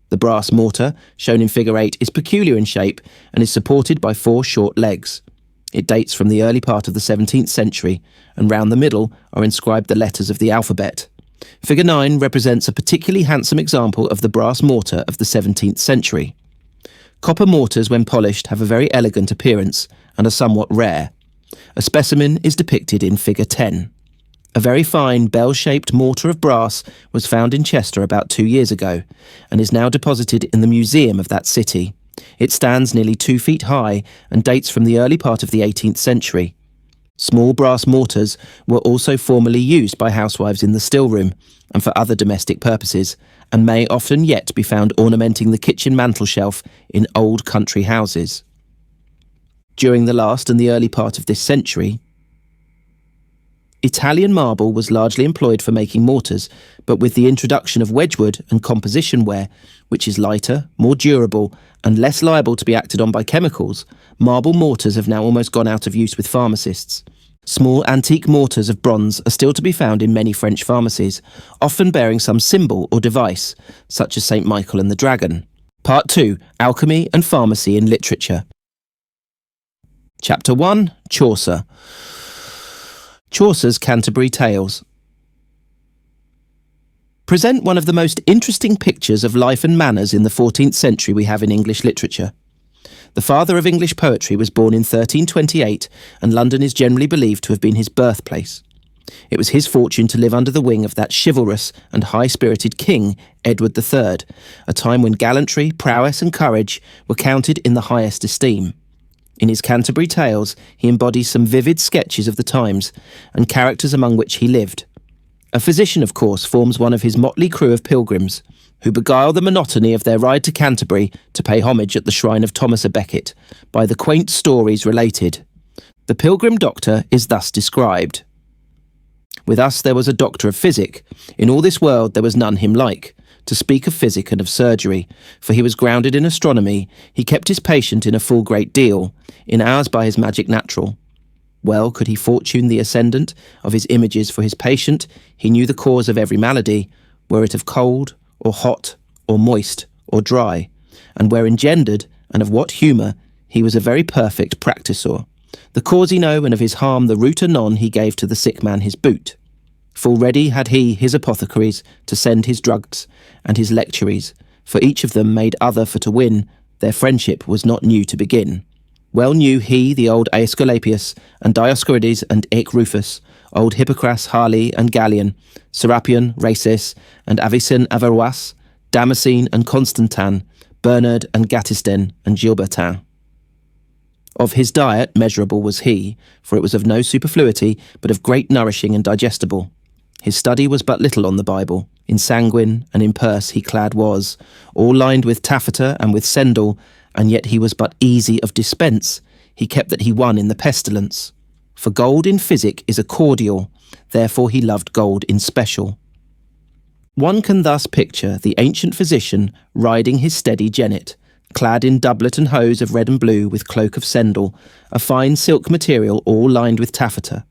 The brass mortar, shown in Figure 8, is peculiar in shape and is supported by 4 short legs. It dates from the early part of the 17th century, and round the middle are inscribed the letters of the alphabet. Figure 9 represents a particularly handsome example of the brass mortar of the 17th century. Copper mortars, when polished, have a very elegant appearance and are somewhat rare. A specimen is depicted in Figure 10. A very fine bell-shaped mortar of brass was found in Chester about 2 years ago, and is now deposited in the museum of that city. It stands nearly 2 feet high and dates from the early part of the 18th century. Small brass mortars were also formerly used by housewives in the still-room and for other domestic purposes, and may often yet be found ornamenting the kitchen mantelshelf in old country houses. During the last and the early part of this century, Italian marble was largely employed for making mortars, but with the introduction of wedgwood and composition ware, which is lighter, more durable, and less liable to be acted on by chemicals, marble mortars have now almost gone out of use with pharmacists. Small antique mortars of bronze are still to be found in many French pharmacies, often bearing some symbol or device, such as St. Michael and the Dragon. Part 2. Alchemy and Pharmacy in Literature. Chapter 1. Chaucer. Chaucer's Canterbury Tales present one of the most interesting pictures of life and manners in the 14th century we have in English literature. The father of English poetry was born in 1328, and London is generally believed to have been his birthplace. It was his fortune to live under the wing of that chivalrous and high-spirited king, Edward III, a time when gallantry, prowess and courage were counted in the highest esteem. In his Canterbury Tales, he embodies some vivid sketches of the times and characters among which he lived. A physician, of course, forms one of his motley crew of pilgrims, who beguile the monotony of their ride to Canterbury to pay homage at the shrine of Thomas a Becket by the quaint stories related. The pilgrim doctor is thus described. With us there was a doctor of physic. In all this world there was none him like, to speak of physic and of surgery, for he was grounded in astronomy, he kept his patient in a full great deal, in hours by his magic natural. Well could he fortune the ascendant of his images for his patient, he knew the cause of every malady, were it of cold, or hot, or moist, or dry, and where engendered, and of what humour, he was a very perfect practisor. The cause he know, and of his harm the root anon he gave to the sick man his boot. Full ready had he his apothecaries to send his drugs and his lectuaries, for each of them made other for to win, their friendship was not new to begin. Well knew he the old Aesculapius, and Dioscorides and Ec Rufus, old Hippocras, Harley and Gallian, Serapion, Rhasis, and Avicen Averrois, Damascene and Constantin, Bernard and Gattisden and Gilbertin. Of his diet measurable was he, for it was of no superfluity, but of great nourishing and digestible. His study was but little on the Bible. In sanguine and in purse he clad was, all lined with taffeta and with sendal, and yet he was but easy of dispense. He kept that he won in the pestilence. For gold in physic is a cordial, therefore he loved gold in special. One can thus picture the ancient physician riding his steady jennet, clad in doublet and hose of red and blue with cloak of sendal, a fine silk material all lined with taffeta.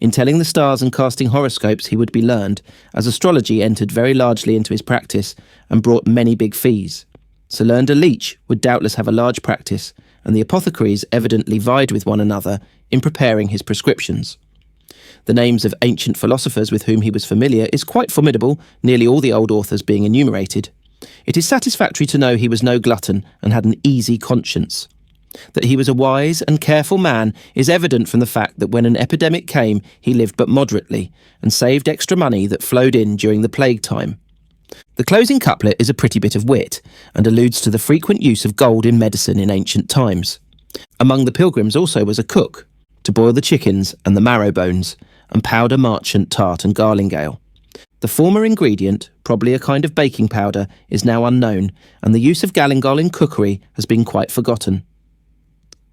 In telling the stars and casting horoscopes he would be learned, as astrology entered very largely into his practice and brought many big fees. So learned a leech would doubtless have a large practice, and the apothecaries evidently vied with one another in preparing his prescriptions. The names of ancient philosophers with whom he was familiar is quite formidable, nearly all the old authors being enumerated. It is satisfactory to know he was no glutton and had an easy conscience. That he was a wise and careful man is evident from the fact that when an epidemic came, he lived but moderately, and saved extra money that flowed in during the plague time. The closing couplet is a pretty bit of wit, and alludes to the frequent use of gold in medicine in ancient times. Among the pilgrims also was a cook, to boil the chickens and the marrow bones, and powder marchant tart and garlingale. The former ingredient, probably a kind of baking powder, is now unknown, and the use of galingol in cookery has been quite forgotten.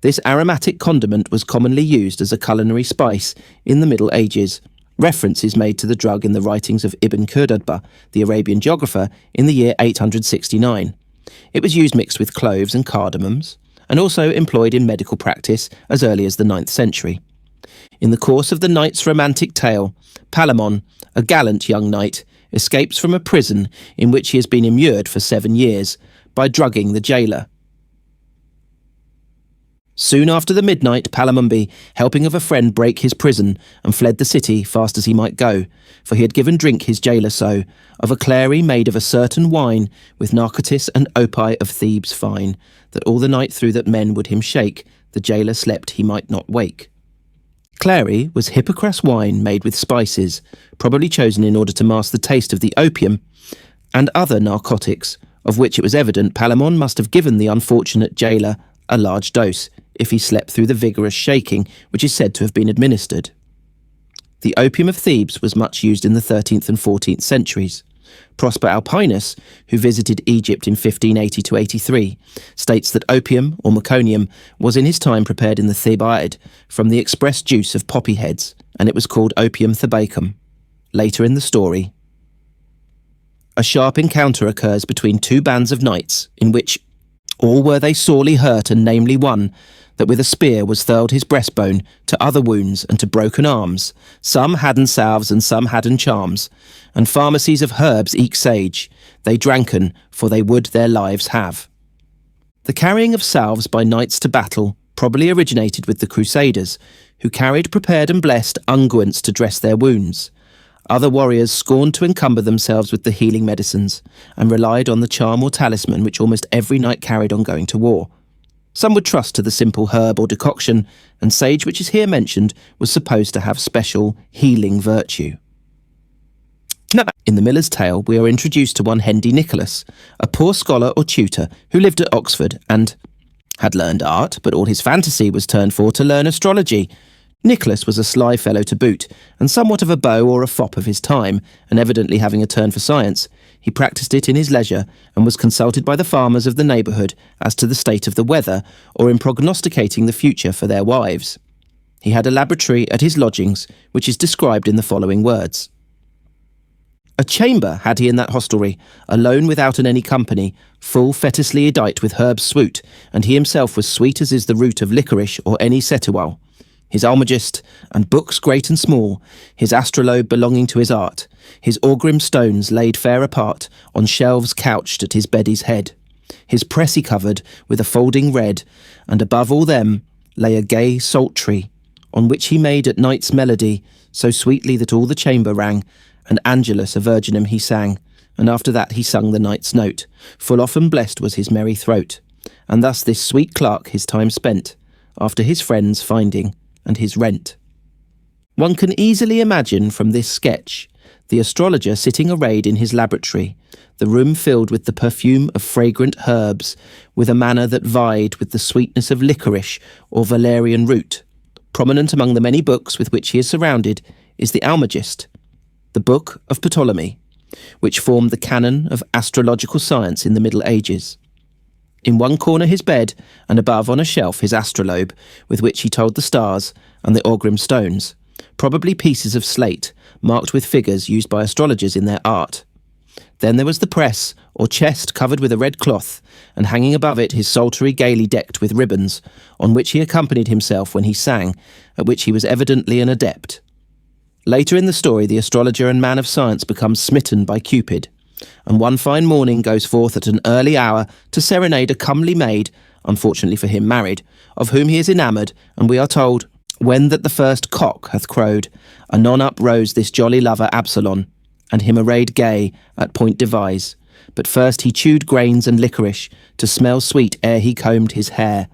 This aromatic condiment was commonly used as a culinary spice in the Middle Ages. Reference is made to the drug in the writings of Ibn Khaldun, the Arabian geographer, in the year 869. It was used mixed with cloves and cardamoms, and also employed in medical practice as early as the 9th century. In the course of the knight's romantic tale, Palamon, a gallant young knight, escapes from a prison in which he has been immured for 7 years by drugging the jailer. Soon after the midnight, Palamon, helping of a friend, break his prison, and fled the city fast as he might go, for he had given drink his jailer so, of a clary made of a certain wine, with narcotis and opie of Thebes fine, that all the night through that men would him shake, the jailer slept he might not wake. Clary was Hippocras wine made with spices, probably chosen in order to mask the taste of the opium, and other narcotics, of which it was evident Palamon must have given the unfortunate jailer a large dose, if he slept through the vigorous shaking which is said to have been administered. The opium of Thebes was much used in the 13th and 14th centuries. Prosper Alpinus, who visited Egypt in 1580–83, states that opium, or meconium, was in his time prepared in the Thebaid from the expressed juice of poppy heads, and it was called opium thebacum. Later in the story, a sharp encounter occurs between two bands of knights, in which all were they sorely hurt, and namely one, that with a spear was thurled his breastbone, to other wounds and to broken arms. Some hadden salves and some hadden charms, and pharmacies of herbs eke sage, they dranken, for they would their lives have. The carrying of salves by knights to battle probably originated with the Crusaders, who carried prepared and blessed unguents to dress their wounds. Other warriors scorned to encumber themselves with the healing medicines, and relied on the charm or talisman which almost every knight carried on going to war. Some would trust to the simple herb or decoction, and sage which is here mentioned was supposed to have special healing virtue. In The Miller's Tale, we are introduced to one Hendy Nicholas, a poor scholar or tutor who lived at Oxford and had learned art, but all his fantasy was turned for to learn astrology. Nicholas was a sly fellow to boot, and somewhat of a beau or a fop of his time, and evidently having a turn for science. He practised it in his leisure, and was consulted by the farmers of the neighbourhood as to the state of the weather, or in prognosticating the future for their wives. He had a laboratory at his lodgings, which is described in the following words. A chamber had he in that hostelry, alone without any company, full fetisly edite with herbs sweet, and he himself was sweet as is the root of licorice or any setual. His almagist, and books great and small, his astrolabe belonging to his art, his augurim stones laid fair apart, on shelves couched at his beddy's head, his pressy covered with a folding red, and above all them lay a gay salt tree, on which he made at night's melody, so sweetly that all the chamber rang, and Angelus a virginum he sang, and after that he sung the night's note, full often blessed was his merry throat, and thus this sweet clerk his time spent, after his friends finding, and his rent. One can easily imagine from this sketch the astrologer sitting arrayed in his laboratory, the room filled with the perfume of fragrant herbs, with a manner that vied with the sweetness of licorice or valerian root. Prominent among the many books with which he is surrounded is the Almagest, the Book of Ptolemy, which formed the canon of astrological science in the Middle Ages. In one corner his bed, and above on a shelf his astrolabe, with which he told the stars, and the augurim stones, probably pieces of slate, marked with figures used by astrologers in their art. Then there was the press, or chest covered with a red cloth, and hanging above it his psaltery gaily decked with ribbons, on which he accompanied himself when he sang, at which he was evidently an adept. Later in the story, the astrologer and man of science becomes smitten by Cupid, and one fine morning goes forth at an early hour to serenade a comely maid, unfortunately for him married, of whom he is enamoured, and we are told, when that the first cock hath crowed, anon up rose this jolly lover Absalon, and him arrayed gay at point devise. But first he chewed grains and licorice, to smell sweet ere he combed his hair.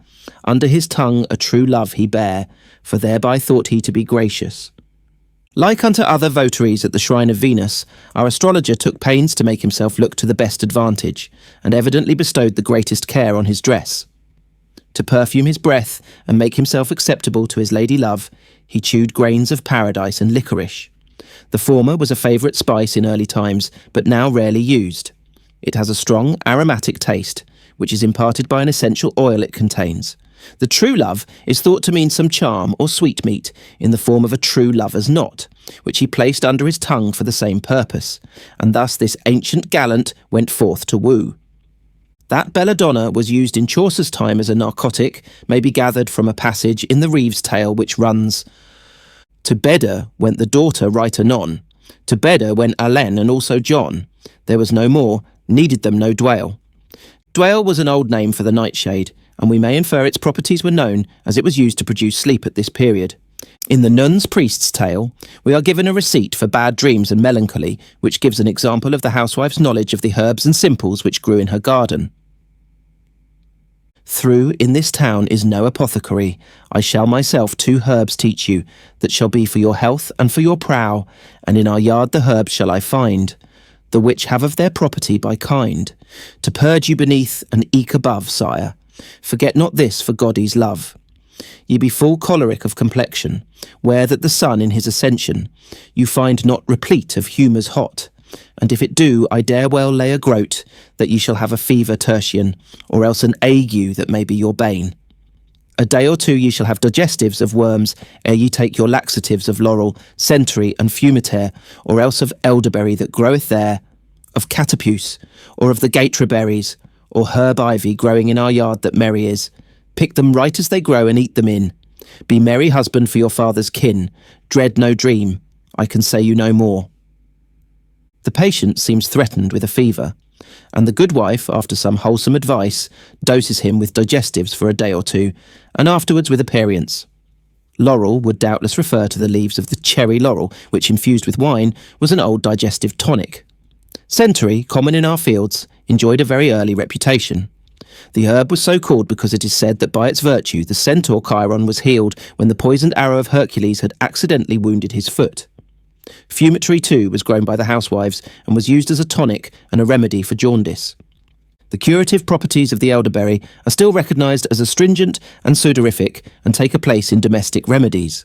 Under his tongue a true love he bare, for thereby thought he to be gracious. Like unto other votaries at the shrine of Venus, our astrologer took pains to make himself look to the best advantage, and evidently bestowed the greatest care on his dress. To perfume his breath and make himself acceptable to his lady love, he chewed grains of paradise and licorice. The former was a favourite spice in early times, but now rarely used. It has a strong aromatic taste, which is imparted by an essential oil it contains. The true love is thought to mean some charm or sweetmeat in the form of a true lover's knot, which he placed under his tongue for the same purpose, and thus this ancient gallant went forth to woo. That belladonna was used in Chaucer's time as a narcotic may be gathered from a passage in the Reeve's Tale which runs, To bedder went the daughter right anon, to bedder went Alen and also John. There was no more, needed them no dwale. Dwale was an old name for the nightshade, and we may infer its properties were known as it was used to produce sleep at this period. In the Nun's Priest's Tale, we are given a receipt for bad dreams and melancholy, which gives an example of the housewife's knowledge of the herbs and simples which grew in her garden. Through in this town is no apothecary. I shall myself 2 herbs teach you, that shall be for your health and for your prow, and in our yard the herbs shall I find, the which have of their property by kind, to purge you beneath and eke above, sire. Forget not this for Goddy's love. Ye be full choleric of complexion, where that the sun in his ascension you find not replete of humours hot, and if it do, I dare well lay a groat that ye shall have a fever tertian, or else an ague that may be your bane. A day or 2 ye shall have digestives of worms ere ye take your laxatives of laurel, centaury, and fumitaire, or else of elderberry that groweth there, of catapuse, or of the gatera berries, or herb ivy growing in our yard that merry is. Pick them right as they grow and eat them in. Be merry husband for your father's kin. Dread no dream. I can say you no more. The patient seems threatened with a fever, and the good wife, after some wholesome advice, doses him with digestives for a day or 2, and afterwards with aperients. Laurel would doubtless refer to the leaves of the cherry laurel, which infused with wine was an old digestive tonic. Centaury, common in our fields, enjoyed a very early reputation. The herb was so called because it is said that by its virtue the centaur Chiron was healed when the poisoned arrow of Hercules had accidentally wounded his foot. Fumitory too was grown by the housewives and was used as a tonic and a remedy for jaundice. The curative properties of the elderberry are still recognised as astringent and sudorific and take a place in domestic remedies.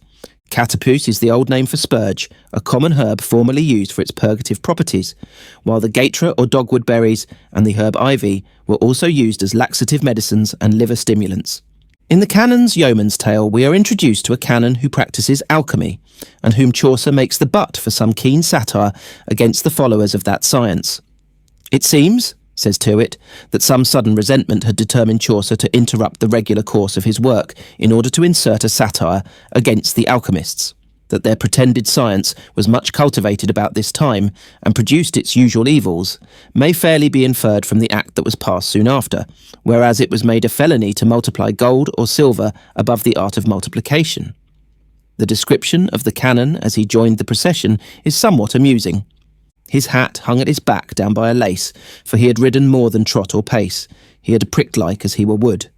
Catapuce is the old name for spurge, a common herb formerly used for its purgative properties, while the gaitra or dogwood berries and the herb ivy were also used as laxative medicines and liver stimulants. In the canon's Yeoman's Tale, we are introduced to a canon who practices alchemy, and whom Chaucer makes the butt for some keen satire against the followers of that science. It seems, says Tyrwhitt, that some sudden resentment had determined Chaucer to interrupt the regular course of his work in order to insert a satire against the alchemists, that their pretended science was much cultivated about this time and produced its usual evils, may fairly be inferred from the act that was passed soon after, whereas it was made a felony to multiply gold or silver above the art of multiplication. The description of the canon as he joined the procession is somewhat amusing. His hat hung at his back down by a lace, for he had ridden more than trot or pace. He had pricked like as he were wood.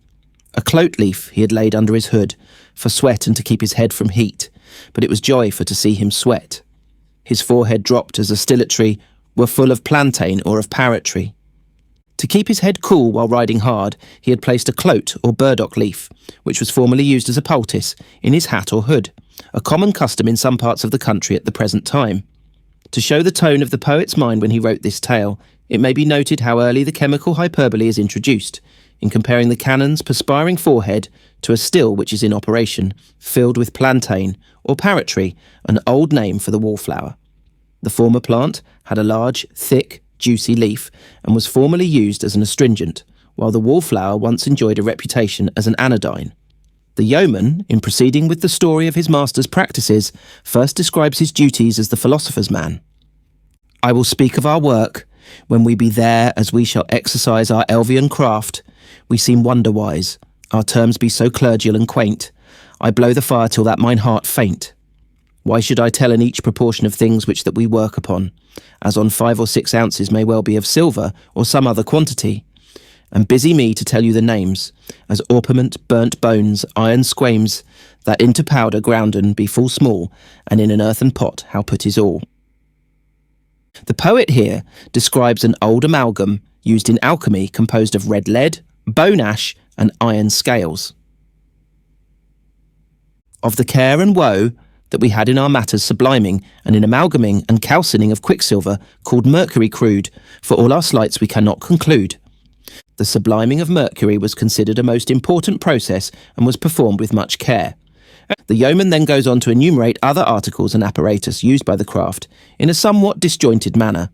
A cloak leaf he had laid under his hood, for sweat and to keep his head from heat, but it was joy for to see him sweat. His forehead dropped as a stilatory were full of plantain or of parrot tree. To keep his head cool while riding hard, he had placed a clote or burdock leaf, which was formerly used as a poultice, in his hat or hood, a common custom in some parts of the country at the present time. To show the tone of the poet's mind when he wrote this tale, it may be noted how early the chemical hyperbole is introduced, in comparing the canon's perspiring forehead to a still which is in operation, filled with plantain, or parrot tree, an old name for the wallflower. The former plant had a large, thick, juicy leaf, and was formerly used as an astringent, while the wallflower once enjoyed a reputation as an anodyne. The yeoman, in proceeding with the story of his master's practices, first describes his duties as the philosopher's man. I will speak of our work, when we be there as we shall exercise our Elvian craft. We seem wonder-wise, our terms be so clergial and quaint. I blow the fire till that mine heart faint. Why should I tell in each proportion of things which that we work upon, as on 5 or 6 ounces may well be of silver, or some other quantity? And busy me to tell you the names, as orpiment, burnt bones, iron squames, that into powder grounden be full small, and in an earthen pot how put is all. The poet here describes an old amalgam used in alchemy composed of red lead, bone ash, and iron scales. Of the care and woe that we had in our matters subliming and in amalgaming and calcining of quicksilver, called mercury crude, for all our sleights we cannot conclude. The subliming of mercury was considered a most important process and was performed with much care. The yeoman then goes on to enumerate other articles and apparatus used by the craft in a somewhat disjointed manner.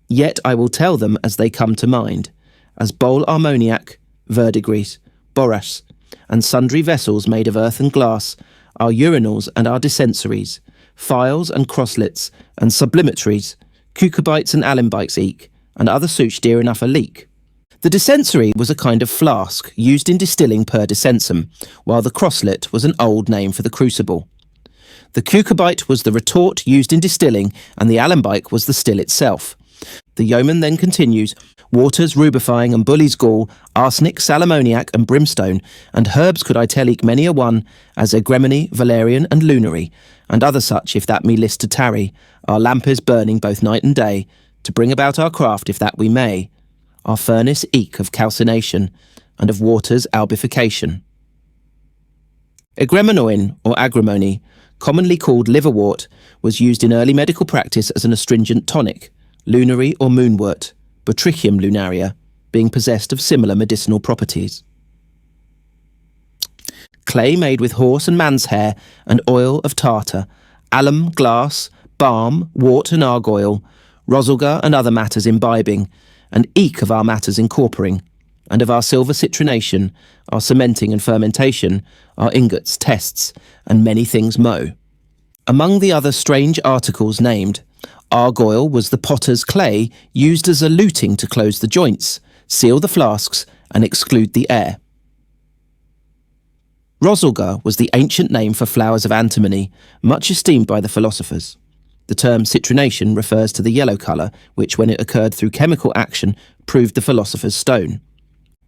Yet I will tell them as they come to mind, as bole armoniac, verdigris, borax, and sundry vessels made of earth and glass, our urinals and our dissensories, phials and crosslets, and sublimatories, cucubites and alembics eke, and other such dear enough a leak. The dissensory was a kind of flask used in distilling per dissensum, while the crosslet was an old name for the crucible. The cucubite was the retort used in distilling, and the alembic was the still itself. The yeoman then continues, waters rubifying and bully's gall, arsenic, sal ammoniac, and brimstone, and herbs could I tell eke many a one, as egremony, valerian, and lunary, and other such, if that me list to tarry, our lampers burning both night and day, to bring about our craft, if that we may, our furnace eke of calcination, and of water's albification. Egremonoin, or agrimony, commonly called liverwort, was used in early medical practice as an astringent tonic, lunary or moonwort, Botrychium lunaria, being possessed of similar medicinal properties. Clay made with horse and man's hair, and oil of tartar, alum, glass, balm, wort and argoil, rosalga and other matters imbibing, and eke of our matters incorporing, and of our silver citrination, our cementing and fermentation, our ingots, tests, and many things mo. Among the other strange articles named, argoil was the potter's clay used as a luting to close the joints, seal the flasks, and exclude the air. Rosalga was the ancient name for flowers of antimony, much esteemed by the philosophers. The term citrination refers to the yellow colour, which when it occurred through chemical action proved the philosopher's stone.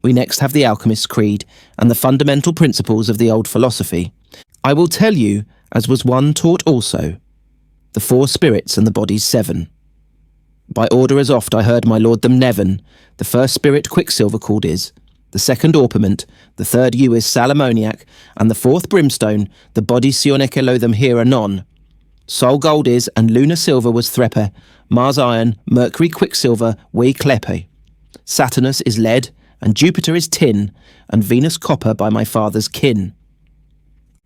We next have the Alchemist's Creed and the fundamental principles of the old philosophy. I will tell you, as was one taught also, the 4 spirits and the body's 7. By order as oft I heard my lord them neven, the first spirit quicksilver called is, the second orpiment, the third is sal ammoniac, and the 4th brimstone, the body sionecelo them here anon. Sol gold is, and lunar silver was threpe, Mars iron, Mercury quicksilver, we clepe. Saturnus is lead, and Jupiter is tin, and Venus copper by my father's kin.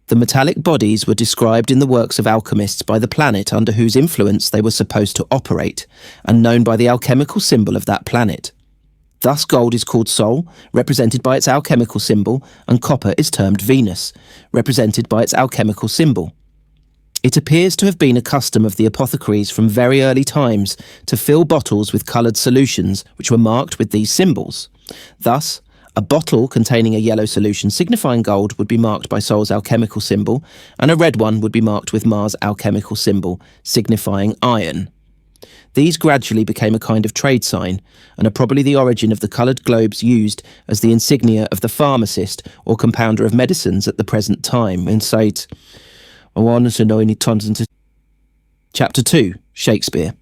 The metallic bodies were described in the works of alchemists by the planet under whose influence they were supposed to operate, and known by the alchemical symbol of that planet. Thus gold is called Sol, represented by its alchemical symbol, and copper is termed Venus, represented by its alchemical symbol. It appears to have been a custom of the apothecaries from very early times to fill bottles with coloured solutions which were marked with these symbols. Thus, a bottle containing a yellow solution signifying gold would be marked by Sol's alchemical symbol, and a red one would be marked with Mars' alchemical symbol, signifying iron. These gradually became a kind of trade sign, and are probably the origin of the coloured globes used as the insignia of the pharmacist or compounder of medicines at the present time. Inside Chapter 2, Shakespeare.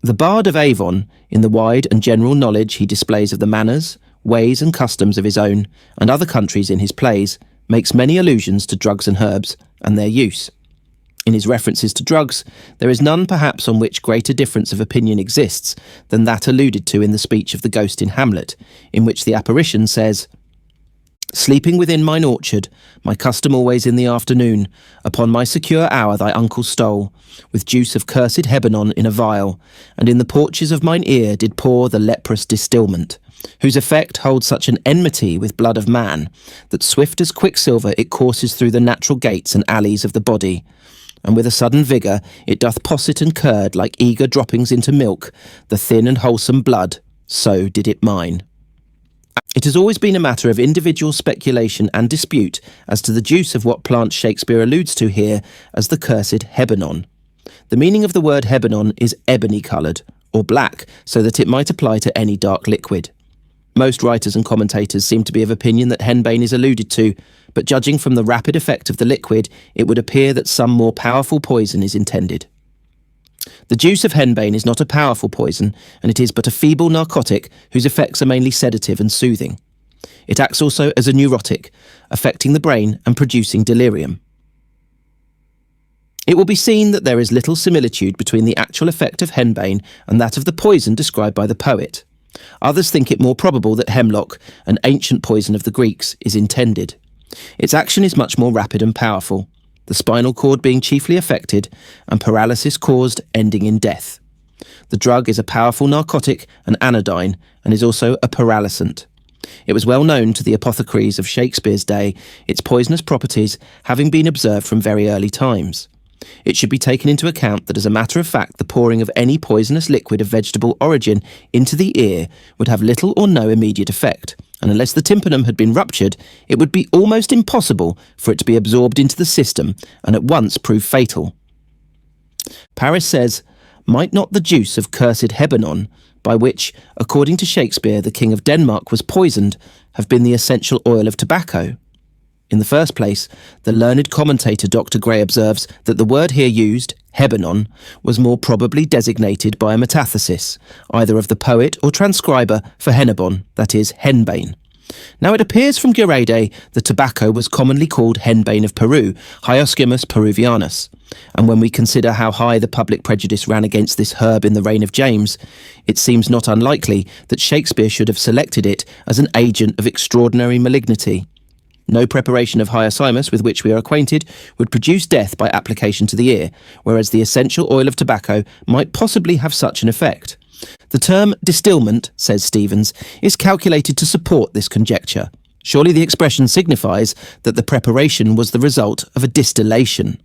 The Bard of Avon, in the wide and general knowledge he displays of the manners, ways and customs of his own and other countries in his plays, makes many allusions to drugs and herbs and their use. In his references to drugs, there is none perhaps on which greater difference of opinion exists than that alluded to in the speech of the ghost in Hamlet, in which the apparition says, "Sleeping within mine orchard, my custom always in the afternoon, upon my secure hour thy uncle stole, with juice of cursed Hebanon in a vial, and in the porches of mine ear did pour the leprous distilment, whose effect holds such an enmity with blood of man, that swift as quicksilver it courses through the natural gates and alleys of the body, and with a sudden vigour it doth posset and curd like eager droppings into milk, the thin and wholesome blood, so did it mine." It has always been a matter of individual speculation and dispute as to the juice of what plant Shakespeare alludes to here as the cursed Hebanon. The meaning of the word Hebanon is ebony-coloured, or black, so that it might apply to any dark liquid. Most writers and commentators seem to be of opinion that henbane is alluded to, but judging from the rapid effect of the liquid, it would appear that some more powerful poison is intended. The juice of henbane is not a powerful poison, and it is but a feeble narcotic whose effects are mainly sedative and soothing. It acts also as a neurotic, affecting the brain and producing delirium. It will be seen that there is little similitude between the actual effect of henbane and that of the poison described by the poet. Others think it more probable that hemlock, an ancient poison of the Greeks, is intended. Its action is much more rapid and powerful, the spinal cord being chiefly affected, and paralysis caused, ending in death. The drug is a powerful narcotic and anodyne, and is also a paralysant. It was well known to the apothecaries of Shakespeare's day, its poisonous properties having been observed from very early times. It should be taken into account that as a matter of fact the pouring of any poisonous liquid of vegetable origin into the ear would have little or no immediate effect, and unless the tympanum had been ruptured, it would be almost impossible for it to be absorbed into the system and at once prove fatal. Paris says, "Might not the juice of cursed Hebanon, by which, according to Shakespeare, the King of Denmark was poisoned, have been the essential oil of tobacco?" In the first place, the learned commentator Dr. Gray observes that the word here used, Hebanon, was more probably designated by a metathesis, either of the poet or transcriber for Hennebon, that is, henbane. Now it appears from Goethe that tobacco was commonly called henbane of Peru, Hyoscyamus peruvianus, and when we consider how high the public prejudice ran against this herb in the reign of James, it seems not unlikely that Shakespeare should have selected it as an agent of extraordinary malignity. No preparation of hyoscyamus with which we are acquainted would produce death by application to the ear, whereas the essential oil of tobacco might possibly have such an effect. The term distilment, says Stevens, is calculated to support this conjecture. Surely the expression signifies that the preparation was the result of a distillation.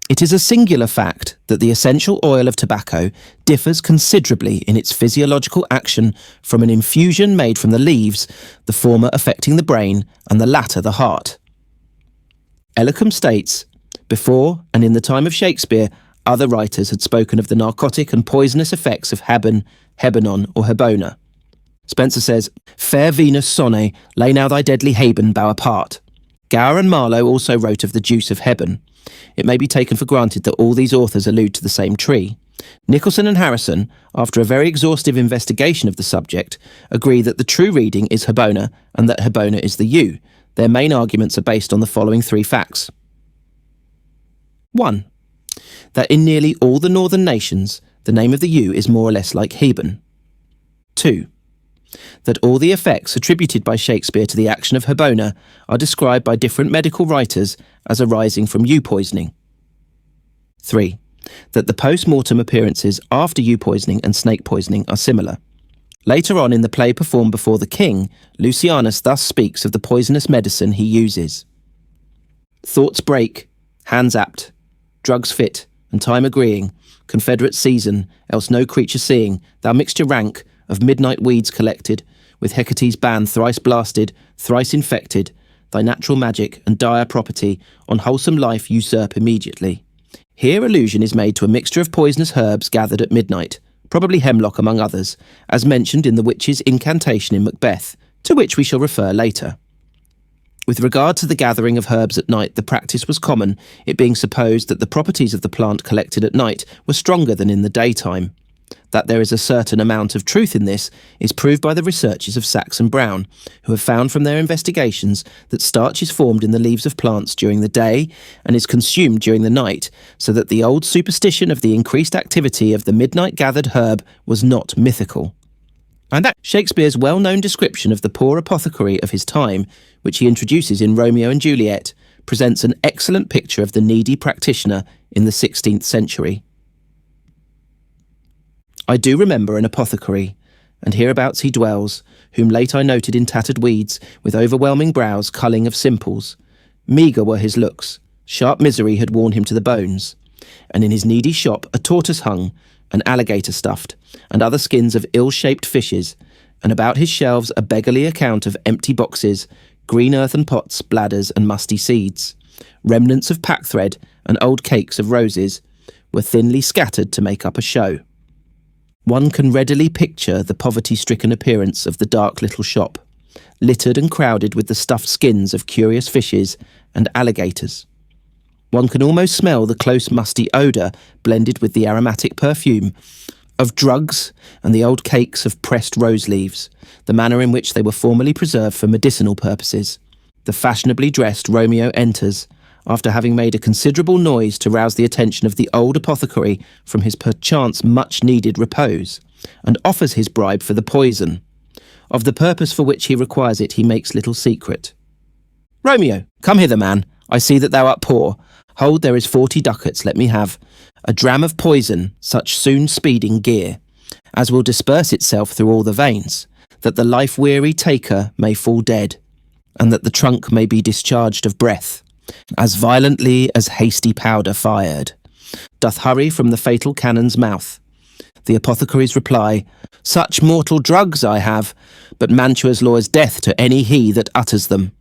It is a singular fact that the essential oil of tobacco differs considerably in its physiological action from an infusion made from the leaves, the former affecting the brain and the latter the heart. Ellacombe states, before and in the time of Shakespeare, other writers had spoken of the narcotic and poisonous effects of Hebanon or Hebona. Spenser says, "Fair Venus sonne, lay now thy deadly Haben bow apart." Gower and Marlowe also wrote of the juice of Hebben. It may be taken for granted that all these authors allude to the same tree. Nicholson and Harrison, after a very exhaustive investigation of the subject, agree that the true reading is Hebona and that Hebona is the yew. Their main arguments are based on the following three facts. 1. That in nearly all the northern nations, the name of the yew is more or less like Heben. 2. That all the effects attributed by Shakespeare to the action of Hebona are described by different medical writers as arising from yew poisoning. 3. That the post-mortem appearances after yew poisoning and snake poisoning are similar. Later on in the play performed before the king, Lucianus thus speaks of the poisonous medicine he uses. Thoughts break, hands apt, drugs fit, and time agreeing, confederate season, else no creature seeing, thou mixture rank, of midnight weeds collected, with Hecate's ban thrice blasted, thrice infected, thy natural magic and dire property on wholesome life usurp immediately. Here allusion is made to a mixture of poisonous herbs gathered at midnight, probably hemlock among others, as mentioned in the witch's incantation in Macbeth, to which we shall refer later. With regard to the gathering of herbs at night, the practice was common, it being supposed that the properties of the plant collected at night were stronger than in the daytime. That there is a certain amount of truth in this is proved by the researches of Sachs and Brown, who have found from their investigations that starch is formed in the leaves of plants during the day and is consumed during the night, so that the old superstition of the increased activity of the midnight-gathered herb was not mythical. And that Shakespeare's well-known description of the poor apothecary of his time, which he introduces in Romeo and Juliet, presents an excellent picture of the needy practitioner in the 16th century. I do remember an apothecary, and hereabouts he dwells, whom late I noted in tattered weeds, with overwhelming brows culling of simples. Meagre were his looks, sharp misery had worn him to the bones, and in his needy shop a tortoise hung, an alligator stuffed, and other skins of ill-shaped fishes, and about his shelves a beggarly account of empty boxes, green earthen pots, bladders, and musty seeds. Remnants of packthread and old cakes of roses were thinly scattered to make up a show. One can readily picture the poverty-stricken appearance of the dark little shop, littered and crowded with the stuffed skins of curious fishes and alligators. One can almost smell the close musty odour blended with the aromatic perfume of drugs and the old cakes of pressed rose leaves, the manner in which they were formerly preserved for medicinal purposes. The fashionably dressed Romeo enters, after having made a considerable noise to rouse the attention of the old apothecary from his perchance much-needed repose, and offers his bribe for the poison. Of the purpose for which he requires it he makes little secret. "Romeo, come hither, man. I see that thou art poor. Hold, there is 40 ducats, let me have. A dram of poison, such soon speeding gear, as will disperse itself through all the veins, that the life-weary taker may fall dead, and that the trunk may be discharged of breath, as violently as hasty powder fired, doth hurry from the fatal cannon's mouth. The apothecary's reply, such mortal drugs I have, but Mantua's law is death to any he that utters them,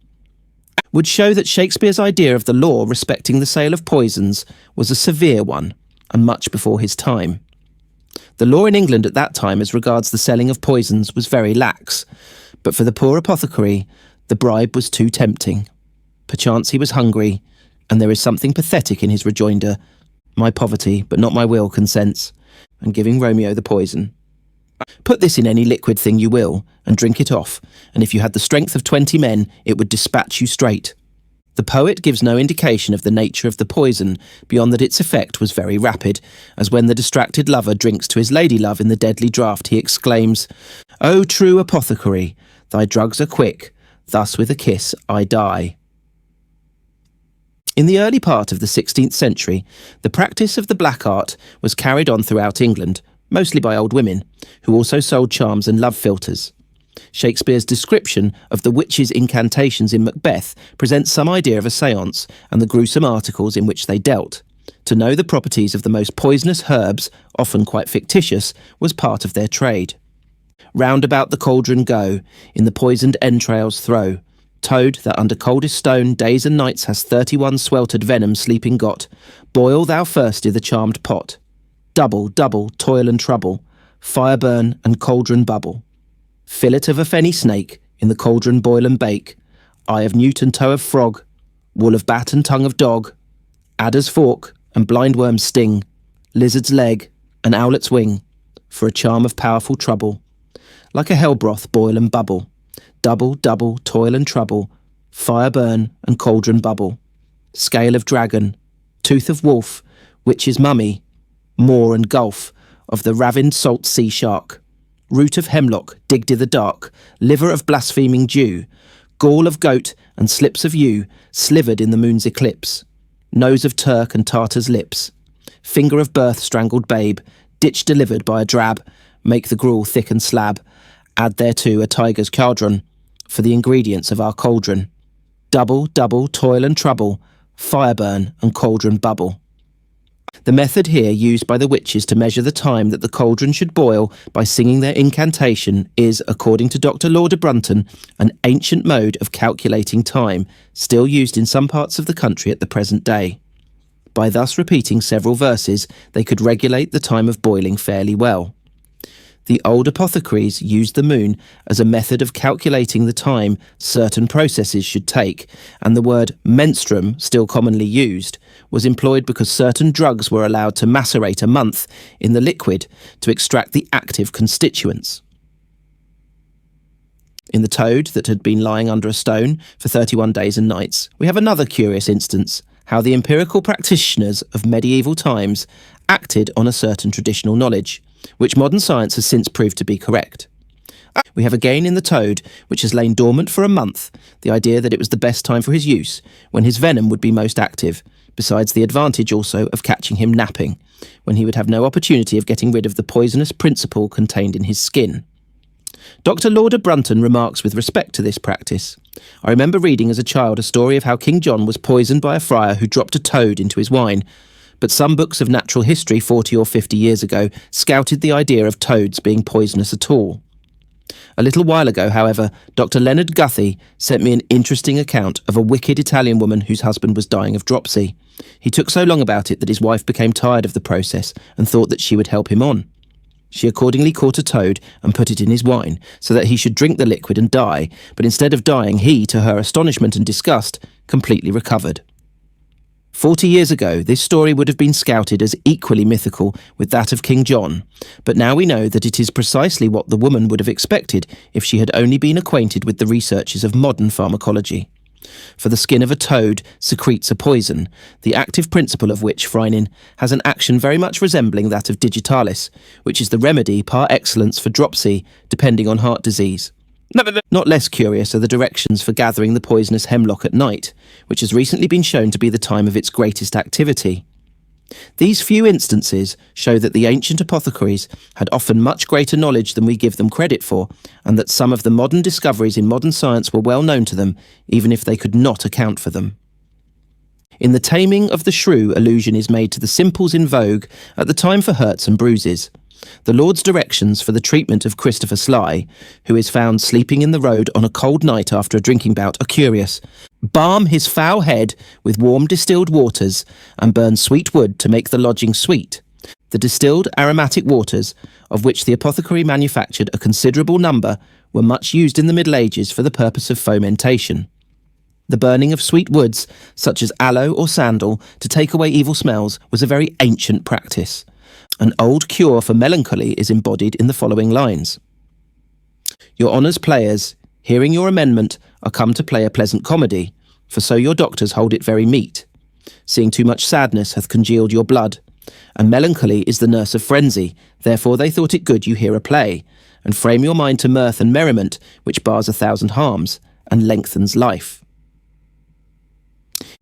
would show that Shakespeare's idea of the law respecting the sale of poisons was a severe one, and much before his time. The law in England at that time as regards the selling of poisons was very lax, but for the poor apothecary the bribe was too tempting. Perchance he was hungry, and there is something pathetic in his rejoinder, "My poverty, but not my will, consents," and giving Romeo the poison. Put this in any liquid thing you will, and drink it off, and if you had the strength of 20 men, it would dispatch you straight. The poet gives no indication of the nature of the poison, beyond that its effect was very rapid, as when the distracted lover drinks to his lady-love in the deadly draught, he exclaims, "O true apothecary, thy drugs are quick, thus with a kiss I die." In the early part of the 16th century, the practice of the black art was carried on throughout England, mostly by old women, who also sold charms and love philtres. Shakespeare's description of the witches' incantations in Macbeth presents some idea of a séance and the gruesome articles in which they dealt. To know the properties of the most poisonous herbs, often quite fictitious, was part of their trade. Round about the cauldron go, in the poisoned entrails throw. Toad, that under coldest stone days and nights has 31 sweltered venom sleeping got, boil thou first i' the charmed pot. Double, double, toil and trouble, fire burn and cauldron bubble. fillet of a fenny snake, in the cauldron boil and bake, eye of newt and toe of frog, wool of bat and tongue of dog, adder's fork and blindworm's sting, lizard's leg and owlet's wing, for a charm of powerful trouble. Like a hell broth boil and bubble, double, double, toil and trouble, fire burn and cauldron bubble, scale of dragon, tooth of wolf, witch's mummy, moor and gulf of the ravined salt sea shark, root of hemlock digged i' the dark, liver of blaspheming Jew, gall of goat and slips of yew slivered in the moon's eclipse, nose of Turk and Tartar's lips, finger of birth strangled babe, ditch delivered by a drab, make the gruel thick and slab, add thereto a tiger's cardron, for the ingredients of our cauldron, double, double, toil and trouble, fire burn and cauldron bubble. The method here used by the witches to measure the time that the cauldron should boil by singing their incantation is, according to Dr. Lauder Brunton, an ancient mode of calculating time, still used in some parts of the country at the present day. By thus repeating several verses, they could regulate the time of boiling fairly well. The old apothecaries used the moon as a method of calculating the time certain processes should take, and the word menstruum, still commonly used, was employed because certain drugs were allowed to macerate a month in the liquid to extract the active constituents. In the toad that had been lying under a stone for 31 days and nights, we have another curious instance, how the empirical practitioners of medieval times acted on a certain traditional knowledge, which modern science has since proved to be correct. We have again in the toad, which has lain dormant for a month, the idea that it was the best time for his use, when his venom would be most active, besides the advantage also of catching him napping, when he would have no opportunity of getting rid of the poisonous principle contained in his skin. Dr. Lauder Brunton remarks with respect to this practice, I remember reading as a child a story of how King John was poisoned by a friar who dropped a toad into his wine, but some books of natural history 40 or 50 years ago scouted the idea of toads being poisonous at all. A little while ago, however, Dr. Leonard Guthrie sent me an interesting account of a wicked Italian woman whose husband was dying of dropsy. He took so long about it that his wife became tired of the process and thought that she would help him on. She accordingly caught a toad and put it in his wine, so that he should drink the liquid and die, but instead of dying, he, to her astonishment and disgust, completely recovered. 40 years ago, this story would have been scouted as equally mythical with that of King John, but now we know that it is precisely what the woman would have expected if she had only been acquainted with the researches of modern pharmacology. For the skin of a toad secretes a poison, the active principle of which, Freinin, has an action very much resembling that of digitalis, which is the remedy par excellence for dropsy, depending on heart disease. Not less curious are the directions for gathering the poisonous hemlock at night, which has recently been shown to be the time of its greatest activity. These few instances show that the ancient apothecaries had often much greater knowledge than we give them credit for, and that some of the modern discoveries in modern science were well known to them, even if they could not account for them. In The Taming of the Shrew, allusion is made to the simples in vogue at the time for hurts and bruises. The Lord's directions for the treatment of Christopher Sly, who is found sleeping in the road on a cold night after a drinking bout, are curious. Balm his foul head with warm distilled waters, and burn sweet wood to make the lodging sweet. The distilled aromatic waters, of which the apothecary manufactured a considerable number, were much used in the Middle Ages for the purpose of fomentation. The burning of sweet woods, such as aloe or sandal, to take away evil smells, was a very ancient practice. An old cure for melancholy is embodied in the following lines. Your honours players, hearing your amendment, are come to play a pleasant comedy, for so your doctors hold it very meet. Seeing too much sadness hath congealed your blood, and melancholy is the nurse of frenzy, therefore they thought it good you hear a play, and frame your mind to mirth and merriment, which bars 1,000 harms, and lengthens life.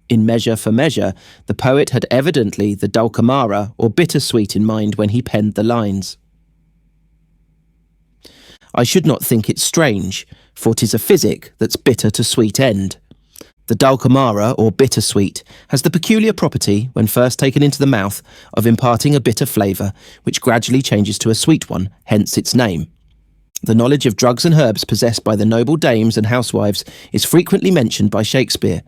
In Measure for Measure, the poet had evidently the dulcamara, or bittersweet, in mind when he penned the lines. I should not think it strange, for 'tis a physic that's bitter to sweet end. The dulcamara, or bittersweet, has the peculiar property, when first taken into the mouth, of imparting a bitter flavour, which gradually changes to a sweet one, hence its name. The knowledge of drugs and herbs possessed by the noble dames and housewives is frequently mentioned by Shakespeare.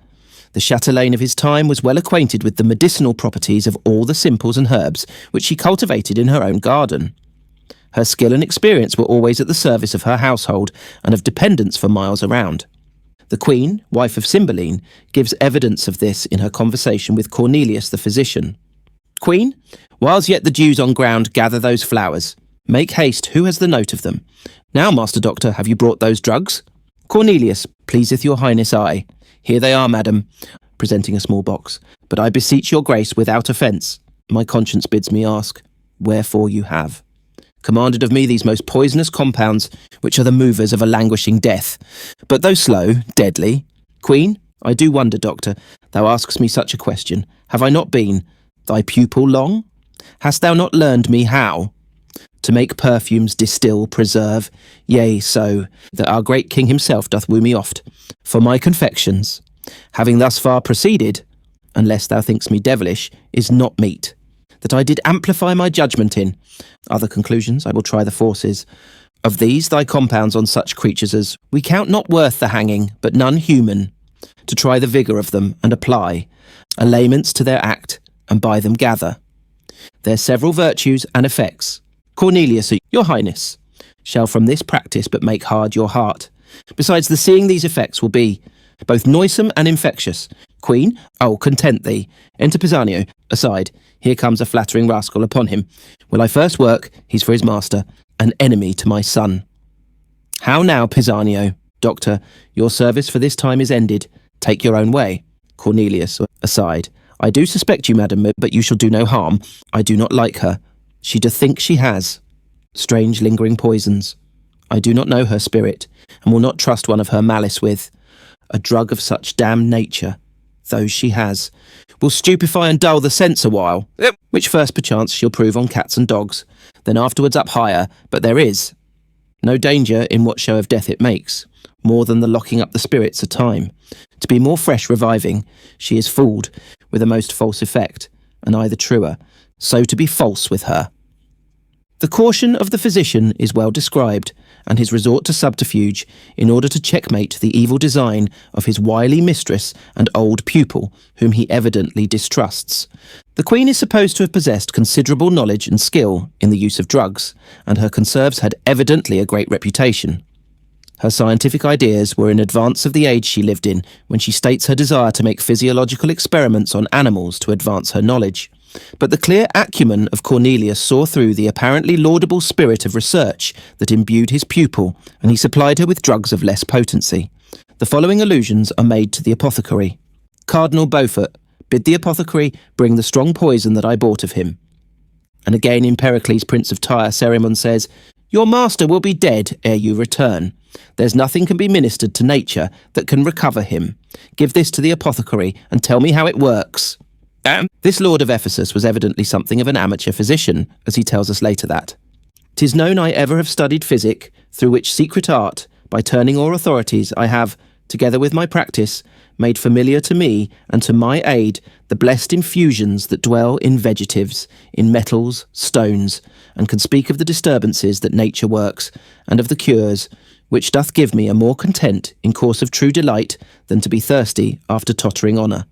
The chatelaine of his time was well acquainted with the medicinal properties of all the simples and herbs which she cultivated in her own garden. Her skill and experience were always at the service of her household and of dependents for miles around. The Queen, wife of Cymbeline, gives evidence of this in her conversation with Cornelius the physician. Queen, whiles yet the dews on ground gather those flowers. Make haste, who has the note of them? Now, Master Doctor, have you brought those drugs? Cornelius, pleaseth your highness I. Here they are, madam, presenting a small box. But I beseech your grace without offence. My conscience bids me ask, wherefore you have commanded of me these most poisonous compounds, which are the movers of a languishing death. But though slow, deadly. Queen, I do wonder, Doctor, thou askest me such a question. Have I not been thy pupil long? Hast thou not learned me how to make perfumes, distill, preserve? Yea, so that our great king himself doth woo me oft for my confections. Having thus far proceeded, unless thou thinkst me devilish, is not meet. That I did amplify my judgment in. Other conclusions, I will try the forces. Of these thy compounds on such creatures as we count not worth the hanging, but none human, to try the vigour of them and apply allayments to their act, and by them gather their several virtues and effects. Cornelius, your highness, shall from this practice but make hard your heart. Besides, the seeing these effects will be both noisome and infectious. Queen, oh, content thee. Enter Pisanio, aside. Here comes a flattering rascal upon him. Will I first work? He's for his master, an enemy to my son. How now, Pisanio? Doctor, your service for this time is ended. Take your own way. Cornelius, aside. I do suspect you, madam, but you shall do no harm. I do not like her. She doth think she has strange lingering poisons. I do not know her spirit, and will not trust one of her malice with a drug of such damned nature. Those she has will stupefy and dull the sense a while, which first perchance she'll prove on cats and dogs, then afterwards up higher, but there is no danger in what show of death it makes, more than the locking up the spirits a time. To be more fresh reviving, she is fooled with a most false effect, and I the truer, so to be false with her. The caution of the physician is well described, and his resort to subterfuge in order to checkmate the evil design of his wily mistress and old pupil, whom he evidently distrusts. The Queen is supposed to have possessed considerable knowledge and skill in the use of drugs, and her conserves had evidently a great reputation. Her scientific ideas were in advance of the age she lived in when she states her desire to make physiological experiments on animals to advance her knowledge. But the clear acumen of Cornelius saw through the apparently laudable spirit of research that imbued his pupil, and he supplied her with drugs of less potency. The following allusions are made to the apothecary. Cardinal Beaufort, bid the apothecary bring the strong poison that I bought of him. And again in Pericles, Prince of Tyre, Cerimon says, your master will be dead ere you return. There's nothing can be ministered to nature that can recover him. Give this to the apothecary and tell me how it works. This lord of Ephesus was evidently something of an amateur physician, as he tells us later that 'tis known I ever have studied physic, through which secret art, by turning o'er authorities, I have, together with my practice, made familiar to me and to my aid the blessed infusions that dwell in vegetives, in metals, stones, and can speak of the disturbances that nature works, and of the cures, which doth give me a more content in course of true delight than to be thirsty after tottering honour.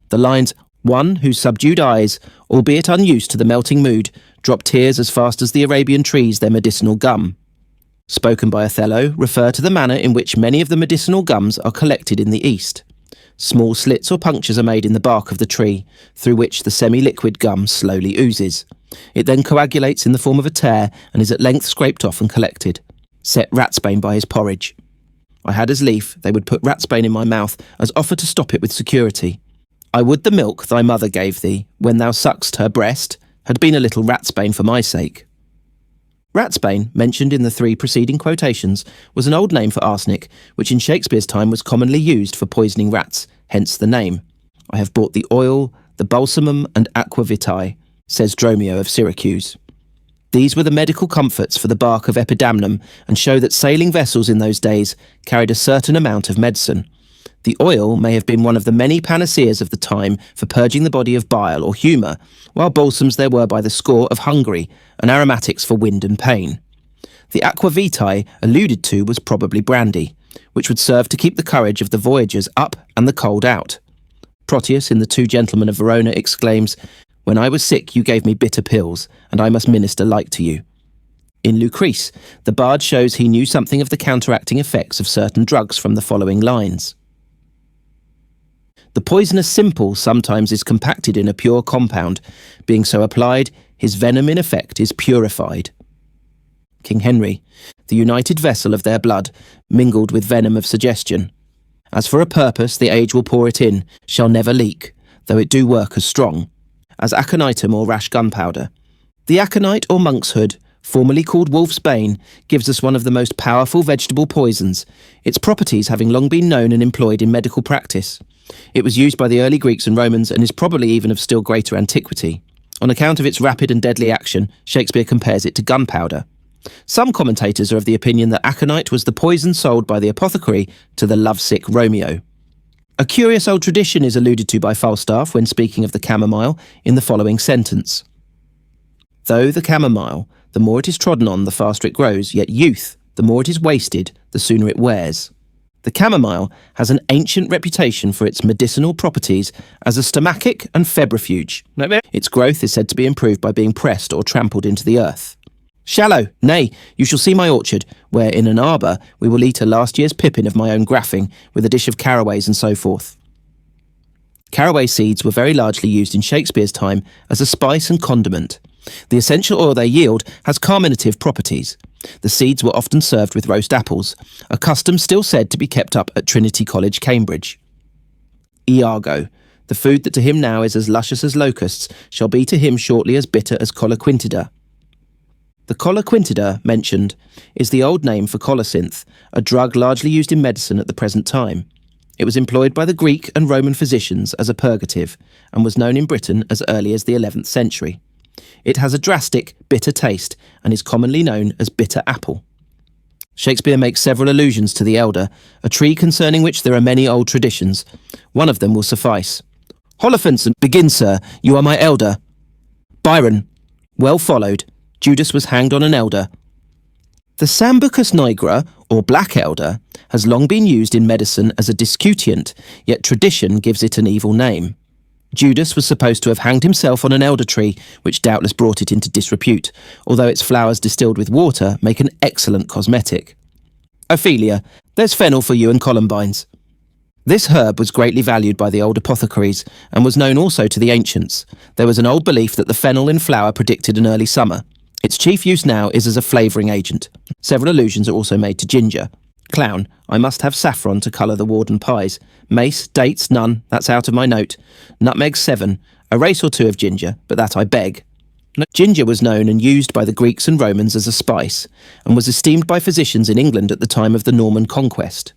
The lines, one whose subdued eyes, albeit unused to the melting mood, drop tears as fast as the Arabian trees their medicinal gum, spoken by Othello, refer to the manner in which many of the medicinal gums are collected in the East. Small slits or punctures are made in the bark of the tree, through which the semi-liquid gum slowly oozes. It then coagulates in the form of a tear, and is at length scraped off and collected. Set ratsbane by his porridge. I had as lief they would put ratsbane in my mouth, as offer to stop it with security. I would the milk thy mother gave thee, when thou suck'st her breast, had been a little ratsbane for my sake. Ratsbane, mentioned in the 3 preceding quotations, was an old name for arsenic, which in Shakespeare's time was commonly used for poisoning rats, hence the name. I have bought the oil, the balsamum and aqua vitae, says Dromio of Syracuse. These were the medical comforts for the bark of epidamnum, and show that sailing vessels in those days carried a certain amount of medicine. The oil may have been one of the many panaceas of the time for purging the body of bile or humour, while balsams there were by the score of Hungary, and aromatics for wind and pain. The aqua vitae alluded to was probably brandy, which would serve to keep the courage of the voyagers up and the cold out. Proteus in the 2 Gentlemen of Verona exclaims, When I was sick, you gave me bitter pills, and I must minister like to you. In Lucrece, the bard shows he knew something of the counteracting effects of certain drugs from the following lines. The poisonous simple sometimes is compacted in a pure compound, being so applied, his venom in effect is purified. King Henry, the united vessel of their blood, mingled with venom of suggestion. As for a purpose, the age will pour it in, shall never leak, though it do work as strong, as aconitum or rash gunpowder. The aconite or monk's hood, formerly called wolf's bane, gives us one of the most powerful vegetable poisons, its properties having long been known and employed in medical practice. It was used by the early Greeks and Romans and is probably even of still greater antiquity. On account of its rapid and deadly action, Shakespeare compares it to gunpowder. Some commentators are of the opinion that aconite was the poison sold by the apothecary to the lovesick Romeo. A curious old tradition is alluded to by Falstaff when speaking of the chamomile in the following sentence. Though the chamomile, the more it is trodden on, the faster it grows, yet youth, the more it is wasted, the sooner it wears. The chamomile has an ancient reputation for its medicinal properties as a stomachic and febrifuge. Its growth is said to be improved by being pressed or trampled into the earth. Shallow, nay, you shall see my orchard, where in an arbour we will eat a last year's pippin of my own graffing, with a dish of caraways and so forth. Caraway seeds were very largely used in Shakespeare's time as a spice and condiment. The essential oil they yield has carminative properties. The seeds were often served with roast apples, a custom still said to be kept up at Trinity College, Cambridge. Iago, the food that to him now is as luscious as locusts, shall be to him shortly as bitter as coloquintida. The coloquintida, mentioned, is the old name for colocynth, a drug largely used in medicine at the present time. It was employed by the Greek and Roman physicians as a purgative, and was known in Britain as early as the 11th century. It has a drastic, bitter taste, and is commonly known as bitter apple. Shakespeare makes several allusions to the elder, a tree concerning which there are many old traditions. One of them will suffice. Holophants, begin, sir, you are my elder. Byron, well followed. Judas was hanged on an elder. The Sambucus nigra, or black elder, has long been used in medicine as a discutient, yet tradition gives it an evil name. Judas was supposed to have hanged himself on an elder tree, which doubtless brought it into disrepute, although its flowers distilled with water make an excellent cosmetic. Ophelia, there's fennel for you and columbines. This herb was greatly valued by the old apothecaries, and was known also to the ancients. There was an old belief that the fennel in flower predicted an early summer. Its chief use now is as a flavouring agent. Several allusions are also made to ginger. Clown, I must have saffron to colour the Warden pies. Mace, dates, none, that's out of my note. Nutmeg, 7. A race or two of ginger, but that I beg. Ginger was known and used by the Greeks and Romans as a spice, and was esteemed by physicians in England at the time of the Norman conquest.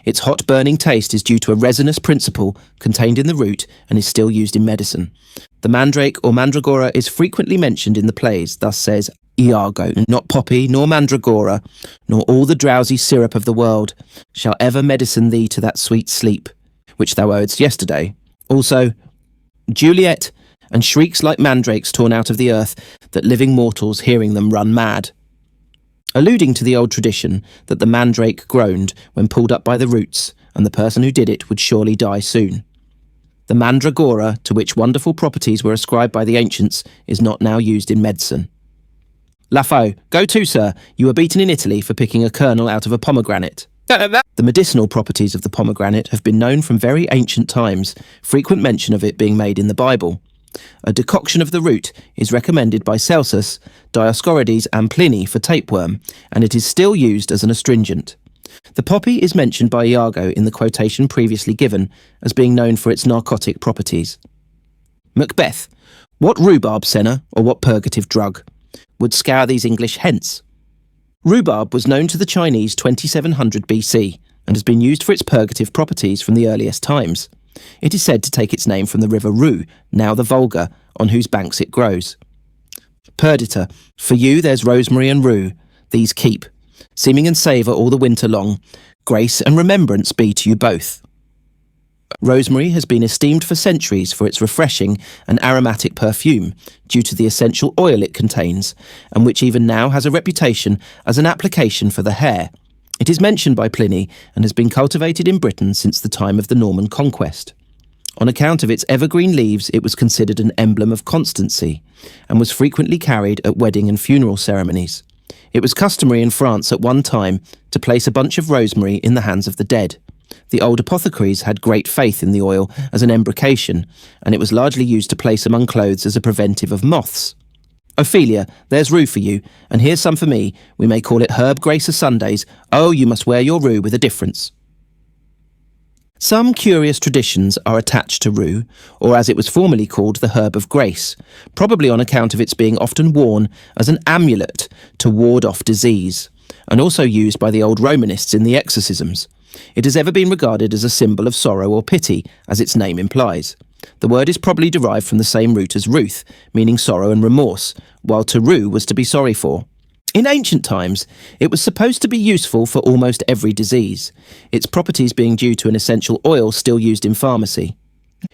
Its hot burning taste is due to a resinous principle contained in the root and is still used in medicine. The mandrake or mandragora is frequently mentioned in the plays, thus says Iago, not poppy, nor mandragora, nor all the drowsy syrup of the world, shall ever medicine thee to that sweet sleep, which thou owedst yesterday. Also, Juliet, and shrieks like mandrakes torn out of the earth, that living mortals hearing them run mad. Alluding to the old tradition that the mandrake groaned when pulled up by the roots, and the person who did it would surely die soon. The mandragora, to which wonderful properties were ascribed by the ancients, is not now used in medicine. Lafo, go to, sir. You were beaten in Italy for picking a kernel out of a pomegranate. The medicinal properties of the pomegranate have been known from very ancient times, frequent mention of it being made in the Bible. A decoction of the root is recommended by Celsus, Dioscorides and Pliny for tapeworm, and it is still used as an astringent. The poppy is mentioned by Iago in the quotation previously given as being known for its narcotic properties. Macbeth, what rhubarb senna, or what purgative drug, would scour these English hence? Rhubarb was known to the Chinese 2700 BC, and has been used for its purgative properties from the earliest times. It is said to take its name from the river Rue, now the Volga, on whose banks it grows. Perdita, for you there's rosemary and rue, these keep, seeming and savour all the winter long, grace and remembrance be to you both. Rosemary has been esteemed for centuries for its refreshing and aromatic perfume, due to the essential oil it contains, and which even now has a reputation as an application for the hair. It is mentioned by Pliny and has been cultivated in Britain since the time of the Norman conquest. On account of its evergreen leaves, it was considered an emblem of constancy, and was frequently carried at wedding and funeral ceremonies. It was customary in France at one time to place a bunch of rosemary in the hands of the dead. The old apothecaries had great faith in the oil as an embrocation, and it was largely used to place among clothes as a preventive of moths. Ophelia, there's rue for you, and here's some for me. We may call it Herb Grace o' Sundays. Oh, you must wear your rue with a difference. Some curious traditions are attached to rue, or as it was formerly called, the Herb of Grace, probably on account of its being often worn as an amulet to ward off disease, and also used by the old Romanists in the exorcisms. It has ever been regarded as a symbol of sorrow or pity, as its name implies. The word is probably derived from the same root as ruth, meaning sorrow and remorse, while to rue was to be sorry for. In ancient times, it was supposed to be useful for almost every disease, its properties being due to an essential oil still used in pharmacy.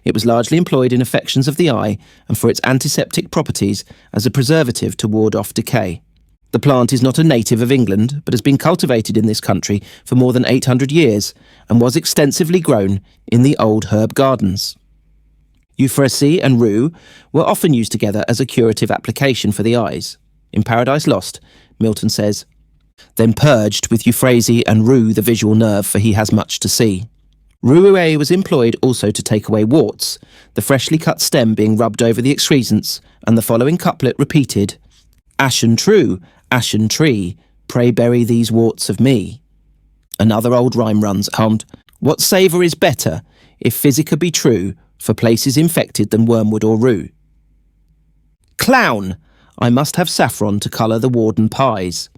It was largely employed in affections of the eye and for its antiseptic properties as a preservative to ward off decay. The plant is not a native of England, but has been cultivated in this country for more than 800 years and was extensively grown in the old herb gardens. Euphrasia and rue were often used together as a curative application for the eyes. In Paradise Lost, Milton says, "Then purged with euphrasia and rue the visual nerve, for he has much to see." Roué was employed also to take away warts, the freshly cut stem being rubbed over the excrescence, and the following couplet repeated, "Ashen tree, pray bury these warts of me." Another old rhyme runs, "What savour is better, if Physica be true, for places infected than wormwood or rue?" Clown! I must have saffron to colour the warden pies.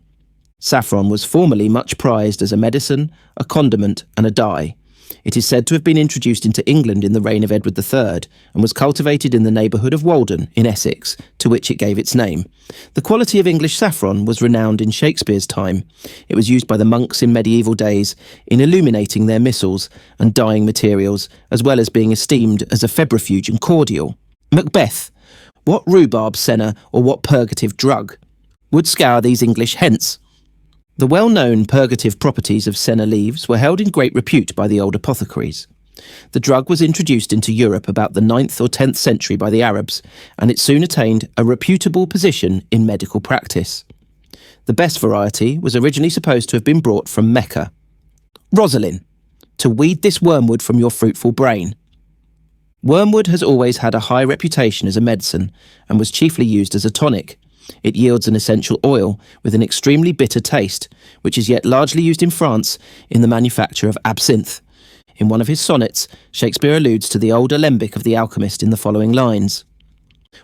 Saffron was formerly much prized as a medicine, a condiment, and a dye. It is said to have been introduced into England in the reign of Edward III, and was cultivated in the neighbourhood of Walden, in Essex, to which it gave its name. The quality of English saffron was renowned in Shakespeare's time. It was used by the monks in medieval days in illuminating their missals and dyeing materials, as well as being esteemed as a febrifuge and cordial. Macbeth. What rhubarb senna or what purgative drug would scour these English hence? The well-known purgative properties of senna leaves were held in great repute by the old apothecaries. The drug was introduced into Europe about the 9th or 10th century by the Arabs, and it soon attained a reputable position in medical practice. The best variety was originally supposed to have been brought from Mecca. Rosalyn. To weed this wormwood from your fruitful brain. Wormwood has always had a high reputation as a medicine, and was chiefly used as a tonic. It yields an essential oil with an extremely bitter taste, which is yet largely used in France in the manufacture of absinthe. In one of his sonnets, Shakespeare alludes to the old alembic of the alchemist in the following lines.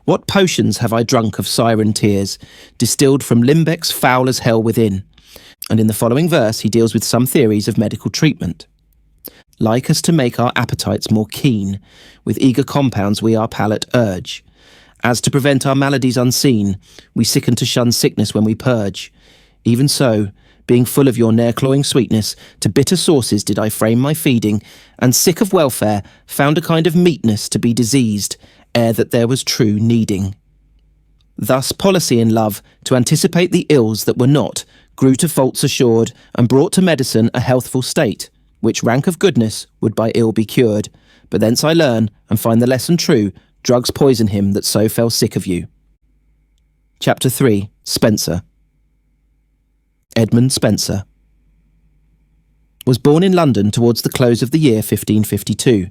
"What potions have I drunk of siren tears, distilled from limbecs foul as hell within?" And in the following verse he deals with some theories of medical treatment. "Like as to make our appetites more keen, with eager compounds we our palate urge. As to prevent our maladies unseen, we sicken to shun sickness when we purge. Even so, being full of your ne'er-cloying sweetness, to bitter sauces did I frame my feeding, and sick of welfare, found a kind of meatness to be diseased, ere that there was true needing. Thus policy in love, to anticipate the ills that were not, grew to faults assured, and brought to medicine a healthful state, which rank of goodness would by ill be cured. But thence I learn, and find the lesson true, drugs poison him that so fell sick of you." Chapter 3. Spenser. Edmund Spenser was born in London towards the close of the year 1552,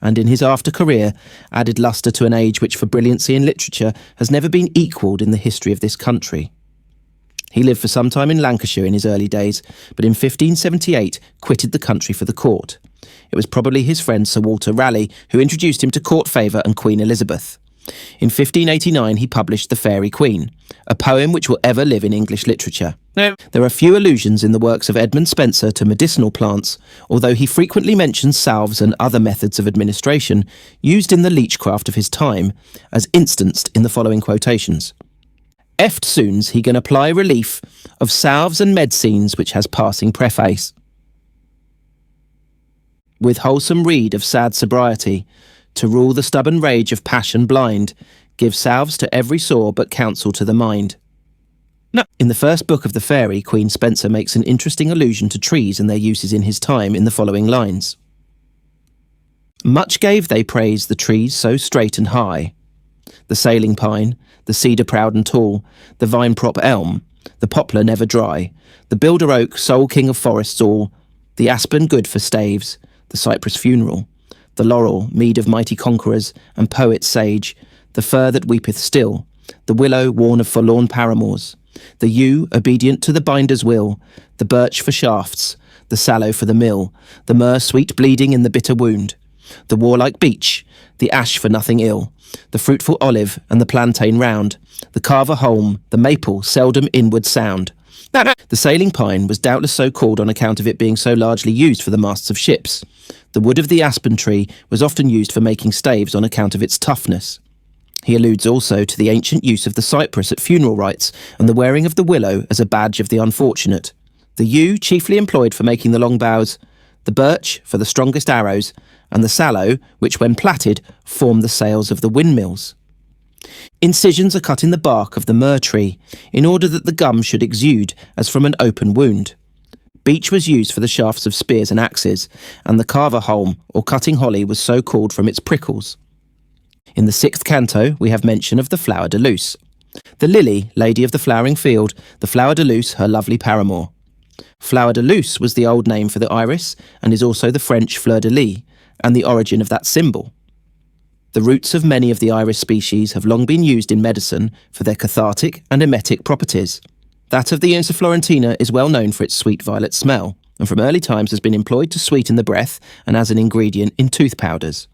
and in his after career added lustre to an age which for brilliancy in literature has never been equalled in the history of this country. He lived for some time in Lancashire in his early days, but in 1578 quitted the country for the court. It was probably his friend Sir Walter Raleigh who introduced him to court favour and Queen Elizabeth. In 1589 he published The Fairy Queen, a poem which will ever live in English literature. There are few allusions in the works of Edmund Spenser to medicinal plants, although he frequently mentions salves and other methods of administration used in the leechcraft of his time, as instanced in the following quotations. "Eft soons he can apply relief of salves and medicines which has passing preface. With wholesome reed of sad sobriety, to rule the stubborn rage of passion blind, give salves to every sore but counsel to the mind." In the first book of The Fairy, Queen Spenser makes an interesting allusion to trees and their uses in his time in the following lines. Much gave they praise the trees so straight and high, the sailing pine, the cedar proud and tall, the vine-prop elm, the poplar never dry, the builder oak, sole king of forests all, the aspen good for staves, the cypress funeral, the laurel, mead of mighty conquerors, and poet sage, the fir that weepeth still, the willow, worn of forlorn paramours, the yew, obedient to the binder's will, the birch for shafts, the sallow for the mill, the myrrh sweet bleeding in the bitter wound, the warlike beech, the ash for nothing ill, the fruitful olive and the plantain round, the carver holm, the maple, seldom inward sound. The sailing pine was doubtless so called on account of it being so largely used for the masts of ships. The wood of the aspen tree was often used for making staves on account of its toughness. He alludes also to the ancient use of the cypress at funeral rites and the wearing of the willow as a badge of the unfortunate. The yew chiefly employed for making the long bows, the birch for the strongest arrows, and the sallow, which when plaited, form the sails of the windmills. Incisions are cut in the bark of the myrrh tree, in order that the gum should exude as from an open wound. Beech was used for the shafts of spears and axes, and the carver holm, or cutting holly, was so called from its prickles. In the 6th canto, we have mention of the flower de luce. The lily, lady of the flowering field, the flower de luce, her lovely paramour. Flower de luce was the old name for the iris, and is also the French fleur de lis, and the origin of that symbol. The roots of many of the iris species have long been used in medicine for their cathartic and emetic properties. That of the Ansa florentina is well known for its sweet violet smell, and from early times has been employed to sweeten the breath and as an ingredient in tooth powders.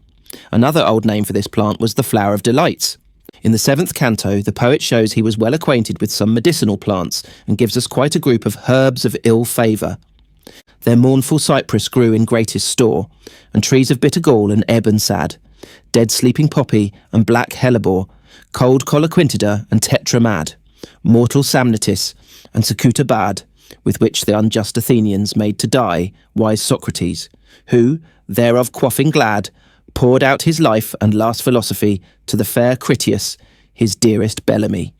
Another old name for this plant was the flower of delights. In the 7th canto, the poet shows he was well acquainted with some medicinal plants and gives us quite a group of herbs of ill favour. Their mournful cypress grew in greatest store, and trees of bitter gall and ebb and sad, dead sleeping poppy and black hellebore, cold coloquintida and tetramad, mortal samnitis and secuta bad, with which the unjust Athenians made to die wise Socrates, who, thereof quaffing glad, poured out his life and last philosophy to the fair Critias, his dearest Bellamy.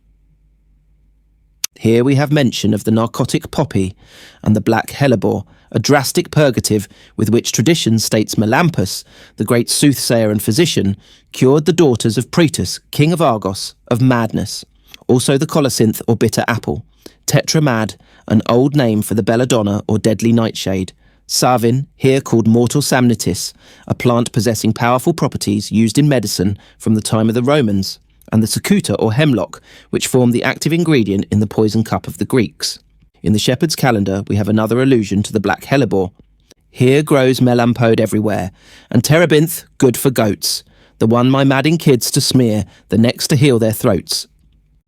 Here we have mention of the narcotic poppy and the black hellebore, a drastic purgative with which tradition states Melampus, the great soothsayer and physician, cured the daughters of Preface, king of Argos, of madness. Also the colocynth or bitter apple, tetramad, an old name for the belladonna or deadly nightshade, savin, here called mortal samnitis, a plant possessing powerful properties used in medicine from the time of the Romans, and the secuta or hemlock, which formed the active ingredient in the poison cup of the Greeks. In the shepherd's calendar we have another allusion to the black hellebore. Here grows melampode everywhere, and terebinth good for goats, the one my madding kids to smear, the next to heal their throats.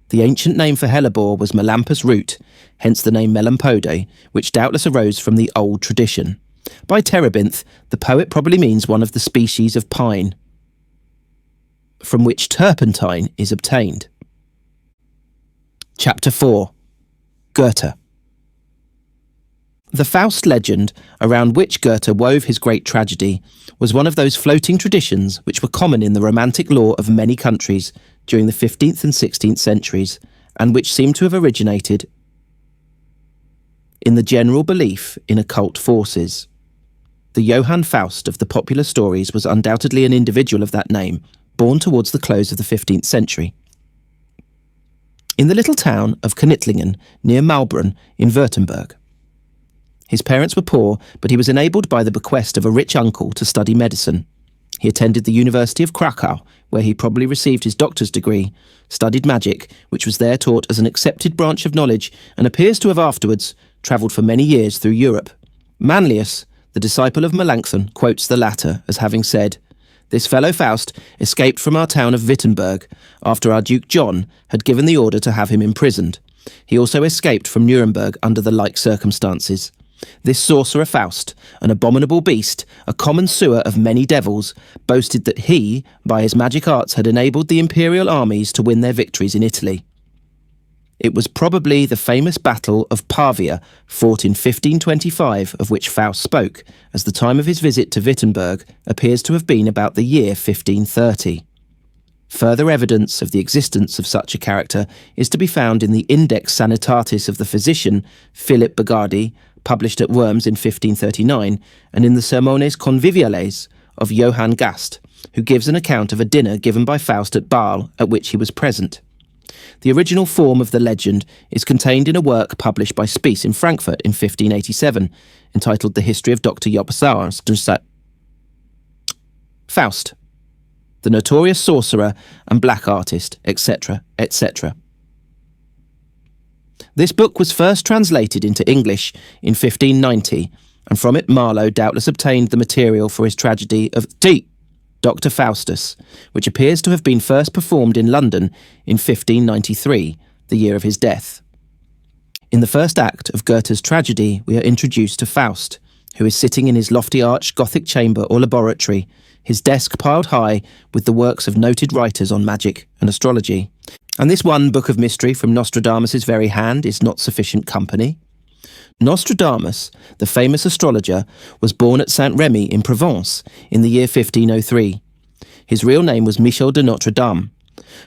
The ancient name for hellebore was melampus root, hence the name melampode, which doubtless arose from the old tradition. By terebinth, the poet probably means one of the species of pine, from which turpentine is obtained. Chapter 4. Goethe. The Faust legend, around which Goethe wove his great tragedy, was one of those floating traditions which were common in the romantic lore of many countries during the 15th and 16th centuries, and which seem to have originated in the general belief in occult forces. The Johann Faust of the popular stories was undoubtedly an individual of that name, born towards the close of the 15th century. In the little town of Knittlingen, near Maulbronn in Württemberg. His parents were poor, but he was enabled by the bequest of a rich uncle to study medicine. He attended the University of Krakow, where he probably received his doctor's degree, studied magic, which was there taught as an accepted branch of knowledge, and appears to have afterwards travelled for many years through Europe. Manlius, the disciple of Melanchthon, quotes the latter as having said, "This fellow Faust escaped from our town of Wittenberg after our Duke John had given the order to have him imprisoned. He also escaped from Nuremberg under the like circumstances. This sorcerer Faust, an abominable beast, a common sewer of many devils, boasted that he, by his magic arts, had enabled the imperial armies to win their victories in Italy. It was probably the famous battle of Pavia, fought in 1525, of which Faust spoke, as the time of his visit to Wittenberg appears to have been about the year 1530. Further evidence of the existence of such a character is to be found in the Index Sanitatis of the physician Philip Bagardi, published at Worms in 1539, and in the Sermones Conviviales of Johann Gast, who gives an account of a dinner given by Faust at Basle at which he was present. The original form of the legend is contained in a work published by Spies in Frankfurt in 1587, entitled The History of Dr. Jobsauer's Faust, the notorious sorcerer and black artist, etc., etc. This book was first translated into English in 1590, and from it Marlowe doubtless obtained the material for his tragedy of Dr. Faustus, which appears to have been first performed in London in 1593, the year of his death. In the first act of Goethe's tragedy, we are introduced to Faust, who is sitting in his lofty arched Gothic chamber or laboratory, his desk piled high with the works of noted writers on magic and astrology. And this one book of mystery from Nostradamus' very hand is not sufficient company. Nostradamus, the famous astrologer, was born at Saint-Rémy in Provence in the year 1503. His real name was Michel de Notre Dame.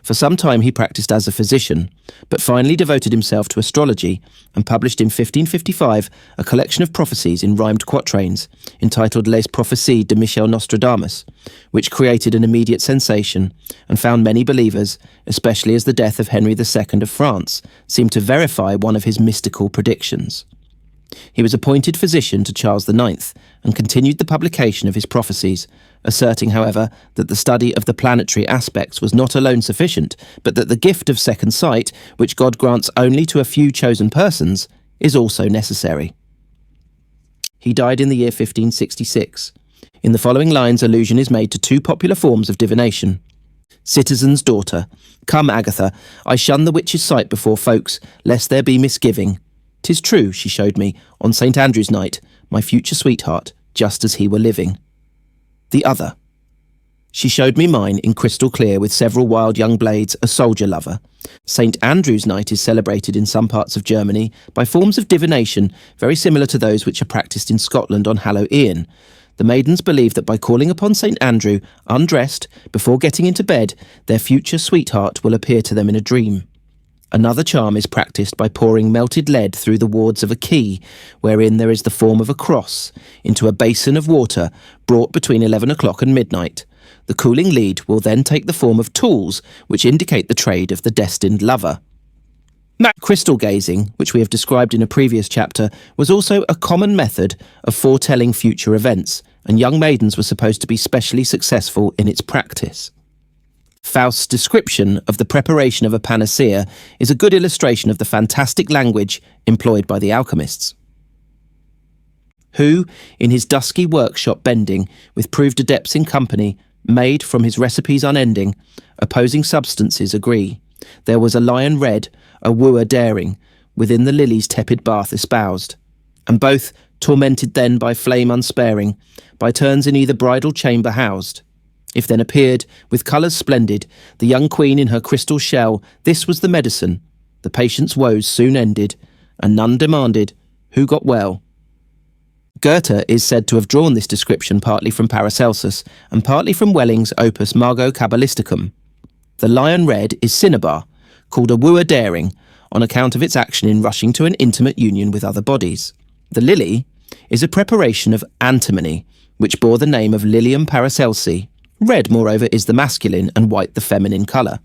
For some time he practiced as a physician, but finally devoted himself to astrology and published in 1555 a collection of prophecies in rhymed quatrains entitled Les Prophéties de Michel Nostradamus, which created an immediate sensation and found many believers, especially as the death of Henry II of France seemed to verify one of his mystical predictions. He was appointed physician to Charles IX and continued the publication of his prophecies, asserting, however, that the study of the planetary aspects was not alone sufficient, but that the gift of second sight, which God grants only to a few chosen persons, is also necessary. He died in the year 1566. In the following lines allusion is made to two popular forms of divination. Citizen's daughter, come, Agatha, I shun the witch's sight before folks, lest there be misgiving. 'Tis true, she showed me, on St. Andrew's night, my future sweetheart, just as he were living. The other. She showed me mine in crystal clear with several wild young blades, a soldier lover. St. Andrew's night is celebrated in some parts of Germany by forms of divination very similar to those which are practised in Scotland on Hallow-E'en. The maidens believe that by calling upon St. Andrew, undressed, before getting into bed, their future sweetheart will appear to them in a dream. Another charm is practised by pouring melted lead through the wards of a key, wherein there is the form of a cross, into a basin of water brought between 11 o'clock and midnight. The cooling lead will then take the form of tools, which indicate the trade of the destined lover. Crystal gazing, which we have described in a previous chapter, was also a common method of foretelling future events, and young maidens were supposed to be specially successful in its practice. Faust's description of the preparation of a panacea is a good illustration of the fantastic language employed by the alchemists, who, in his dusky workshop bending, with proved adepts in company, made, from his recipes unending, opposing substances agree. There was a lion red, a wooer daring, within the lily's tepid bath espoused, and both, tormented then by flame unsparing, by turns in either bridal chamber housed. If then appeared, with colours splendid, the young queen in her crystal shell, this was the medicine. The patient's woes soon ended, and none demanded who got well. Goethe is said to have drawn this description partly from Paracelsus and partly from Welling's opus Margot Cabalisticum. The lion red is cinnabar, called a wooer daring, on account of its action in rushing to an intimate union with other bodies. The lily is a preparation of antimony, which bore the name of Lilium Paracelsi. Red, moreover, is the masculine and white the feminine colour.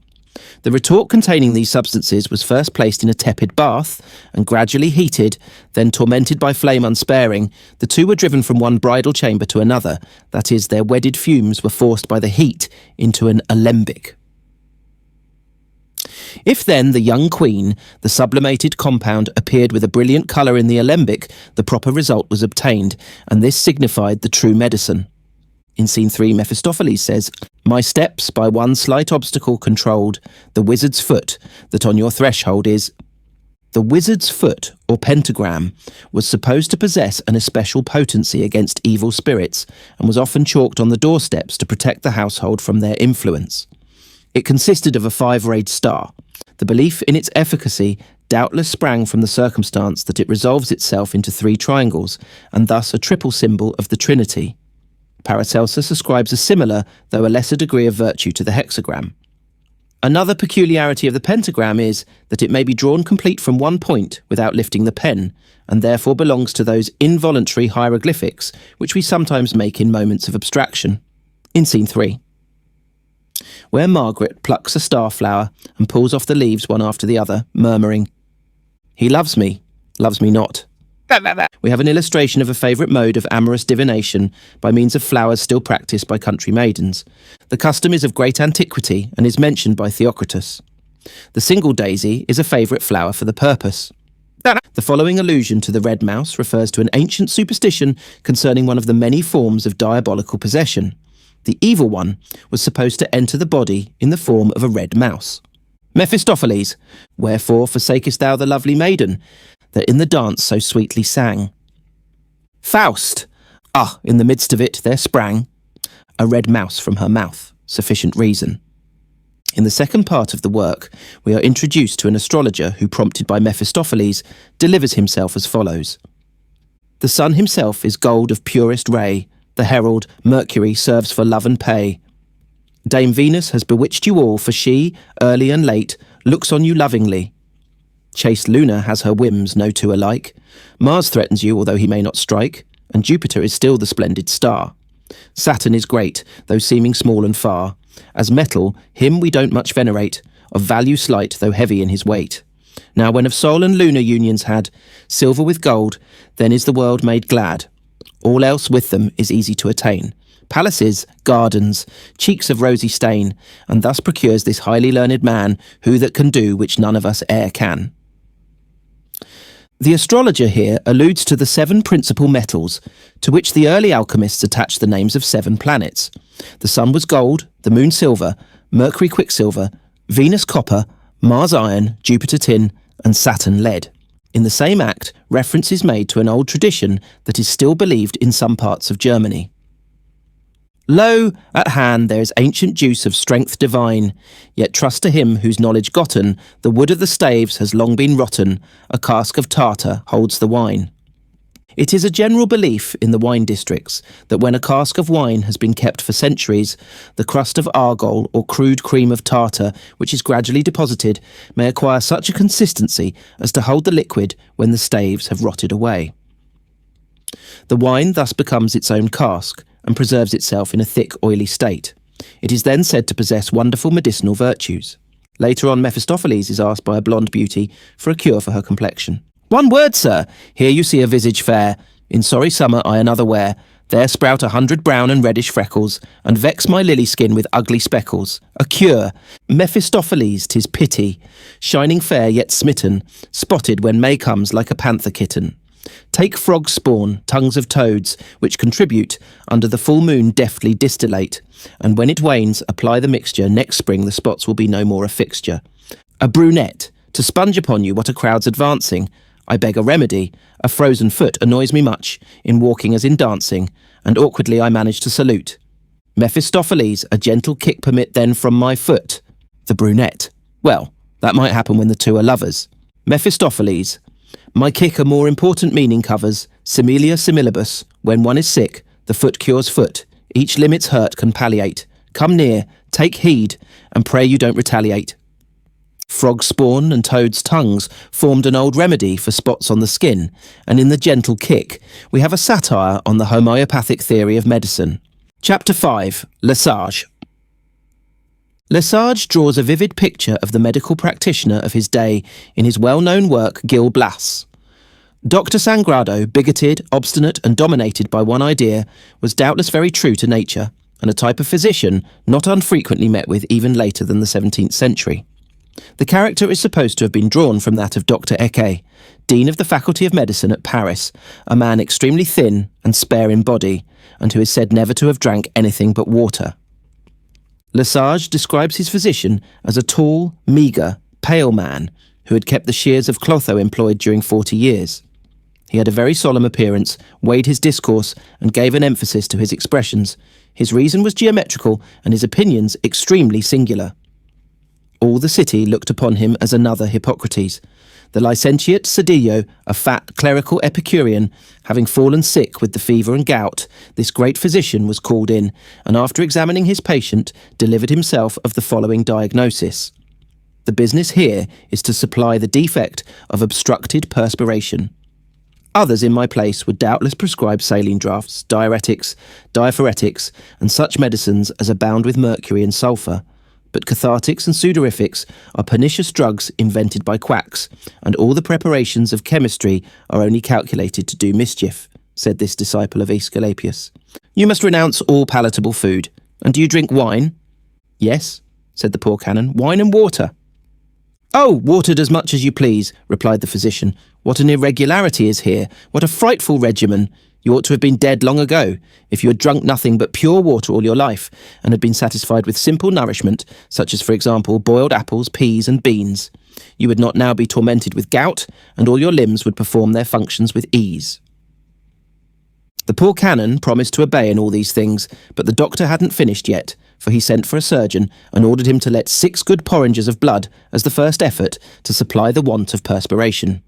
The retort containing these substances was first placed in a tepid bath and gradually heated, then tormented by flame unsparing. The two were driven from one bridal chamber to another, that is, their wedded fumes were forced by the heat into an alembic. If then the young queen, the sublimated compound, appeared with a brilliant colour in the alembic, the proper result was obtained, and this signified the true medicine. In Scene 3, Mephistopheles says, "My steps by one slight obstacle controlled, the wizard's foot that on your threshold is." The wizard's foot, or pentagram, was supposed to possess an especial potency against evil spirits, and was often chalked on the doorsteps to protect the household from their influence. It consisted of a 5-rayed star. The belief in its efficacy doubtless sprang from the circumstance that it resolves itself into 3 triangles, and thus a triple symbol of the Trinity. Paracelsus ascribes a similar, though a lesser degree of virtue to the hexagram. Another peculiarity of the pentagram is that it may be drawn complete from one point without lifting the pen, and therefore belongs to those involuntary hieroglyphics which we sometimes make in moments of abstraction. In scene 3, where Margaret plucks a starflower and pulls off the leaves one after the other, murmuring, "He loves me not." We have an illustration of a favourite mode of amorous divination by means of flowers still practised by country maidens. The custom is of great antiquity and is mentioned by Theocritus. The single daisy is a favourite flower for the purpose. The following allusion to the red mouse refers to an ancient superstition concerning one of the many forms of diabolical possession. The evil one was supposed to enter the body in the form of a red mouse. Mephistopheles, wherefore forsakest thou the lovely maiden that in the dance so sweetly sang? Faust, in the midst of it there sprang a red mouse from her mouth, sufficient reason. In the second part of the work, we are introduced to an astrologer who, prompted by Mephistopheles, delivers himself as follows. The sun himself is gold of purest ray, the herald, Mercury, serves for love and pay. Dame Venus has bewitched you all, for she, early and late, looks on you lovingly. Chaste Luna has her whims, no two alike. Mars threatens you, although he may not strike, and Jupiter is still the splendid star. Saturn is great, though seeming small and far. As metal, him we don't much venerate, of value slight, though heavy in his weight. Now when of Sol and Lunar unions had, silver with gold, then is the world made glad. All else with them is easy to attain. Palaces, gardens, cheeks of rosy stain, and thus procures this highly learned man, who that can do which none of us e'er can. The astrologer here alludes to the 7 principal metals, to which the early alchemists attached the names of 7 planets. The sun was gold, the moon silver, Mercury quicksilver, Venus copper, Mars iron, Jupiter tin, and Saturn lead. In the same act, reference is made to an old tradition that is still believed in some parts of Germany. Lo, at hand there is ancient juice of strength divine, yet trust to him whose knowledge gotten, the wood of the staves has long been rotten, a cask of tartar holds the wine. It is a general belief in the wine districts that when a cask of wine has been kept for centuries, the crust of argol or crude cream of tartar, which is gradually deposited, may acquire such a consistency as to hold the liquid when the staves have rotted away. The wine thus becomes its own cask, and preserves itself in a thick, oily state. It is then said to possess wonderful medicinal virtues. Later on, Mephistopheles is asked by a blonde beauty for a cure for her complexion. "One word, sir, here you see a visage fair. In sorry summer I another wear. There sprout 100 brown and reddish freckles, and vex my lily skin with ugly speckles. A cure, Mephistopheles, 'tis pity, shining fair yet smitten, spotted when May comes like a panther kitten. Take frog spawn, tongues of toads, which contribute, under the full moon deftly distillate, and when it wanes, apply the mixture, next spring the spots will be no more a fixture. A brunette, to sponge upon you what a crowd's advancing. I beg a remedy, a frozen foot annoys me much, in walking as in dancing, and awkwardly I manage to salute. Mephistopheles, a gentle kick permit then from my foot. The brunette, well, that might happen when the two are lovers. Mephistopheles, my kick a more important meaning covers, similia similibus, when one is sick, the foot cures foot, each limb its hurt can palliate. Come near, take heed, and pray you don't retaliate. Frog spawn and toad's tongues formed an old remedy for spots on the skin, and in the gentle kick, we have a satire on the homeopathic theory of medicine. Chapter 5, Lesage. Lesage draws a vivid picture of the medical practitioner of his day in his well-known work Gil Blas. Dr. Sangrado, bigoted, obstinate and dominated by one idea, was doubtless very true to nature, and a type of physician not unfrequently met with even later than the 17th century. The character is supposed to have been drawn from that of Dr. Ecke, Dean of the Faculty of Medicine at Paris, a man extremely thin and spare in body, and who is said never to have drank anything but water. Lesage describes his physician as a tall, meagre, pale man who had kept the shears of Clotho employed during 40 years. He had a very solemn appearance, weighed his discourse, and gave an emphasis to his expressions. His reason was geometrical, and his opinions extremely singular. All the city looked upon him as another Hippocrates. The licentiate Sedillo, a fat clerical Epicurean, having fallen sick with the fever and gout, this great physician was called in, and after examining his patient, delivered himself of the following diagnosis. The business here is to supply the defect of obstructed perspiration. Others in my place would doubtless prescribe saline draughts, diuretics, diaphoretics, and such medicines as abound with mercury and sulphur. But cathartics and sudorifics are pernicious drugs invented by quacks, and all the preparations of chemistry are only calculated to do mischief, said this disciple of Aesculapius. You must renounce all palatable food. And do you drink wine? Yes, said the poor canon, wine and water. Oh, watered as much as you please, replied the physician. What an irregularity is here! What a frightful regimen! You ought to have been dead long ago, if you had drunk nothing but pure water all your life, and had been satisfied with simple nourishment, such as, for example, boiled apples, peas, and beans. You would not now be tormented with gout, and all your limbs would perform their functions with ease. The poor canon promised to obey in all these things, but the doctor hadn't finished yet, for he sent for a surgeon and ordered him to let 6 good porringers of blood as the first effort to supply the want of perspiration.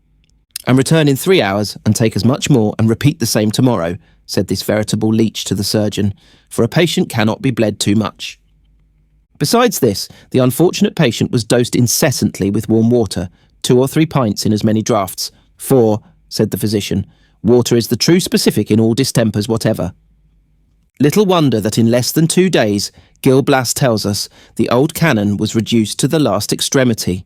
And return in 3 hours and take as much more and repeat the same tomorrow, said this veritable leech to the surgeon, for a patient cannot be bled too much. Besides this, the unfortunate patient was dosed incessantly with warm water, 2 or 3 pints in as many draughts, for, said the physician, water is the true specific in all distempers whatever. Little wonder that in less than 2 days, Gil Blas tells us, the old canon was reduced to the last extremity,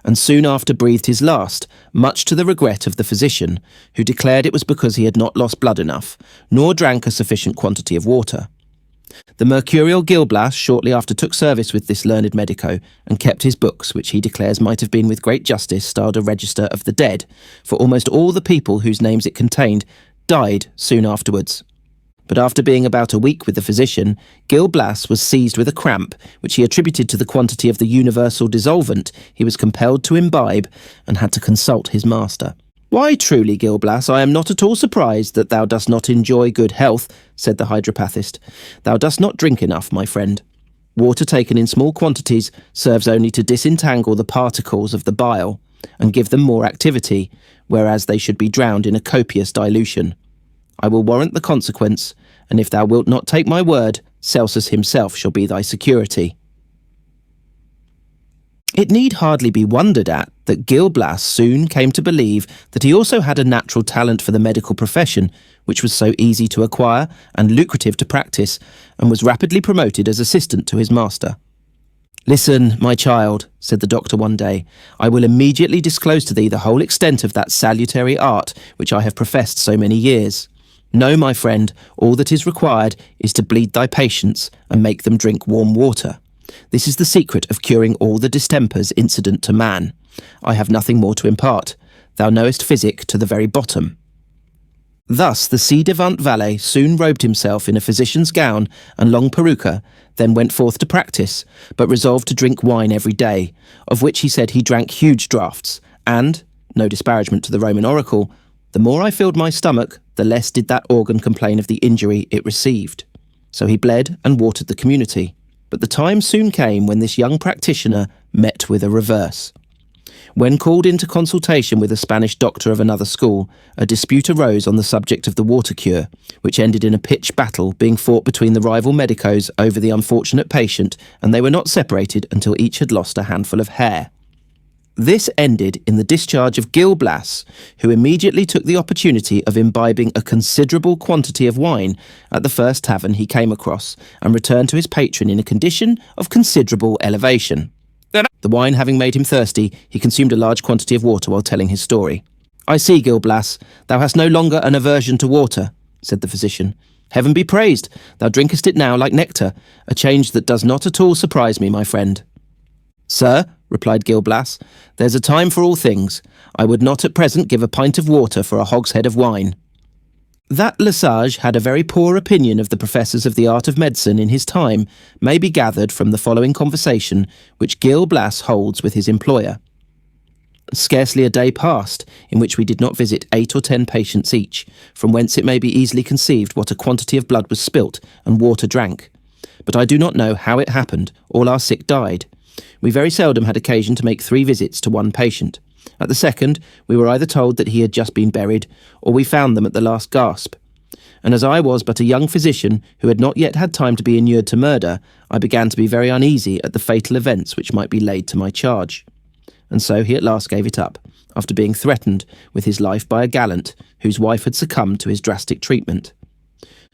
and soon after breathed his last, much to the regret of the physician, who declared it was because he had not lost blood enough, nor drank a sufficient quantity of water. The mercurial Gil Blas shortly after took service with this learned medico, and kept his books, which he declares might have been with great justice styled a register of the dead, for almost all the people whose names it contained died soon afterwards. But after being about a week with the physician, Gil Blas was seized with a cramp, which he attributed to the quantity of the universal dissolvent he was compelled to imbibe, and had to consult his master. Why, truly, Gil Blas, I am not at all surprised that thou dost not enjoy good health, said the hydropathist. Thou dost not drink enough, my friend. Water taken in small quantities serves only to disentangle the particles of the bile, and give them more activity, whereas they should be drowned in a copious dilution. I will warrant the consequence, and if thou wilt not take my word, Celsus himself shall be thy security. It need hardly be wondered at that Gil Blas soon came to believe that he also had a natural talent for the medical profession, which was so easy to acquire and lucrative to practice, and was rapidly promoted as assistant to his master. Listen, my child, said the doctor one day, I will immediately disclose to thee the whole extent of that salutary art which I have professed so many years. Know, my friend, all that is required is to bleed thy patients and make them drink warm water. This is the secret of curing all the distempers incident to man. I have nothing more to impart. Thou knowest physic to the very bottom. Thus the ci-devant valet soon robed himself in a physician's gown and long peruca, then went forth to practice, but resolved to drink wine every day, of which he said he drank huge draughts, and, no disparagement to the Roman oracle, the more I filled my stomach, the less did that organ complain of the injury it received. So he bled and watered the community. But the time soon came when this young practitioner met with a reverse. When called into consultation with a Spanish doctor of another school, a dispute arose on the subject of the water cure, which ended in a pitched battle being fought between the rival medicos over the unfortunate patient, and they were not separated until each had lost a handful of hair. This ended in the discharge of Gil Blas, who immediately took the opportunity of imbibing a considerable quantity of wine at the first tavern he came across, and returned to his patron in a condition of considerable elevation. The wine having made him thirsty, he consumed a large quantity of water while telling his story. I see, Gil Blas, thou hast no longer an aversion to water, said the physician. Heaven be praised, thou drinkest it now like nectar, a change that does not at all surprise me, my friend. Sir, replied Gil Blas, there's a time for all things. I would not at present give a pint of water for a hogshead of wine. That Lesage had a very poor opinion of the professors of the art of medicine in his time may be gathered from the following conversation which Gil Blas holds with his employer. Scarcely a day passed in which we did not visit 8 or 10 patients each, from whence it may be easily conceived what a quantity of blood was spilt and water drank. But I do not know how it happened, all our sick died. We very seldom had occasion to make 3 visits to one patient. At the second, we were either told that he had just been buried, or we found them at the last gasp. And as I was but a young physician who had not yet had time to be inured to murder, I began to be very uneasy at the fatal events which might be laid to my charge. and so he at last gave it up, after being threatened with his life by a gallant whose wife had succumbed to his drastic treatment.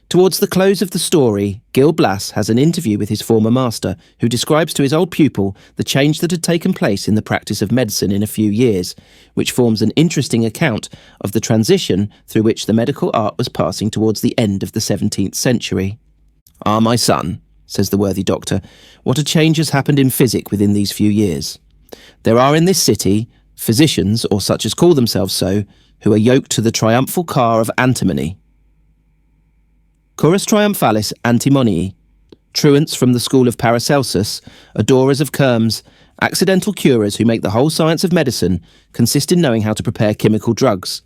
Towards the close of the story, Gil Blas has an interview with his former master, who describes to his old pupil the change that had taken place in the practice of medicine in a few years, which forms an interesting account of the transition through which the medical art was passing towards the end of the 17th century. "Ah, my son," says the worthy doctor, "what a change has happened in physic within these few years. There are in this city physicians, or such as call themselves so, who are yoked to the triumphal car of antimony. Curus triumphalis antimonii, truants from the school of Paracelsus, adorers of Kermes, accidental curers who make the whole science of medicine consist in knowing how to prepare chemical drugs.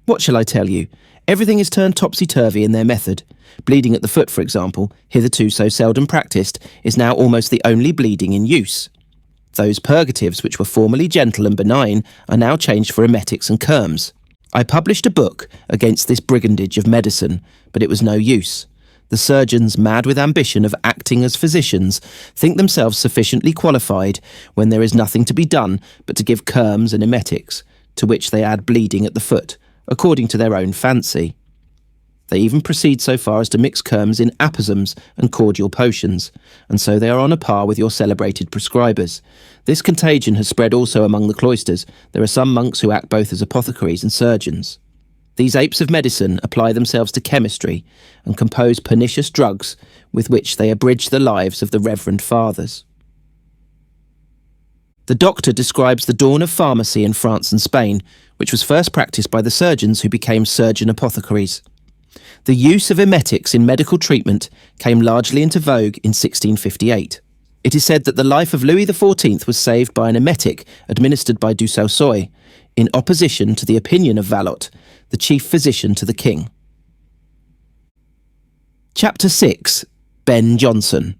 What shall I tell you? Everything is turned topsy-turvy in their method. Bleeding at the foot, for example, hitherto so seldom practised, is now almost the only bleeding in use. Those purgatives which were formerly gentle and benign are now changed for emetics and Kermes. I published a book against this brigandage of medicine, but it was no use. The surgeons, mad with ambition of acting as physicians, think themselves sufficiently qualified when there is nothing to be done but to give Kermes and emetics, to which they add bleeding at the foot, according to their own fancy. They even proceed so far as to mix Kermes in aposums and cordial potions, and so they are on a par with your celebrated prescribers. This contagion has spread also among the cloisters. There are some monks who act both as apothecaries and surgeons. These apes of medicine apply themselves to chemistry and compose pernicious drugs with which they abridge the lives of the reverend fathers." The doctor describes the dawn of pharmacy in France and Spain, which was first practised by the surgeons who became surgeon apothecaries. The use of emetics in medical treatment came largely into vogue in 1658. It is said that the life of Louis XIV was saved by an emetic administered by du Saussure, in opposition to the opinion of Vallot, the chief physician to the king. Chapter 6. Ben Jonson.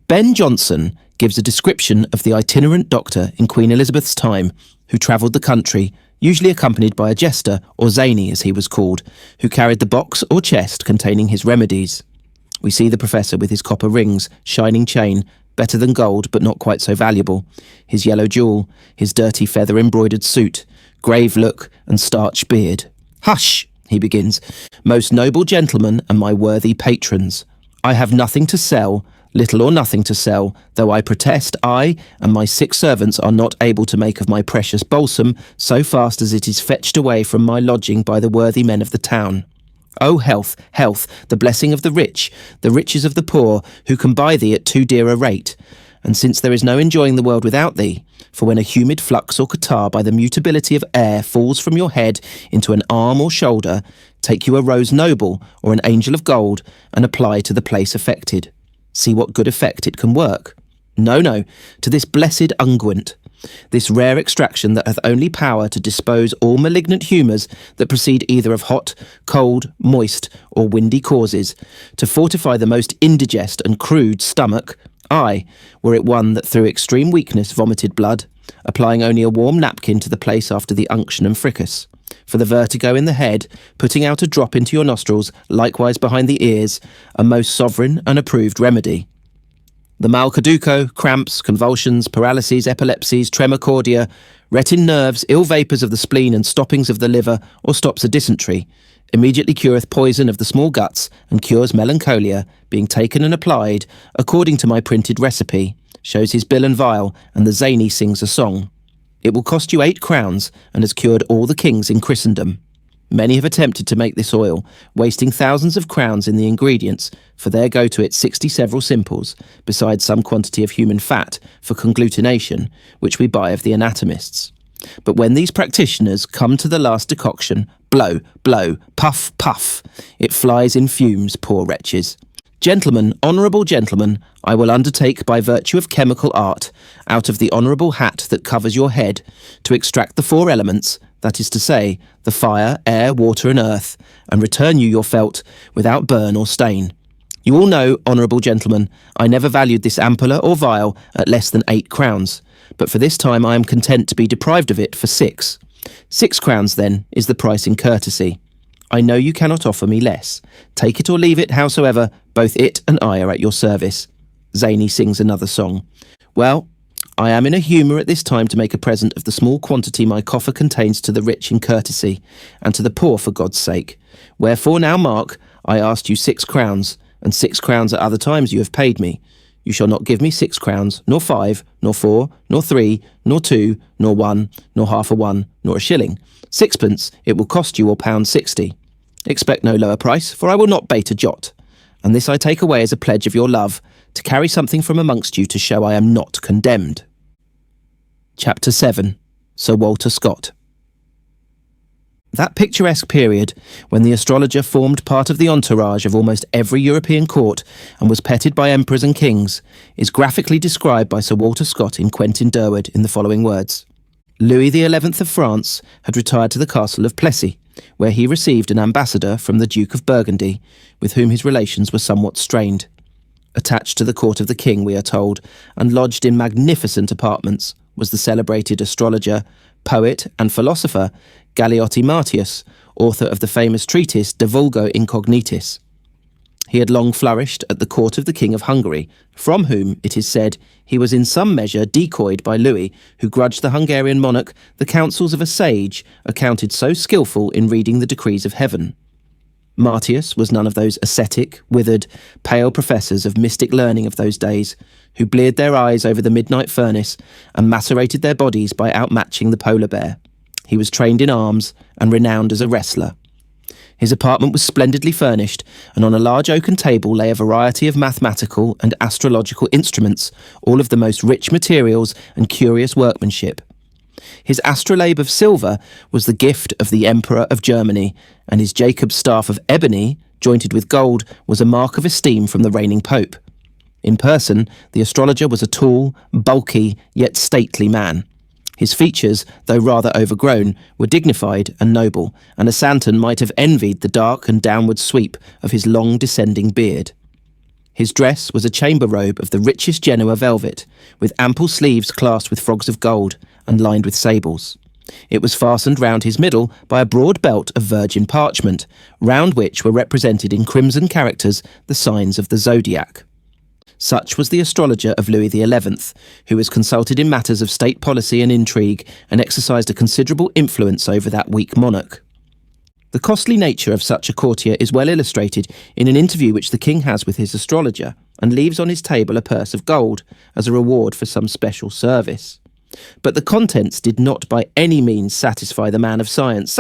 Ben Jonson gives a description of the itinerant doctor in Queen Elizabeth's time who travelled the country, usually accompanied by a jester, or zany as he was called, who carried the box or chest containing his remedies. We see the professor with his copper rings, shining chain, better than gold but not quite so valuable, his yellow jewel, his dirty feather-embroidered suit, grave look and starched beard. "Hush," he begins, "most noble gentlemen and my worthy patrons. I have nothing to sell, little or nothing to sell, though I protest I and my 6 servants are not able to make of my precious balsam so fast as it is fetched away from my lodging by the worthy men of the town. O health, health, the blessing of the rich, the riches of the poor, who can buy thee at too dear a rate. And since there is no enjoying the world without thee, for when a humid flux or catarrh by the mutability of air falls from your head into an arm or shoulder, take you a rose noble or an angel of gold and apply to the place affected. See what good effect it can work. No, to this blessed unguent, this rare extraction that hath only power to dispose all malignant humours that proceed either of hot, cold, moist, or windy causes, to fortify the most indigest and crude stomach, I, were it one that through extreme weakness vomited blood, applying only a warm napkin to the place after the unction and fricas. For the vertigo in the head, putting out a drop into your nostrils, likewise behind the ears, a most sovereign and approved remedy. The mal caduco, cramps, convulsions, paralyses, epilepsies, tremor cordia, retin nerves, ill vapours of the spleen and stoppings of the liver, or stops a dysentery, immediately cureth poison of the small guts and cures melancholia, being taken and applied, according to my printed recipe, shows his bill and vial, and the zany sings a song. It will cost you 8 crowns, and has cured all the kings in Christendom. Many have attempted to make this oil, wasting thousands of crowns in the ingredients, for there go to it 60 several simples, besides some quantity of human fat, for conglutination, which we buy of the anatomists. But when these practitioners come to the last decoction, blow, blow, puff, puff, it flies in fumes, poor wretches. Gentlemen, honourable gentlemen, I will undertake by virtue of chemical art, out of the honourable hat that covers your head, to extract the 4 elements, that is to say, the fire, air, water and earth, and return you your felt without burn or stain. You all know, honourable gentlemen, I never valued this ampulla or vial at less than 8 crowns, but for this time I am content to be deprived of it for 6. 6 crowns, then, is the price in courtesy. I know you cannot offer me less. Take it or leave it, howsoever, both it and I are at your service. Zany sings another song. Well, I am in a humour at this time to make a present of the small quantity my coffer contains to the rich in courtesy, and to the poor for God's sake. Wherefore now mark, I asked you 6 crowns, and 6 crowns at other times you have paid me. You shall not give me 6 crowns, nor 5, nor 4, nor 3, nor 2, nor 1, nor half a 1, nor a shilling. 6pence it will cost you, or £1.60. Expect no lower price, for I will not bate a jot. And this I take away as a pledge of your love, to carry something from amongst you to show I am not condemned. Chapter 7. Sir Walter Scott. That picturesque period, when the astrologer formed part of the entourage of almost every European court and was petted by emperors and kings, is graphically described by Sir Walter Scott in Quentin Durward in the following words. Louis XI of France had retired to the castle of Plessis, where he received an ambassador from the Duke of Burgundy, with whom his relations were somewhat strained. Attached to the court of the king, we are told, and lodged in magnificent apartments, was the celebrated astrologer, poet and philosopher Galeotti Martius, author of the famous treatise De Vulgo Incognitis. He had long flourished at the court of the King of Hungary, from whom, it is said, he was in some measure decoyed by Louis, who grudged the Hungarian monarch the counsels of a sage accounted so skilful in reading the decrees of heaven. Martius was none of those ascetic, withered, pale professors of mystic learning of those days, who bleared their eyes over the midnight furnace and macerated their bodies by outmatching the polar bear. He was trained in arms and renowned as a wrestler. His apartment was splendidly furnished, and on a large oaken table lay a variety of mathematical and astrological instruments, all of the most rich materials and curious workmanship. His astrolabe of silver was the gift of the Emperor of Germany, and his Jacob's staff of ebony, jointed with gold, was a mark of esteem from the reigning Pope. In person, the astrologer was a tall, bulky, yet stately man. His features, though rather overgrown, were dignified and noble, and a Santon might have envied the dark and downward sweep of his long descending beard. His dress was a chamber robe of the richest Genoa velvet, with ample sleeves clasped with frogs of gold and lined with sables. It was fastened round his middle by a broad belt of virgin parchment, round which were represented in crimson characters the signs of the zodiac. Such was the astrologer of Louis XI, who was consulted in matters of state policy and intrigue, and exercised a considerable influence over that weak monarch. The costly nature of such a courtier is well illustrated in an interview which the king has with his astrologer, and leaves on his table a purse of gold as a reward for some special service. But the contents did not by any means satisfy the man of science.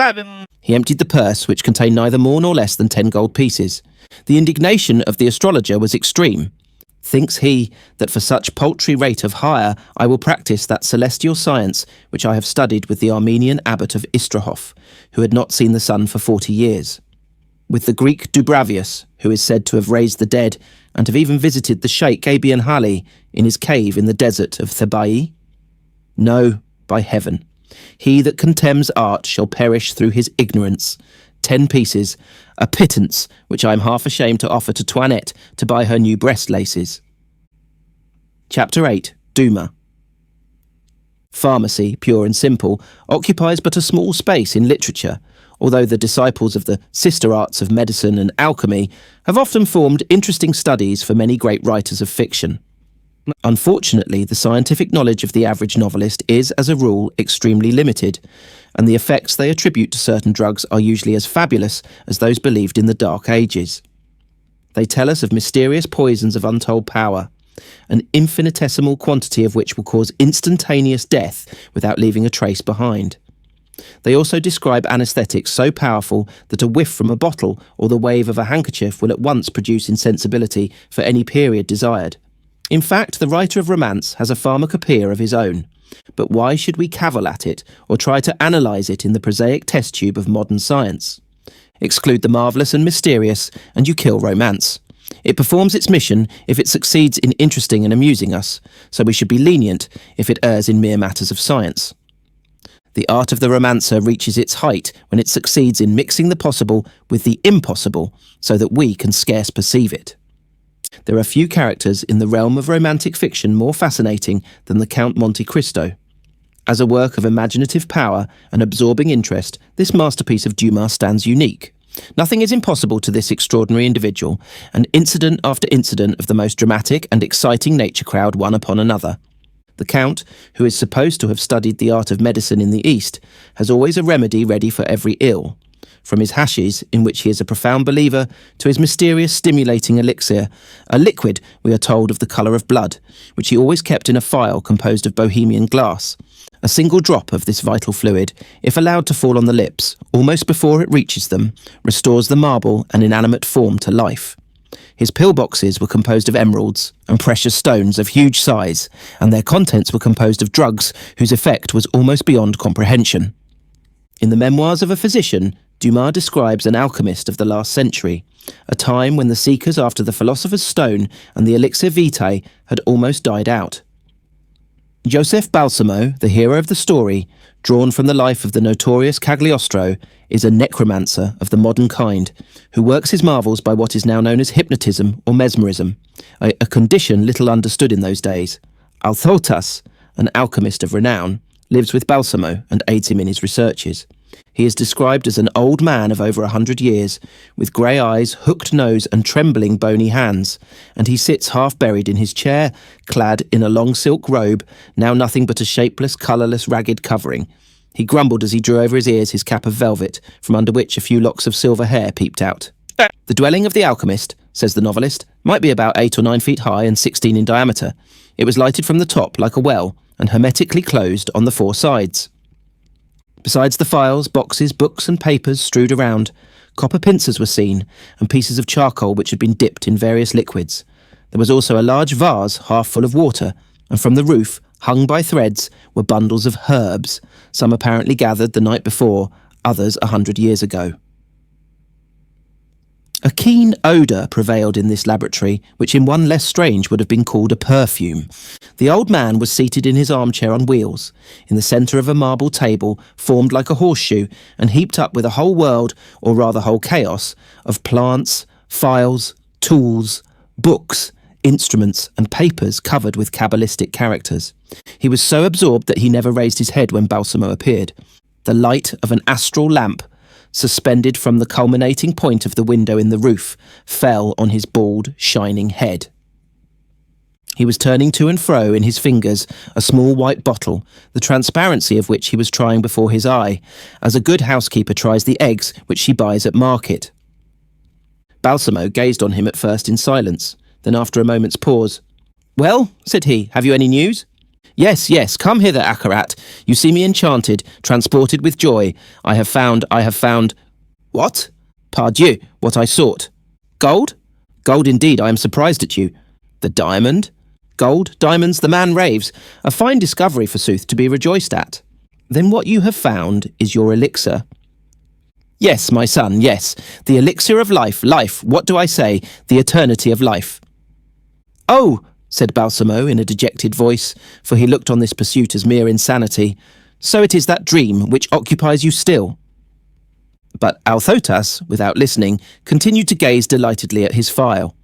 He emptied the purse, which contained neither more nor less than 10 gold pieces. The indignation of the astrologer was extreme. Thinks he that for such paltry rate of hire I will practice that celestial science which I have studied with the Armenian abbot of Istrahof, who had not seen the sun for 40 years, with the Greek Dubravius, who is said to have raised the dead and have even visited the Sheikh Abian Hali in his cave in the desert of Thebai? No, by heaven, he that contemns art shall perish through his ignorance. 10 pieces, a pittance which I am half ashamed to offer to Toinette to buy her new breast laces. Chapter 8. Duma. Pharmacy, pure and simple, occupies but a small space in literature, although the disciples of the sister arts of medicine and alchemy have often formed interesting studies for many great writers of fiction. Unfortunately, the scientific knowledge of the average novelist is, as a rule, extremely limited, and the effects they attribute to certain drugs are usually as fabulous as those believed in the Dark Ages. They tell us of mysterious poisons of untold power, an infinitesimal quantity of which will cause instantaneous death without leaving a trace behind. They also describe anaesthetics so powerful that a whiff from a bottle or the wave of a handkerchief will at once produce insensibility for any period desired. In fact, the writer of romance has a pharmacopoeia of his own, but why should we cavil at it or try to analyse it in the prosaic test tube of modern science? Exclude the marvellous and mysterious, and you kill romance. It performs its mission if it succeeds in interesting and amusing us, so we should be lenient if it errs in mere matters of science. The art of the romancer reaches its height when it succeeds in mixing the possible with the impossible, so that we can scarce perceive it. There are few characters in the realm of romantic fiction more fascinating than the Count Monte Cristo. As a work of imaginative power and absorbing interest, this masterpiece of Dumas stands unique. Nothing is impossible to this extraordinary individual, and incident after incident of the most dramatic and exciting nature crowd one upon another. The Count, who is supposed to have studied the art of medicine in the East, has always a remedy ready for every ill. From his hashes, in which he is a profound believer, to his mysterious stimulating elixir, a liquid, we are told, of the colour of blood, which he always kept in a phial composed of Bohemian glass. A single drop of this vital fluid, if allowed to fall on the lips, almost before it reaches them, restores the marble and inanimate form to life. His pillboxes were composed of emeralds and precious stones of huge size, and their contents were composed of drugs whose effect was almost beyond comprehension. In the Memoirs of a Physician, Dumas describes an alchemist of the last century, a time when the seekers after the philosopher's stone and the elixir vitae had almost died out. Joseph Balsamo, the hero of the story, drawn from the life of the notorious Cagliostro, is a necromancer of the modern kind, who works his marvels by what is now known as hypnotism or mesmerism, a condition little understood in those days. Althotas, an alchemist of renown, lives with Balsamo and aids him in his researches. He is described as an old man of over 100 years, with grey eyes, hooked nose and trembling bony hands, and he sits half buried in his chair, clad in a long silk robe, now nothing but a shapeless, colourless, ragged covering. He grumbled as he drew over his ears his cap of velvet, from under which a few locks of silver hair peeped out. The dwelling of the alchemist, says the novelist, might be about 8 or 9 feet high and 16 in diameter. It was lighted from the top like a well, and hermetically closed on the 4 sides. Besides the files, boxes, books and papers strewed around, copper pincers were seen, and pieces of charcoal which had been dipped in various liquids. There was also a large vase half full of water, and from the roof, hung by threads, were bundles of herbs, some apparently gathered the night before, others 100 years ago. A keen odour prevailed in this laboratory, which in one less strange would have been called a perfume. The old man was seated in his armchair on wheels, in the centre of a marble table formed like a horseshoe and heaped up with a whole world, or rather whole chaos, of plants, files, tools, books, instruments and papers covered with Kabbalistic characters. He was so absorbed that he never raised his head when Balsamo appeared. The light of an astral lamp, suspended from the culminating point of the window in the roof, fell on his bald, shining head. He was turning to and fro in his fingers a small white bottle, the transparency of which he was trying before his eye, as a good housekeeper tries the eggs which she buys at market. Balsamo gazed on him at first in silence, then after a moment's pause, "Well," said he, "have you any news?" Yes, yes, come hither, Akarat. You see me enchanted, transported with joy. I have found... What? Pardieu, what I sought. Gold? Gold indeed, I am surprised at you. The diamond? Gold, diamonds, the man raves. A fine discovery, forsooth, to be rejoiced at. Then what you have found is your elixir. Yes, my son, yes. The elixir of life, what do I say? The eternity of life. Oh, said Balsamo in a dejected voice, for he looked on this pursuit as mere insanity. So it is that dream which occupies you still. But Althotas, without listening, continued to gaze delightedly at his phial.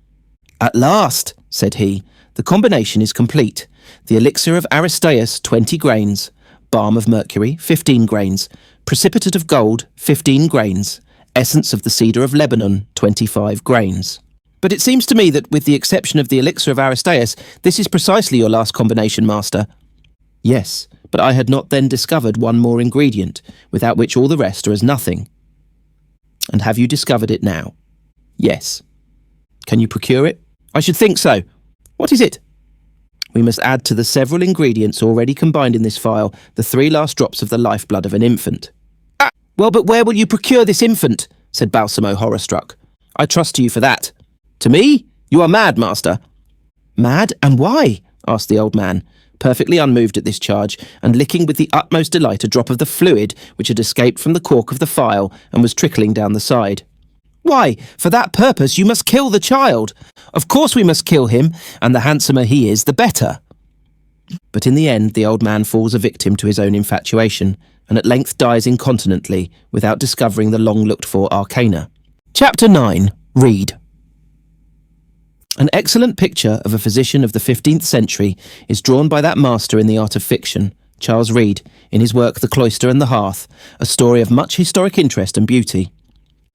At last, said he, the combination is complete. The elixir of Aristaeus, 20 grains, balm of mercury, 15 grains, precipitate of gold, 15 grains, essence of the cedar of Lebanon, 25 grains. But it seems to me that, with the exception of the elixir of Aristaeus, this is precisely your last combination, master. Yes, but I had not then discovered one more ingredient, without which all the rest are as nothing. And have you discovered it now? Yes. Can you procure it? I should think so. What is it? We must add to the several ingredients already combined in this phial the 3 last drops of the lifeblood of an infant. Ah, well, but where will you procure this infant? Said Balsamo, horror-struck. I trust to you for that. To me? You are mad, master. Mad? And why? Asked the old man, perfectly unmoved at this charge, and licking with the utmost delight a drop of the fluid which had escaped from the cork of the phial and was trickling down the side. Why, for that purpose you must kill the child. Of course we must kill him, and the handsomer he is, the better. But in the end the old man falls a victim to his own infatuation, and at length dies incontinently without discovering the long-looked-for arcana. Chapter 9. Read. An excellent picture of a physician of the 15th century is drawn by that master in the art of fiction, Charles Reade, in his work The Cloister and the Hearth, a story of much historic interest and beauty.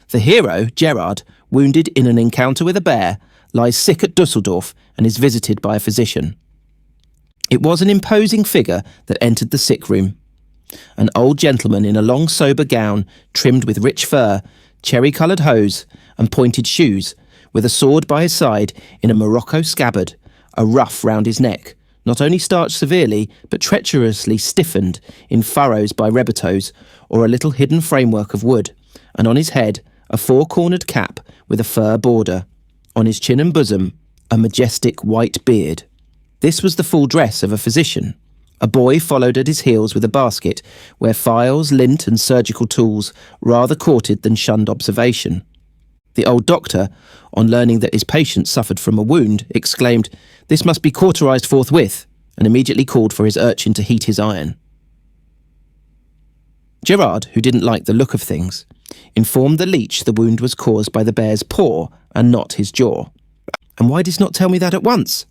The hero, Gerard, wounded in an encounter with a bear, lies sick at Dusseldorf and is visited by a physician. It was an imposing figure that entered the sick room. An old gentleman in a long sober gown trimmed with rich fur, cherry-coloured hose and pointed shoes, with a sword by his side in a morocco scabbard, a ruff round his neck, not only starched severely, but treacherously stiffened in furrows by rebatoes or a little hidden framework of wood, and on his head a four-cornered cap with a fur border, on his chin and bosom a majestic white beard. This was the full dress of a physician. A boy followed at his heels with a basket, where files, lint and surgical tools rather courted than shunned observation. The old doctor, on learning that his patient suffered from a wound, exclaimed, "This must be cauterized forthwith," and immediately called for his urchin to heat his iron. Gerard, who didn't like the look of things, informed the leech the wound was caused by the bear's paw and not his jaw. "And why didst not tell me that at once?"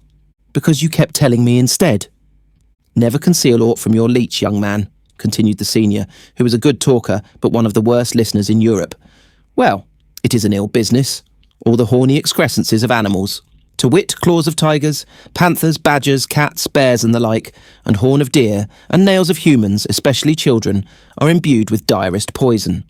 "Because you kept telling me instead." "Never conceal aught from your leech, young man," continued the senior, who was a good talker but one of the worst listeners in Europe. "Well, it is an ill business. All the horny excrescences of animals, to wit, claws of tigers, panthers, badgers, cats, bears and the like, and horn of deer, and nails of humans, especially children, are imbued with direst poison.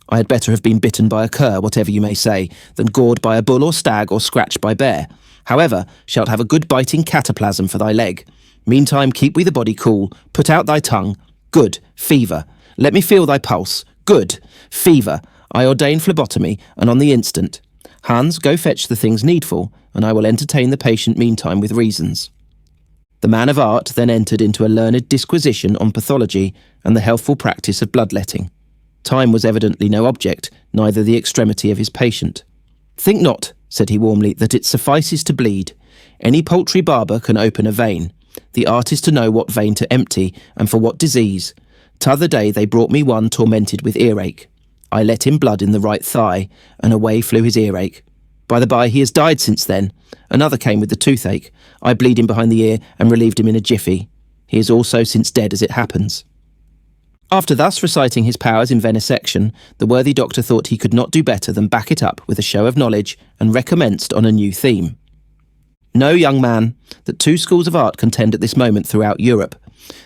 I had better have been bitten by a cur, whatever you may say, than gored by a bull or stag or scratched by bear. However, shalt have a good biting cataplasm for thy leg. Meantime keep we the body cool, put out thy tongue. Good, fever. Let me feel thy pulse. Good, fever. I ordain phlebotomy, and on the instant. Hans, go fetch the things needful, and I will entertain the patient meantime with reasons." The man of art then entered into a learned disquisition on pathology and the healthful practice of bloodletting. Time was evidently no object, neither the extremity of his patient. "Think not," said he warmly, "that it suffices to bleed. Any paltry barber can open a vein. The art is to know what vein to empty, and for what disease. T'other day they brought me one tormented with earache. I let him blood in the right thigh, and away flew his earache. By the by, he has died since then. Another came with the toothache. I bleed him behind the ear, and relieved him in a jiffy. He is also since dead as it happens." After thus reciting his powers in venesection, the worthy doctor thought he could not do better than back it up with a show of knowledge, and recommenced on a new theme. "Know, young man, that two schools of art contend at this moment throughout Europe.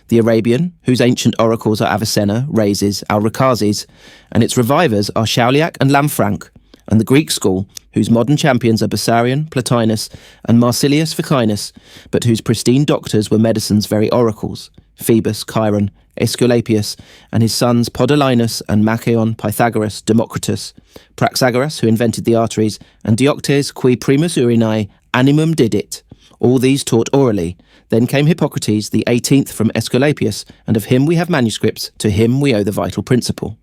The Arabian, whose ancient oracles are Avicenna, Rhazes, Alrakazes, and its revivers are Chauliac and Lanfranc, and the Greek school, whose modern champions are Bessarion, Plotinus, and Marsilius Ficinus, but whose pristine doctors were medicine's very oracles, Phoebus, Chiron, Aesculapius, and his sons Podolinus and Machaon, Pythagoras, Democritus, Praxagoras, who invented the arteries, and Dioctes, qui primus urinae animum didit. All these taught orally. Then came Hippocrates, the 18th from Aesculapius, and of him we have manuscripts, to him we owe the vital principle.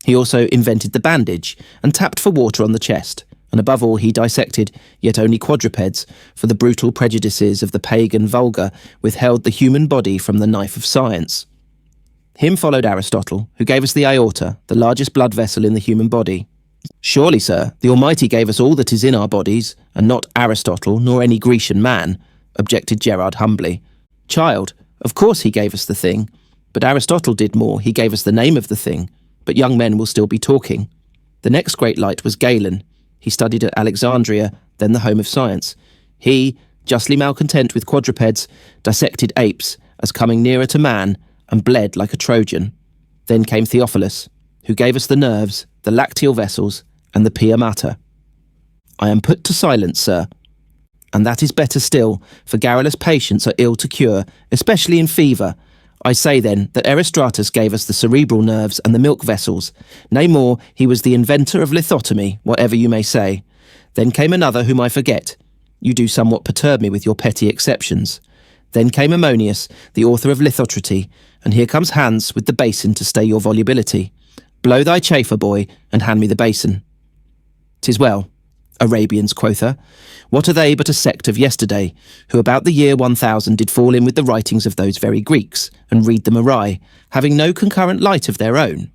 He also invented the bandage, and tapped for water on the chest, and above all he dissected, yet only quadrupeds, for the brutal prejudices of the pagan vulgar withheld the human body from the knife of science. Him followed Aristotle, who gave us the aorta, the largest blood vessel in the human body. Surely, sir, the Almighty gave us all that is in our bodies, and not Aristotle, nor any Grecian man, objected Gerard humbly. Child, of course he gave us the thing, but Aristotle did more, he gave us the name of the thing, but young men will still be talking. The next great light was Galen. He studied at Alexandria, then the home of science. He, justly malcontent with quadrupeds, dissected apes as coming nearer to man, and bled like a Trojan. Then came Theophilus, who gave us the nerves, the lacteal vessels, and the pia mater. I am put to silence, sir. And that is better still, for garrulous patients are ill to cure, especially in fever. I say then that Erostratus gave us the cerebral nerves and the milk vessels. Nay more, he was the inventor of lithotomy, whatever you may say. Then came another whom I forget. You do somewhat perturb me with your petty exceptions. Then came Ammonius, the author of lithotrity, and here comes Hans with the basin to stay your volubility. Blow thy chafer, boy, and hand me the basin. 'Tis well. Arabians, quotha. What are they but a sect of yesterday, who about the year 1000 did fall in with the writings of those very Greeks, and read them awry, having no concurrent light of their own?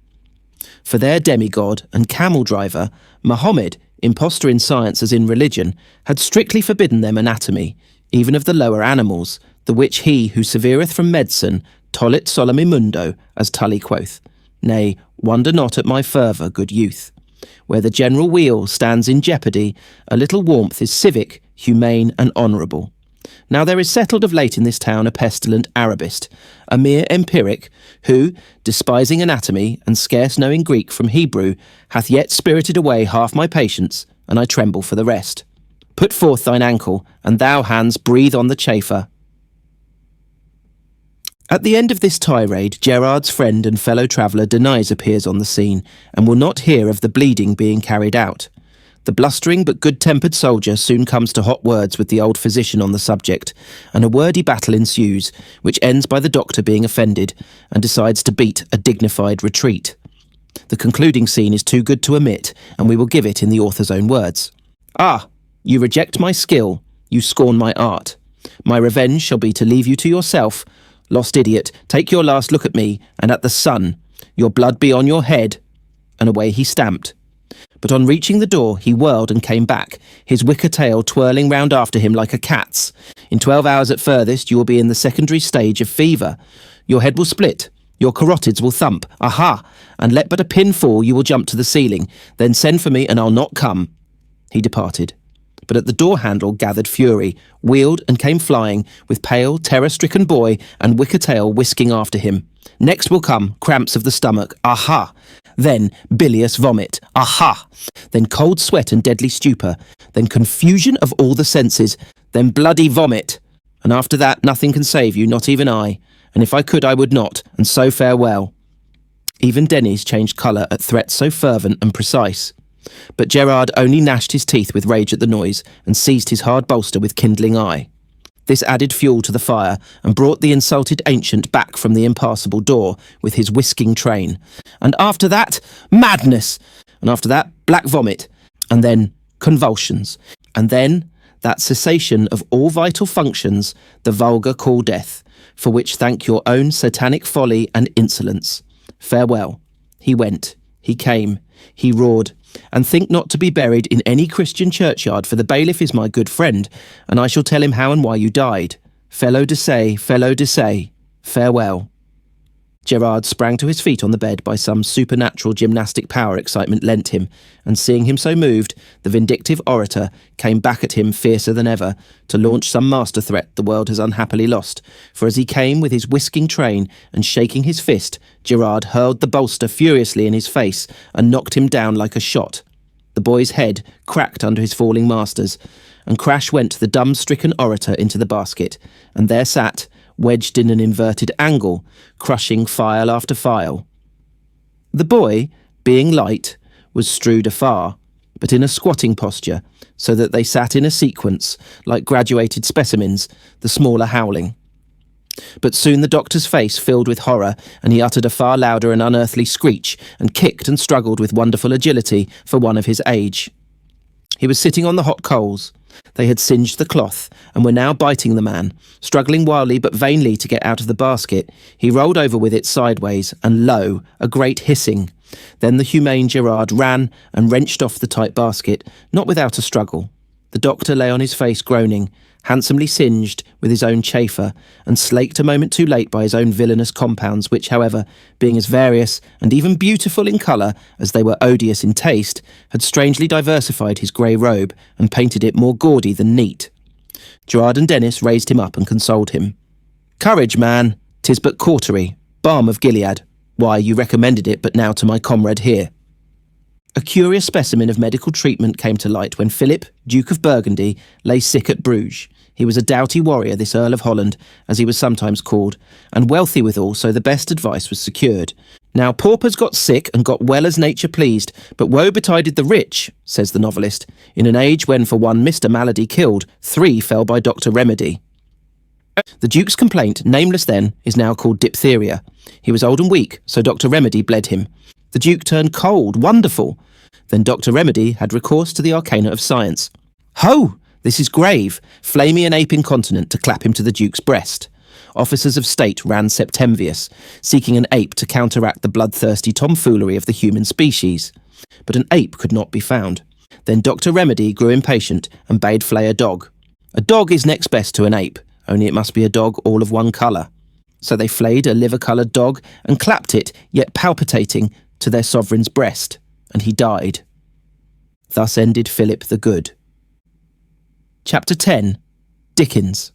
For their demigod and camel-driver, Mahomet, impostor in science as in religion, had strictly forbidden them anatomy, even of the lower animals, the which he who severeth from medicine tollit solemn mundo, as Tully quoth. Nay, wonder not at my fervour, good youth. Where the general weal stands in jeopardy, a little warmth is civic, humane, and honourable. Now there is settled of late in this town a pestilent Arabist, a mere empiric, who, despising anatomy, and scarce knowing Greek from Hebrew, hath yet spirited away half my patience, and I tremble for the rest. Put forth thine ankle, and thou, hands, breathe on the chafer. At the end of this tirade, Gerard's friend and fellow traveller Denies appears on the scene, and will not hear of the bleeding being carried out. The blustering but good-tempered soldier soon comes to hot words with the old physician on the subject, and a wordy battle ensues, which ends by the doctor being offended, and decides to beat a dignified retreat. The concluding scene is too good to omit, and we will give it in the author's own words. "Ah, you reject my skill, you scorn my art. My revenge shall be to leave you to yourself. Lost idiot, take your last look at me, and at the sun. Your blood be on your head." And away he stamped. But on reaching the door, he whirled and came back, his wicker tail twirling round after him like a cat's. "In 12 hours at furthest, you will be in the secondary stage of fever. Your head will split, your carotids will thump. Aha! And let but a pin fall, you will jump to the ceiling. Then send for me, and I'll not come." He departed. But at the door handle gathered fury, wheeled and came flying, with pale, terror-stricken boy and wicker tail whisking after him. Next will come cramps of the stomach. Aha! Then bilious vomit. Aha! Then cold sweat and deadly stupor. Then confusion of all the senses. Then bloody vomit. And after that nothing can save you, not even I. And if I could, I would not, and so farewell. Even Denies changed colour at threats so fervent and precise. But Gerard only gnashed his teeth with rage at the noise, and seized his hard bolster with kindling eye. This added fuel to the fire, and brought the insulted ancient back from the impassable door with his whisking train. And after that, madness! And after that, black vomit. And then, convulsions. And then, that cessation of all vital functions the vulgar call death, for which thank your own satanic folly and insolence. Farewell. He went. He came. He roared. And think not to be buried in any Christian churchyard, for the bailiff is my good friend, and I shall tell him how and why you died. Fellow de se, farewell. Gerard sprang to his feet on the bed by some supernatural gymnastic power excitement lent him, and seeing him so moved, the vindictive orator came back at him fiercer than ever, to launch some master threat the world has unhappily lost, for as he came with his whisking train and shaking his fist, Gerard hurled the bolster furiously in his face and knocked him down like a shot. The boy's head cracked under his falling masters, and crash went the dumb-stricken orator into the basket, and there sat, wedged in an inverted angle, crushing file after file. The boy, being light, was strewed afar, but in a squatting posture, so that they sat in a sequence, like graduated specimens, the smaller howling. But soon the doctor's face filled with horror, and he uttered a far louder and unearthly screech, and kicked and struggled with wonderful agility for one of his age. He was sitting on the hot coals. They had singed the cloth, and were now biting the man. Struggling wildly but vainly to get out of the basket, he rolled over with it sideways, and lo, a great hissing. Then the humane Gerard ran and wrenched off the tight basket, not without a struggle. The doctor lay on his face groaning, handsomely singed with his own chafer, and slaked a moment too late by his own villainous compounds, which, however, being as various and even beautiful in colour as they were odious in taste, had strangely diversified his grey robe and painted it more gaudy than neat. Gerard and Dennis raised him up and consoled him. "Courage, man, 'tis but cautery, balm of Gilead. Why, you recommended it but now to my comrade here." A curious specimen of medical treatment came to light when Philip, Duke of Burgundy, lay sick at Bruges. He was a doughty warrior, this Earl of Holland, as he was sometimes called, and wealthy withal, so the best advice was secured. "Now paupers got sick and got well as nature pleased, but woe betided the rich," says the novelist, "in an age when for one Mr. Malady killed, 3 fell by Dr. Remedy." The Duke's complaint, nameless then, is now called diphtheria. He was old and weak, so Dr. Remedy bled him. The Duke turned cold, wonderful. Then Dr. Remedy had recourse to the arcana of science. Ho! This is grave. Flay me an ape incontinent to clap him to the Duke's breast. Officers of state ran Septemvius, seeking an ape to counteract the bloodthirsty tomfoolery of the human species. But an ape could not be found. Then Dr. Remedy grew impatient and bade flay a dog. A dog is next best to an ape, only it must be a dog all of one colour. So they flayed a liver-coloured dog and clapped it, yet palpitating, to their sovereign's breast, and he died. Thus ended Philip the Good. Chapter 10. Dickens.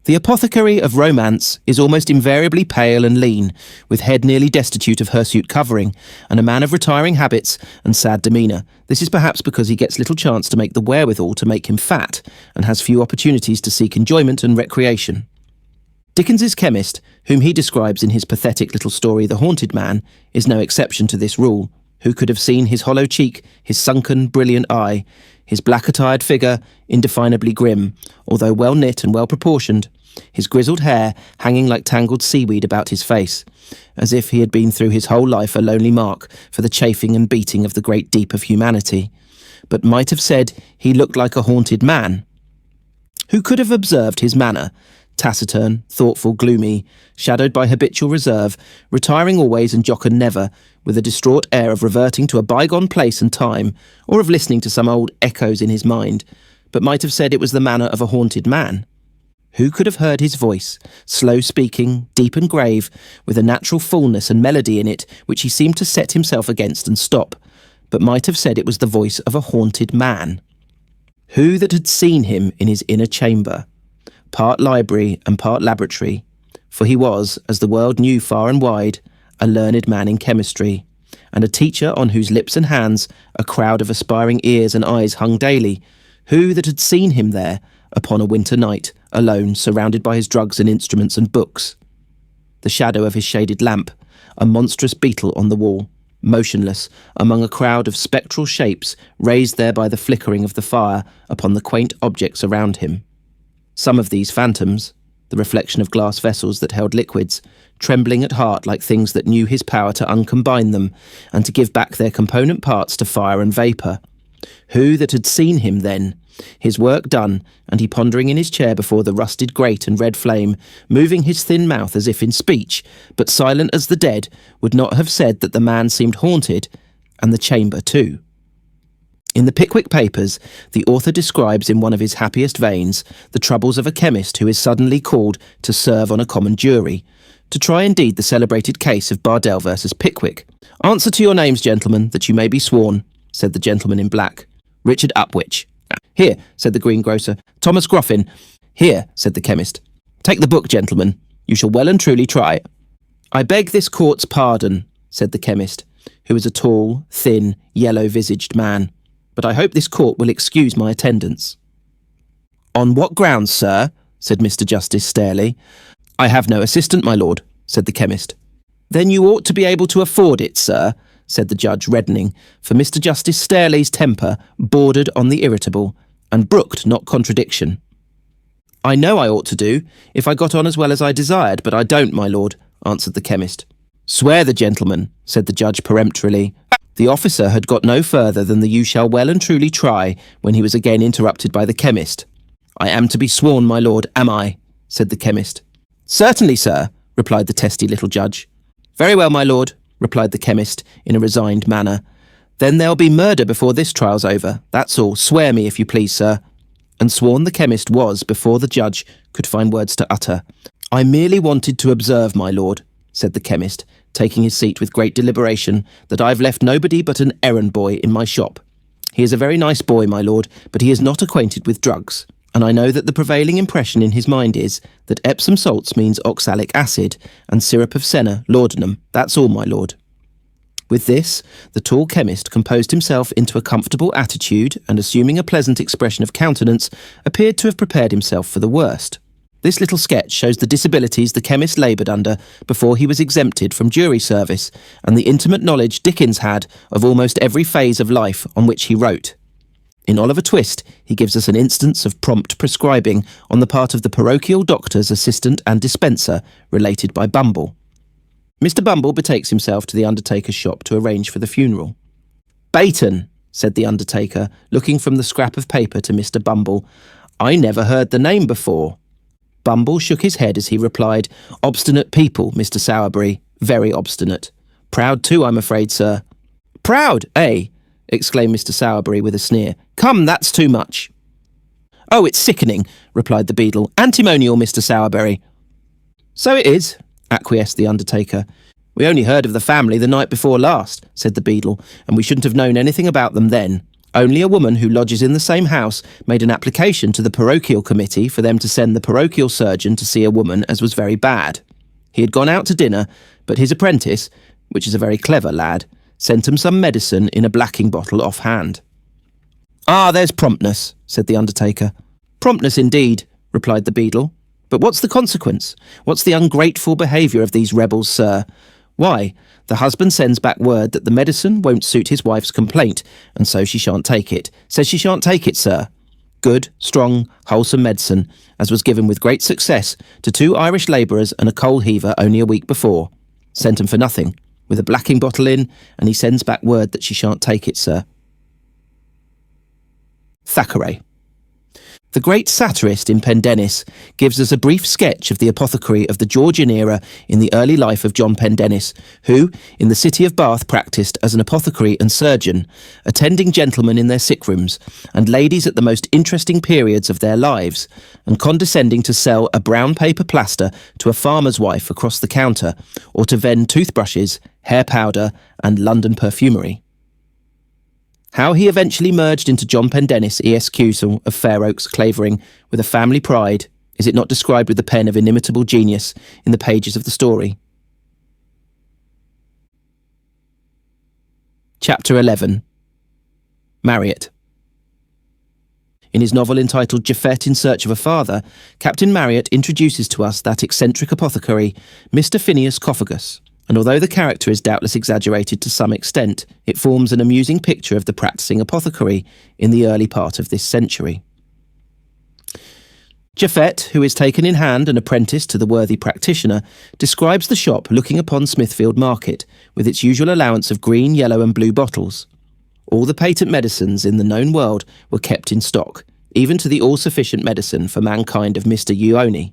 The apothecary of romance is almost invariably pale and lean, with head nearly destitute of hirsute covering, and a man of retiring habits and sad demeanour. This is perhaps because he gets little chance to make the wherewithal to make him fat, and has few opportunities to seek enjoyment and recreation. Dickens's chemist, whom he describes in his pathetic little story The Haunted Man, is no exception to this rule. Who could have seen his hollow cheek, his sunken, brilliant eye, his black-attired figure, indefinably grim, although well-knit and well-proportioned, his grizzled hair hanging like tangled seaweed about his face, as if he had been through his whole life a lonely mark for the chafing and beating of the great deep of humanity, but might have said he looked like a haunted man? Who could have observed his manner, taciturn, thoughtful, gloomy, shadowed by habitual reserve, retiring always and jocund never, with a distraught air of reverting to a bygone place and time, or of listening to some old echoes in his mind, but might have said it was the manner of a haunted man? Who could have heard his voice, slow-speaking, deep and grave, with a natural fullness and melody in it which he seemed to set himself against and stop, but might have said it was the voice of a haunted man? Who that had seen him in his inner chamber, part library and part laboratory, for he was, as the world knew far and wide, a learned man in chemistry, and a teacher on whose lips and hands a crowd of aspiring ears and eyes hung daily, who that had seen him there, upon a winter night, alone, surrounded by his drugs and instruments and books? The shadow of his shaded lamp, a monstrous beetle on the wall, motionless, among a crowd of spectral shapes raised there by the flickering of the fire upon the quaint objects around him. Some of these phantoms, the reflection of glass vessels that held liquids, trembling at heart like things that knew his power to uncombine them, and to give back their component parts to fire and vapour. Who that had seen him then, his work done, and he pondering in his chair before the rusted grate and red flame, moving his thin mouth as if in speech, but silent as the dead, would not have said that the man seemed haunted, and the chamber too? In the Pickwick Papers, the author describes in one of his happiest veins the troubles of a chemist who is suddenly called to serve on a common jury, to try indeed the celebrated case of Bardell versus Pickwick. "Answer to your names, gentlemen, that you may be sworn," said the gentleman in black. "Richard Upwich." "Here," said the greengrocer. "Thomas Groffin." "Here," said the chemist. "Take the book, gentlemen. You shall well and truly try." "I beg this court's pardon," said the chemist, who was a tall, thin, yellow-visaged man, "but I hope this court will excuse my attendance." "On what grounds, sir?" said Mr. Justice Starely. "I have no assistant, my lord," said the chemist. "Then you ought to be able to afford it, sir," said the judge, reddening, for Mr. Justice Starely's temper bordered on the irritable, and brooked not contradiction. "I know I ought to do, if I got on as well as I desired, but I don't, my lord," answered the chemist. "Swear the gentleman," said the judge peremptorily. The officer had got no further than the "you shall well and truly try," when he was again interrupted by the chemist. "I am to be sworn, my lord, am I?" said the chemist. "Certainly, sir," replied the testy little judge. "Very well, my lord," replied the chemist in a resigned manner. "Then there'll be murder before this trial's over, that's all. Swear me, if you please, sir." And sworn the chemist was before the judge could find words to utter. "I merely wanted to observe, my lord," said the chemist, taking his seat with great deliberation, "that I've left nobody but an errand boy in my shop. He is a very nice boy, my lord, but he is not acquainted with drugs, and I know that the prevailing impression in his mind is that Epsom salts means oxalic acid, and syrup of senna, laudanum. That's all, my lord." With this, the tall chemist composed himself into a comfortable attitude, and assuming a pleasant expression of countenance, appeared to have prepared himself for the worst. This little sketch shows the disabilities the chemist laboured under before he was exempted from jury service, and the intimate knowledge Dickens had of almost every phase of life on which he wrote. In Oliver Twist, he gives us an instance of prompt prescribing on the part of the parochial doctor's assistant and dispenser, related by Bumble. Mr. Bumble betakes himself to the undertaker's shop to arrange for the funeral. "Bayton," said the undertaker, looking from the scrap of paper to Mr. Bumble. "I never heard the name before." Bumble shook his head as he replied, "Obstinate people, Mr. Sowerberry, very obstinate. Proud too, I'm afraid, sir." "Proud, eh?" exclaimed Mr. Sowerberry with a sneer. "Come, that's too much." "Oh, it's sickening," replied the beadle. "Antimonial, Mr. Sowerberry." "So it is," acquiesced the undertaker. "We only heard of the family the night before last," said the beadle, "and we shouldn't have known anything about them then. Only a woman who lodges in the same house made an application to the parochial committee for them to send the parochial surgeon to see a woman as was very bad. He had gone out to dinner, but his apprentice, which is a very clever lad, sent him some medicine in a blacking bottle offhand. "Ah, there's promptness," said the undertaker. "Promptness indeed," replied the beadle. "But what's the consequence? What's the ungrateful behaviour of these rebels, sir? Why, the husband sends back word that the medicine won't suit his wife's complaint, and so she shan't take it. Says she shan't take it, sir. Good, strong, wholesome medicine, as was given with great success to 2 Irish labourers and a coal heaver only a week before. Sent 'em for nothing, with a blacking bottle in, and he sends back word that she shan't take it, sir." Thackeray. The great satirist in Pendennis gives us a brief sketch of the apothecary of the Georgian era in the early life of John Pendennis, who, in the city of Bath, practised as an apothecary and surgeon, attending gentlemen in their sick rooms, and ladies at the most interesting periods of their lives, and condescending to sell a brown paper plaster to a farmer's wife across the counter, or to vend toothbrushes, hair powder, and London perfumery. How he eventually merged into John Pendennis, Escusal of Fair Oaks, Clavering, with a family pride, is it not described with the pen of inimitable genius in the pages of the story? Chapter 11. Marryat. In his novel entitled Japhet in Search of a Father, Captain Marryat introduces to us that eccentric apothecary, Mr. Phineas Cophagus, and although the character is doubtless exaggerated to some extent, it forms an amusing picture of the practising apothecary in the early part of this century. Japhet, who is taken in hand and apprenticed to the worthy practitioner, describes the shop looking upon Smithfield Market, with its usual allowance of green, yellow and blue bottles. All the patent medicines in the known world were kept in stock, even to the all-sufficient medicine for mankind of Mr. Uoni.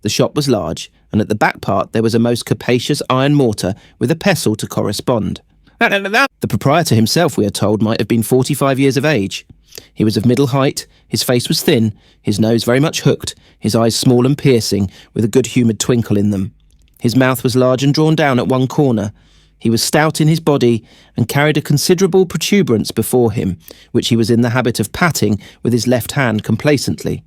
The shop was large, and at the back part there was a most capacious iron mortar with a pestle to correspond. The proprietor himself, we are told, might have been 45 years of age. He was of middle height, his face was thin, his nose very much hooked, his eyes small and piercing, with a good-humoured twinkle in them. His mouth was large and drawn down at one corner. He was stout in his body, and carried a considerable protuberance before him, which he was in the habit of patting with his left hand complacently.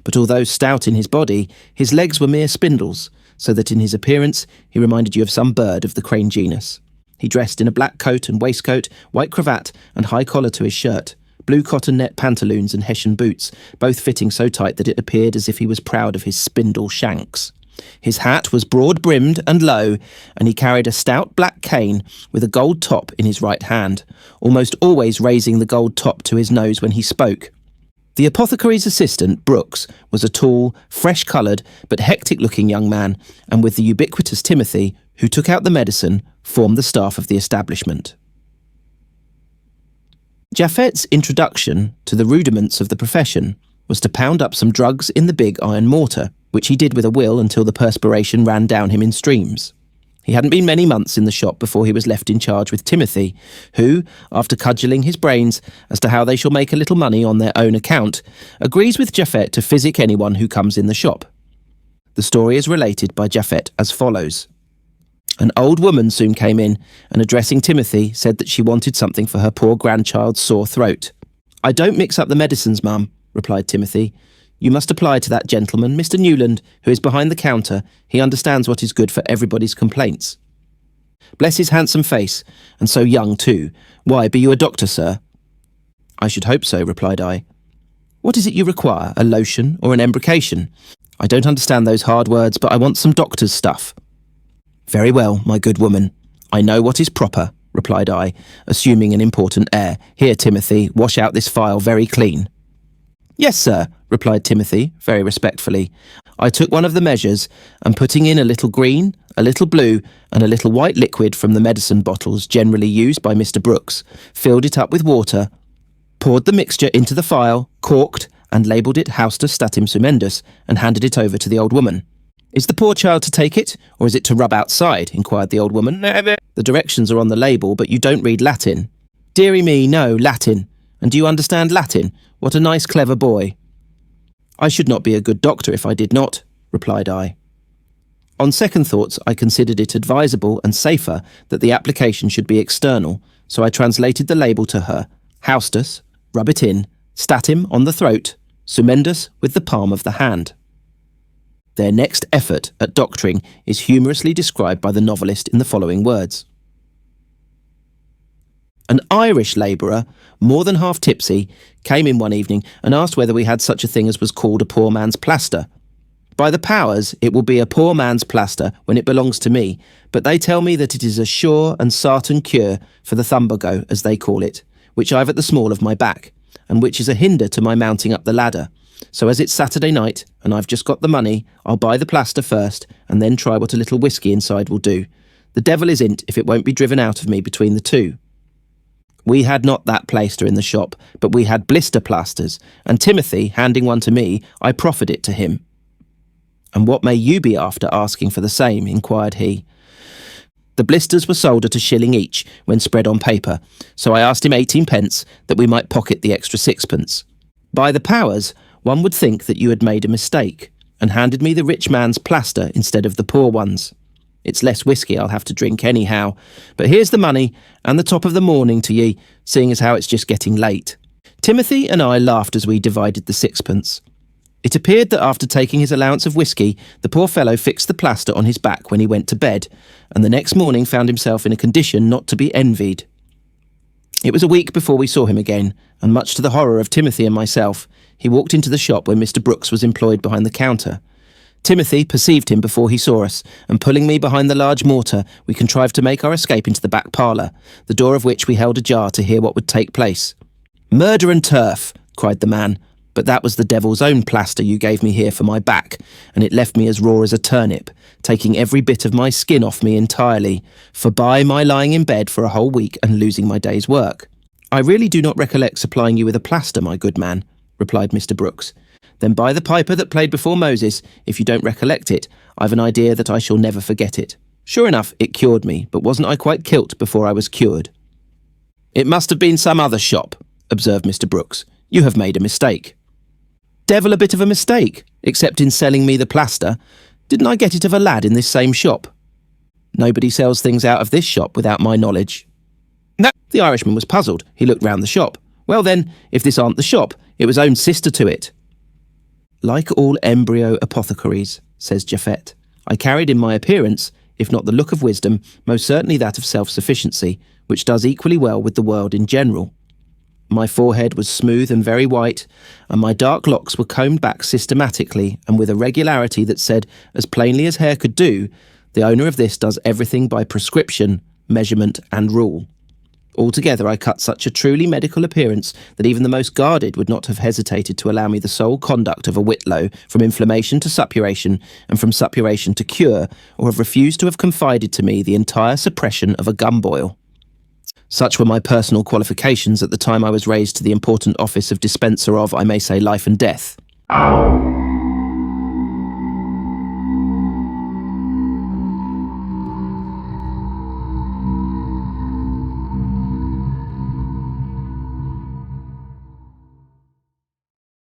But although stout in his body, his legs were mere spindles, so that in his appearance he reminded you of some bird of the crane genus. He dressed in a black coat and waistcoat, white cravat and high collar to his shirt, blue cotton net pantaloons and Hessian boots, both fitting so tight that it appeared as if he was proud of his spindle shanks. His hat was broad-brimmed and low, and he carried a stout black cane with a gold top in his right hand, almost always raising the gold top to his nose when he spoke. The apothecary's assistant, Brooks, was a tall, fresh-coloured, but hectic-looking young man, and with the ubiquitous Timothy, who took out the medicine, formed the staff of the establishment. Japhet's introduction to the rudiments of the profession was to pound up some drugs in the big iron mortar, which he did with a will until the perspiration ran down him in streams. He hadn't been many months in the shop before he was left in charge with Timothy, who, after cudgelling his brains as to how they shall make a little money on their own account, agrees with Japhet to physic anyone who comes in the shop. The story is related by Japhet as follows. An old woman soon came in, and addressing Timothy, said that she wanted something for her poor grandchild's sore throat. "I don't mix up the medicines, ma'am," replied Timothy. "You must apply to that gentleman, Mr. Newland, who is behind the counter. He understands what is good for everybody's complaints." "Bless his handsome face, and so young too. Why, be you a doctor, sir?" "I should hope so," replied I. "What is it you require, a lotion or an embrocation? I don't understand those hard words, but I want some doctor's stuff." "Very well, my good woman. I know what is proper," replied I, assuming an important air. "Here, Timothy, wash out this phial very clean." "Yes, sir," replied Timothy, very respectfully. I took one of the measures, and putting in a little green, a little blue, and a little white liquid from the medicine bottles generally used by Mr. Brooks, filled it up with water, poured the mixture into the phial, corked, and labelled it Hausta Statim Sumendus, and handed it over to the old woman. "Is the poor child to take it, or is it to rub outside?" inquired the old woman. "The directions are on the label, but you don't read Latin." "Dearie me, no, Latin. And do you understand Latin? What a nice, clever boy." "I should not be a good doctor if I did not," replied I. On second thoughts, I considered it advisable and safer that the application should be external, so I translated the label to her, Haustus, rub it in, statim on the throat, sumendus with the palm of the hand. Their next effort at doctoring is humorously described by the novelist in the following words. An Irish labourer, more than half tipsy, came in one evening and asked whether we had such a thing as was called a poor man's plaster. By the powers, it will be a poor man's plaster when it belongs to me, but they tell me that it is a sure and sartain cure for the thumbago, as they call it, which I've at the small of my back, and which is a hinder to my mounting up the ladder. So as it's Saturday night, and I've just got the money, I'll buy the plaster first, and then try what a little whisky inside will do. The devil is in't if it won't be driven out of me between the two. We had not that plaister in the shop, but we had blister plasters, and Timothy, handing one to me, I proffered it to him. And what may you be after asking for the same? Inquired he. The blisters were sold at a shilling each when spread on paper, so I asked him 18 pence that we might pocket the extra 6pence. By the powers, one would think that you had made a mistake, and handed me the rich man's plaster instead of the poor one's. It's less whisky I'll have to drink anyhow, but here's the money, and the top of the morning to ye, seeing as how it's just getting late. Timothy and I laughed as we divided the 6pence. It appeared that after taking his allowance of whisky, the poor fellow fixed the plaster on his back when he went to bed, and the next morning found himself in a condition not to be envied. It was a week before we saw him again, and much to the horror of Timothy and myself, he walked into the shop where Mr. Brooks was employed behind the counter. Timothy perceived him before he saw us, and pulling me behind the large mortar, we contrived to make our escape into the back parlour, the door of which we held ajar to hear what would take place. "Murder and turf!" cried the man, "but that was the devil's own plaster you gave me here for my back, and it left me as raw as a turnip, taking every bit of my skin off me entirely, forby my lying in bed for a whole week and losing my day's work." "I really do not recollect supplying you with a plaster, my good man," replied Mr. Brooks. "Then by the piper that played before Moses, if you don't recollect it, I've an idea that I shall never forget it. Sure enough, it cured me, but wasn't I quite kilt before I was cured?" "It must have been some other shop," observed Mr. Brooks. "You have made a mistake." "Devil a bit of a mistake, except in selling me the plaster. Didn't I get it of a lad in this same shop?" "Nobody sells things out of this shop without my knowledge." "No." The Irishman was puzzled. He looked round the shop. "Well then, if this aren't the shop, it was own sister to it." "Like all embryo apothecaries," says Japhet, "I carried in my appearance, if not the look of wisdom, most certainly that of self-sufficiency, which does equally well with the world in general. My forehead was smooth and very white, and my dark locks were combed back systematically and with a regularity that said, as plainly as hair could do, the owner of this does everything by prescription, measurement and rule. Altogether I cut such a truly medical appearance that even the most guarded would not have hesitated to allow me the sole conduct of a whitlow from inflammation to suppuration and from suppuration to cure, or have refused to have confided to me the entire suppression of a gumboil. Such were my personal qualifications at the time I was raised to the important office of dispenser of, I may say, life and death."